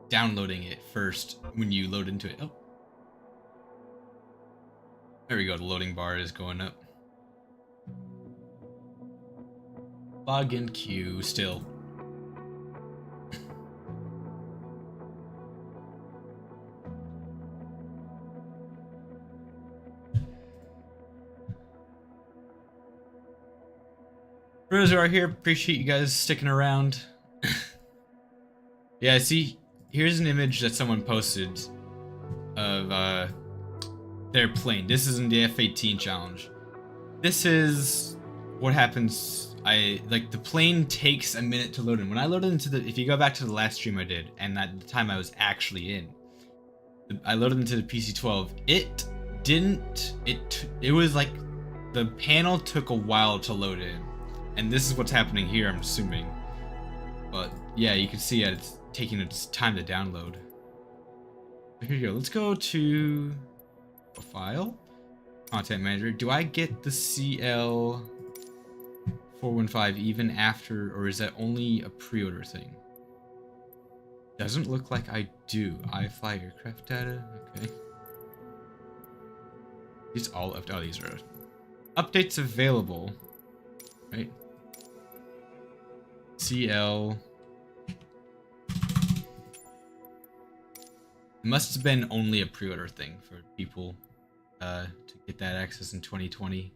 A: downloading it first when you load into it. Oh, there we go. The loading bar is going up. Login queue still. For those who are here, appreciate you guys sticking around. Yeah, see, here's an image that someone posted of their plane. This is in the F-18 challenge. This is what happens. The plane takes a minute to load in. When I loaded into if you go back to the last stream I did, and at the time I was actually in, I loaded into the PC-12. It was like the panel took a while to load in. And this is what's happening here, I'm assuming. But yeah, you can see that it's taking its time to download. Here you go. Let's go to File, Content Manager. Do I get the CL415 even after, or is that only a pre-order thing? Doesn't look like I do. I fly aircraft data. Okay. These all up. Oh, these are updates available. Right. CL. It must have been only a pre-order thing for people to get that access in 2020.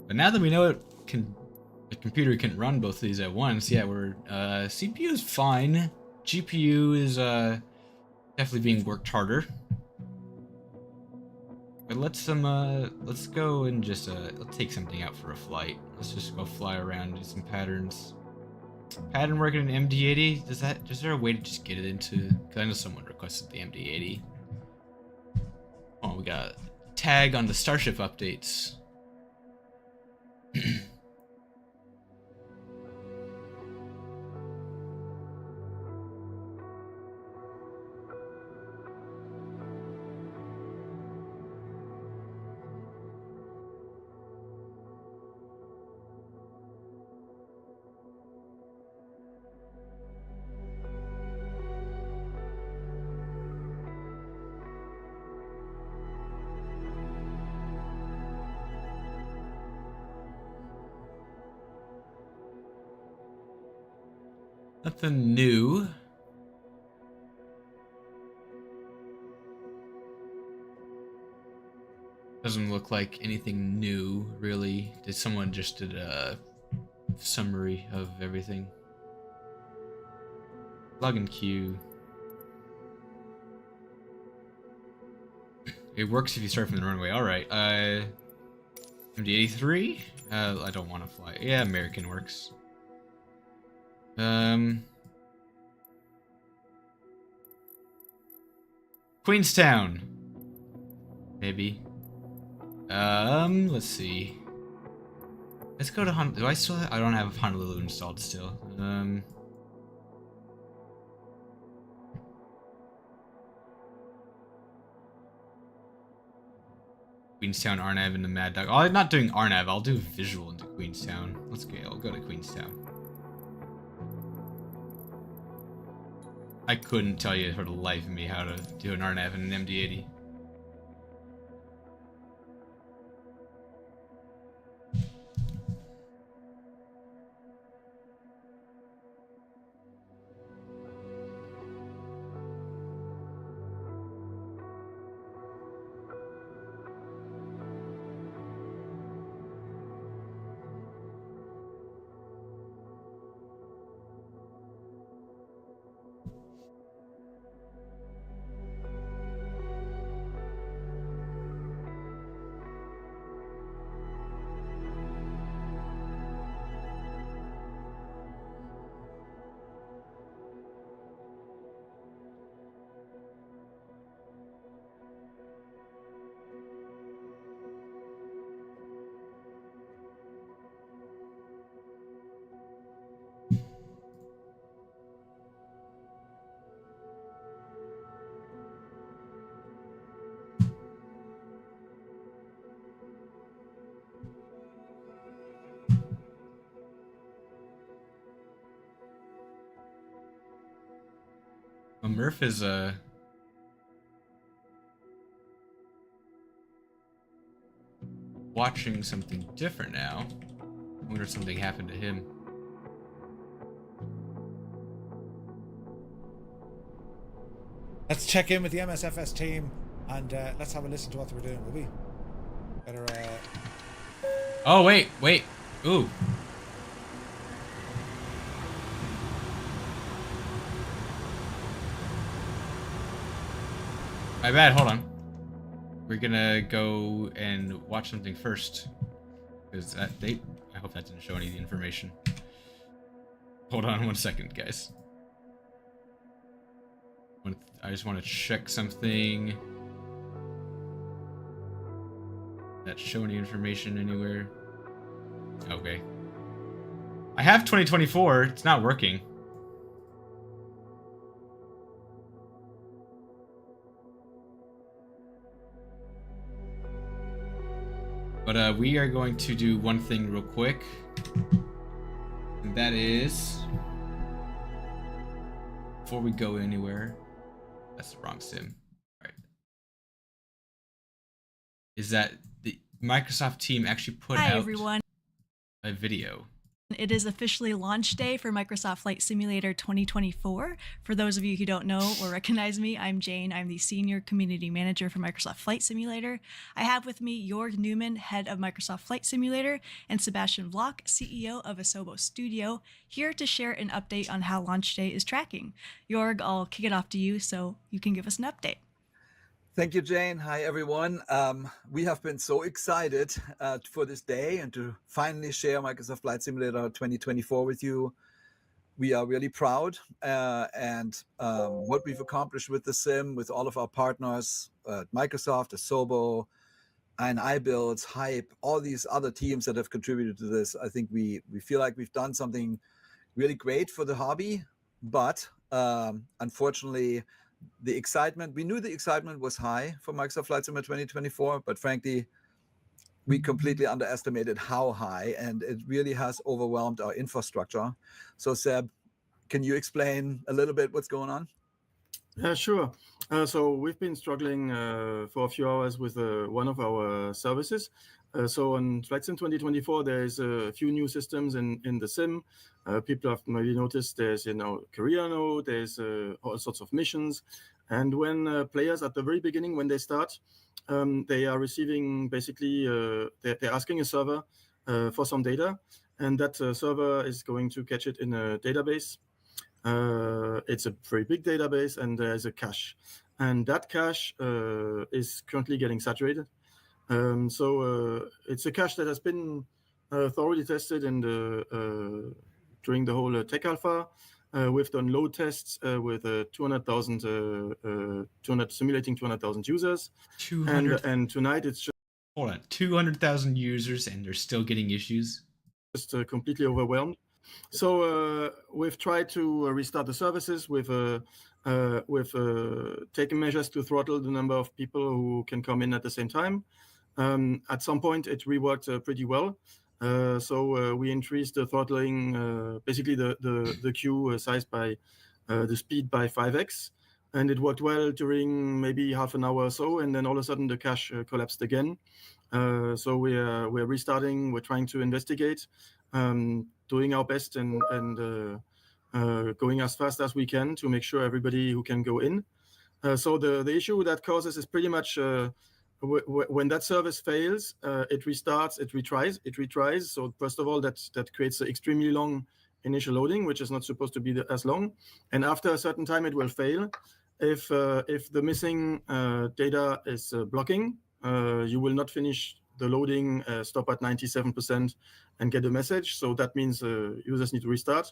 A: But now that we know the computer can run both of these at once, yeah, we're CPU is fine. GPU is definitely being worked harder. But let's go and just let's take something out for a flight. Let's just go fly around, do some patterns. Pattern working in MD80. Is there a way to just get it into? Because I know someone requested the MD80. Oh, we got a tag on the Starship updates. Nothing new. Doesn't look like anything new, really. Someone just did a summary of everything. Login queue. It works if you start from the runway. Alright, MD-83? I don't want to fly. Yeah, American works. Queenstown. Maybe. Let's see. Let's go to Honolulu. Do I still I don't have Honolulu installed still. Queenstown, Arnav, and the Mad Dog. Oh, I'm not doing Arnav. I'll do visual into Queenstown. Let's go. I'll go to Queenstown. I couldn't tell you for the life of me how to do an Arnav and an MD-80. Murph is watching something different now. I wonder if something happened to him.
S: Let's check in with the MSFS team and let's have a listen to what they were doing, will we? Better.
A: Oh wait. Ooh. My bad. Hold on. We're gonna go and watch something first, because I hope that didn't show any of the information. Hold on 1 second, guys. I just want to check something. That show any information anywhere? Okay. I have 2024. It's not working. But we are going to do one thing real quick. And that is, before we go anywhere, that's the wrong sim. All right. Is that the Microsoft team actually put
T: Hi,
A: out
T: everyone.
A: a video.
T: It is officially launch day for Microsoft Flight Simulator 2024. For those of you who don't know or recognize me, I'm Jane. I'm the Senior Community Manager for Microsoft Flight Simulator. I have with me Jorg Newman, Head of Microsoft Flight Simulator, and Sebastian Block, CEO of Asobo Studio, here to share an update on how launch day is tracking. Jorg, I'll kick it off to you so you can give us an update.
U: Thank you, Jane. Hi, everyone. We have been so excited for this day and to finally share Microsoft Flight Simulator 2024 with you. We are really proud and what we've accomplished with the sim, with all of our partners, Microsoft, Asobo, iBuilds, Hype, all these other teams that have contributed to this. I think we feel like we've done something really great for the hobby, but unfortunately, the excitement, we knew the excitement was high for Microsoft Flight Simulator 2024, but frankly, we completely underestimated how high, and it really has overwhelmed our infrastructure. So Seb, can you explain a little bit what's going on?
V: Sure. So we've been struggling for a few hours with one of our services. So on Flight Sim 2024, there's a few new systems in the sim. People have maybe noticed there's, career mode, there's all sorts of missions. And when players at the very beginning, when they start, they are receiving basically, they're asking a server for some data, and that server is going to catch it in a database. It's a very big database, and there's a cache. And that cache is currently getting saturated. So it's a cache that has been thoroughly tested in during the whole tech alpha. We've done load tests with 200,000, simulating 200,000 users.
A: 200.
V: And tonight it's just...
A: Hold on, 200,000 users and they're still getting issues?
V: Just completely overwhelmed. So we've tried to restart the services. We've taken measures to throttle the number of people who can come in at the same time. At some point, it reworked pretty well. So we increased the throttling, basically the queue size by the speed by 5x. And it worked well during maybe half an hour or so. And then all of a sudden, the cache collapsed again. So we're restarting. We're trying to investigate, doing our best and going as fast as we can to make sure everybody who can go in. So the issue that causes is pretty much when that service fails, it restarts, it retries. So first of all, that creates an extremely long initial loading, which is not supposed to be as long. And after a certain time, it will fail. If the missing data is blocking, you will not finish the loading, stop at 97% and get a message. So that means users need to restart.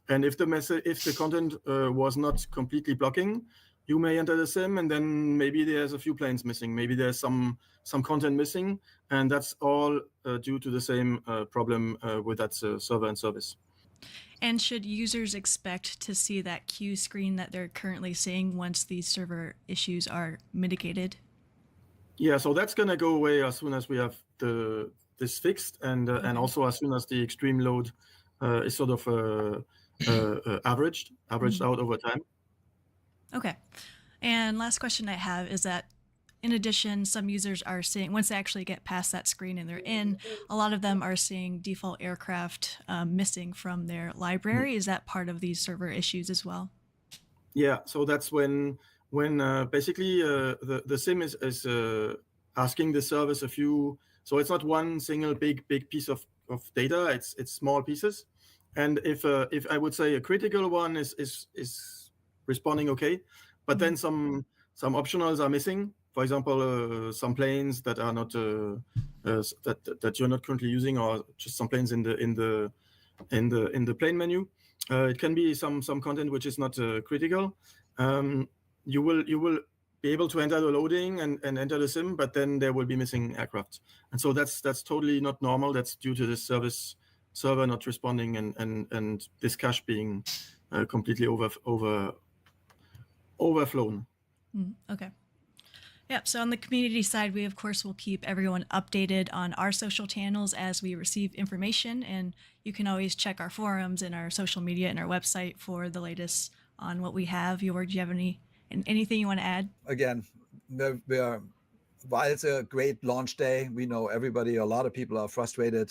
V: And if the content was not completely blocking, you may enter the sim and then maybe there's a few planes missing. Maybe there's some content missing, and that's all due to the same problem with that server and service.
T: And should users expect to see that queue screen that they're currently seeing once these server issues are mitigated?
V: Yeah, so that's going to go away as soon as we have this fixed, and also as soon as the extreme load is sort of averaged out over time.
T: Okay. And last question I have is that, in addition, some users are seeing, once they actually get past that screen and they're in, a lot of them are seeing default aircraft missing from their library. Is that part of these server issues as well?
V: Yeah, so that's when basically the sim is asking the service a few. So it's not one single big piece of data. It's small pieces, and if I would say a critical one is responding okay, but then some optionals are missing. For example, some planes that are not that you're not currently using, or just some planes in the plane menu. It can be some content which is not critical. You will be able to enter the loading and enter the sim, but then there will be missing aircraft, and so that's totally not normal. That's due to the server not responding and this cache being completely overflown.
T: Okay. Yep. So on the community side, we of course will keep everyone updated on our social channels as we receive information, and you can always check our forums and our social media and our website for the latest on what we have. Do you have anything you want to add?
U: Again, while it's a great launch day, we know a lot of people are frustrated.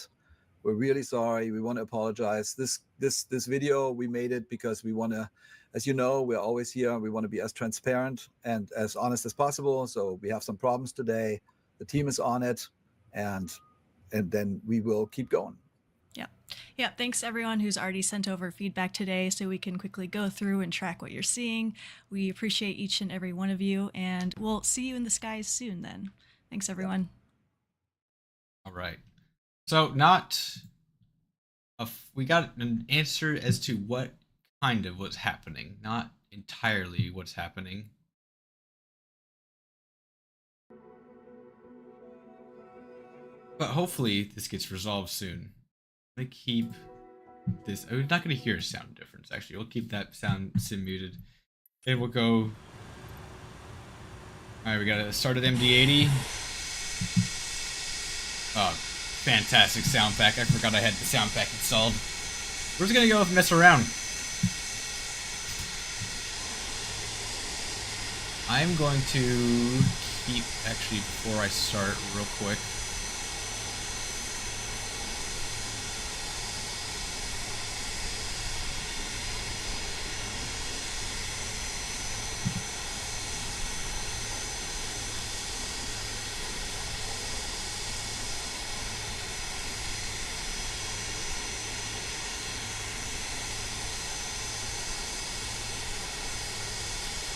U: We're really sorry. We want to apologize. This video, we made it because we want to, as you know, we're always here. We want to be as transparent and as honest as possible. So we have some problems today. The team is on it, and then we will keep going.
T: Yeah. Thanks everyone who's already sent over feedback today, so we can quickly go through and track what you're seeing. We appreciate each and every one of you, and we'll see you in the skies soon then. Thanks everyone.
A: All right. So we got an answer as to what kind of what's happening, not entirely what's happening. But hopefully this gets resolved soon. I'm gonna keep this. We're not gonna hear a sound difference. Actually, we'll keep that sound sim muted. Okay, we'll go. All right, we got to start at MD80. Oh, fantastic sound pack! I forgot I had the sound pack installed. We're just gonna go mess around. I'm going to keep, actually, before I start, real quick.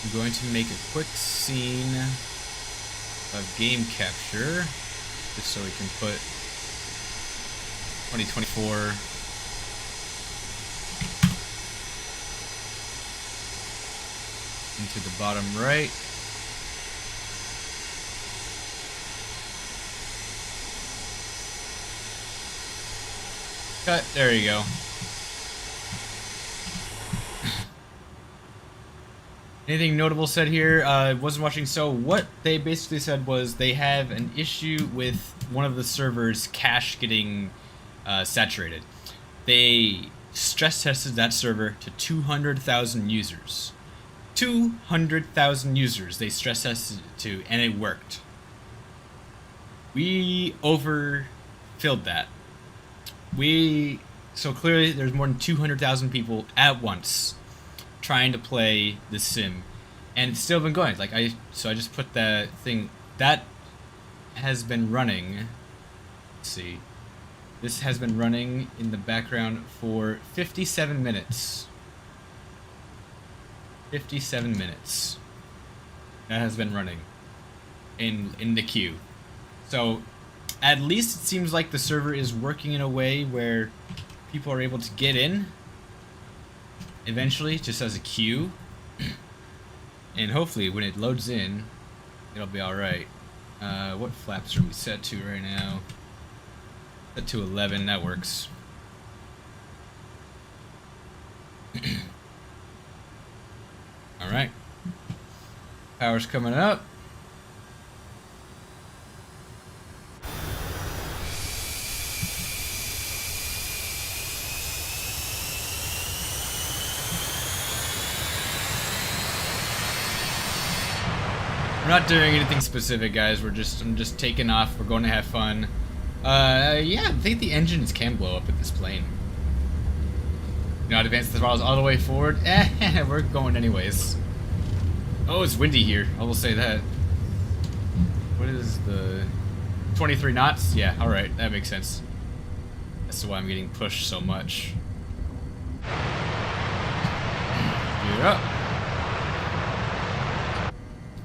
A: I'm going to make a quick scene of game capture, just so we can put 2024 into the bottom right. Cut, there you go. Anything notable said here? Wasn't watching. So what they basically said was they have an issue with one of the servers' cache getting saturated. They stress tested that server to 200,000 users. 200,000 users they stress tested it to, and it worked. We overfilled that. So clearly there's more than 200,000 people at once trying to play the sim, and it's still been going. So I just put that thing that has been running. Let's see, this has been running in the background for 57 minutes. 57 minutes. That has been running in the queue. So at least it seems like the server is working in a way where people are able to get in eventually, just as a queue, and hopefully when it loads in, it'll be alright. What flaps are we set to right now? Set to 11, that works. Alright. Power's coming up. not doing anything specific, guys. I'm just taking off. We're going to have fun. Yeah, I think the engines can blow up at this plane. Not advance the throttles all the way forward. We're going anyways. Oh, it's windy here. I will say that. What is the 23 knots? Yeah, all right, that makes sense. That's why I'm getting pushed so much. Yeah.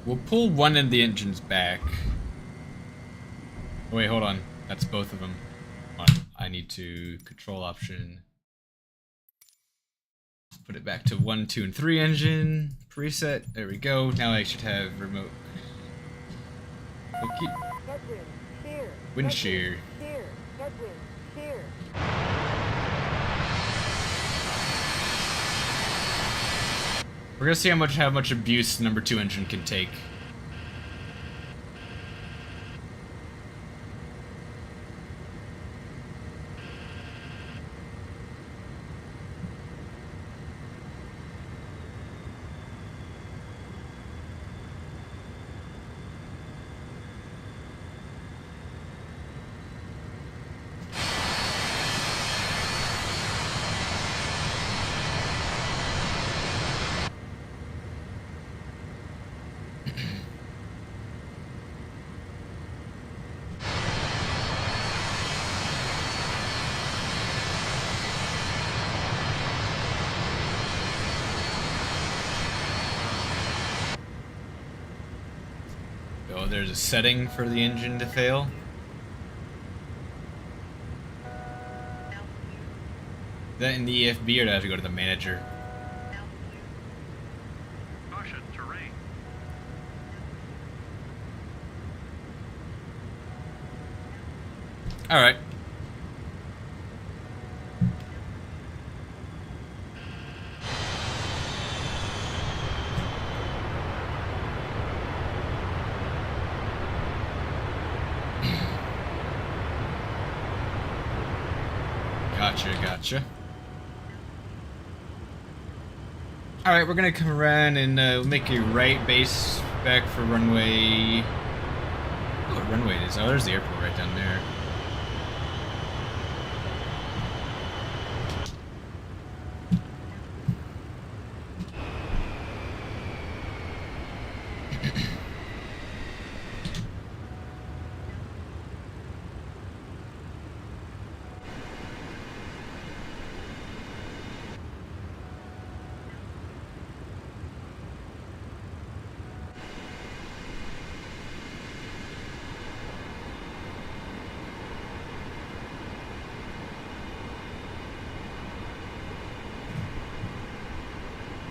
A: We'll pull one of the engines back. Oh, wait, hold on. That's both of them. Hold on. I need to control option. Put it back to 1, 2, and 3 engine. Preset. There we go. Now I should have remote. Okay.
C: Headwind, here.
A: Wind shear.
C: Here. Headwind, here.
A: We're gonna see how much abuse the number 2 engine can take. Oh, there's a setting for the engine to fail. Is that in the EFB, or do I have to go to the manager?
B: Caution, terrain.
A: All right. Gotcha. Alright, we're gonna come around and make a right base back for runway... Oh, what runway it is. Oh, there's the airport right down there.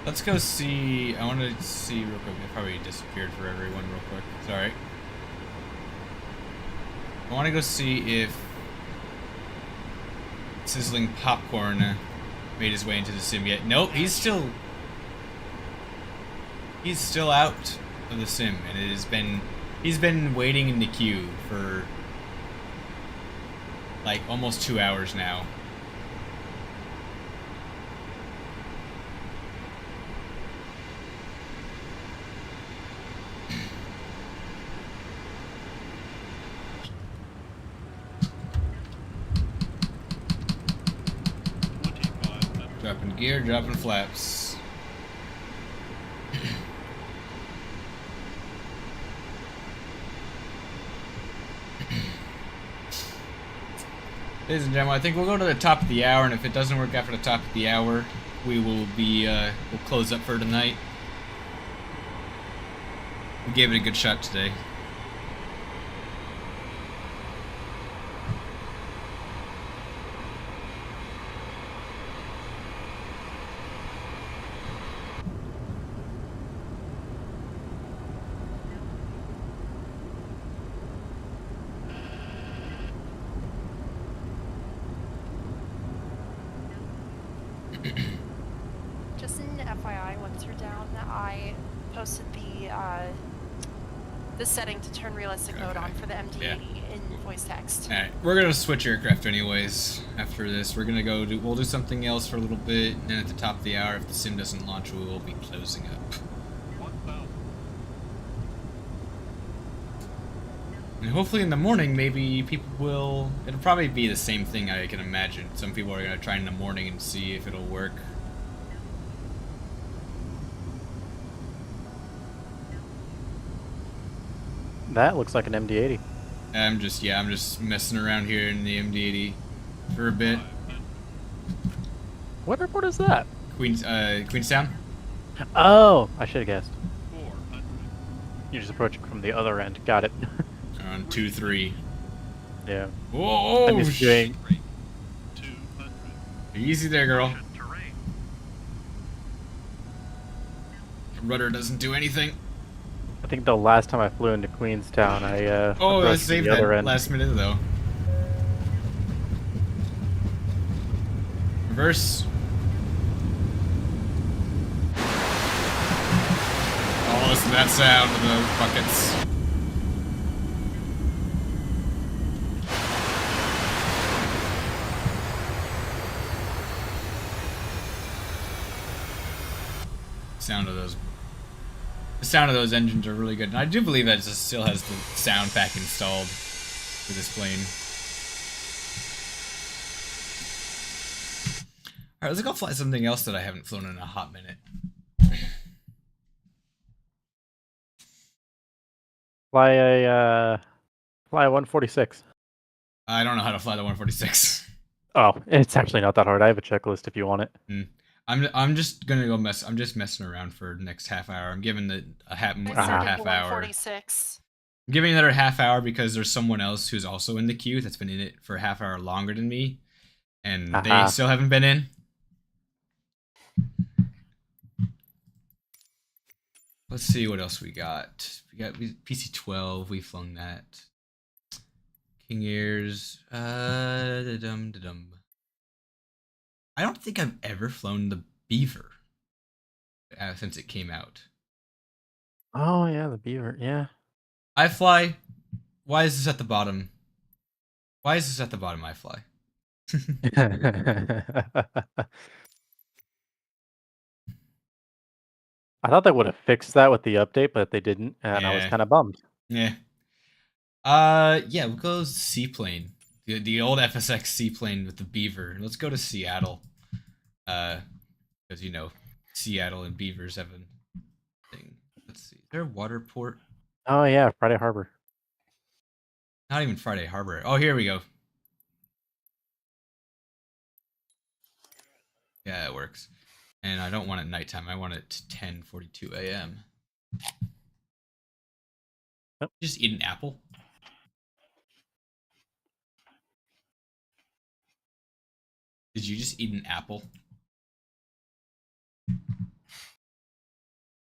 A: Let's go see. I want to see real quick. It probably disappeared for everyone real quick. Sorry. I want to go see if Sizzling Popcorn made his way into the sim yet. Nope, he's still out of the sim, and he's been waiting in the queue for like almost 2 hours now. Dropping gear, dropping flaps. Ladies and gentlemen, I think we'll go to the top of the hour, and if it doesn't work after the top of the hour, we will be, we'll close up for tonight. We gave it a good shot today.
L: Just an FYI, once you're down, I posted the setting to turn realistic mode on for the MD-80 in voice text.
A: Alright, we're gonna switch aircraft anyways. After this, we're gonna go we'll do something else for a little bit, and then at the top of the hour, if the sim doesn't launch, we will be closing up. And hopefully in the morning, maybe people will... It'll probably be the same thing, I can imagine. Some people are going to try in the morning and see if it'll work.
P: That looks like an MD-80.
A: I'm just messing around here in the MD-80 for a bit.
P: What airport is that?
A: Queenstown.
P: Oh, I should have guessed. You're just approaching from the other end. Got it.
A: On 2-3.
P: Yeah.
A: Whoa!
P: I'm just doing...
A: Easy there, girl. Rudder doesn't do anything.
P: I think the last time I flew into Queenstown, I
A: I saved
P: the other
A: that
P: end.
A: last minute though. Reverse. Oh, listen to that sound of the buckets. The sound of those engines are really good, and I do believe that it still has the sound pack installed for this plane. All right, let's go fly something else that I haven't flown in a hot minute.
P: Fly a 146.
A: I don't know how to fly the 146.
P: Oh, it's actually not that hard. I have a checklist if you want it.
A: I'm just gonna go mess. I'm just messing around for the next half hour. I'm giving the another half hour.
L: 146.
A: I'm giving another half hour because there's someone else who's also in the queue that's been in it for a half hour longer than me, and they still haven't been in. Let's see what else we got. We got PC-12. We flung that. King Airs. I don't think I've ever flown the Beaver since it came out.
P: Oh yeah, the Beaver. Yeah.
A: I fly. Why is this at the bottom? Why is this at the bottom? I fly.
P: I thought they would have fixed that with the update, but they didn't, and I was kind of bummed.
A: Yeah. Yeah, we'll go seaplane. The old FSX seaplane with the Beaver. Let's go to Seattle. Because you know, Seattle and Beavers have a thing. Let's see. Is there a water port?
P: Oh yeah, Friday Harbor.
A: Not even Friday Harbor. Oh, here we go. Yeah, it works. And I don't want it nighttime. I want it 10:42 a.m.
P: Yep.
A: Just eat an apple. Did you just eat an apple?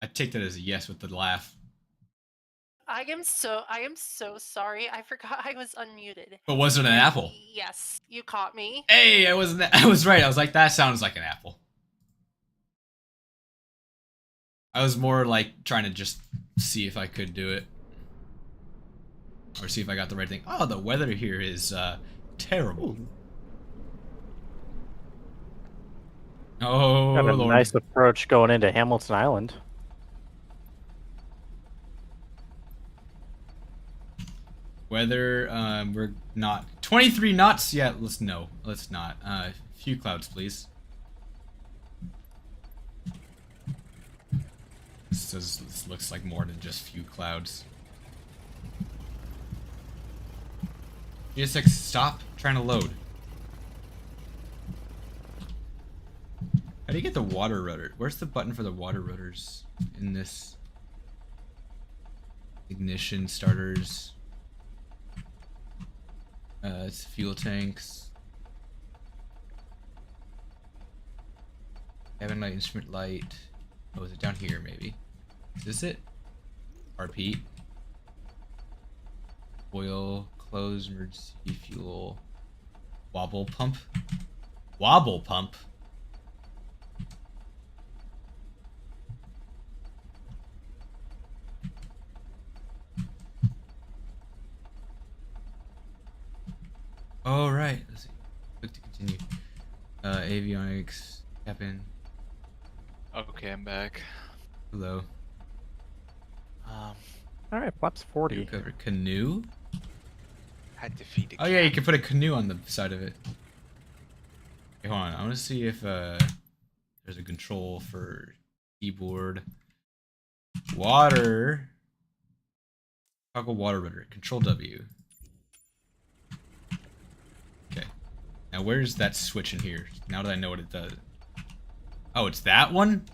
A: I take that as a yes with the laugh.
L: I am so sorry. I forgot I was unmuted.
A: But was it an apple?
L: Yes, you caught me.
A: Hey, I was right. I was like, that sounds like an apple. I was more like trying to just see if I could do it. Or see if I got the right thing. Oh, the weather here is terrible. Oh,
P: got a
A: Lord.
P: nice approach going into Hamilton Island.
A: Weather, we're not 23 knots yet. Let's not. Few clouds, please. This looks like more than just few clouds. GSX, stop trying to load. How do you get the water rudder? Where's the button for the water rudders in this? Ignition, starters. It's fuel tanks. Cabin light, instrument light. Oh, is it down here maybe? Is this it? RP. Oil, close, emergency fuel. Wobble pump. Wobble pump? Oh, right. Let's see. Click to continue. Avionics. Cabin.
Q: Okay, I'm back.
A: Hello.
P: All right, flaps 40.
A: Cover canoe.
Q: had to feed the
A: Oh yeah, you can put a canoe on the side of it. Okay, hold on. I want to see if there's a control for keyboard. Water. Toggle water rudder. Control W. Okay. Now where's that switch in here? Now that I know what it does. Oh, it's that one?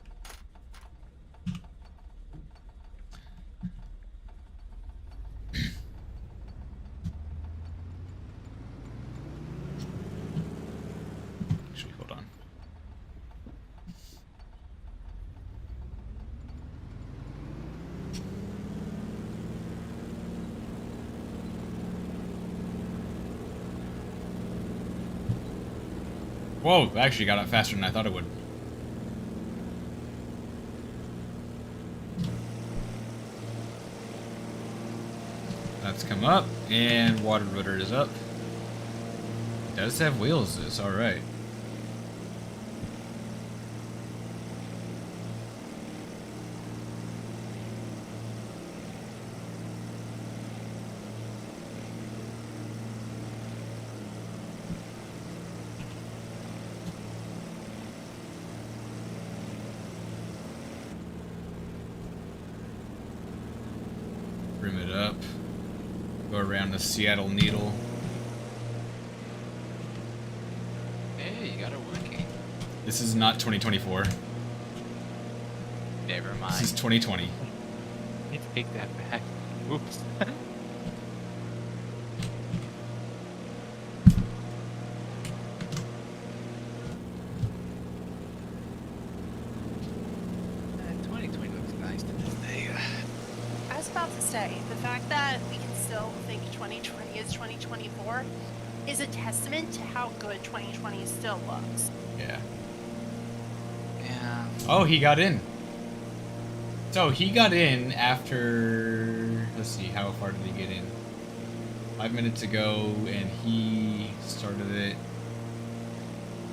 A: Actually, hold on. Whoa, I actually got up faster than I thought it would. That's come up, and water rudder is up. It does have wheels, this, alright. Rim it up. Go around the Seattle Needle.
G: Hey, you got it working.
A: This is not 2024.
G: Never mind.
A: This is 2020.
G: I need to take that back. Oops.
L: I was about to say, the fact that we can still think 2020 is 2024 is a testament to how good 2020 still looks.
A: Yeah.
G: Yeah.
A: Oh, he got in. So he got in after, let's see, how far did he get in? 5 minutes ago, and he started it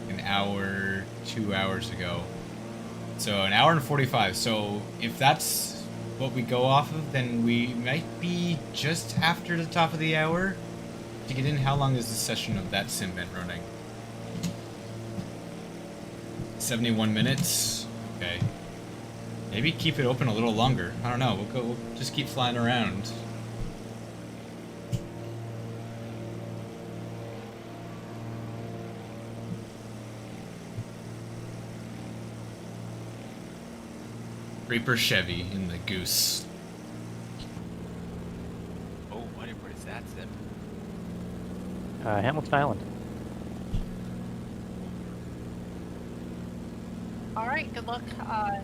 A: an hour, 2 hours ago. So an hour and 45. So if that's what we go off of, then we might be just after the top of the hour to get in. How long is the session of that sim been running? 71 minutes. Okay. Maybe keep it open a little longer. I don't know. We'll just keep flying around. Reaper Chevy in the Goose.
G: Oh, what is that sim?
P: Hamilton Island.
L: All right, good luck,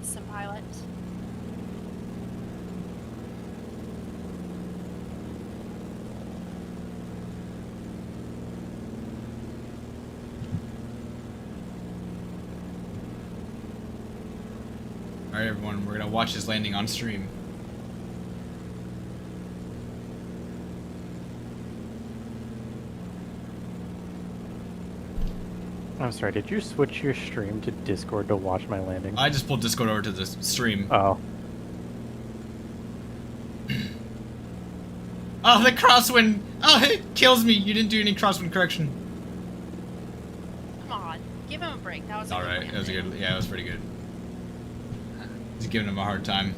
L: sim pilot.
A: Alright everyone, we're gonna watch his landing on stream.
P: I'm sorry, did you switch your stream to Discord to watch my landing?
A: I just pulled Discord over to the stream.
P: Oh.
A: Oh, the crosswind! Oh, it kills me! You didn't do any crosswind correction.
L: Come on, give him a break. That was a
A: Alright, that was good. Yeah, it was pretty good. He's giving him a hard time.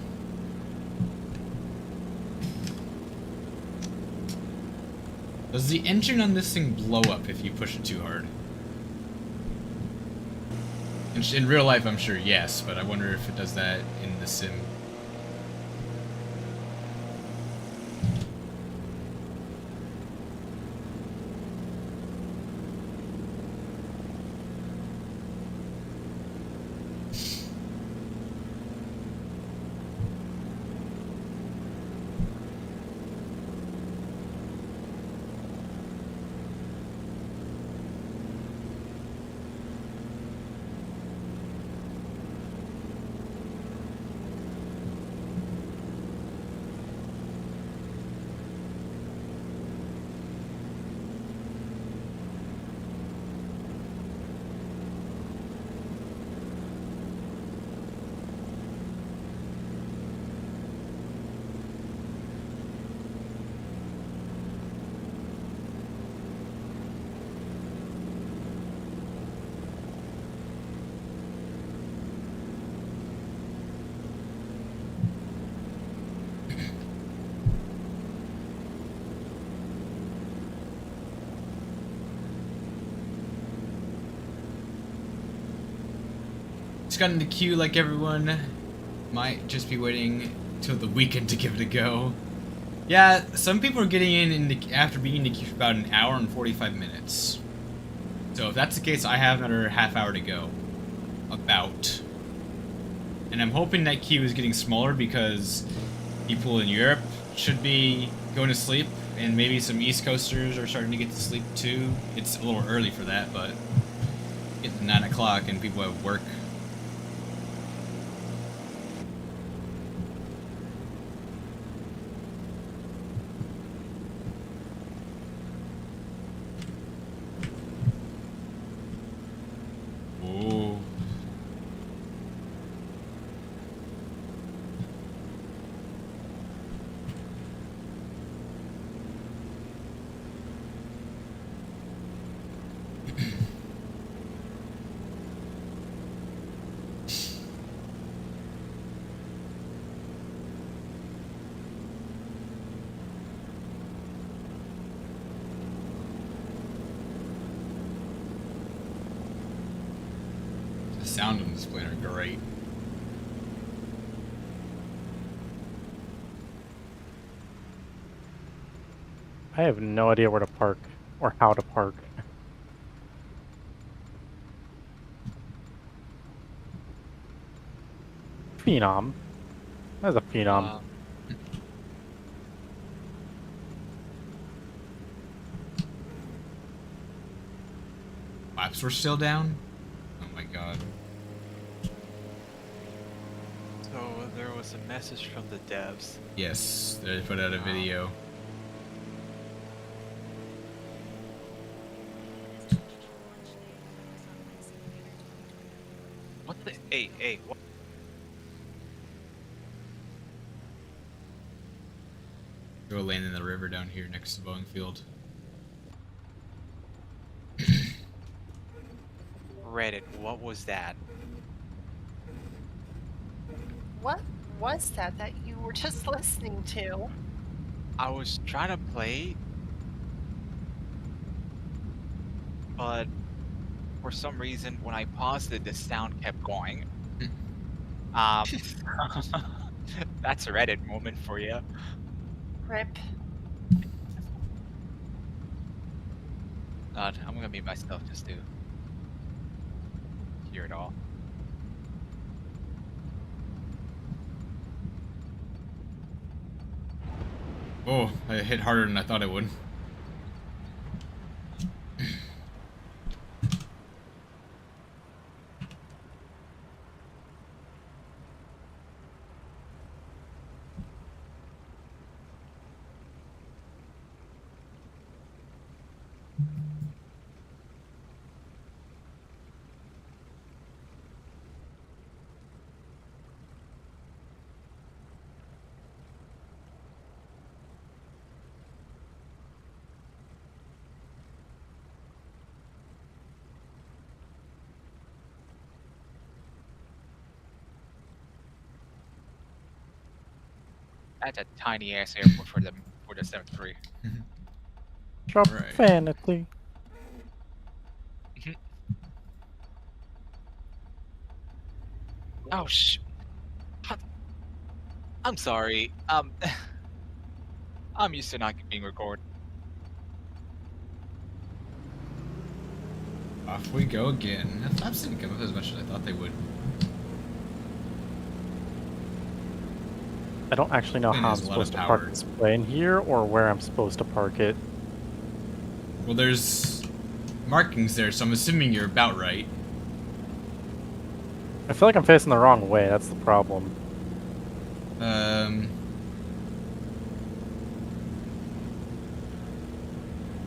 A: Does the engine on this thing blow up if you push it too hard? In real life, I'm sure yes, but I wonder if it does that in the sim. Just got in the queue like everyone. Might just be waiting till the weekend to give it a go. Yeah, some people are getting in the, after being in the queue for about an hour and 45 minutes. So if that's the case, I have another half hour to go. About. And I'm hoping that queue is getting smaller because people in Europe should be going to sleep, and maybe some East Coasters are starting to get to sleep too. It's a little early for that, but it's 9 o'clock and people have work. Oh. The sound on this plane are great.
P: I have no idea where to park or how to park. Phenom. That's a Phenom.
A: Laps were still down? Oh my god.
Q: So there was a message from the devs.
A: Yes, they put out a video.
Q: What the? Hey, what?
A: Go land in the river down here next to Boeing Field.
Q: Reddit, what was that?
L: What was that you were just listening to?
Q: I was trying to play, but for some reason, when I paused it, the sound kept going. That's a Reddit moment for you.
L: Rip.
Q: God, I'm gonna mute myself just to hear it all.
A: Oh, I hit harder than I thought I would.
Q: That's a tiny ass airport for the 73.
P: Drop
A: Right.
P: Vanity.
Q: Oh I'm sorry. I'm used to not being recorded.
A: Off we go again. The flaps didn't come up as much as I thought they would.
P: I don't actually know
A: Plane
P: how I'm
A: has a lot of
P: supposed to
A: power.
P: park this plane here or where I'm supposed to park it.
A: Well, there's markings there, so I'm assuming you're about right.
P: I feel like I'm facing the wrong way, that's the problem.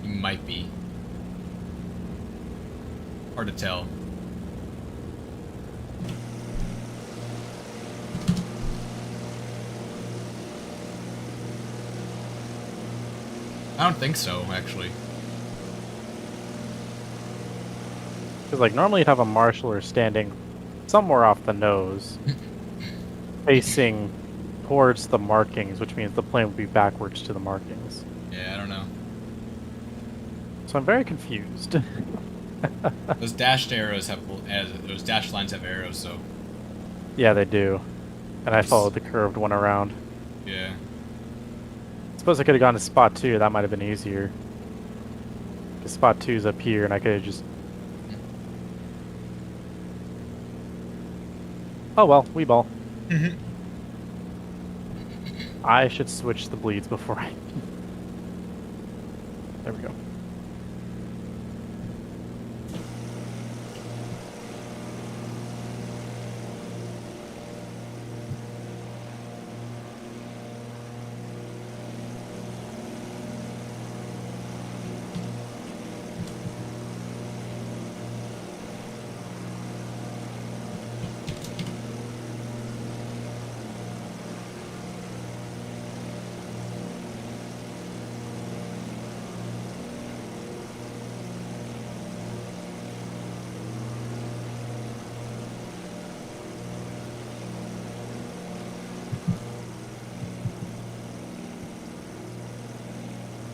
A: You might be. Hard to tell. I don't think so, actually.
P: Because like normally you'd have a marshaller standing somewhere off the nose, facing towards the markings, which means the plane would be backwards to the markings.
A: Yeah, I don't know.
P: So I'm very confused.
A: Those dashed arrows have, those dashed lines have arrows, so
P: Yeah, they do. And I followed the curved one around.
A: Yeah.
P: Suppose I could have gone to spot 2. That might have been easier. Because spot 2's up here, and I could have just... Oh well, we ball. I should switch the bleeds before I... There we go.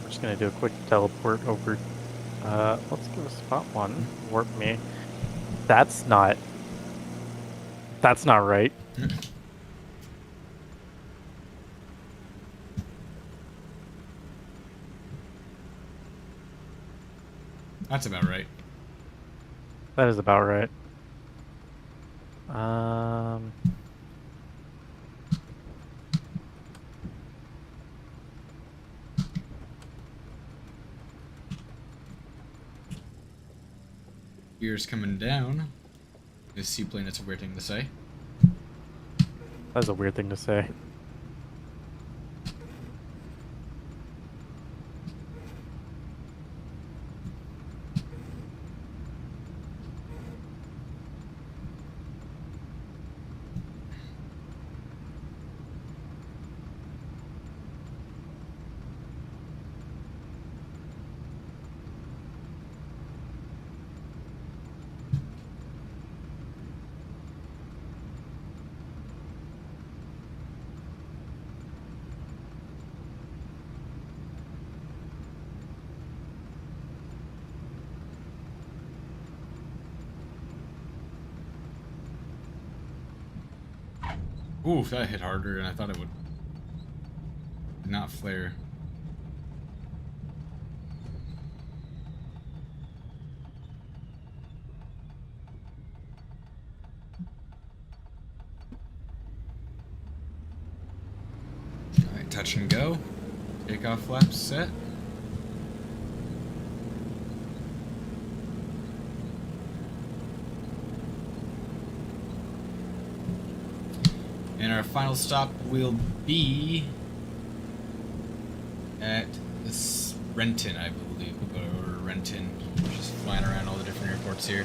P: Just gonna do a quick teleport over. Let's give a spot 1. Warp me. That's not right.
A: That's about right.
P: That is about right.
A: Gears coming down. This seaplane, that's a weird thing to say.
P: That's a weird thing to say.
A: Oof, that hit harder than I thought it would. Did not flare. Alright, touch and go. Takeoff flaps set. And our final stop will be at this Renton, I believe. We'll go to Renton. We're just flying around all the different airports here.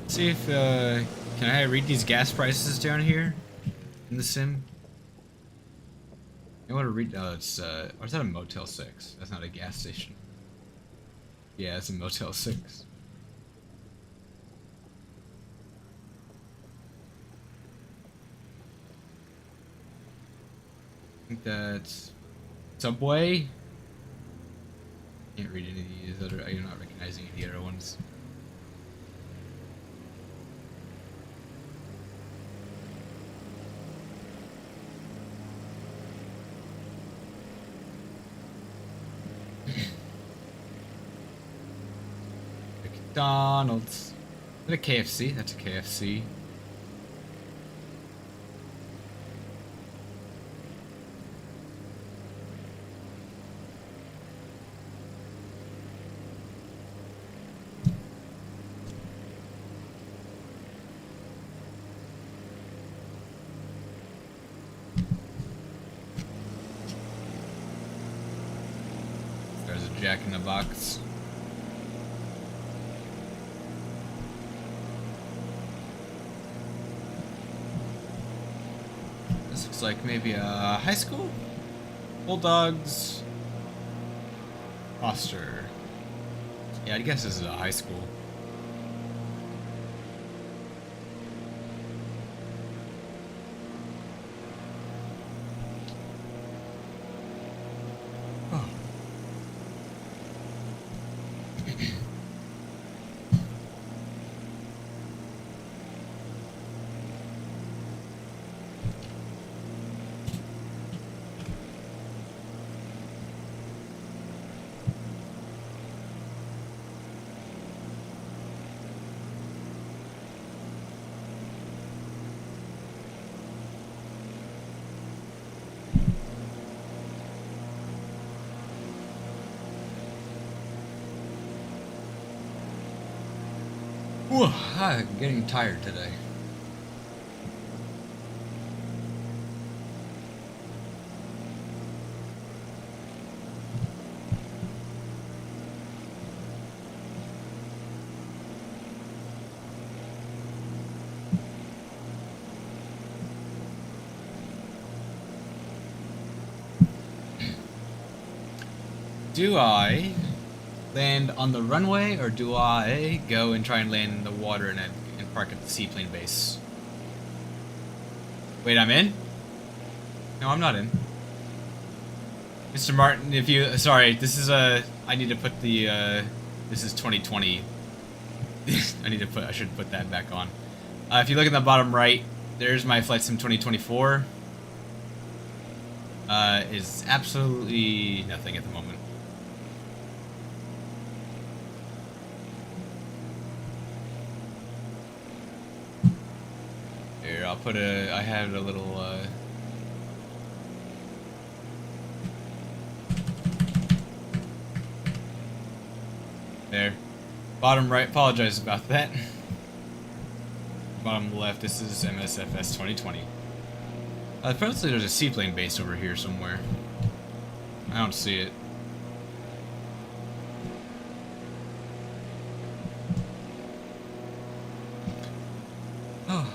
A: See if, can I read these gas prices down here in the sim? I want to read, oh, it's, or is that a Motel 6? That's not a gas station. Yeah, it's a Motel 6. I think that's Subway. Can't read any of these other, you're not recognizing any other ones. McDonald's. Is that a KFC? That's a KFC. There's a Jack in the Box. Looks like maybe a high school? Bulldogs. Foster. Yeah, I guess this is a high school. Oh. Whew, I'm getting tired today. Do I land on the runway, or do I go and try and land in the water and park at the seaplane base? Wait, I'm in? No, I'm not in. Mr. Martin, if you... Sorry, this is I need to put the, this is 2020. I should put that back on. If you look in the bottom right, there's my Flight Sim 2024. Is absolutely nothing at the moment. Here, I'll put I had a little, there. Bottom right, apologize about that. Bottom left, this is MSFS 2020. Apparently there's a seaplane base over here somewhere. I don't see it. Oh.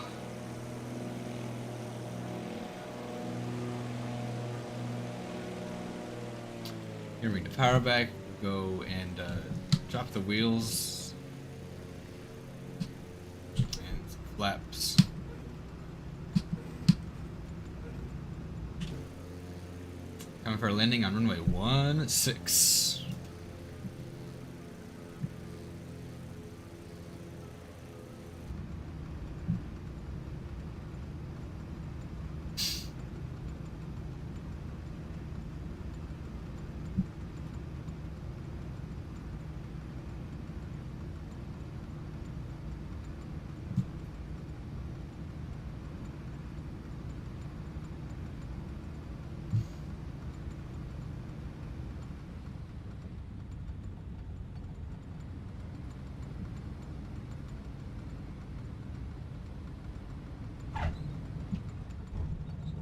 A: Here we go. Power back. Go and drop the wheels and flaps. Coming for a landing on runway 16.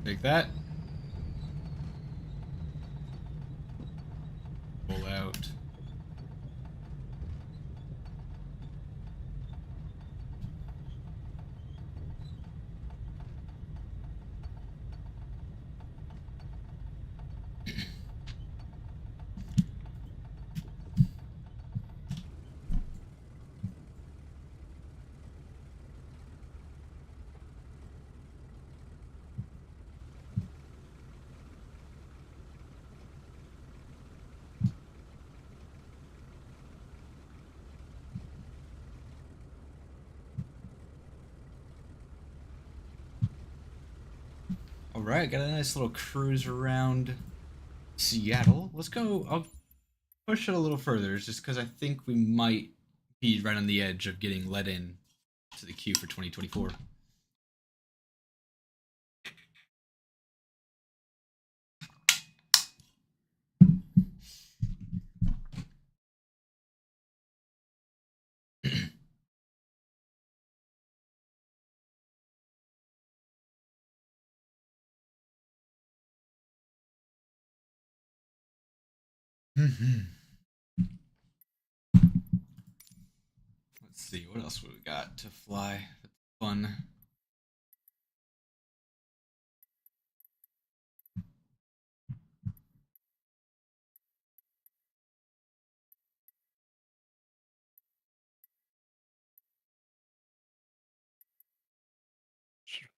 A: Take that. Pull out. Alright, got a nice little cruise around Seattle. Let's go. I'll push it a little further just because I think we might be right on the edge of getting let in to the queue for 2024. Let's see, what else we got to fly? Fun.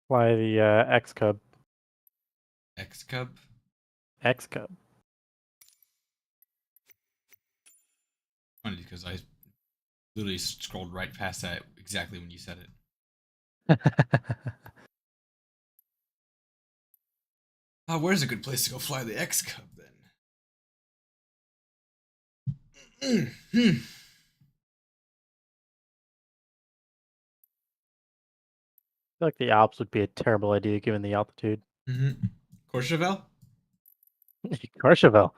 P: Fly the X-Cub.
A: X-Cub?
P: X-Cub.
A: Funny because I literally scrolled right past that exactly when you said it. Where's a good place to go fly the X-Cub then?
P: I feel like the Alps would be a terrible idea given the altitude.
A: Courchevel?
P: Courchevel.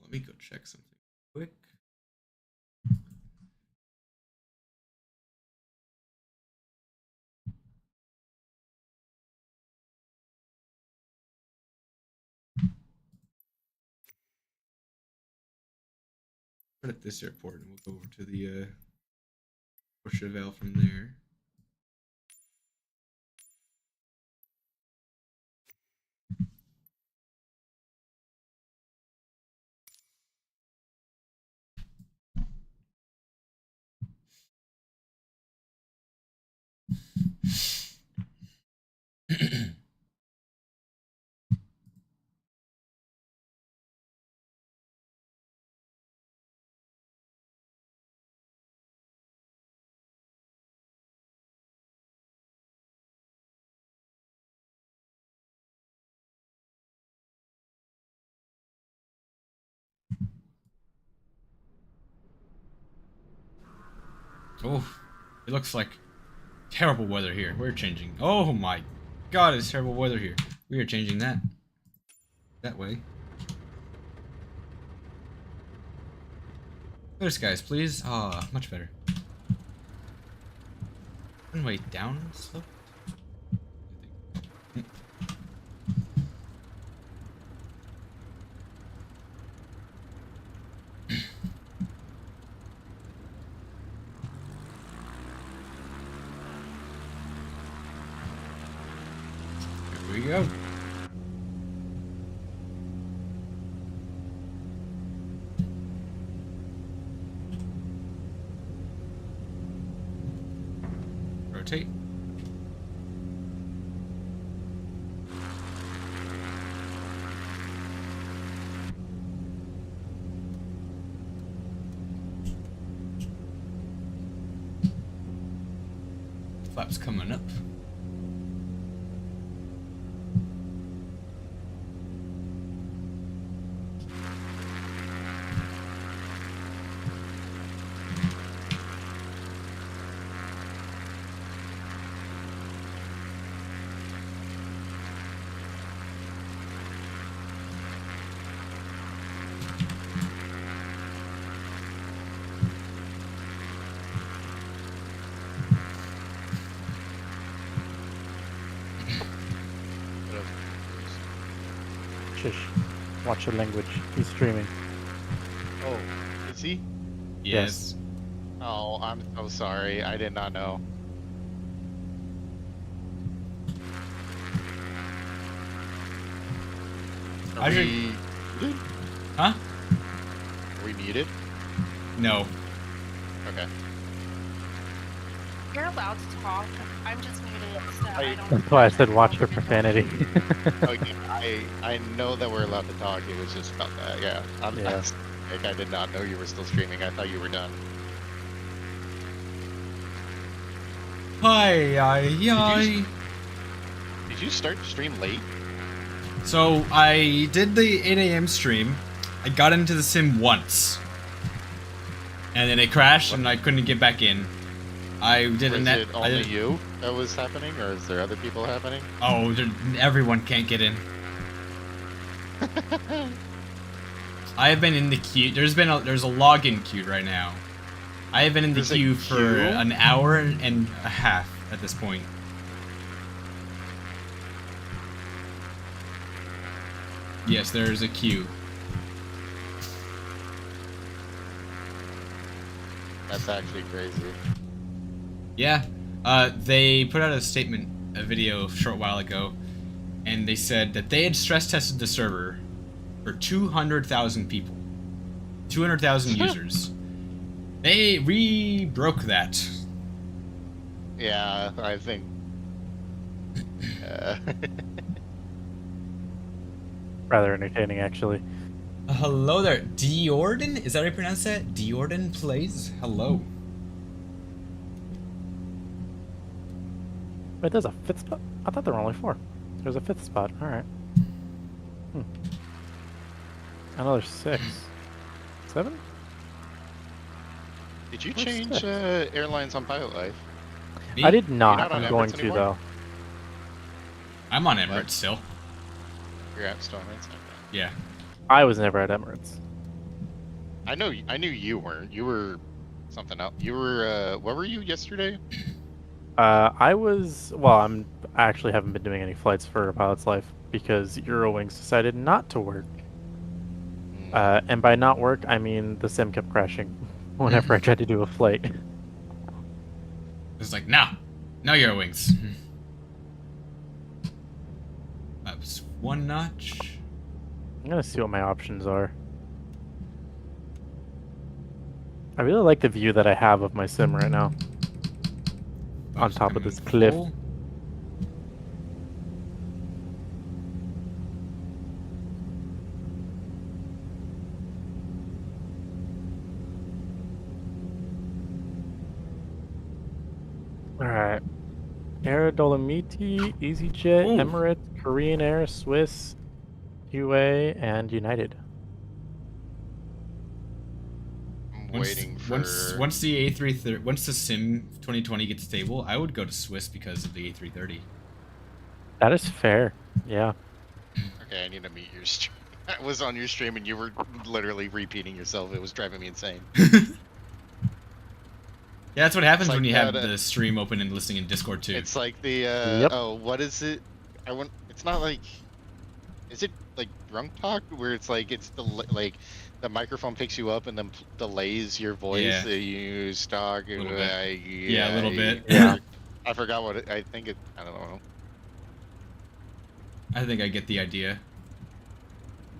A: Let me go check something quick. Put at this airport and we'll go over to the Courchevel from there. Oh, it looks like terrible weather here. We're changing. Oh my god, it's terrible weather here. We are changing that way. Clear skies, please. Ah, much better. Runway down slope? Here we go. Rotate. Flaps coming up.
P: Shush. Watch your language. He's streaming.
M: Oh, is he?
A: Yes.
M: Oh, I'm so sorry. I did not know. Are we muted?
A: Huh?
M: Are we muted?
A: No.
M: Okay.
L: You're allowed to talk. I'm just muted so I don't.
P: That's why I said watch your profanity.
M: Okay, I know that we're allowed to talk. It was just about that. Yeah. I did not know you were still streaming. I thought you were done.
A: Hi.
M: Did you start to stream late?
A: So I did the 8 a.m. stream. I got into the sim once, and then it crashed, and I couldn't get back in. I did a net.
M: Was it only you that was happening, or is there other people happening?
A: Oh, everyone can't get in. I have been in the queue. There's a login queue right now. I have been in the queue for an hour and a half at this point. Yes, there is a queue.
M: That's actually crazy.
A: Yeah, they put out a video a short while ago, and they said that they had stress tested the server for 200,000 people. 200,000 users. We broke that.
M: Yeah, I think.
P: Rather entertaining, actually.
A: Hello there, Diorden? Is that how you pronounce that? Diorden plays? Hello.
P: Wait, there's a 5th spot? I thought there were only 4. There's a 5th spot. Alright. Another 6. 7?
M: Did you
P: Where's
M: change
P: 6?
M: airlines on Pilot Life?
P: I did not.
M: You're not on
P: I'm going
M: Emirates
P: to,
M: anymore?
P: though.
A: I'm on Emirates still.
M: You're at still on Emirates? Okay.
A: Yeah.
P: I was never at Emirates.
M: I knew you weren't. You were something else. You were, what were you yesterday?
P: I was, well, I actually haven't been doing any flights for a pilot's life because Eurowings decided not to work. And by not work, I mean the sim kept crashing whenever I tried to do a flight.
A: It's like, no Eurowings. That was 1 notch.
P: I'm gonna see what my options are. I really like the view that I have of my sim right now. On top of this cliff. Alright. Air Dolomiti, EasyJet, Emirates, Korean Air, Swiss, UA, and United.
A: Once the A330, once the Sim 2020 gets stable, I would go to Swiss because of the A330.
P: That is fair. Yeah.
M: Okay, I need to meet your stream. I was on your stream and you were literally repeating yourself. It was driving me insane.
A: Yeah, that's what happens
M: It's like
A: when you have
M: that,
A: the stream open and listening in Discord too.
M: It's like the oh, what is it? It's not like, is it like drunk talk where it's like like the microphone picks you up and then delays your voice.
A: Yeah.
M: You talk.
A: Yeah, a little bit.
P: Yeah.
M: I forgot what I think it. I don't know.
A: I think I get the idea.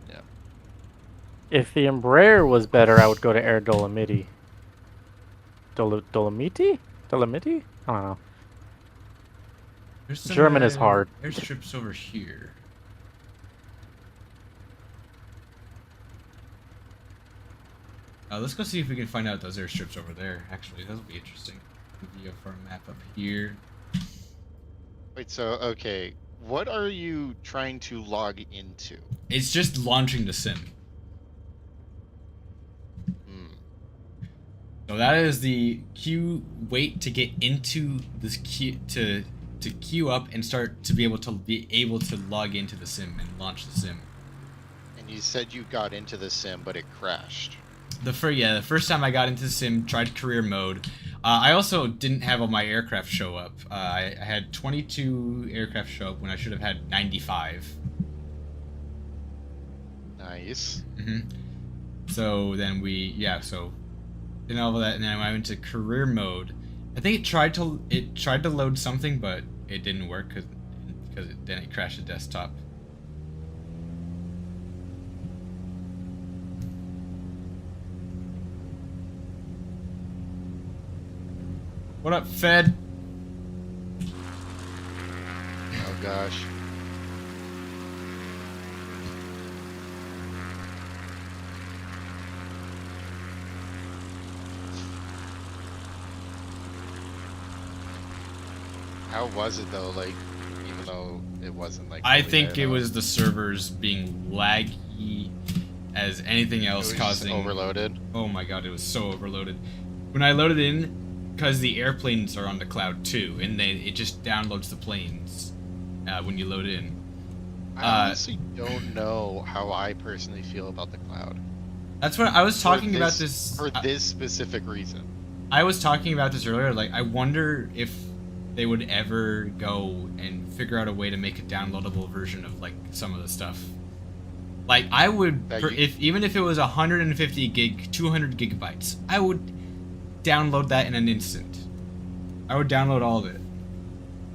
M: Yeah.
P: If the Embraer was better, I would go to Air Dolomiti. Dolomiti? Dolomiti? I don't know.
A: There's some,
P: German is hard.
A: Airstrips over here. Let's go see if we can find out those airstrips over there. Actually, that'll be interesting. Video for a map up here.
M: Wait, so okay, what are you trying to log into?
A: It's just launching the sim. So that is the queue. Wait to get into this queue to queue up and start to be able to log into the sim and launch the sim.
M: And you said you got into the sim, but it crashed.
A: The first time I got into the sim, tried career mode. I also didn't have all my aircraft show up. I had 22 aircraft show up when I should have had 95.
M: Nice.
A: So then and all of that, and then I went to career mode. I think it tried to load something, but it didn't work because then it crashed the desktop. What up, Fed?
M: Oh gosh. How was it though? Like, even though it wasn't like.
A: I think it was the servers being laggy as anything else, causing
M: overloaded.
A: Oh my god, it was so overloaded. When I loaded in, because the airplanes are on the cloud too, and it just downloads the planes when you load in.
M: I honestly don't know how I personally feel about the cloud.
A: That's what I was talking about this
M: for this specific reason.
A: I was talking about this earlier. Like, I wonder if they would ever go and figure out a way to make a downloadable version of like some of the stuff. Like, I would, even if it was 150 gig, 200 gigabytes, I would download that in an instant. I would download all of it,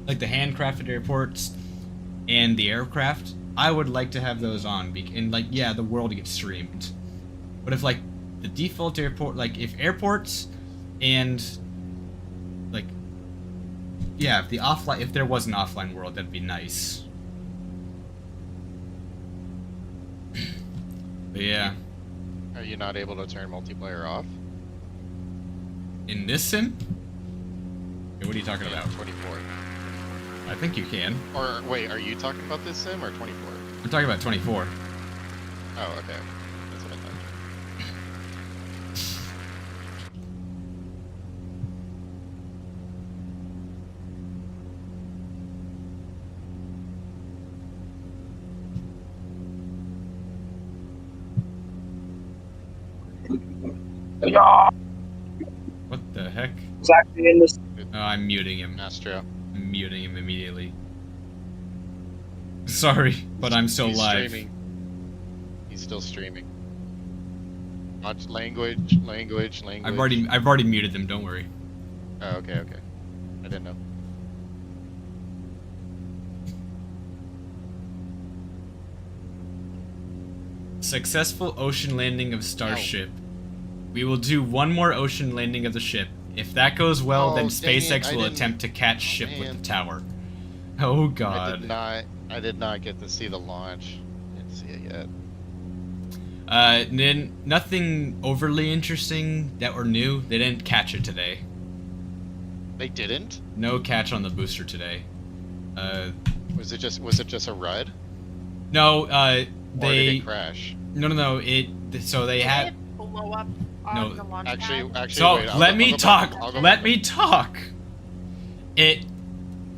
A: like the handcrafted airports and the aircraft. I would like to have those on, and like, yeah, the world gets streamed. But if like the default airport, like if airports and like, yeah, if there was an offline world, that'd be nice. But yeah.
M: Are you not able to turn multiplayer off?
A: In this sim? Okay, what are you talking about?
M: 24.
A: I think you can.
M: Or wait, are you talking about this sim or 24?
A: I'm talking about 24.
M: Oh, okay. That's what I thought.
A: What the heck?
K: Exactly in this.
A: Oh, I'm muting him.
M: Astro.
A: I'm muting him immediately. Sorry, but I'm still
M: He's
A: live.
M: Streaming. He's still streaming. Watch language.
A: I've already muted them. Don't worry.
M: Oh, okay. I didn't know.
A: Successful ocean landing of Starship. We will do one more ocean landing of the ship. If that goes well, then SpaceX will attempt to catch ship with the tower. Oh god.
M: I did not get to see the launch. Didn't see it yet.
A: Then nothing overly interesting that were new. They didn't catch it today.
M: They didn't?
A: No catch on the booster today.
M: Was it just a RUD?
A: No,
M: Or
A: they
M: did it crash?
A: No. So they had
L: Did it blow up on the launch pad?
A: So
M: wait,
A: let me talk. Let me talk. It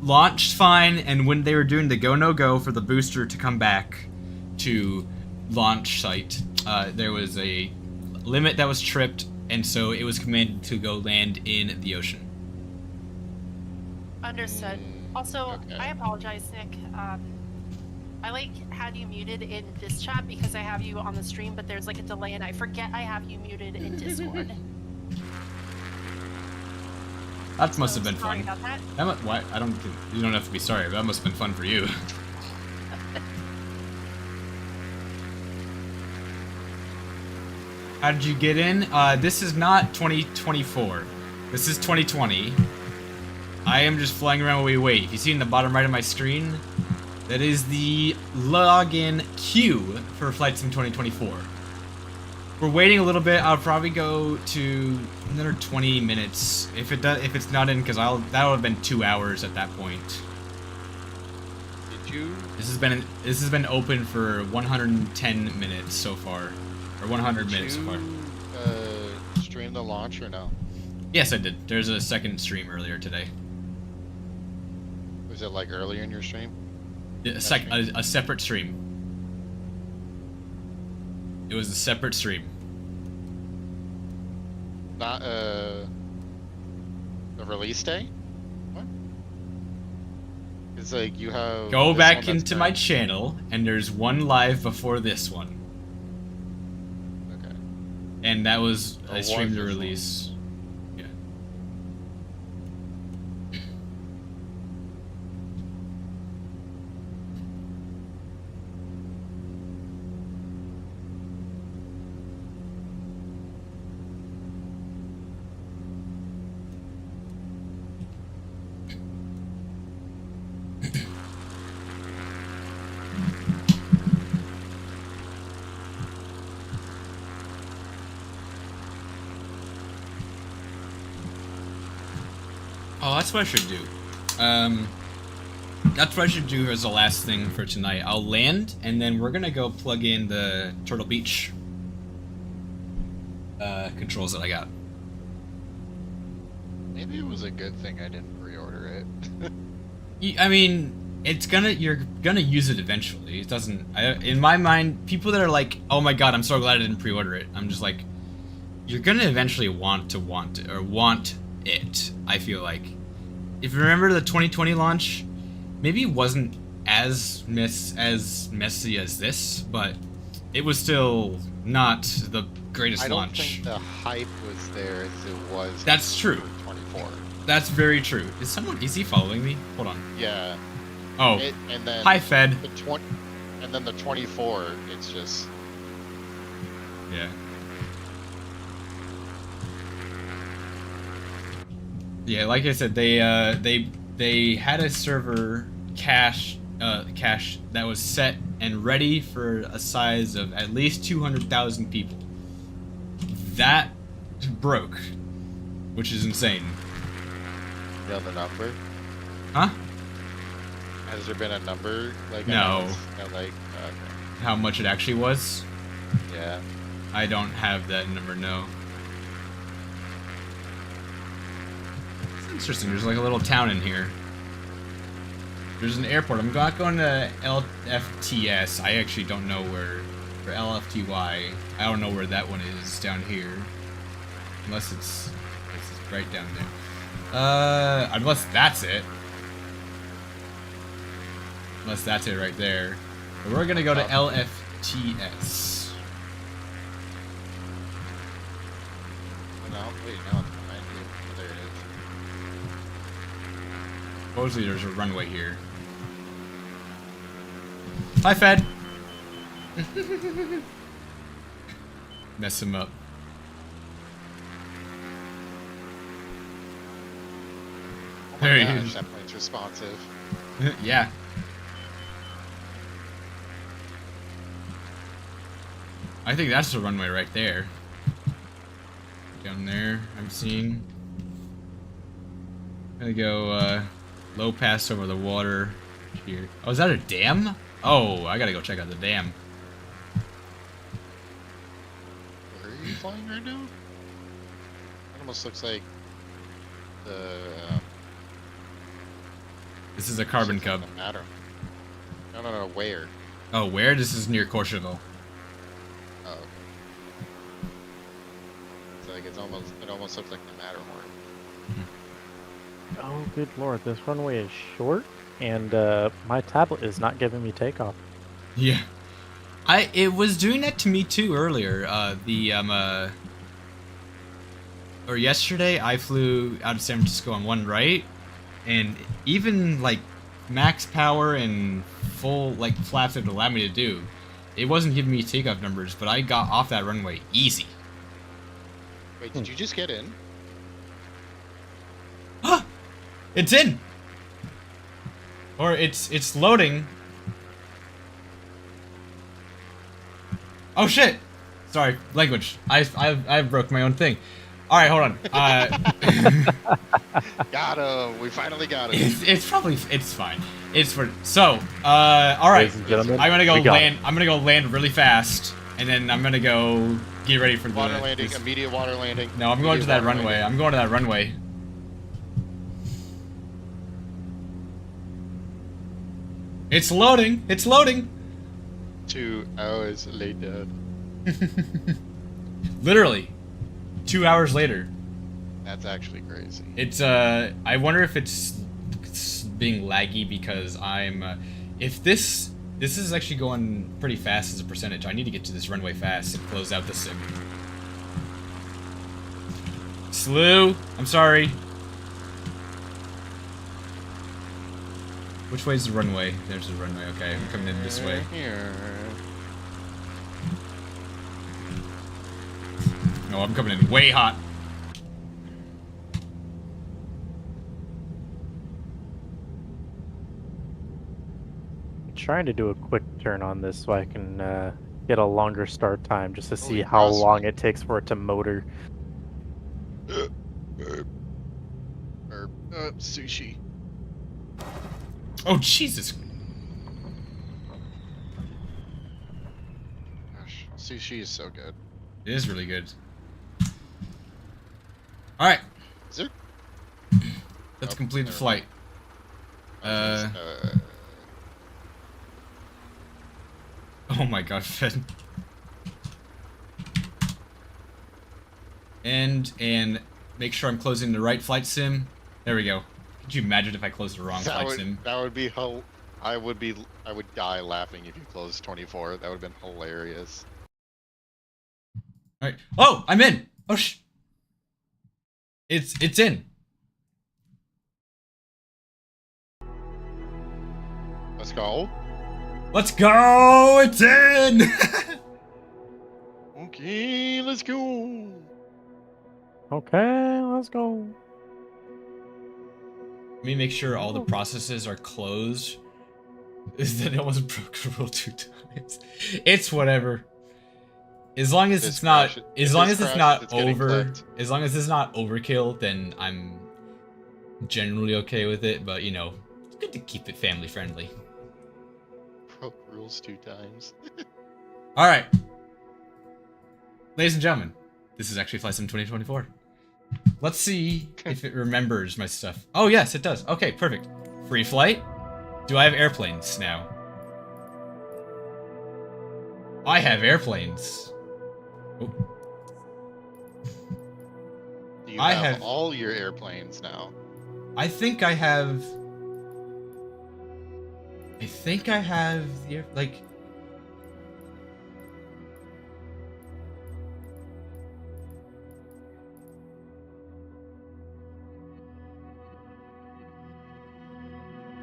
A: launched fine, and when they were doing the go no go for the booster to come back to launch site, there was a limit that was tripped, and so it was commanded to go land in the ocean.
L: Understood. Also, I apologize, Nick. I had you muted in this chat because I have you on the stream, but there's like a delay, and I forget I have you muted in Discord.
A: That must have been
L: sorry
A: fun.
L: about that.
A: Why? You don't have to be sorry, but that must have been fun for you. How did you get in? This is not 2024. This is 2020. I am just flying around while we wait. If you see in the bottom right of my screen, that is the login queue for Flight Sim 2024. We're waiting a little bit. I'll probably go to another 20 minutes if it's not in, because that would have been 2 hours at that point.
M: Did you?
A: This has been open for 110 minutes so far, or 100 minutes so far.
M: Stream the launch or no?
A: Yes, I did. There's a second stream earlier today.
M: Was it like earlier in your stream?
A: A separate stream. It was a separate stream.
M: Not the release day? What? It's like you have.
A: Go
M: this
A: back
M: one that's
A: into my channel, and there's one live before this one.
M: Okay.
A: And that was I streamed the
M: wonderful.
A: release. Yeah. Oh, that's what I should do. That's what I should do as the last thing for tonight. I'll land, and then we're gonna go plug in the Turtle Beach controls that I got.
M: Maybe it was a good thing I didn't pre-order it.
A: I mean, you're gonna use it eventually. It doesn't. In my mind, people that are like, "Oh my god, I'm so glad I didn't pre-order it." I'm just like, you're gonna eventually want it. I feel like, if you remember the 2020 launch, maybe it wasn't as messy as this, but it was still not the greatest launch.
M: I don't think the hype was there as it was.
A: That's true.
M: 24.
A: That's very true. Is he following me? Hold on.
M: Yeah.
A: Oh.
M: And then
A: Hi, Fed.
M: And then the 24, it's just...
A: Yeah. Yeah, like I said, they had a server cache that was set and ready for a size of at least 200,000 people. That broke, which is insane.
M: You know the number?
A: Huh?
M: Has there been a number? Like
A: No.
M: Okay.
A: How much it actually was?
M: Yeah.
A: I don't have that number, no. It's interesting, there's like a little town in here. There's an airport. I'm not going to LFTS. I actually don't know where. Or LFTY. I don't know where that one is down here. Unless it's right down there. Unless that's it. Unless that's it right there. But we're gonna go to LFTS.
M: No, wait, no, it's behind you. Oh, there it is.
A: Supposedly there's a runway here. Hi, Fed. Mess him up.
M: Oh my
A: There he
M: gosh,
A: is.
M: that plane's responsive.
A: Yeah. I think that's the runway right there. Down there, I'm seeing. Gonna go low pass over the water here. Oh, is that a dam? Oh, I gotta go check out the dam.
M: Where are you flying right now? It almost looks like the...
A: This is a carbon cub.
M: Doesn't matter. No, where?
A: Oh, where? This is near Courchevel.
M: Oh, okay. It's like it almost looks like the Matterhorn.
P: Oh, good lord, this runway is short, and my tablet is not giving me takeoff.
A: Yeah. It was doing that to me too earlier. Or yesterday, I flew out of San Francisco on one right, and even like max power and full like flaps that it allowed me to do, it wasn't giving me takeoff numbers, but I got off that runway easy.
M: Wait, did you just get in?
A: It's in! Or it's loading. Oh shit! Sorry, language. I broke my own thing. Alright, hold on.
M: Got him! We finally got him.
A: It's fine. It's for so alright. I'm gonna go land. I'm gonna go land really fast, and then I'm gonna go get ready for
M: water landing. Immediate water landing.
A: No, I'm going to that runway.
M: Landing.
A: I'm going to that runway. It's loading. It's loading.
M: 2 hours later.
A: Literally, 2 hours later.
M: That's actually crazy.
A: It's I wonder if it's being laggy because I'm if this is actually going pretty fast as a percentage. I need to get to this runway fast and close out the sim. Slew, I'm sorry. Which way is the runway? There's the runway. Okay, I'm coming in this way.
M: Here.
A: No, I'm coming in way hot.
P: I'm trying to do a quick turn on this so I can get a longer start time just to see how long it takes for it to motor.
M: Sushi.
A: Oh, Jesus.
M: Gosh, sushi is so good.
A: It is really good. Alright.
M: Is there?
A: Let's complete the flight. Oh my god, Fed. And make sure I'm closing the right flight sim. There we go. Could you imagine if I closed the wrong flight sim?
M: That would be I would die laughing if you closed 24. That would have been hilarious.
A: Alright. Oh, I'm in! Oh It's in.
M: Let's go.
A: Let's go! It's in!
M: Okay, let's go.
P: Okay, let's go.
A: Let me make sure all the processes are closed. Is that it wasn't broke a rule 2 times? It's whatever. As long as it's not, as long as it's not over, as long as it's not overkill, then I'm generally okay with it. But you know, it's good to keep it family friendly.
M: Broke rules 2 times.
A: All right, ladies and gentlemen, this is actually Flight Sim 2024. Let's see if it remembers my stuff. Oh yes, it does. Okay, perfect. Free flight. Do I have airplanes now? I have airplanes. Oh.
M: You have all your airplanes now.
A: I think I have the like.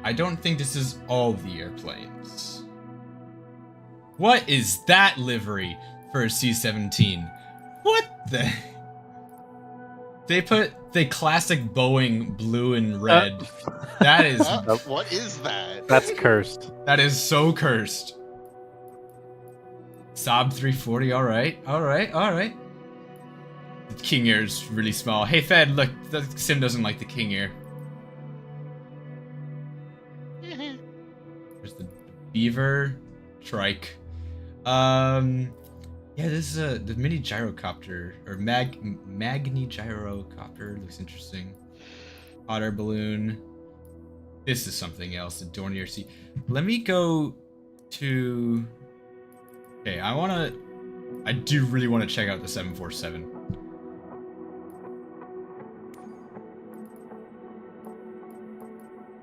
A: I don't think this is all the airplanes. What is that livery for a C-17? What the? They put the classic Boeing blue and red. That is...
M: What is that?
P: That's cursed.
A: That is so cursed. Saab 340, alright, alright, alright. The King Air is really small. Hey Fed, look, the sim doesn't like the King Air. There's the Beaver, Trike. Yeah, this is the mini gyrocopter, or Magni gyrocopter, looks interesting. Hot air balloon. This is something else, the Dornier Sea. Let me go to... Okay, I do really want to check out the 747.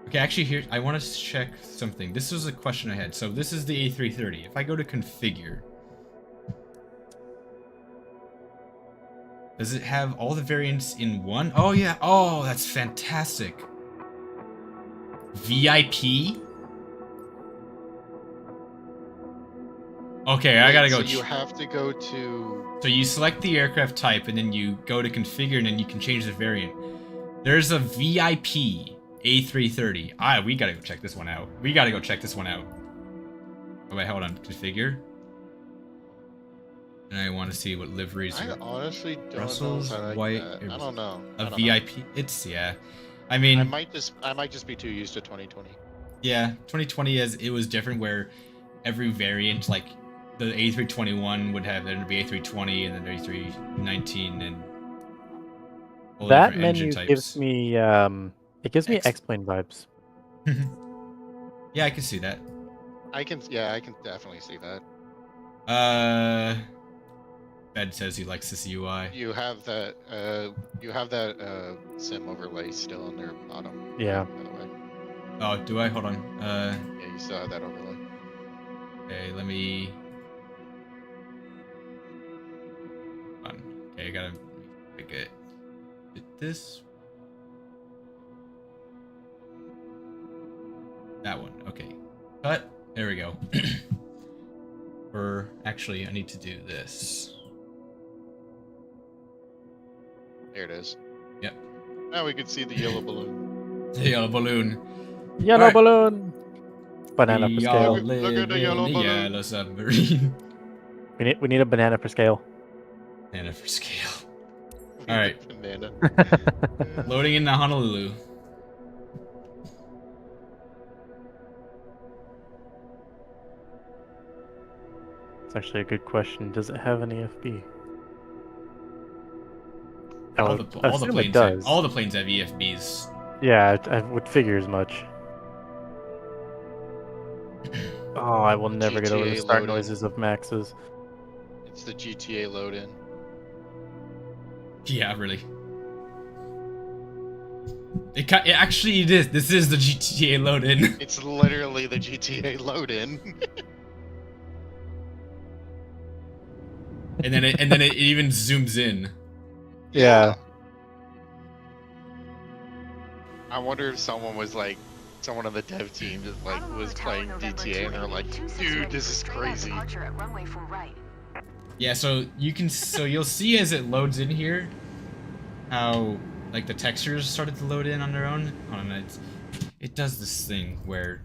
A: Okay, actually here, I want to check something. This was a question I had. So this is the A330. If I go to configure, does it have all the variants in one? Oh yeah, oh, that's fantastic. VIP? Okay, I gotta go.
M: So you have to go to...
A: So you select the aircraft type and then you go to configure and then you can change the variant. There's a VIP A330. We gotta go check this one out. We gotta go check this one out. Oh wait, hold on. Configure. And I want to see what liveries
M: I honestly don't
A: Brussels,
M: know if I like
A: white.
M: that. I don't know.
A: A VIP. It's, yeah. I mean...
M: I might just be too used to 2020.
A: Yeah, 2020 it was different where every variant, like the A321 would have the A320 and then A319 and all the
P: that
A: different engine
P: menu
A: types.
P: gives me it gives me X-Plane vibes.
A: Yeah, I can see that.
M: I can definitely see that.
A: Bed says he likes this UI.
M: You have that sim overlay still on their bottom.
P: Yeah.
M: By the way.
A: Oh, do I? Hold on.
M: Yeah, you still have that overlay.
A: Okay, let me. Hold on. Okay, I gotta pick it. This. That one. Okay. Cut. There we go. Or actually, I need to do this.
M: There it is.
A: Yep.
M: Now we can see the yellow balloon.
A: The yellow balloon.
P: Yellow balloon. Banana per
A: We
P: scale.
A: all live in
M: yellow
A: the
M: balloon.
A: yellow submarine.
P: We need a banana per scale.
A: Banana for scale. All right.
M: Banana.
A: Loading into Honolulu.
P: It's actually a good question. Does it have an EFB?
A: All the planes have, all the planes have EFBs.
P: Yeah, I would figure as much. Oh, I will never get over the
M: GTA
P: start
M: loading.
P: noises of Max's.
M: It's the GTA load in.
A: Yeah, really. It actually it is. This is the GTA load in.
M: It's literally the GTA load in.
A: and then it even zooms in.
P: Yeah.
M: I wonder if someone was like Someone on the dev team that like was playing GTA and they're like, dude, this is crazy.
A: Yeah, so you'll see as it loads in here how like the textures started to load in on their own. Hold on, it does this thing where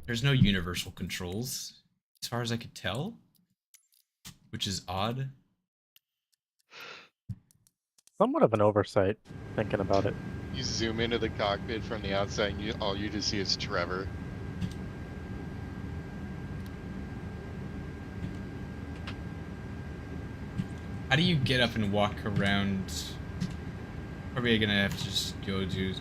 A: there's no universal controls as far as I could tell, which is odd.
P: Somewhat of an oversight, thinking about it.
M: You zoom into the cockpit from the outside and all you just see is Trevor.
A: How do you get up and walk around? Probably gonna have to just go to...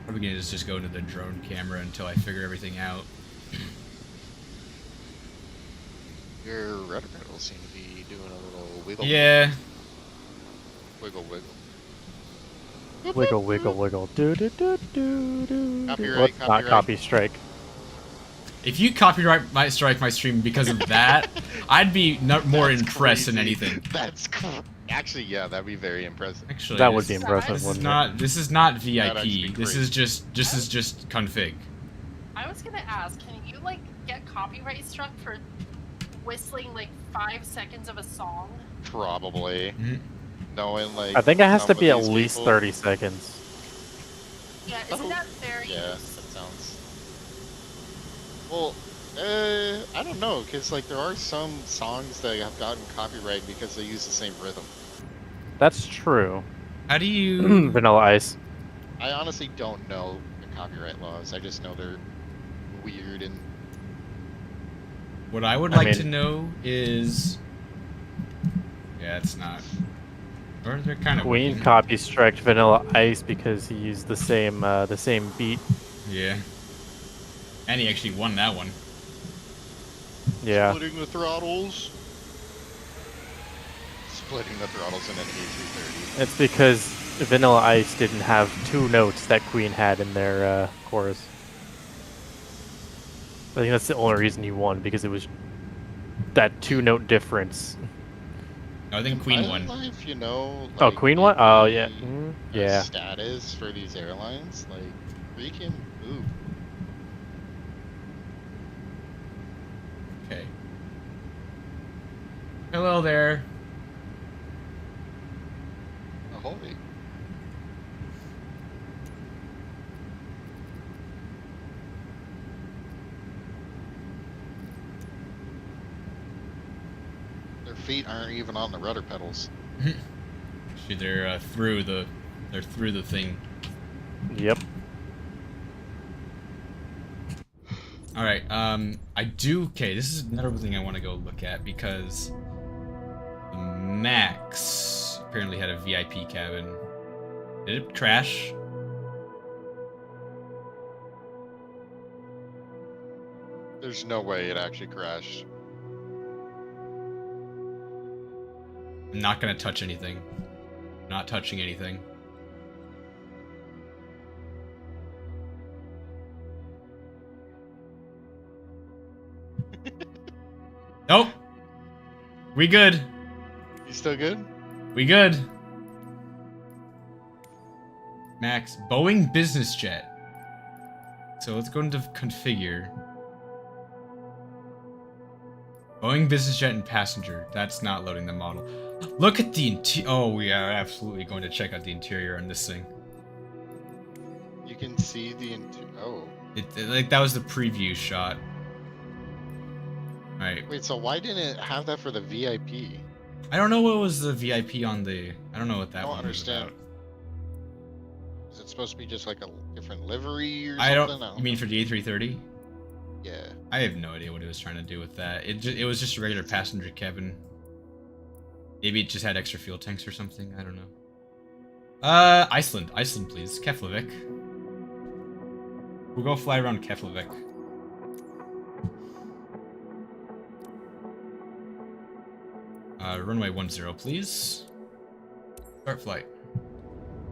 A: Probably gonna just go into the drone camera until I figure everything out.
M: Your rudder pedals seem to be doing a little wiggle.
A: Yeah.
M: Wiggle, wiggle.
P: Wiggle, wiggle, wiggle. Do do do do do.
M: Copyright,
P: Let's not
M: copyright.
P: copy strike.
A: If you copyright my strike my stream because of that, I'd be more impressed than anything.
M: That's cool. Actually, yeah, that'd be very impressive.
A: Actually,
P: that would be impressive.
A: This is not VIP.
M: That'd
A: This is just config.
L: I was gonna ask, can you like get copyright struck for whistling like 5 seconds of a song?
M: Probably. Knowing like.
P: I think it has to be at
M: these
P: least
M: people.
P: 30 seconds.
L: Yeah, isn't that very?
M: Yeah, that sounds. Well, I don't know, cause like there are some songs that have gotten copyright because they use the same rhythm.
P: That's true.
A: How do you...
P: Vanilla Ice.
M: I honestly don't know the copyright laws. I just know they're weird and.
A: What I would like to know is... Yeah, it's not. Or they're kind of...
P: Queen copy striked Vanilla Ice because he used the same beat.
A: Yeah. And he actually won that one.
P: Yeah.
M: Splitting the throttles. Splitting the throttles in an A330.
P: It's because Vanilla Ice didn't have 2 notes that Queen had in their chorus. I think that's the only reason he won, because it was that 2-note difference.
A: No, I think Queen won.
M: Life, you know,
P: Oh,
M: like,
P: Queen won? Oh, yeah.
M: Yeah. Status for these airlines, like, freaking ooh.
A: Okay. Hello there.
M: Ahoy. Their feet aren't even on the rudder pedals.
A: Actually, they're through the thing.
P: Yep.
A: All right. I do. Okay, this is another thing I want to go look at because the Max apparently had a VIP cabin. Did it crash?
M: There's no way it actually crashed.
A: I'm not gonna touch anything. Not touching anything. Nope. We good.
M: You still good?
A: We good. Max, Boeing business jet. So let's go into configure. Boeing business jet and passenger. That's not loading the model. Look at the interior. Oh, we are absolutely going to check out the interior on this thing.
M: You can see the oh.
A: Like that was the preview shot. Right.
M: Wait, so why didn't it have that for the VIP?
A: I don't know what was the VIP on the. I don't know what that
M: I don't
A: one
M: understand.
A: was about.
M: Is it supposed to be just like a different livery or
A: I
M: something?
A: don't. You mean for the A330?
M: Yeah.
A: I have no idea what it was trying to do with that. It was just a regular passenger cabin. Maybe it just had extra fuel tanks or something. I don't know. Iceland, please. Keflavik. We'll go fly around Keflavik. Runway 10, please. Start flight.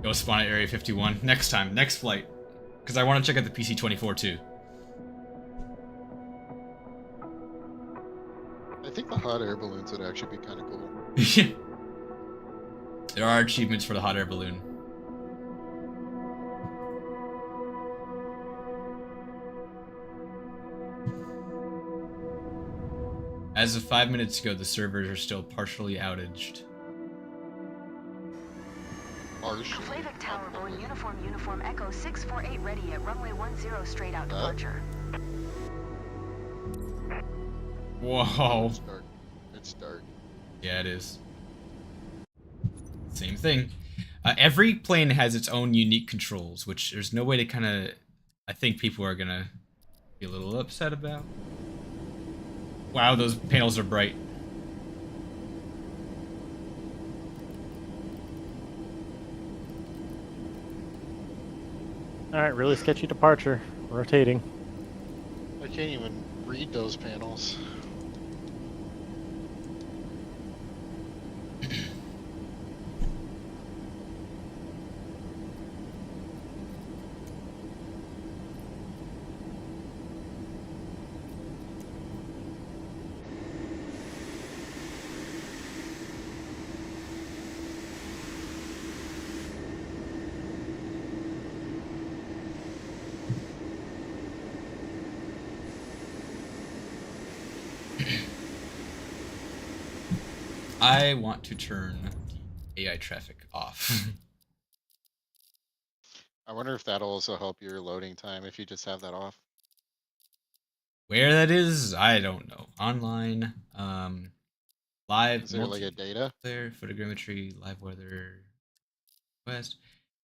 A: Go spawn at Area 51. Next time, next flight. Because I want to check out the PC-24 too.
M: I think the hot air balloons would actually be kind of cool.
A: There are achievements for the hot air balloon. As of 5 minutes ago, the servers are still partially outaged.
K: Flavik Tower Boy Uniform Echo 648 ready at runway 10 straight out departure.
A: Whoa.
M: It's dark. It's dark.
A: Yeah, it is. Same thing. Every plane has its own unique controls, which there's no way to kind of... I think people are going to be a little upset about. Wow, those panels are bright.
P: Alright, really sketchy departure. Rotating.
M: I can't even read those panels.
A: I want to turn the AI traffic off.
M: I wonder if that'll also help your loading time if you just have that off.
A: Where that is, I don't know. Online, live.
M: Is there like a data?
A: There, photogrammetry, live weather, west.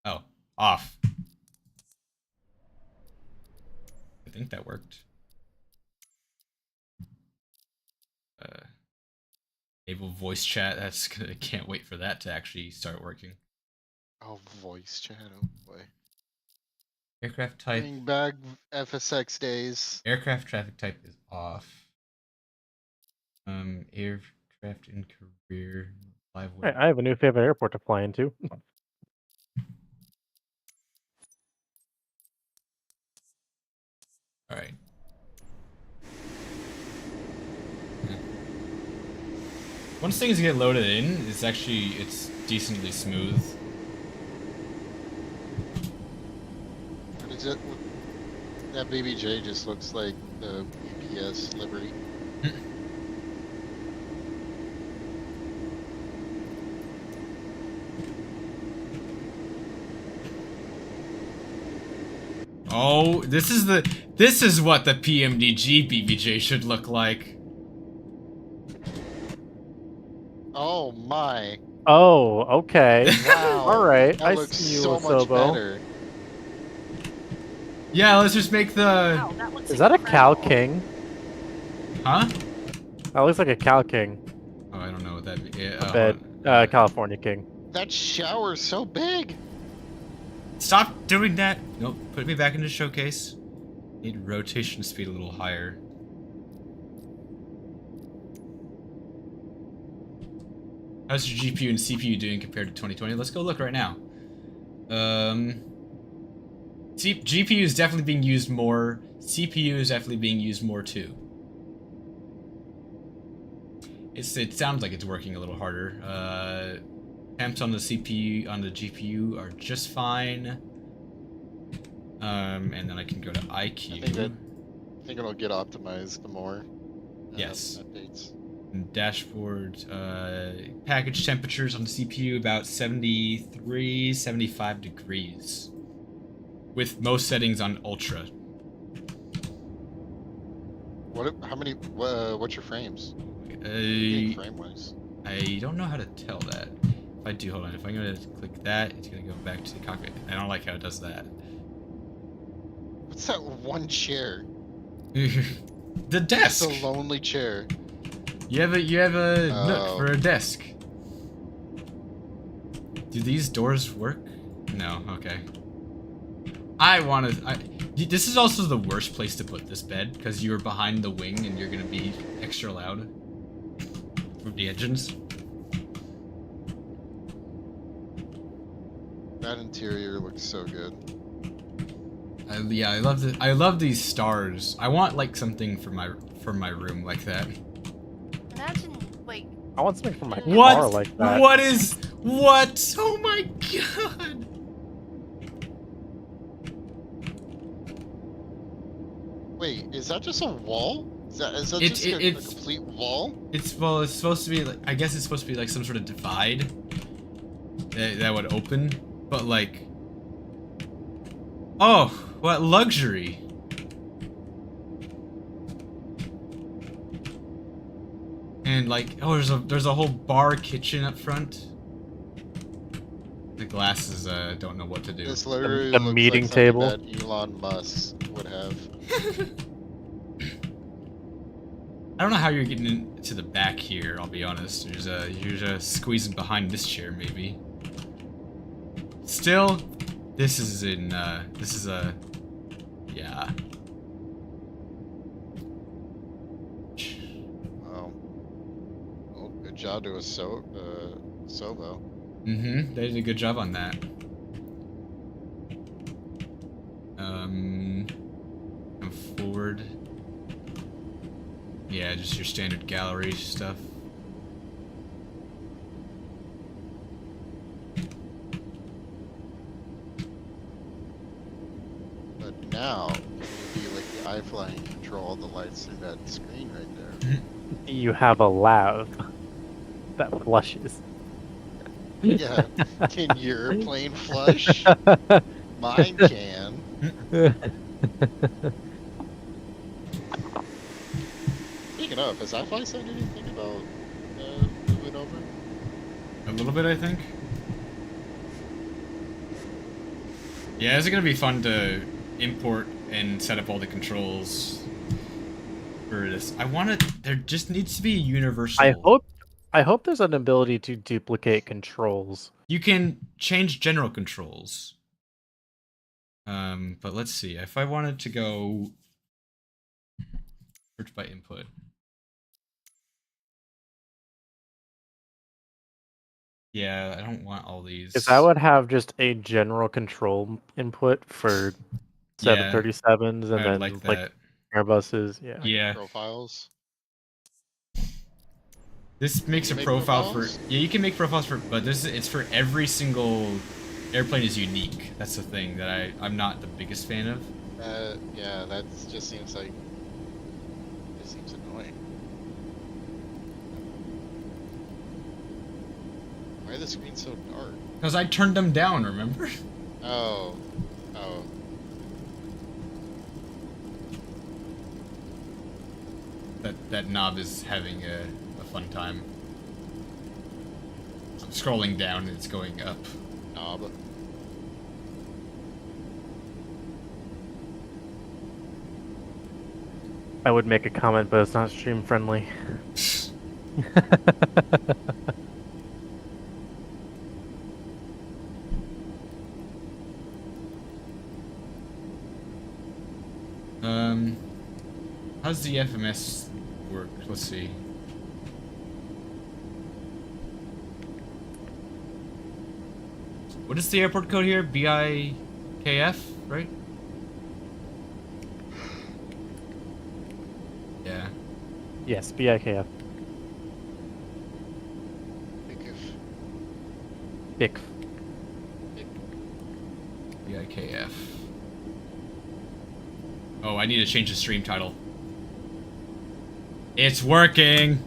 A: Oh, off. I think that worked. Enable voice chat. That's good. I can't wait for that to actually start working.
M: Oh, voice chat. Oh boy.
A: Aircraft type.
M: Bring back FSX days.
A: Aircraft traffic type is off. Aircraft in career. Live
P: Hey, I have a new favorite airport to fly into.
A: All right. Once things get loaded in, it's decently smooth.
M: What is it? That BBJ just looks like the UPS livery.
A: Oh, this is what the PMDG BBJ should look like.
M: Oh my.
P: Oh, okay.
M: Wow.
P: Alright,
M: That
P: I
M: looks
P: see you,
M: so much
P: Osobo.
M: better.
A: Yeah, let's just make the...
L: Wow, that looks
P: Is that a Cal
L: incredible.
P: King?
A: Huh?
P: That looks like a Cal King.
A: Oh, I don't know what that... Yeah,
P: I bet. California King.
M: That shower's so big.
A: Stop doing that. Nope, put me back into showcase. Need rotation speed a little higher. How's your GPU and CPU doing compared to 2020? Let's go look right now. GPU is definitely being used more. CPU is definitely being used more too. It sounds like it's working a little harder. Temps on the CPU, on the GPU are just fine. And then I can go to IQ.
M: I think it'll get optimized the more.
A: Yes.
M: Updates.
A: And dashboard, package temperatures on the CPU about 73, 75 degrees. With most settings on ultra.
M: How many? What's your frames? Frame wise.
A: I don't know how to tell that. If I do, hold on. If I'm gonna click that, it's gonna go back to the cockpit. I don't like how it does that.
M: What's that one chair?
A: The desk.
M: It's a lonely chair.
A: You have a nook for a desk. Do these doors work? No. Okay. This is also the worst place to put this bed because you're behind the wing and you're gonna be extra loud from the engines.
M: That interior looks so good.
A: Yeah, I love these stars. I want like something for my room like that.
L: Imagine, like...
P: I want something for my car like that.
A: What? Oh my god!
M: Wait, is that just a wall? Is that just a complete wall?
A: It's supposed to be like, I guess it's supposed to be like some sort of divide that would open, but like, oh, what luxury! And like, oh, there's a whole bar kitchen up front. The glasses don't know what to do.
M: This literally
P: The
M: looks
P: meeting
M: like something
P: table.
M: that Elon Musk would have.
A: I don't know how you're getting into the back here, I'll be honest. You're just squeezing behind this chair, maybe. Still, this is yeah.
M: Wow. Well, good job to a Sovo.
A: Mm-hmm, they did a good job on that. Come forward. Yeah, just your standard gallery stuff.
M: But now, it would be like the iFly and control all the lights through that screen right there.
P: You have a lav that flushes.
M: Yeah. Can your plane flush? Mine can. Speaking of, has iFly said anything about moving over?
A: A little bit, I think. Yeah, is it gonna be fun to import and set up all the controls for this? There just needs to be a universal.
P: I hope there's an ability to duplicate controls.
A: You can change general controls. But let's see. If I wanted to go search by input. Yeah, I don't want all these.
P: Because I would have just a general control input for 737s and
A: I would
P: then
A: like
P: like
A: that.
P: Airbuses. Yeah.
A: Yeah.
M: Profiles.
A: This makes a profile for. Yeah, you can make profiles for, but it's for every single airplane is unique. That's the thing that I'm not the biggest fan of.
M: Yeah, that just seems like. It seems annoying. Why are the screens so dark?
A: Because I turned them down, remember?
M: Oh.
A: That knob is having a fun time. I'm scrolling down and it's going up.
M: Knob.
P: I would make a comment, but it's not stream friendly.
A: How's the FMS work? Let's see. What is the airport code here? BIKF, right? Yeah.
P: Yes, BIKF. BIKF.
A: BIKF. Oh, I need to change the stream title. It's working!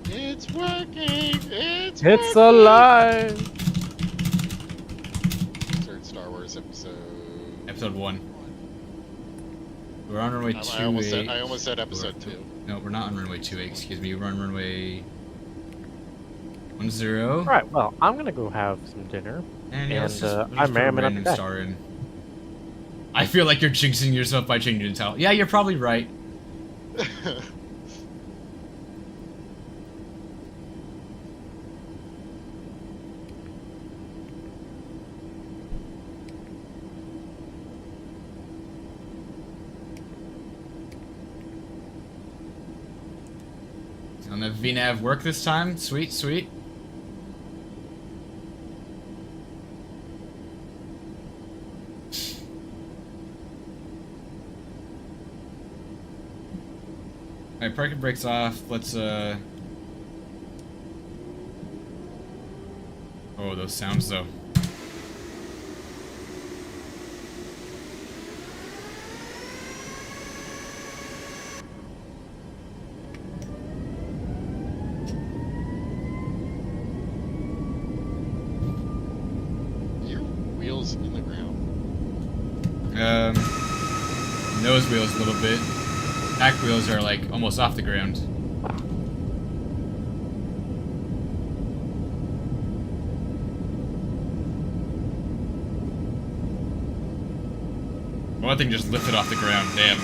M: It's working! It's
P: alive!
M: Insert Star Wars
A: Episode 1. We're on runway 28.
M: I almost said episode 2.
A: No, we're not on runway 28, excuse me. We're on runway 10.
P: Alright, well, I'm gonna go have some dinner.
A: And yeah,
P: I'm ramming up
A: star in. I feel like you're jinxing yourself by changing the title. Yeah, you're probably right. On the VNAV work this time? Sweet, sweet. Alright, parking brake's off. Let's, Oh, those sounds, though. nose wheels a little bit. Back wheels are like almost off the ground. One thing just lifted off the ground, damn.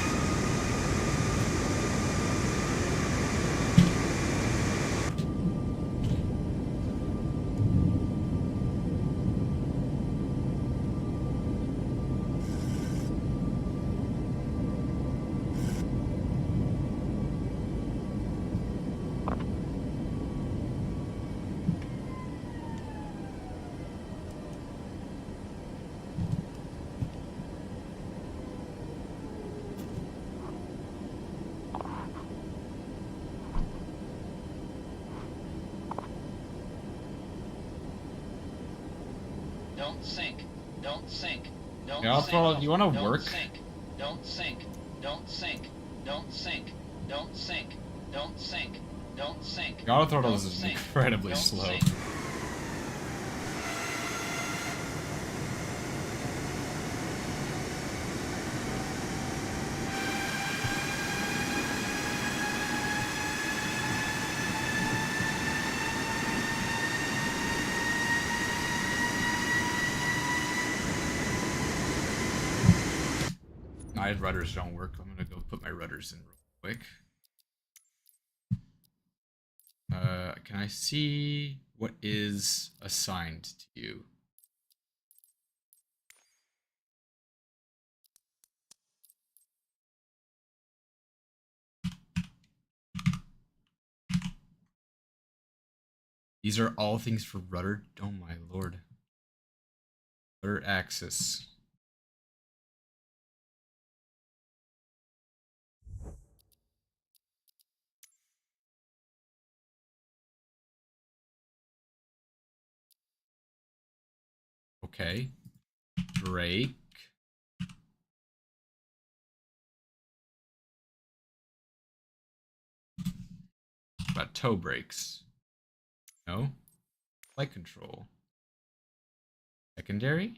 H: Don't sink. Don't sink. Don't
A: Yeah,
H: sink.
A: you wanna
H: Don't
A: work?
H: sink. Don't sink. Don't sink. Don't sink. Don't sink. Don't sink. Don't sink.
A: The auto throttle
H: Don't
A: is
H: sink.
A: incredibly
H: Don't
A: slow.
H: sink.
A: My rudders don't work. I'm gonna go put my rudders in real quick. Can I see what is assigned to you? These are all things for rudder. Oh my lord. Rudder axis. Okay. Brake. What about toe brakes? No. Flight control. Secondary?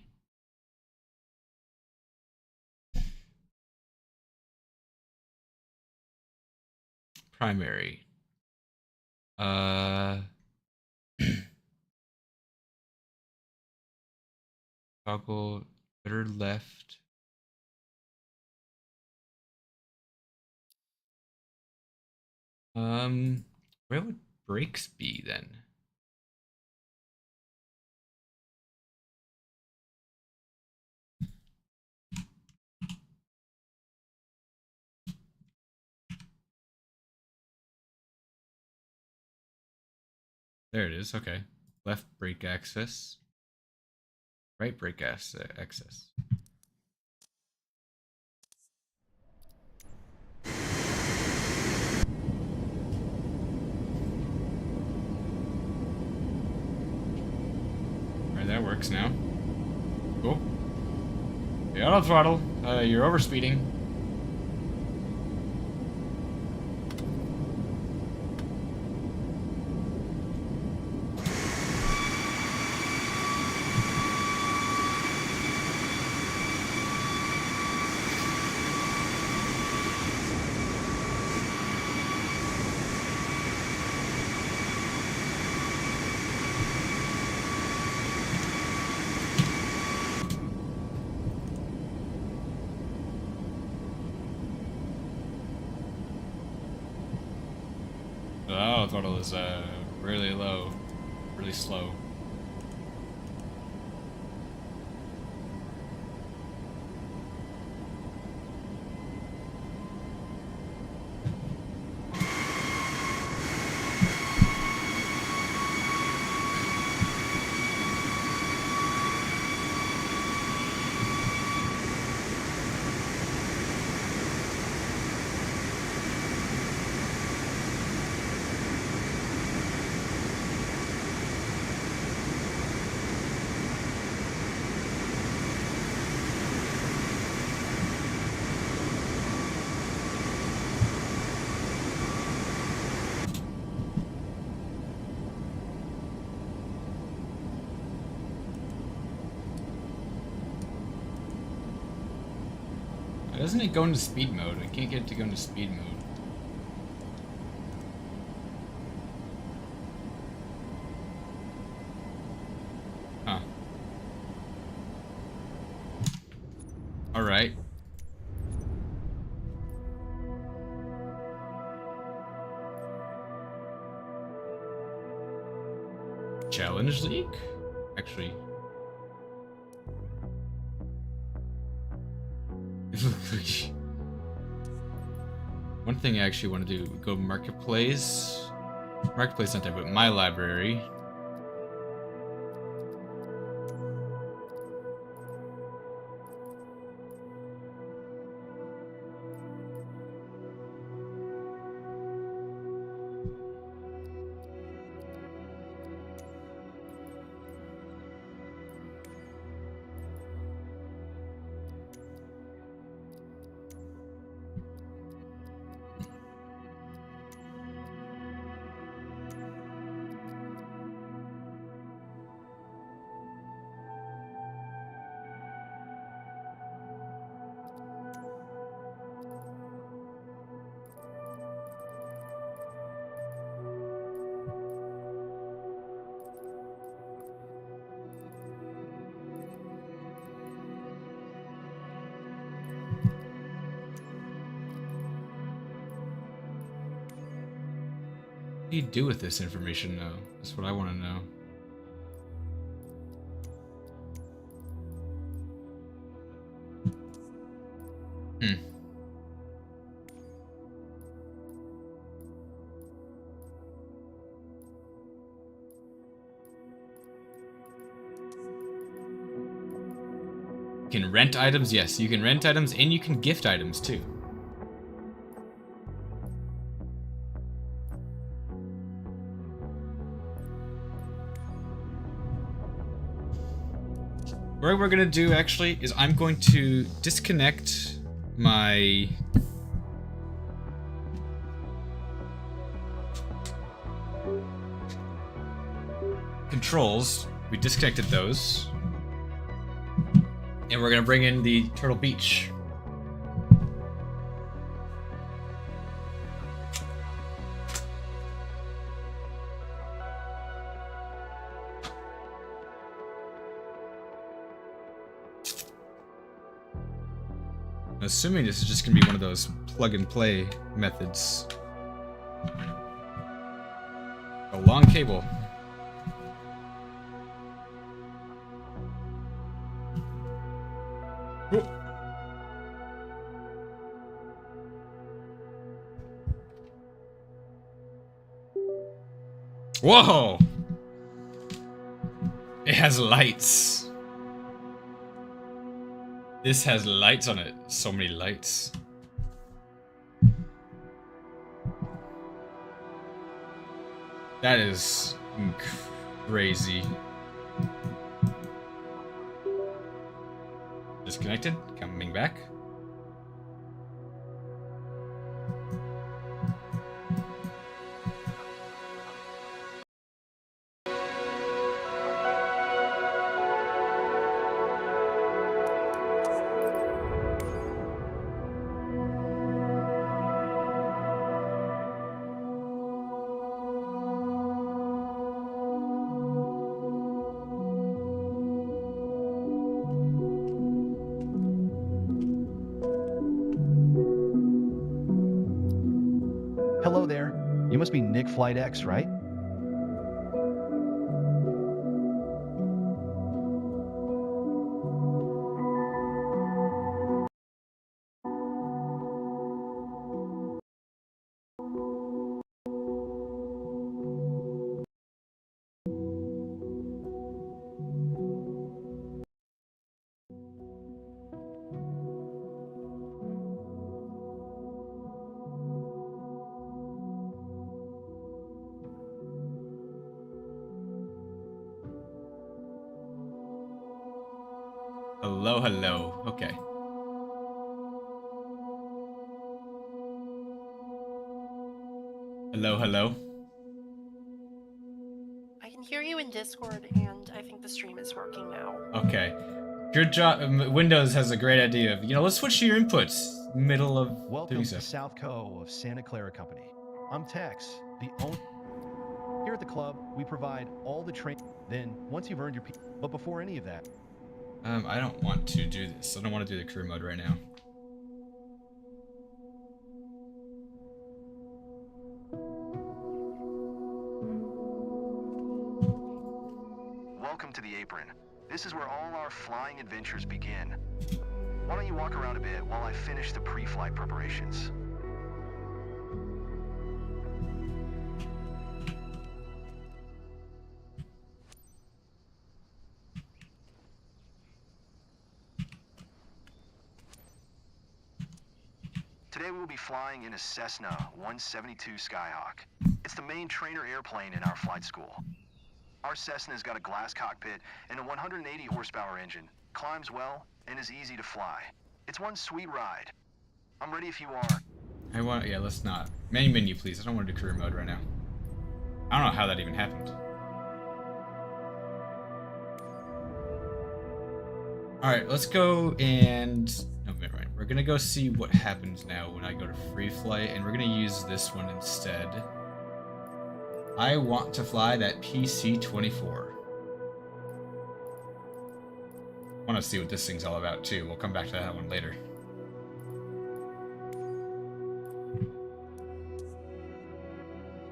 A: Primary. Toggle better left. Where would brakes be then? There it is. Okay. Left brake access. Right brake access. Alright, that works now. Cool. The auto throttle. You're overspeeding. The auto throttle is really low, really slow. Why doesn't it go into speed mode? I can't get it to go into speed mode. Huh. Alright. Challenge League? Actually. One thing I actually want to do, go Marketplace. Marketplace not that, but my library. What do you do with this information, though? That's what I want to know. You can rent items? Yes, you can rent items and you can gift items too. What we're gonna do actually is I'm going to disconnect my controls. We disconnected those. And we're gonna bring in the Turtle Beach. I'm assuming this is just gonna be one of those plug and play methods. A long cable. Whoa! It has lights. This has lights on it. So many lights. That is crazy. Disconnected. Coming back.
E: Hello there. You must be Nick Flight X, right?
A: Hello, hello. Okay. Hello, hello.
L: I can hear you in Discord, and I think the stream is working now.
A: Okay. Good job. Windows has a great idea of, let's switch to your inputs. Middle of
E: Welcome
A: doing
E: to
A: so.
E: South Co of Santa Clara Company. I'm Tex, the owner. Here at the club, we provide all the training. Then, once you've earned your but before any of that.
A: I don't want to do this. I don't want to do the career mode right now.
I: Welcome to the apron. This is where all our flying adventures begin. Why don't you walk around a bit while I finish the pre-flight preparations? Today we will be flying in a Cessna 172 Skyhawk. It's the main trainer airplane in our flight school. Our Cessna's got a glass cockpit and a 180 horsepower engine, climbs well, and is easy to fly. It's one sweet ride. I'm ready if you are.
A: Yeah, let's not. Main menu, please. I don't want to do career mode right now. I don't know how that even happened. Alright, let's go and... No, right. We're gonna go see what happens now when I go to free flight, and we're gonna use this one instead. I want to fly that PC-24. I want to see what this thing's all about, too. We'll come back to that one later.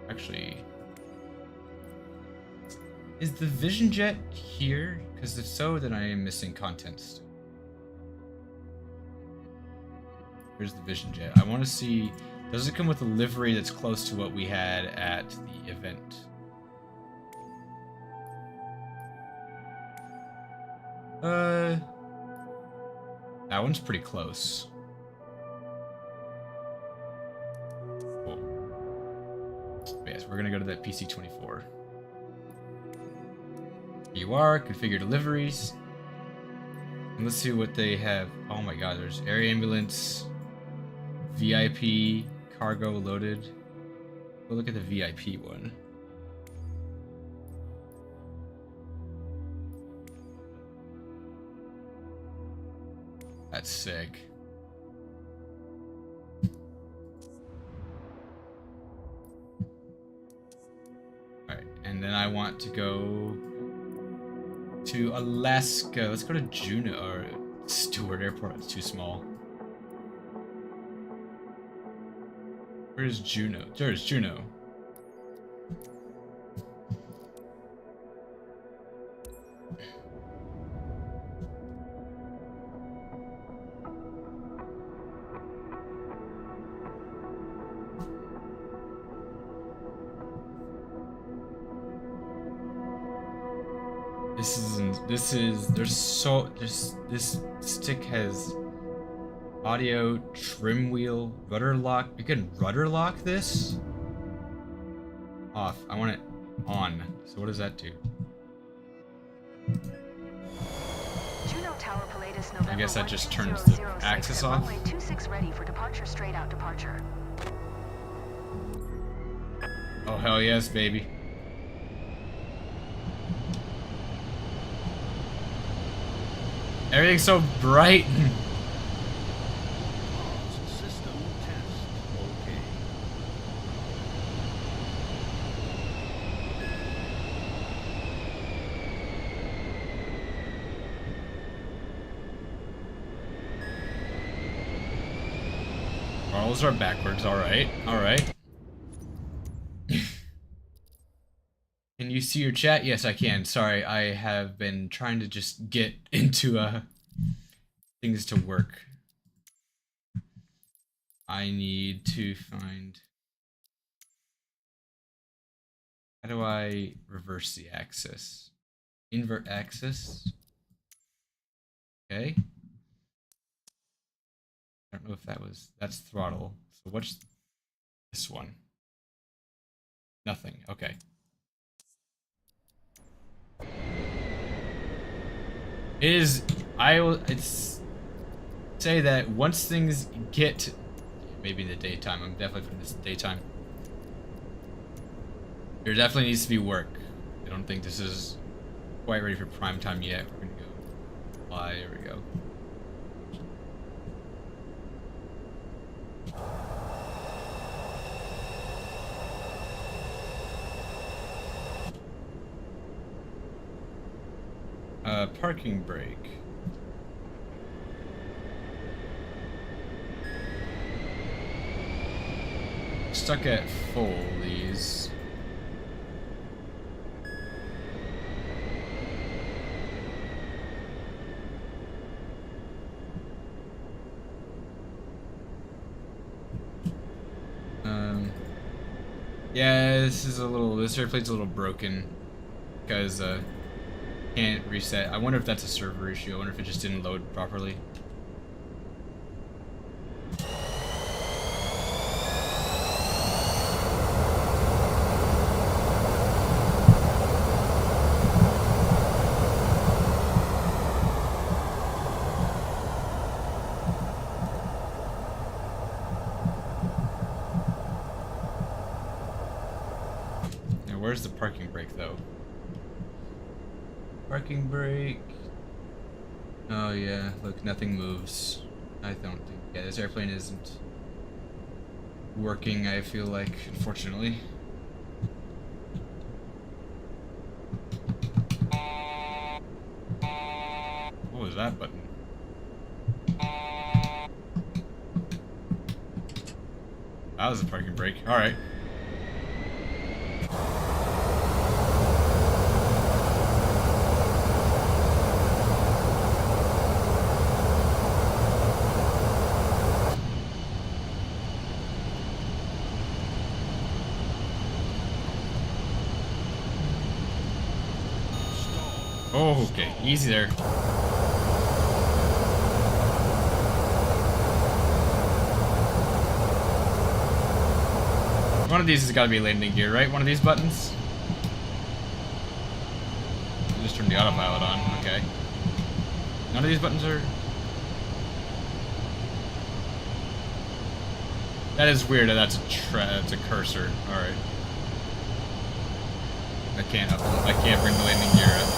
A: Actually... Is the Vision Jet here? Because if so, then I am missing content still. Here's the Vision Jet. I want to see... Does it come with a livery that's close to what we had at the event? That one's pretty close. Cool. But yes, we're gonna go to that PC-24. Here you are, configure deliveries. And let's see what they have. Oh my god, there's air ambulance, VIP, cargo loaded. Go look at the VIP one. That's sick. Alright, and then I want to go to Alaska. Let's go to Juneau, or Stewart Airport. It's too small. Where's Juneau? There's Juneau. This stick has audio, trim wheel, rudder lock. You can rudder lock this? Off. I want it on. So what does that do?
K: Juneau Tower Pilatus, November
A: I guess that just turns the axis off.
K: Runway 26 ready for departure, straight out departure.
A: Oh hell yes, baby. Everything's so bright.
E: System test. Okay.
A: Those are backwards. All right. All right. Can you see your chat? Yes, I can. Sorry, I have been trying to just get into things to work. I need to find... How do I reverse the axis? Invert axis. Okay. I don't know if that's throttle. So what's this one? Nothing. Okay. It's say that once things get, maybe in the daytime, I'm definitely putting this in daytime. There definitely needs to be work. I don't think this is quite ready for prime time yet. We're gonna go Fly, here we go. Parking brake. Stuck at full, these. Yeah, this airplane's a little broken because can't reset. I wonder if that's a server issue. I wonder if it just didn't load properly. Now, where's the parking brake though? Parking brake. Oh yeah, look, nothing moves. I don't think. Yeah, this airplane isn't working, I feel like, unfortunately. What was that button? That was a parking brake. Alright. Oh, okay. Easy there. One of these has got to be landing gear, right? One of these buttons? I just turned the autopilot on. Okay. None of these buttons are... That is weird. That's a cursor. Alright. I can't bring the landing gear up.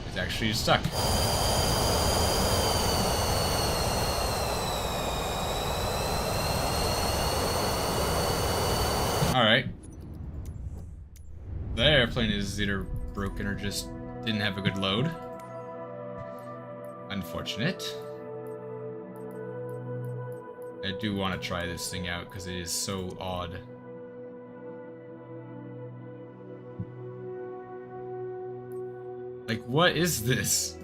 A: It's actually stuck. Alright. That airplane is either broken or just didn't have a good load. Unfortunate. I do want to try this thing out because it is so odd. Like, what is this?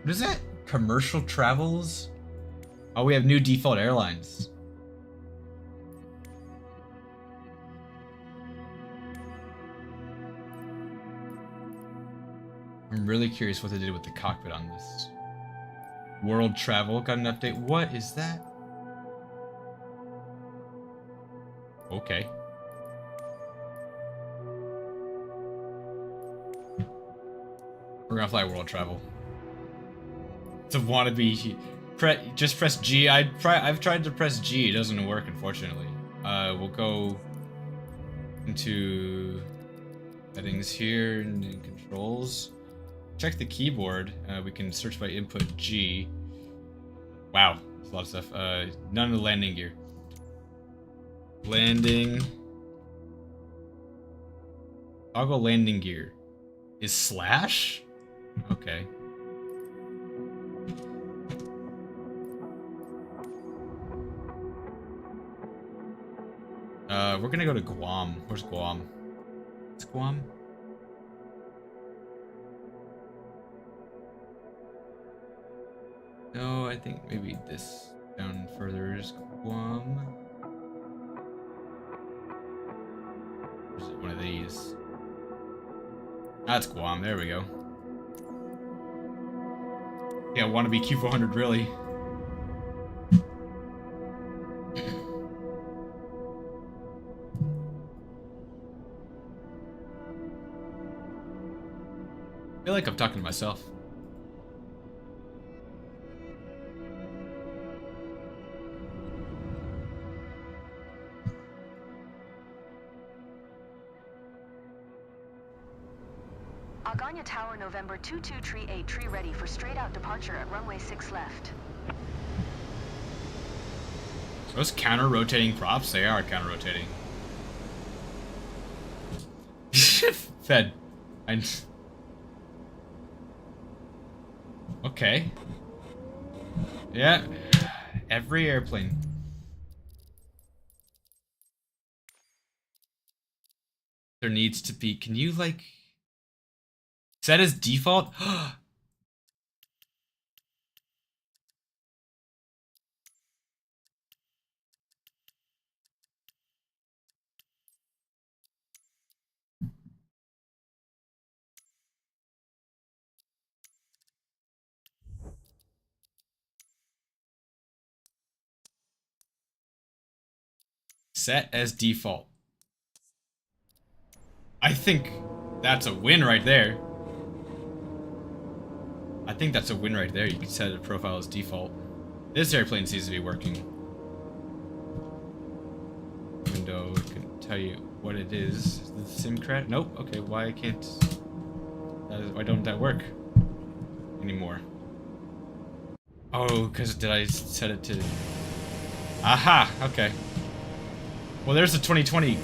A: What is that? Commercial travels? Oh, we have new default airlines. I'm really curious what they did with the cockpit on this. World travel got an update. What is that? Okay. We're gonna fly world travel. It's a wannabe. Just press G. I've tried to press G. It doesn't work, unfortunately. We'll go into settings here and in controls. Check the keyboard. We can search by input G. Wow, that's a lot of stuff. None of the landing gear. Landing. Toggle landing gear. Is slash? Okay. We're gonna go to Guam. Where's Guam? It's Guam? No, I think maybe this down further is Guam. Or is it one of these? That's Guam, there we go. Yeah, wannabe Q400, really. I feel like I'm talking to myself.
K: Aganya Tower, November 2238, tree ready for straight out departure at runway 6 left.
A: Those counter-rotating props? They are counter-rotating. Fed. Okay. Yeah. Every airplane. There needs to be... Can you, like... Set as default? Set as default. I think that's a win right there. I think that's a win right there. You can set a profile as default. This airplane seems to be working. Window can tell you what it is. The sim crash? Nope. Okay, why can't... why don't that work anymore? Oh, because did I set it to... Aha! Okay. Well, there's the 2020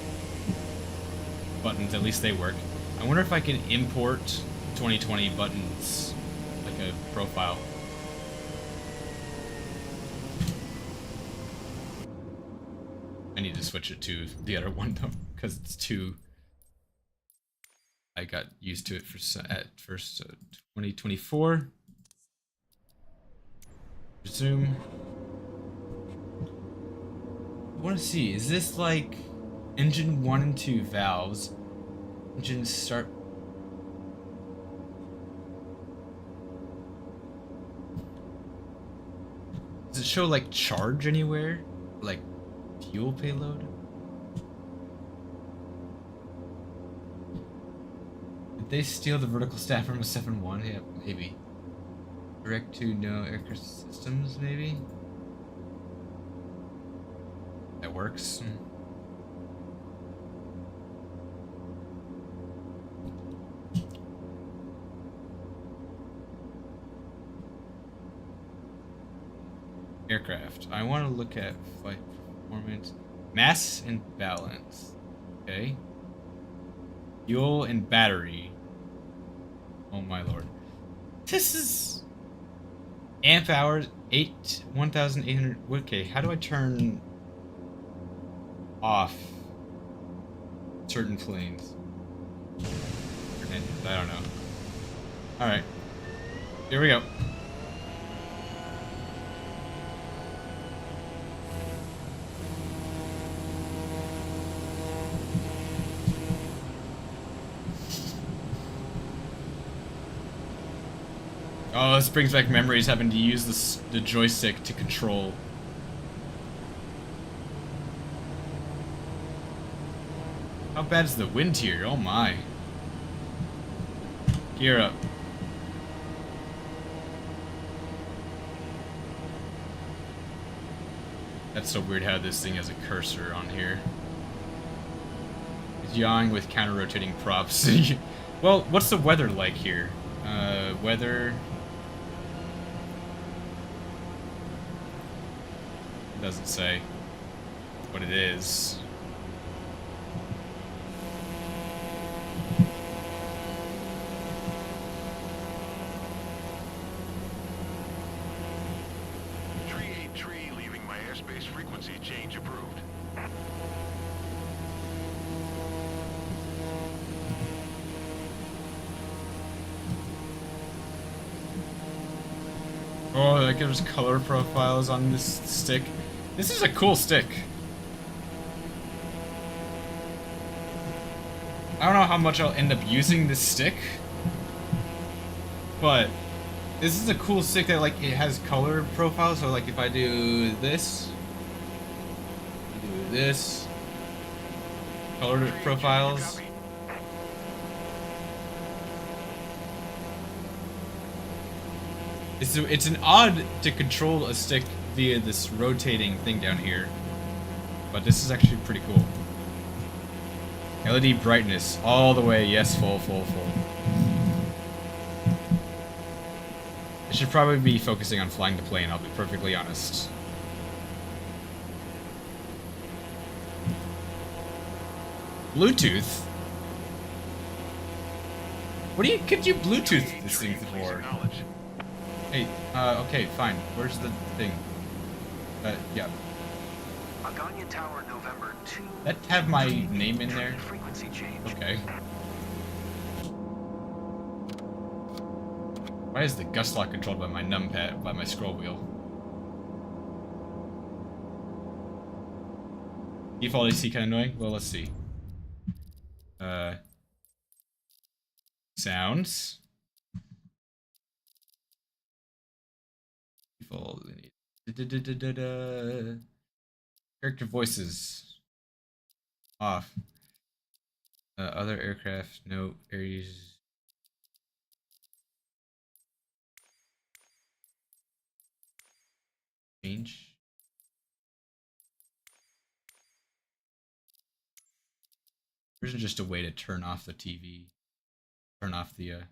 A: buttons. At least they work. I wonder if I can import 2020 buttons like a profile. I need to switch it to the other one though, because it's too... I got used to it for at first. 2024. Resume. I want to see, is this like engine 1 and 2 valves? Engine start. Does it show like charge anywhere? Like fuel payload? Did they steal the vertical staff from a 7-1? Yeah, maybe. Direct to no aircraft systems, maybe? That works. Aircraft. I want to look at flight performance. Mass and balance. Okay. Fuel and battery. Oh my lord. This is... Amp hours, 1,800... Okay, how do I turn off certain planes? I don't know. Alright. Here we go. Oh, this brings back memories having to use the joystick to control. How bad is the wind here? Oh my. Gear up. That's so weird how this thing has a cursor on here. It's yawing with counter-rotating props. Well, what's the weather like here? Weather... It doesn't say what it is.
R: Tree leaving my airspace frequency change approved.
A: Oh, like there's color profiles on this stick. This is a cool stick. I don't know how much I'll end up using this stick, but this is a cool stick that like it has color profiles. So like if I do this, color profiles. It's an odd to control a stick via this rotating thing down here, but this is actually pretty cool. LED brightness all the way, yes, full. should probably be focusing on flying the plane, I'll be perfectly honest. Bluetooth? Could you Bluetooth this thing for? Hey, okay, fine. Where's the thing? Yeah.
I: Aganya Tower, November 2.
A: That have my name in there?
I: Frequency change.
A: Okay. Why is the gust lock controlled by my numpad, by my scroll wheel? Default AC kind of annoying? Well, let's see. Sounds. Default. Character voices. Off. Other aircraft, no areas. Change. There's just a way to turn off the TV. Turn off the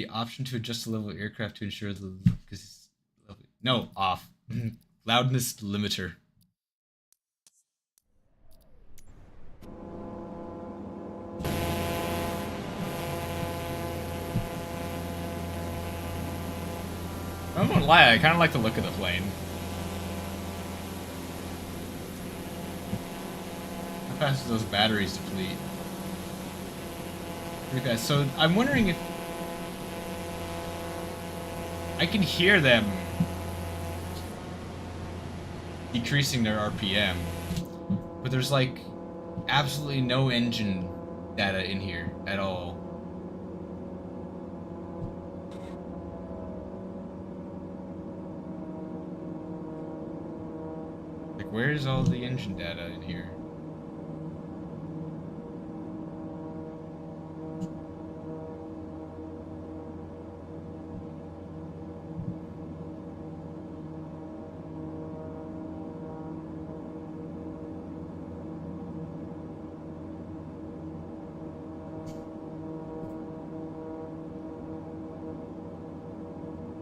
A: option to adjust the level of aircraft to ensure the no, off. Loudness limiter. I won't lie, I kind of like the look of the plane. How fast do those batteries deplete? Pretty fast. So I'm wondering if I can hear them decreasing their RPM, but there's like absolutely no engine data in here at all. Like, where's all the engine data in here?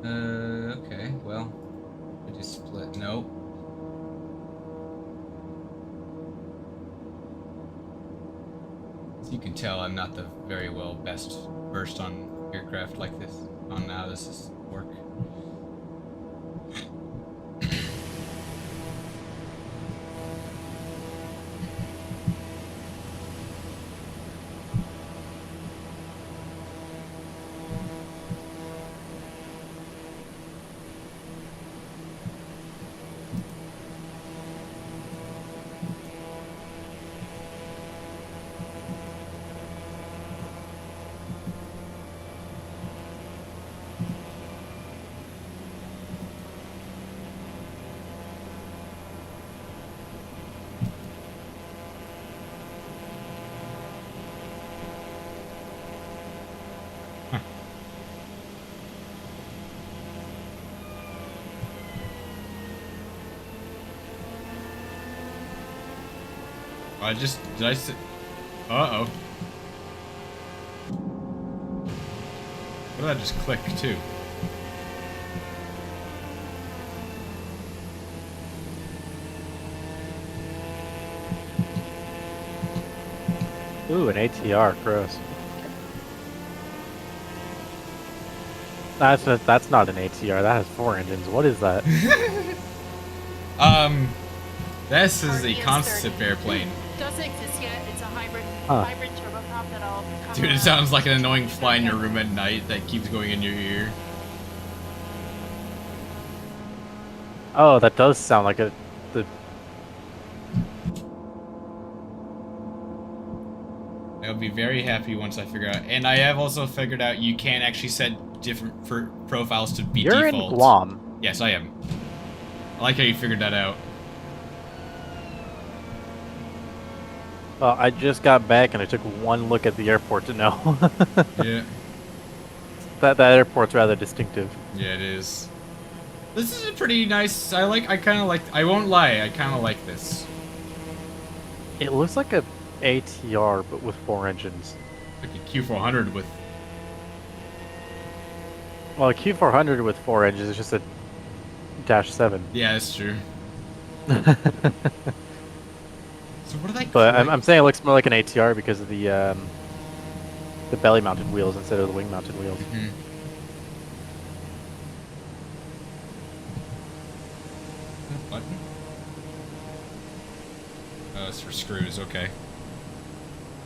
A: Okay, well, I just split. Nope. As you can tell, I'm not the very well best versed on aircraft like this, on how this is work. Did I sit? Uh-oh. What did I just click too?
P: Ooh, an ATR, gross. That's not an ATR, that has 4 engines. What is that?
A: This is a concept airplane.
L: Doesn't exist yet. It's a hybrid turboprop that'll come
A: Dude, it sounds like an annoying fly in your room at night that keeps going in your ear.
P: Oh, that does sound like the
A: I'll be very happy once I figure out. And I have also figured out you can actually set different profiles to be
P: You're
A: default.
P: in Guam.
A: Yes, I am. I like how you figured that out.
P: I just got back and I took one look at the airport to know.
A: Yeah.
P: That airport's rather distinctive.
A: Yeah, it is. This is a pretty nice. I won't lie. I kind of like this.
P: It looks like a ATR, but with 4 engines.
A: Like a Q400 with.
P: Well, a Q400 with 4 engines is just a -7.
A: Yeah, that's true. So what are they
P: But
A: calling?
P: I'm saying it looks more like an ATR because of the belly-mounted wheels instead of the wing-mounted wheels.
A: Mm-hmm. Button? Oh, it's for screws, okay.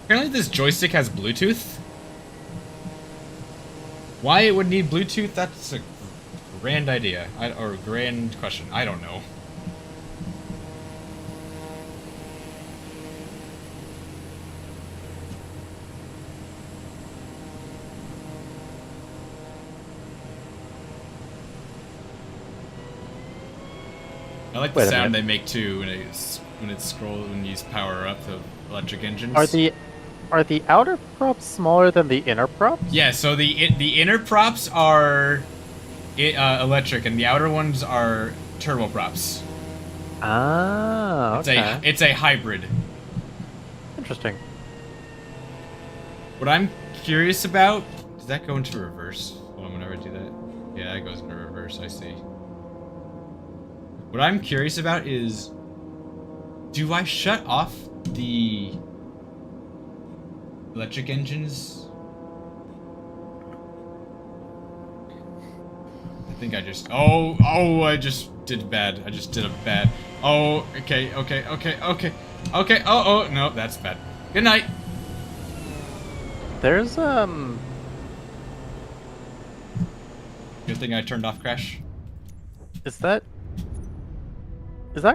A: Apparently this joystick has Bluetooth. Why it would need Bluetooth, that's a grand idea. Or grand question. I don't know. I like the sound they make too when it scrolls when you use power up the electric engines.
P: Are the outer props smaller than the inner props?
A: Yeah, so the inner props are electric, and the outer ones are turboprops.
P: Ah, okay.
A: It's a hybrid.
P: Interesting.
A: What I'm curious about, does that go into reverse? Hold on, whenever I do that. Yeah, that goes into reverse, I see. What I'm curious about is, do I shut off the electric engines? I think I just... Oh, I just did bad. I just did a bad... Oh, okay. Oh, no, that's bad. Good night.
P: There's,
A: Good thing I turned off Crash.
P: Is that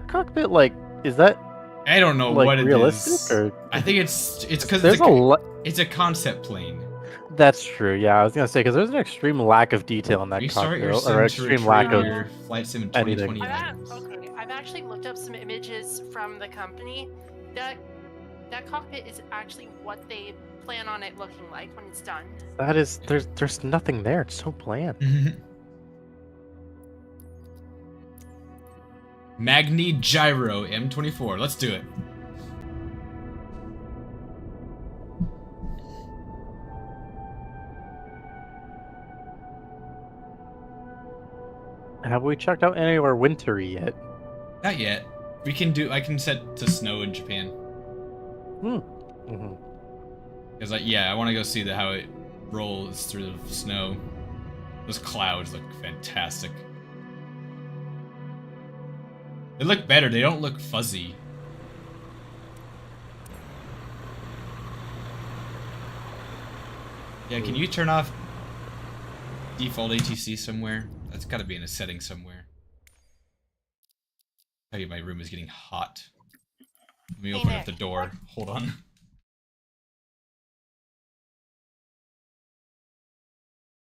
P: cockpit, like, is that...
A: I don't know
P: like,
A: what it
P: realistic,
A: is.
P: or...
A: I think it's because it's a concept plane.
P: That's true, yeah, I was gonna say, because there's an extreme lack of detail in that
A: Restart
P: cockpit,
A: your sim
P: or
A: to
P: extreme lack of
A: your flight sim in
P: anything.
A: 2020.
L: I've actually looked up some images from the company. That cockpit is actually what they plan on it looking like when it's done.
P: That is, there's nothing there, it's so bland.
A: Magni Gyro M24. Let's do it.
P: Have we checked out anywhere wintry yet?
A: Not yet. I can set to snow in Japan. Because I want to go see how it rolls through the snow. Those clouds look fantastic. They look better. They don't look fuzzy. Yeah, can you turn off default ATC somewhere? That's got to be in a setting somewhere. I tell you, my room is getting hot. Let me open up the door. Hold on.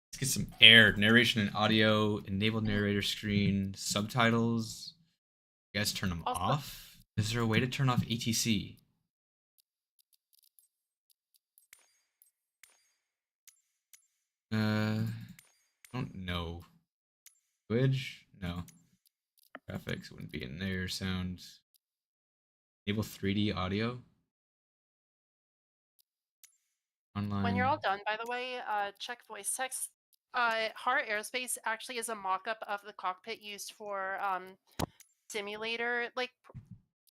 A: Let's get some air. Narration and audio. Enable narrator screen. Subtitles. You guys turn them off? Is there a way to turn off ATC? Don't know. Language? No. Graphics wouldn't be in there. Sound. Enable 3D audio. Online.
L: When you're all done, by the way, check voice text. Heart Aerospace actually is a mock-up of the cockpit used for simulator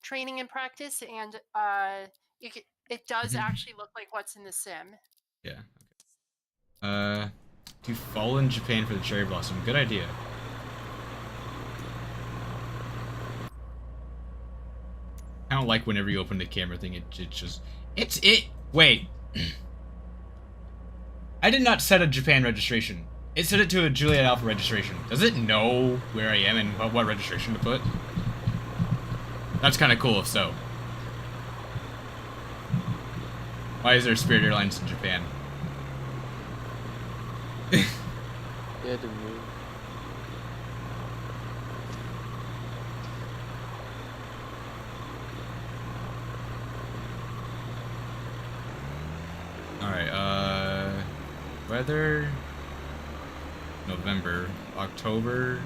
L: training and practice, and it does actually look like what's in the sim.
A: Yeah. Okay. To fall in Japan for the cherry blossom. Good idea. I don't like whenever you open the camera thing, wait. I did not set a Japan registration. It set it to a Juliet Alpha registration. Does it know where I am and what registration to put? That's kind of cool if so. Why is there Spirit Airlines in Japan?
F: Yeah, to move.
A: Alright, weather, November, October,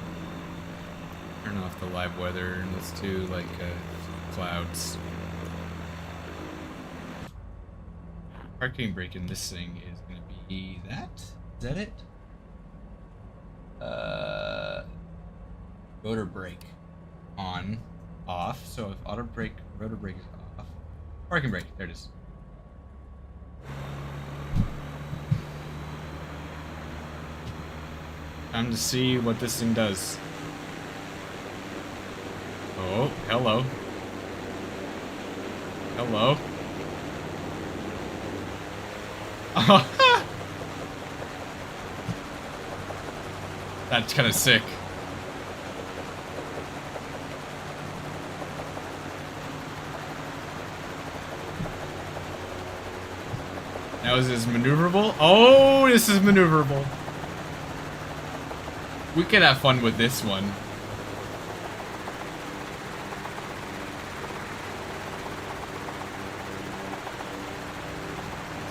A: turn off the live weather, and let's do, clouds. Parking brake in this thing is gonna be that? Is that it? rotor brake on, off. So if auto brake, rotor brake is off. Parking brake, there it is. Time to see what this thing does. Oh, hello. Hello. That's kind of sick. Now is this maneuverable? Oh, this is maneuverable. We could have fun with this one.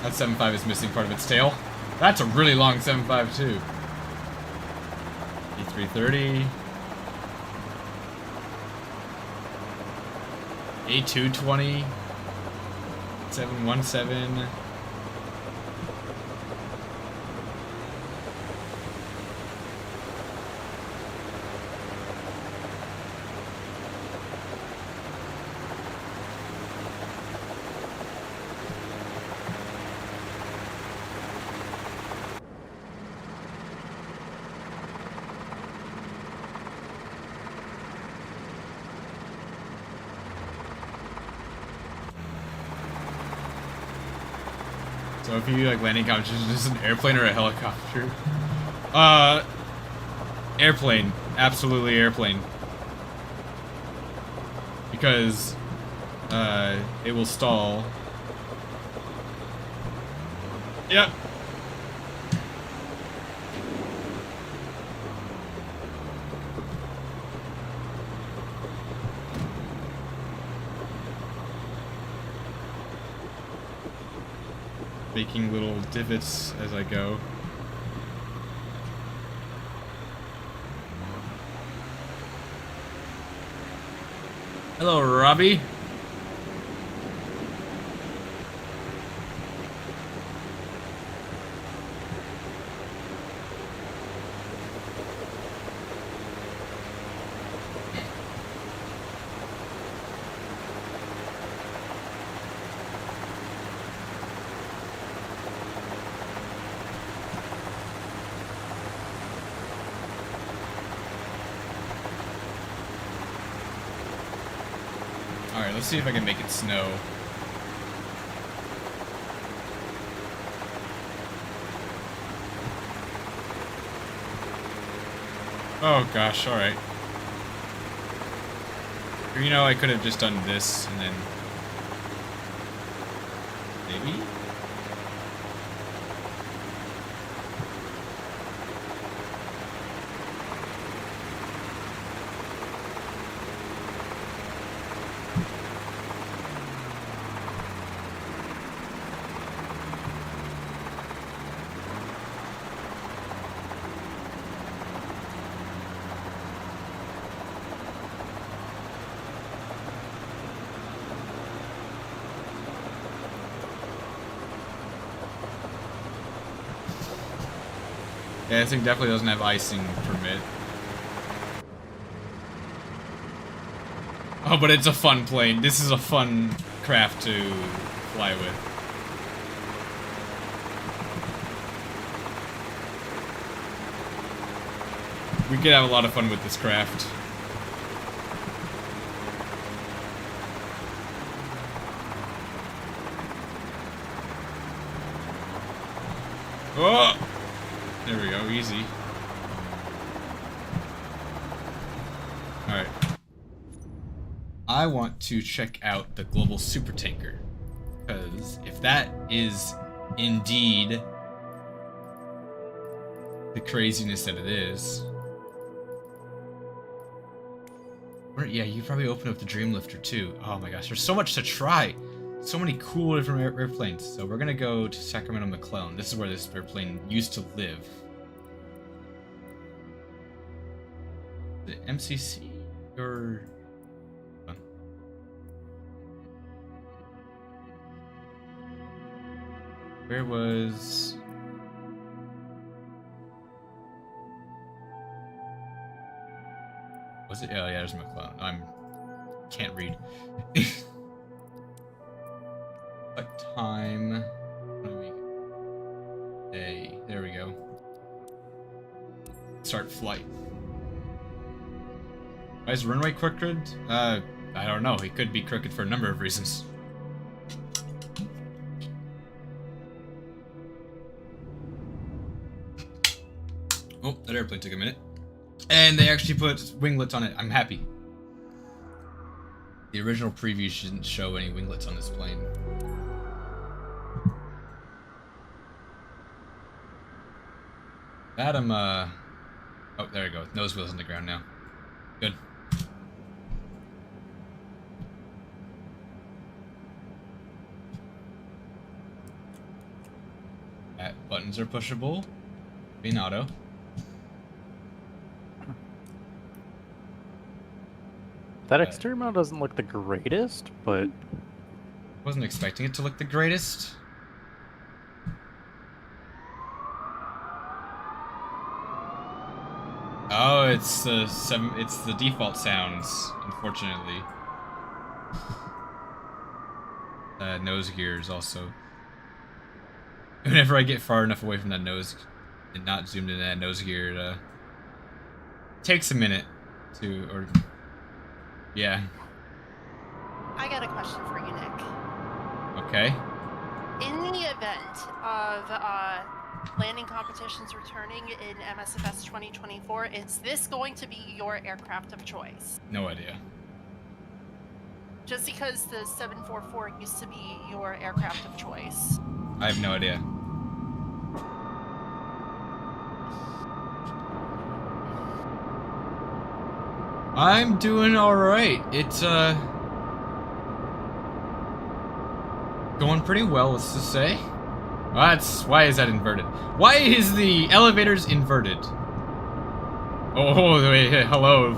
A: That 7.5 is missing part of its tail. That's a really long 7.5 too. E330. A220. 717. So if you like landing competition, is this an airplane or a helicopter? Airplane. Absolutely airplane. Because, it will stall. Yep. Making little divots as I go. Hello, Robbie. Alright, let's see if I can make it snow. Oh gosh, alright. You know, I could have just done this and then... Maybe? Yeah, this thing definitely doesn't have icing permit. Oh, but it's a fun plane. This is a fun craft to fly with. We could have a lot of fun with this craft. Oh! There we go, easy. Alright. I want to check out the global supertanker. Because if that is indeed the craziness that it is. Or, yeah, you probably open up the Dreamlifter too. Oh my gosh, there's so much to try. So many cool different airplanes. So we're gonna go to Sacramento McClellan. This is where this airplane used to live. The MCC or where was Was it? Oh yeah, there's McClellan. Can't read. What time? Day. There we go. Start flight. Why is runway crooked? I don't know. It could be crooked for a number of reasons. Oh, that airplane took a minute. And they actually put winglets on it. I'm happy. The original preview didn't show any winglets on this plane. That oh, there we go. Nose wheels on the ground now. Good. Buttons are pushable. Being auto.
P: That exterior model doesn't look the greatest, but...
A: Wasn't expecting it to look the greatest. Oh, it's the default sounds, unfortunately. Nose gears also. Whenever I get far enough away from that nose and not zoomed in that nose gear, it takes a minute to, or yeah.
L: I got a question for you, Nick.
A: Okay.
L: In the event of landing competitions returning in MSFS 2024, is this going to be your aircraft of choice?
A: No idea.
L: Just because the 744 used to be your aircraft of choice.
A: I have no idea. I'm doing alright. It's, going pretty well, let's just say. Well, why is that inverted? Why is the elevators inverted? Oh, wait, hello.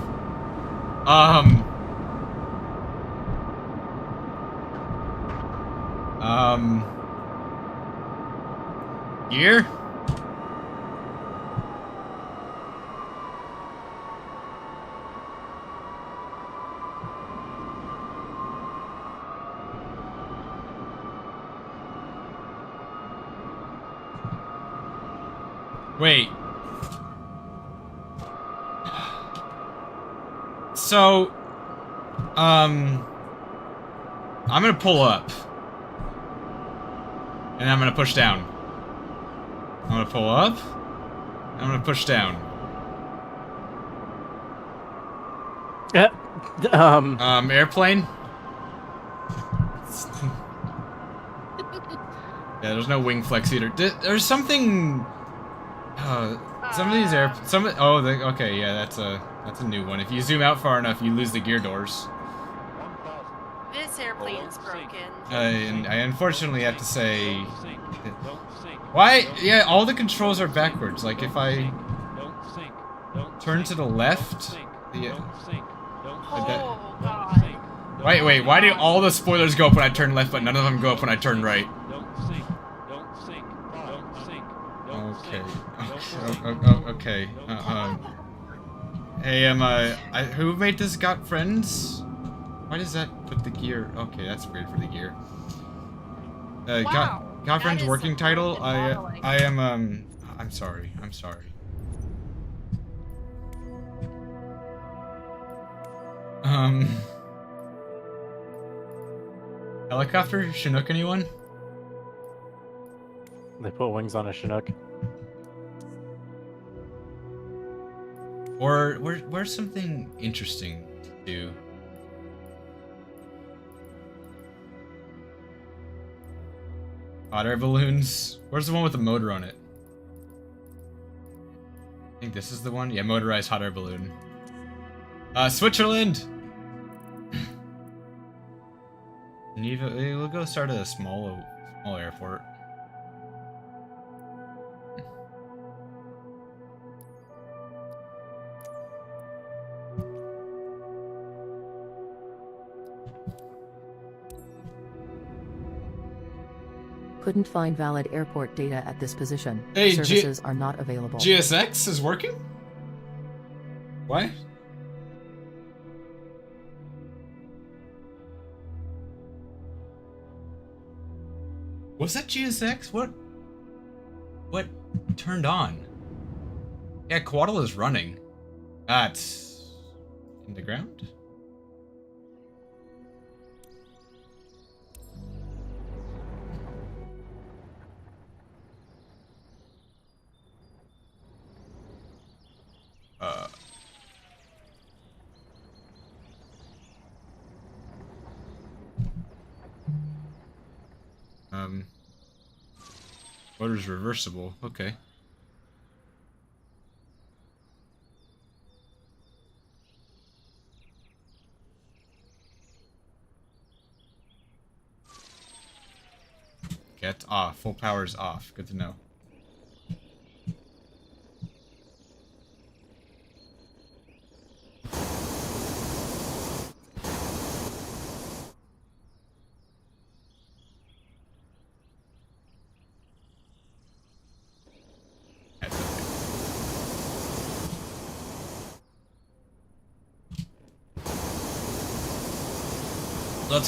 A: Gear? Wait. So, I'm gonna pull up. And I'm gonna push down. I'm gonna pull up. I'm gonna push down. Airplane? Yeah, there's no wing flex either. There's something... some of these okay, yeah, that's a new one. If you zoom out far enough, you lose the gear doors.
L: This airplane's broken.
A: And I unfortunately have to say... Why? Yeah, all the controls are backwards. Like, if I turn to the left... Wait, why do all the spoilers go up when I turn left, but none of them go up when I turn right? Okay. Hey, who made this got friends? Why does that put the gear? Okay, that's weird for the gear. Got friends working title? I am, I'm sorry. Helicopter? Chinook, anyone?
P: They put wings on a Chinook.
A: Or where's something interesting to do? Hot air balloons. Where's the one with the motor on it? I think this is the one. Yeah, motorized hot air balloon. Switzerland. We'll go start at a small airport.
J: Couldn't find valid airport data at this position.
A: Hey,
J: services are not available.
A: GSX is working? Why? Was that GSX? What turned on? Yeah, Quaddle is running. That's in the ground? Motor's reversible. Okay. Get off. Full power's off. Good to know.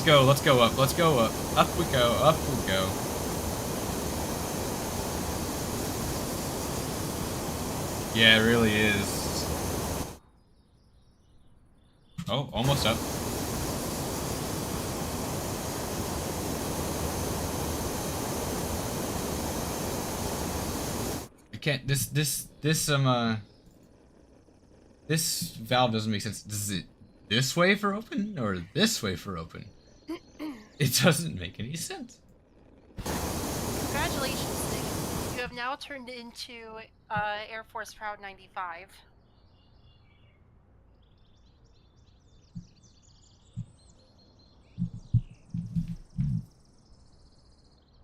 A: Let's go up, let's go up. Up we go, up we go. Yeah, it really is. Oh, almost up. I can't, this valve doesn't make sense. Is it this way for open, or this way for open? It doesn't make any sense.
L: Congratulations, Nick. You have now turned into Air Force Proud 95.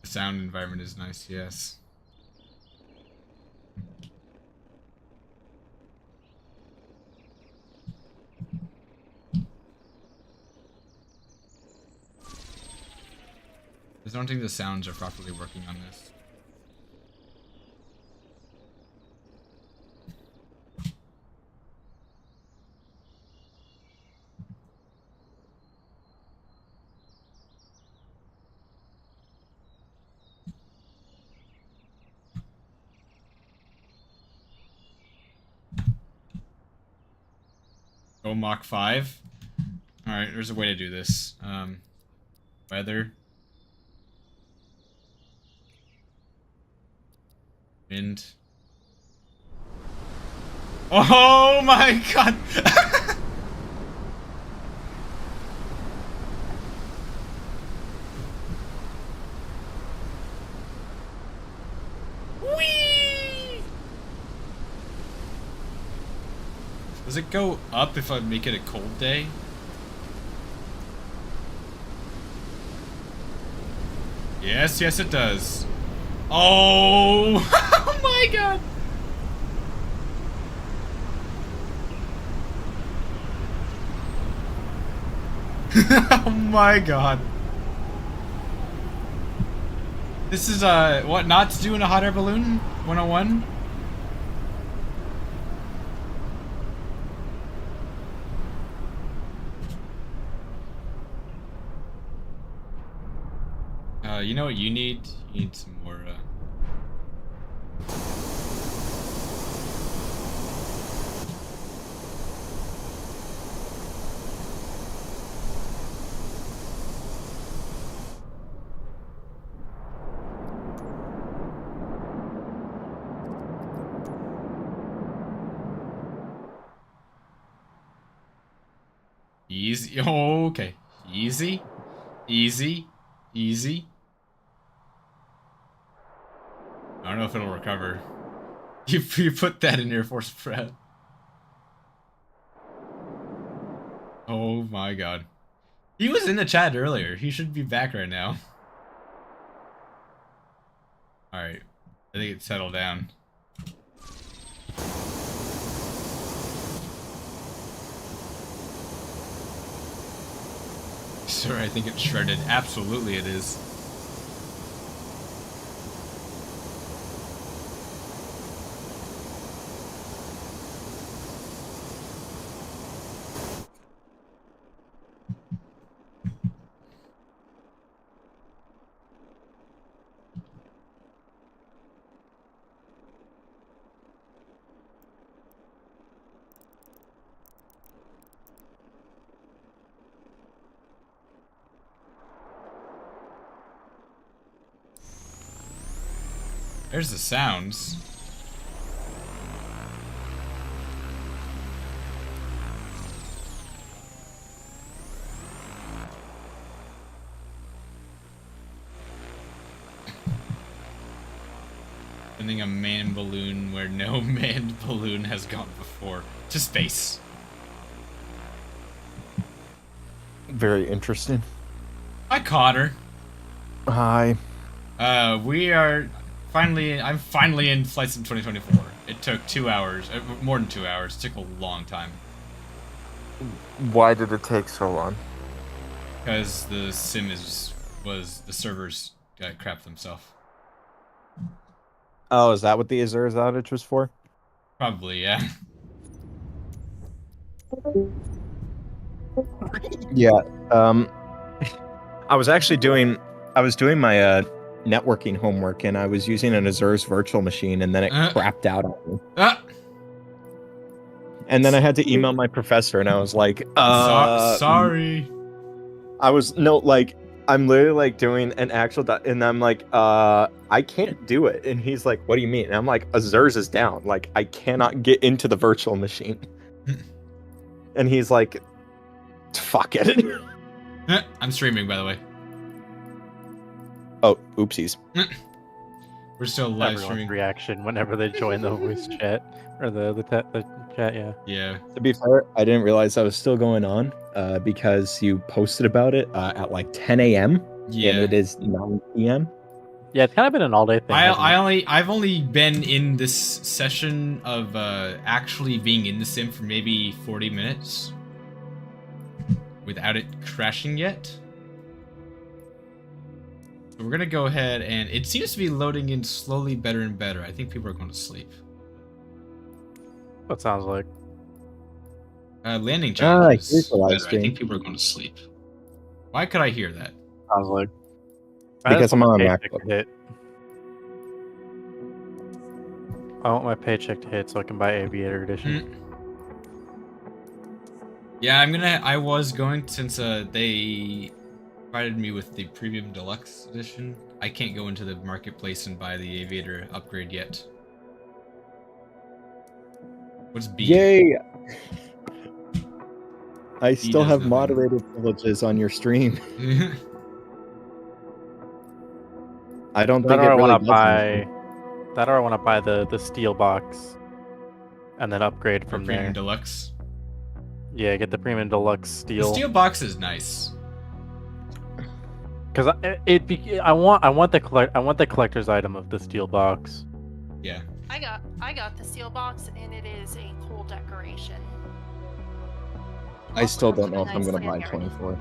A: The sound environment is nice, yes. I don't think the sounds are properly working on this. Go Mach 5. Alright, there's a way to do this. Weather. Wind. Oh my god! Whee! Does it go up if I make it a cold day? Yes, yes it does. Oh! Oh my god! Oh my god. This is, what not to do in a hot air balloon? 101? You know what you need? You need some more, Easy. Oh, okay. Easy. Easy. Easy. I don't know if it'll recover. You put that in Air Force Prep. Oh my god. He was in the chat earlier. He should be back right now. Alright. I think it settled down. Sir, I think it's shredded. Absolutely it is. There's the sounds. Sending a manned balloon where no manned balloon has gone before. To space.
N: Very interesting.
A: Hi, Cotter.
N: Hi.
A: We are finally. I'm finally in Flight Sim 2024. It took 2 hours, more than 2 hours. It took a long time.
N: Why did it take so long?
A: Because the sim was the servers crap themselves.
N: Oh, is that what the Azur's outage was for?
A: Probably, yeah.
N: Yeah. I was doing my networking homework, and I was using an Azur's virtual machine, and then it crapped out on me. And then I had to email my professor, and I was like,
A: sorry.
N: I'm literally like doing an actual, and I'm like, I can't do it. And he's like, what do you mean? And I'm like, Azur's is down. Like, I cannot get into the virtual machine. And he's like, fuck it.
A: I'm streaming, by the way.
N: Oh, oopsies.
A: We're still live
P: Everyone's
A: streaming.
P: reaction whenever they join the voice chat or the chat. Yeah.
A: Yeah.
N: To be fair, I didn't realize that was still going on because you posted about it at like 10 a.m.
A: Yeah.
N: And it is 9 p.m.
P: Yeah, it's kind of been an all-day thing.
A: I've only been in this session of actually being in the sim for maybe 40 minutes without it crashing yet. So we're gonna go ahead, and it seems to be loading in slowly, better and better. I think people are going to sleep.
P: What sounds like?
A: Landing challenges.
N: Here's the live
A: Better. I
N: stream.
A: think people are going to sleep. Why could I hear that?
P: Sounds like.
N: Because I'm on a
P: paycheck
N: MacBook.
P: to hit. I want my paycheck to hit so I can buy Aviator Edition.
A: Yeah, I was going, since they provided me with the Premium Deluxe Edition. I can't go into the marketplace and buy the Aviator upgrade yet. What's B?
N: Yay! I
A: B
N: still
A: does
N: have
A: nothing.
N: moderator privileges on your stream. I don't think it
P: I
N: really
P: want
N: does
P: to buy.
N: anything.
P: That or I want to buy the steel box, and then upgrade from there.
A: Premium Deluxe.
P: Yeah, get the Premium Deluxe
A: The
P: steel.
A: steel box is nice.
P: Because I want the collector's item of the steel box.
A: Yeah.
L: I got the steel box, and it is a cool decoration.
N: I still don't know if
L: Nice
N: I'm going to buy
L: lanyard.
N: 24.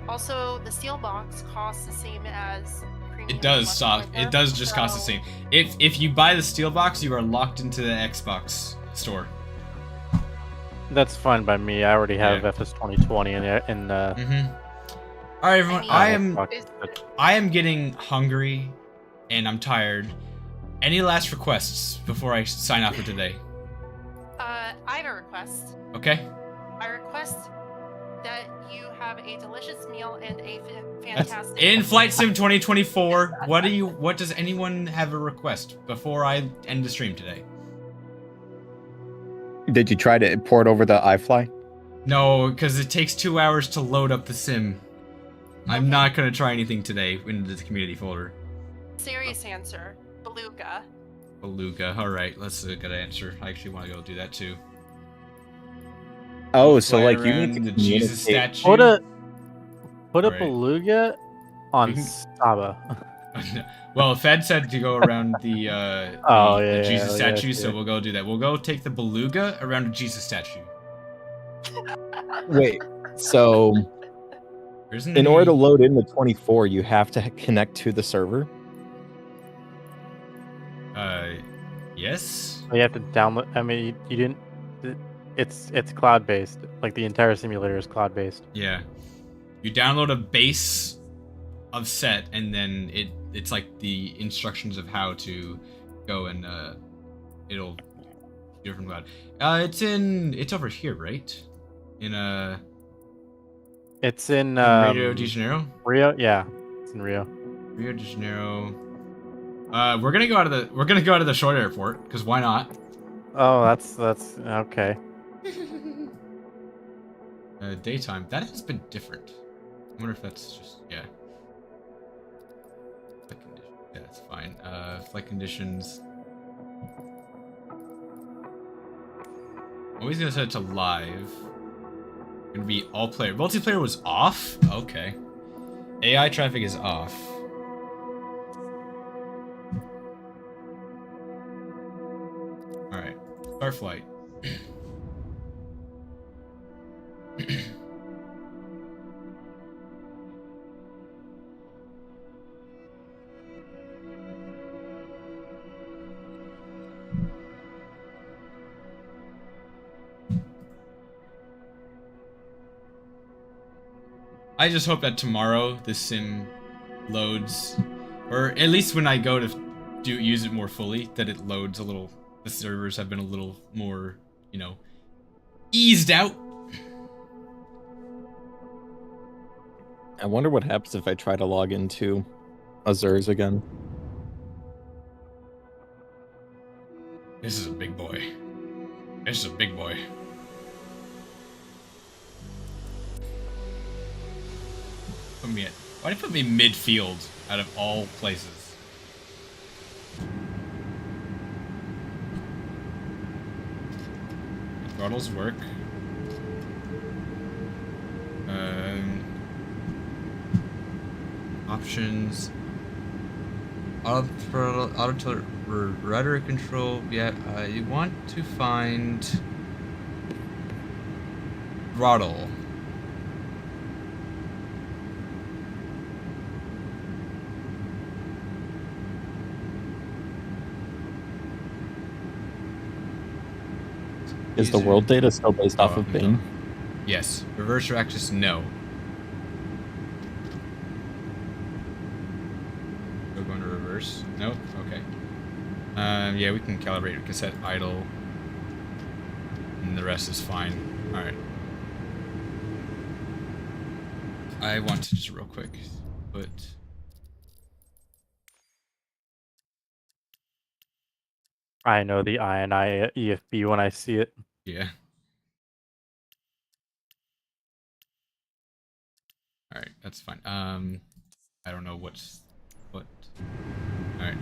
L: Also, the steel box costs the same as premium.
A: It does
L: Deluxe
A: It
L: Winter,
A: does just cost the
L: so-
A: same. If you buy the steel box, you are locked into the Xbox store.
P: That's fine by me. I already have
A: Yeah.
P: FS 2020 in there.
A: All right, everyone.
L: mean,
A: I am getting hungry, and I'm tired. Any last requests before I sign off for today?
L: I have a request.
A: Okay.
L: I request that you have a delicious meal and a fantastic.
A: In Flight Sim 2024, what does anyone have a request before I end the stream today?
N: Did you try to port over the iFly?
A: No, because it takes 2 hours to load up the sim. I'm not gonna try anything today in the community folder.
L: Serious answer. Beluga.
A: Beluga. All right, that's a good answer. I actually want to go do that too.
N: Oh, so
A: Fly
N: like you
A: around
N: need to
A: the Jesus
N: communicate-
A: statue.
P: Put a
A: Right.
P: beluga on
A: You can-
P: Saba.
A: Well, Fed said to go around the Jesus statue,
P: yeah,
A: so
P: yeah.
A: we'll go do that. We'll go take the beluga around the Jesus statue.
N: Wait, so
A: Isn't
N: in order to
A: any-
N: load in the 24, you have to connect to the server?
A: Yes.
P: You have to download. I mean, you didn't. It's cloud based. Like the entire simulator is cloud based.
A: Yeah. You download a base of set, and then it's like the instructions of how to go, and it'll do from cloud. It's over here, right?
P: It's in
A: Rio de Janeiro.
P: Rio, yeah, it's in Rio.
A: Rio de Janeiro. We're gonna go out of the short airport because why not?
P: Oh, that's okay.
A: Daytime. That has been different. I wonder if that's just yeah. Flight condition. Yeah, that's fine. Flight conditions. Always gonna set it to live. Gonna be all player. Multiplayer was off? Okay. AI traffic is off. Alright. Start flight. I just hope that tomorrow this sim loads, or at least when I go to use it more fully, that it loads a little. The servers have been a little more, you know, eased out.
N: I wonder what happens if I try to log into ASUS again.
A: This is a big boy. This is a big boy. Why did you put me midfield out of all places? Throttles work. Options. Auto rudder control. Yeah, you want to find throttle.
N: Is the world data still based off of Bing?
A: Yes. Reverse or axis, no. We're going to reverse. Nope. Okay. Yeah, we can calibrate. We can set idle. And the rest is fine. Alright. I want to just real quick put...
P: I know the INI EFB when I see it.
A: Yeah. Alright, that's fine. I don't know what. Alright.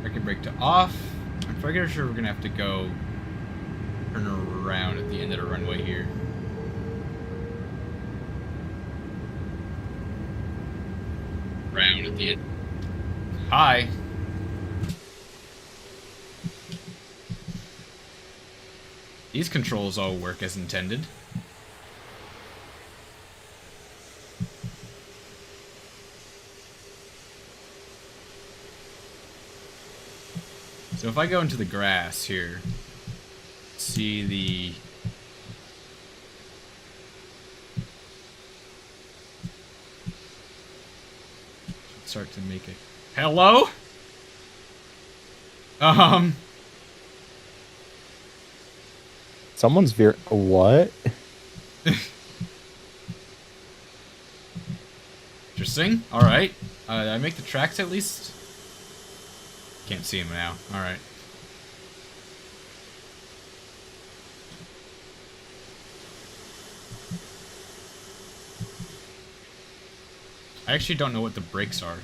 A: Circuit brake to off. I'm pretty sure we're gonna have to go turn around at the end of the runway here. Round at the end. Hi. These controls all work as intended. So if I go into the grass here, see the... Start to make it... Hello?
N: Someone's what?
A: Interesting. Alright. Did I make the tracks at least? Can't see him now. Alright. I actually don't know what the brakes are.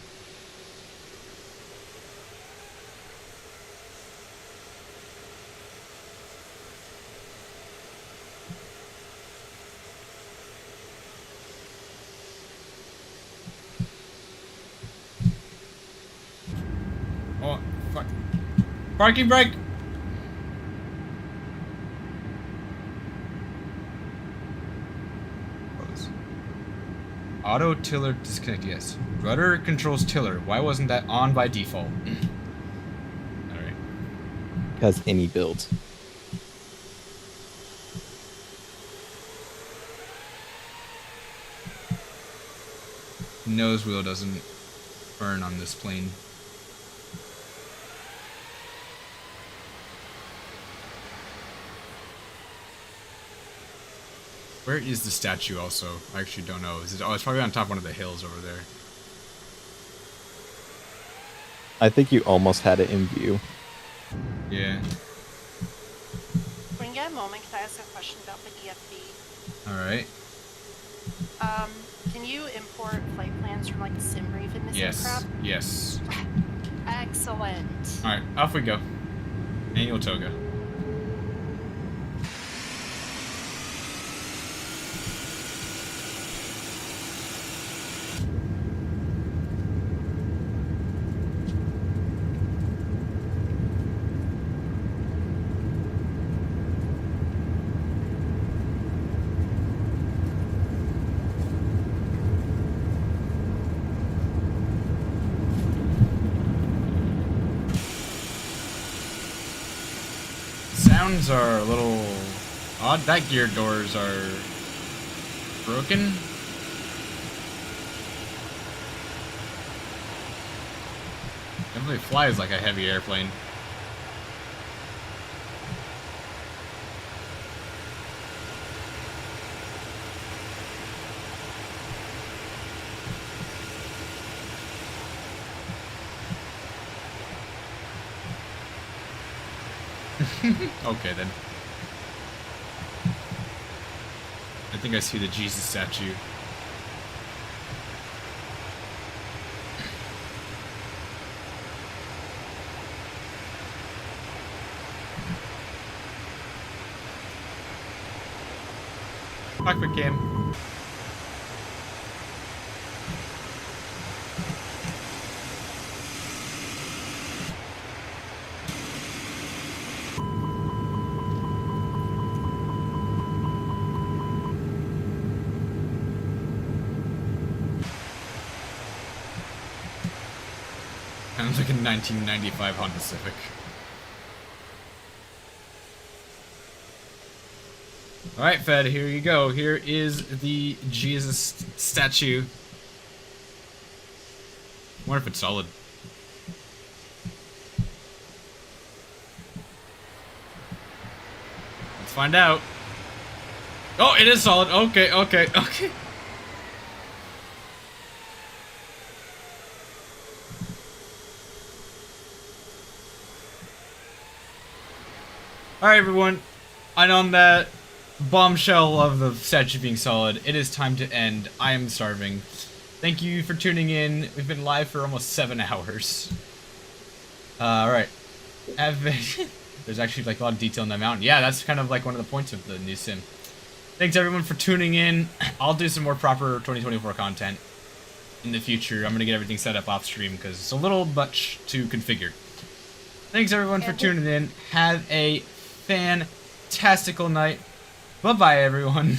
A: Oh, fuck. Parking brake! Close. Auto tiller disconnect, yes. Rudder controls tiller. Why wasn't that on by default? Alright.
N: Has any build.
A: Nose wheel doesn't burn on this plane. Where is the statue also? I actually don't know. Is it, oh, it's probably on top of one of the hills over there.
N: I think you almost had it in view.
A: Yeah.
L: When you get a moment, can I ask a question about the EFB?
A: Alright.
L: Can you import flight plans from like SimRave and this
A: Yes.
L: crap?
A: Yes.
L: Excellent.
A: Alright, off we go. Annual toga. Sounds are a little odd. That gear doors are broken. Definitely flies like a heavy airplane. Okay then. I think I see the Jesus statue. Cockpit cam. Sounds like a 1995 Honda Civic. Alright, Fed, here you go. Here is the Jesus statue. I wonder if it's solid. Let's find out. Oh, it is solid. Okay, okay, okay. Alright, everyone. And on that bombshell of the statue being solid, it is time to end. I am starving. Thank you for tuning in. We've been live for almost 7 hours. Alright. There's actually like a lot of detail in that mountain. Yeah, that's kind of like one of the points of the new sim. Thanks everyone for tuning in. I'll do some more proper 2024 content in the future. I'm gonna get everything set up off stream because it's a little much to configure. Thanks everyone for tuning in. Have a fantastical night. Bye-bye, everyone.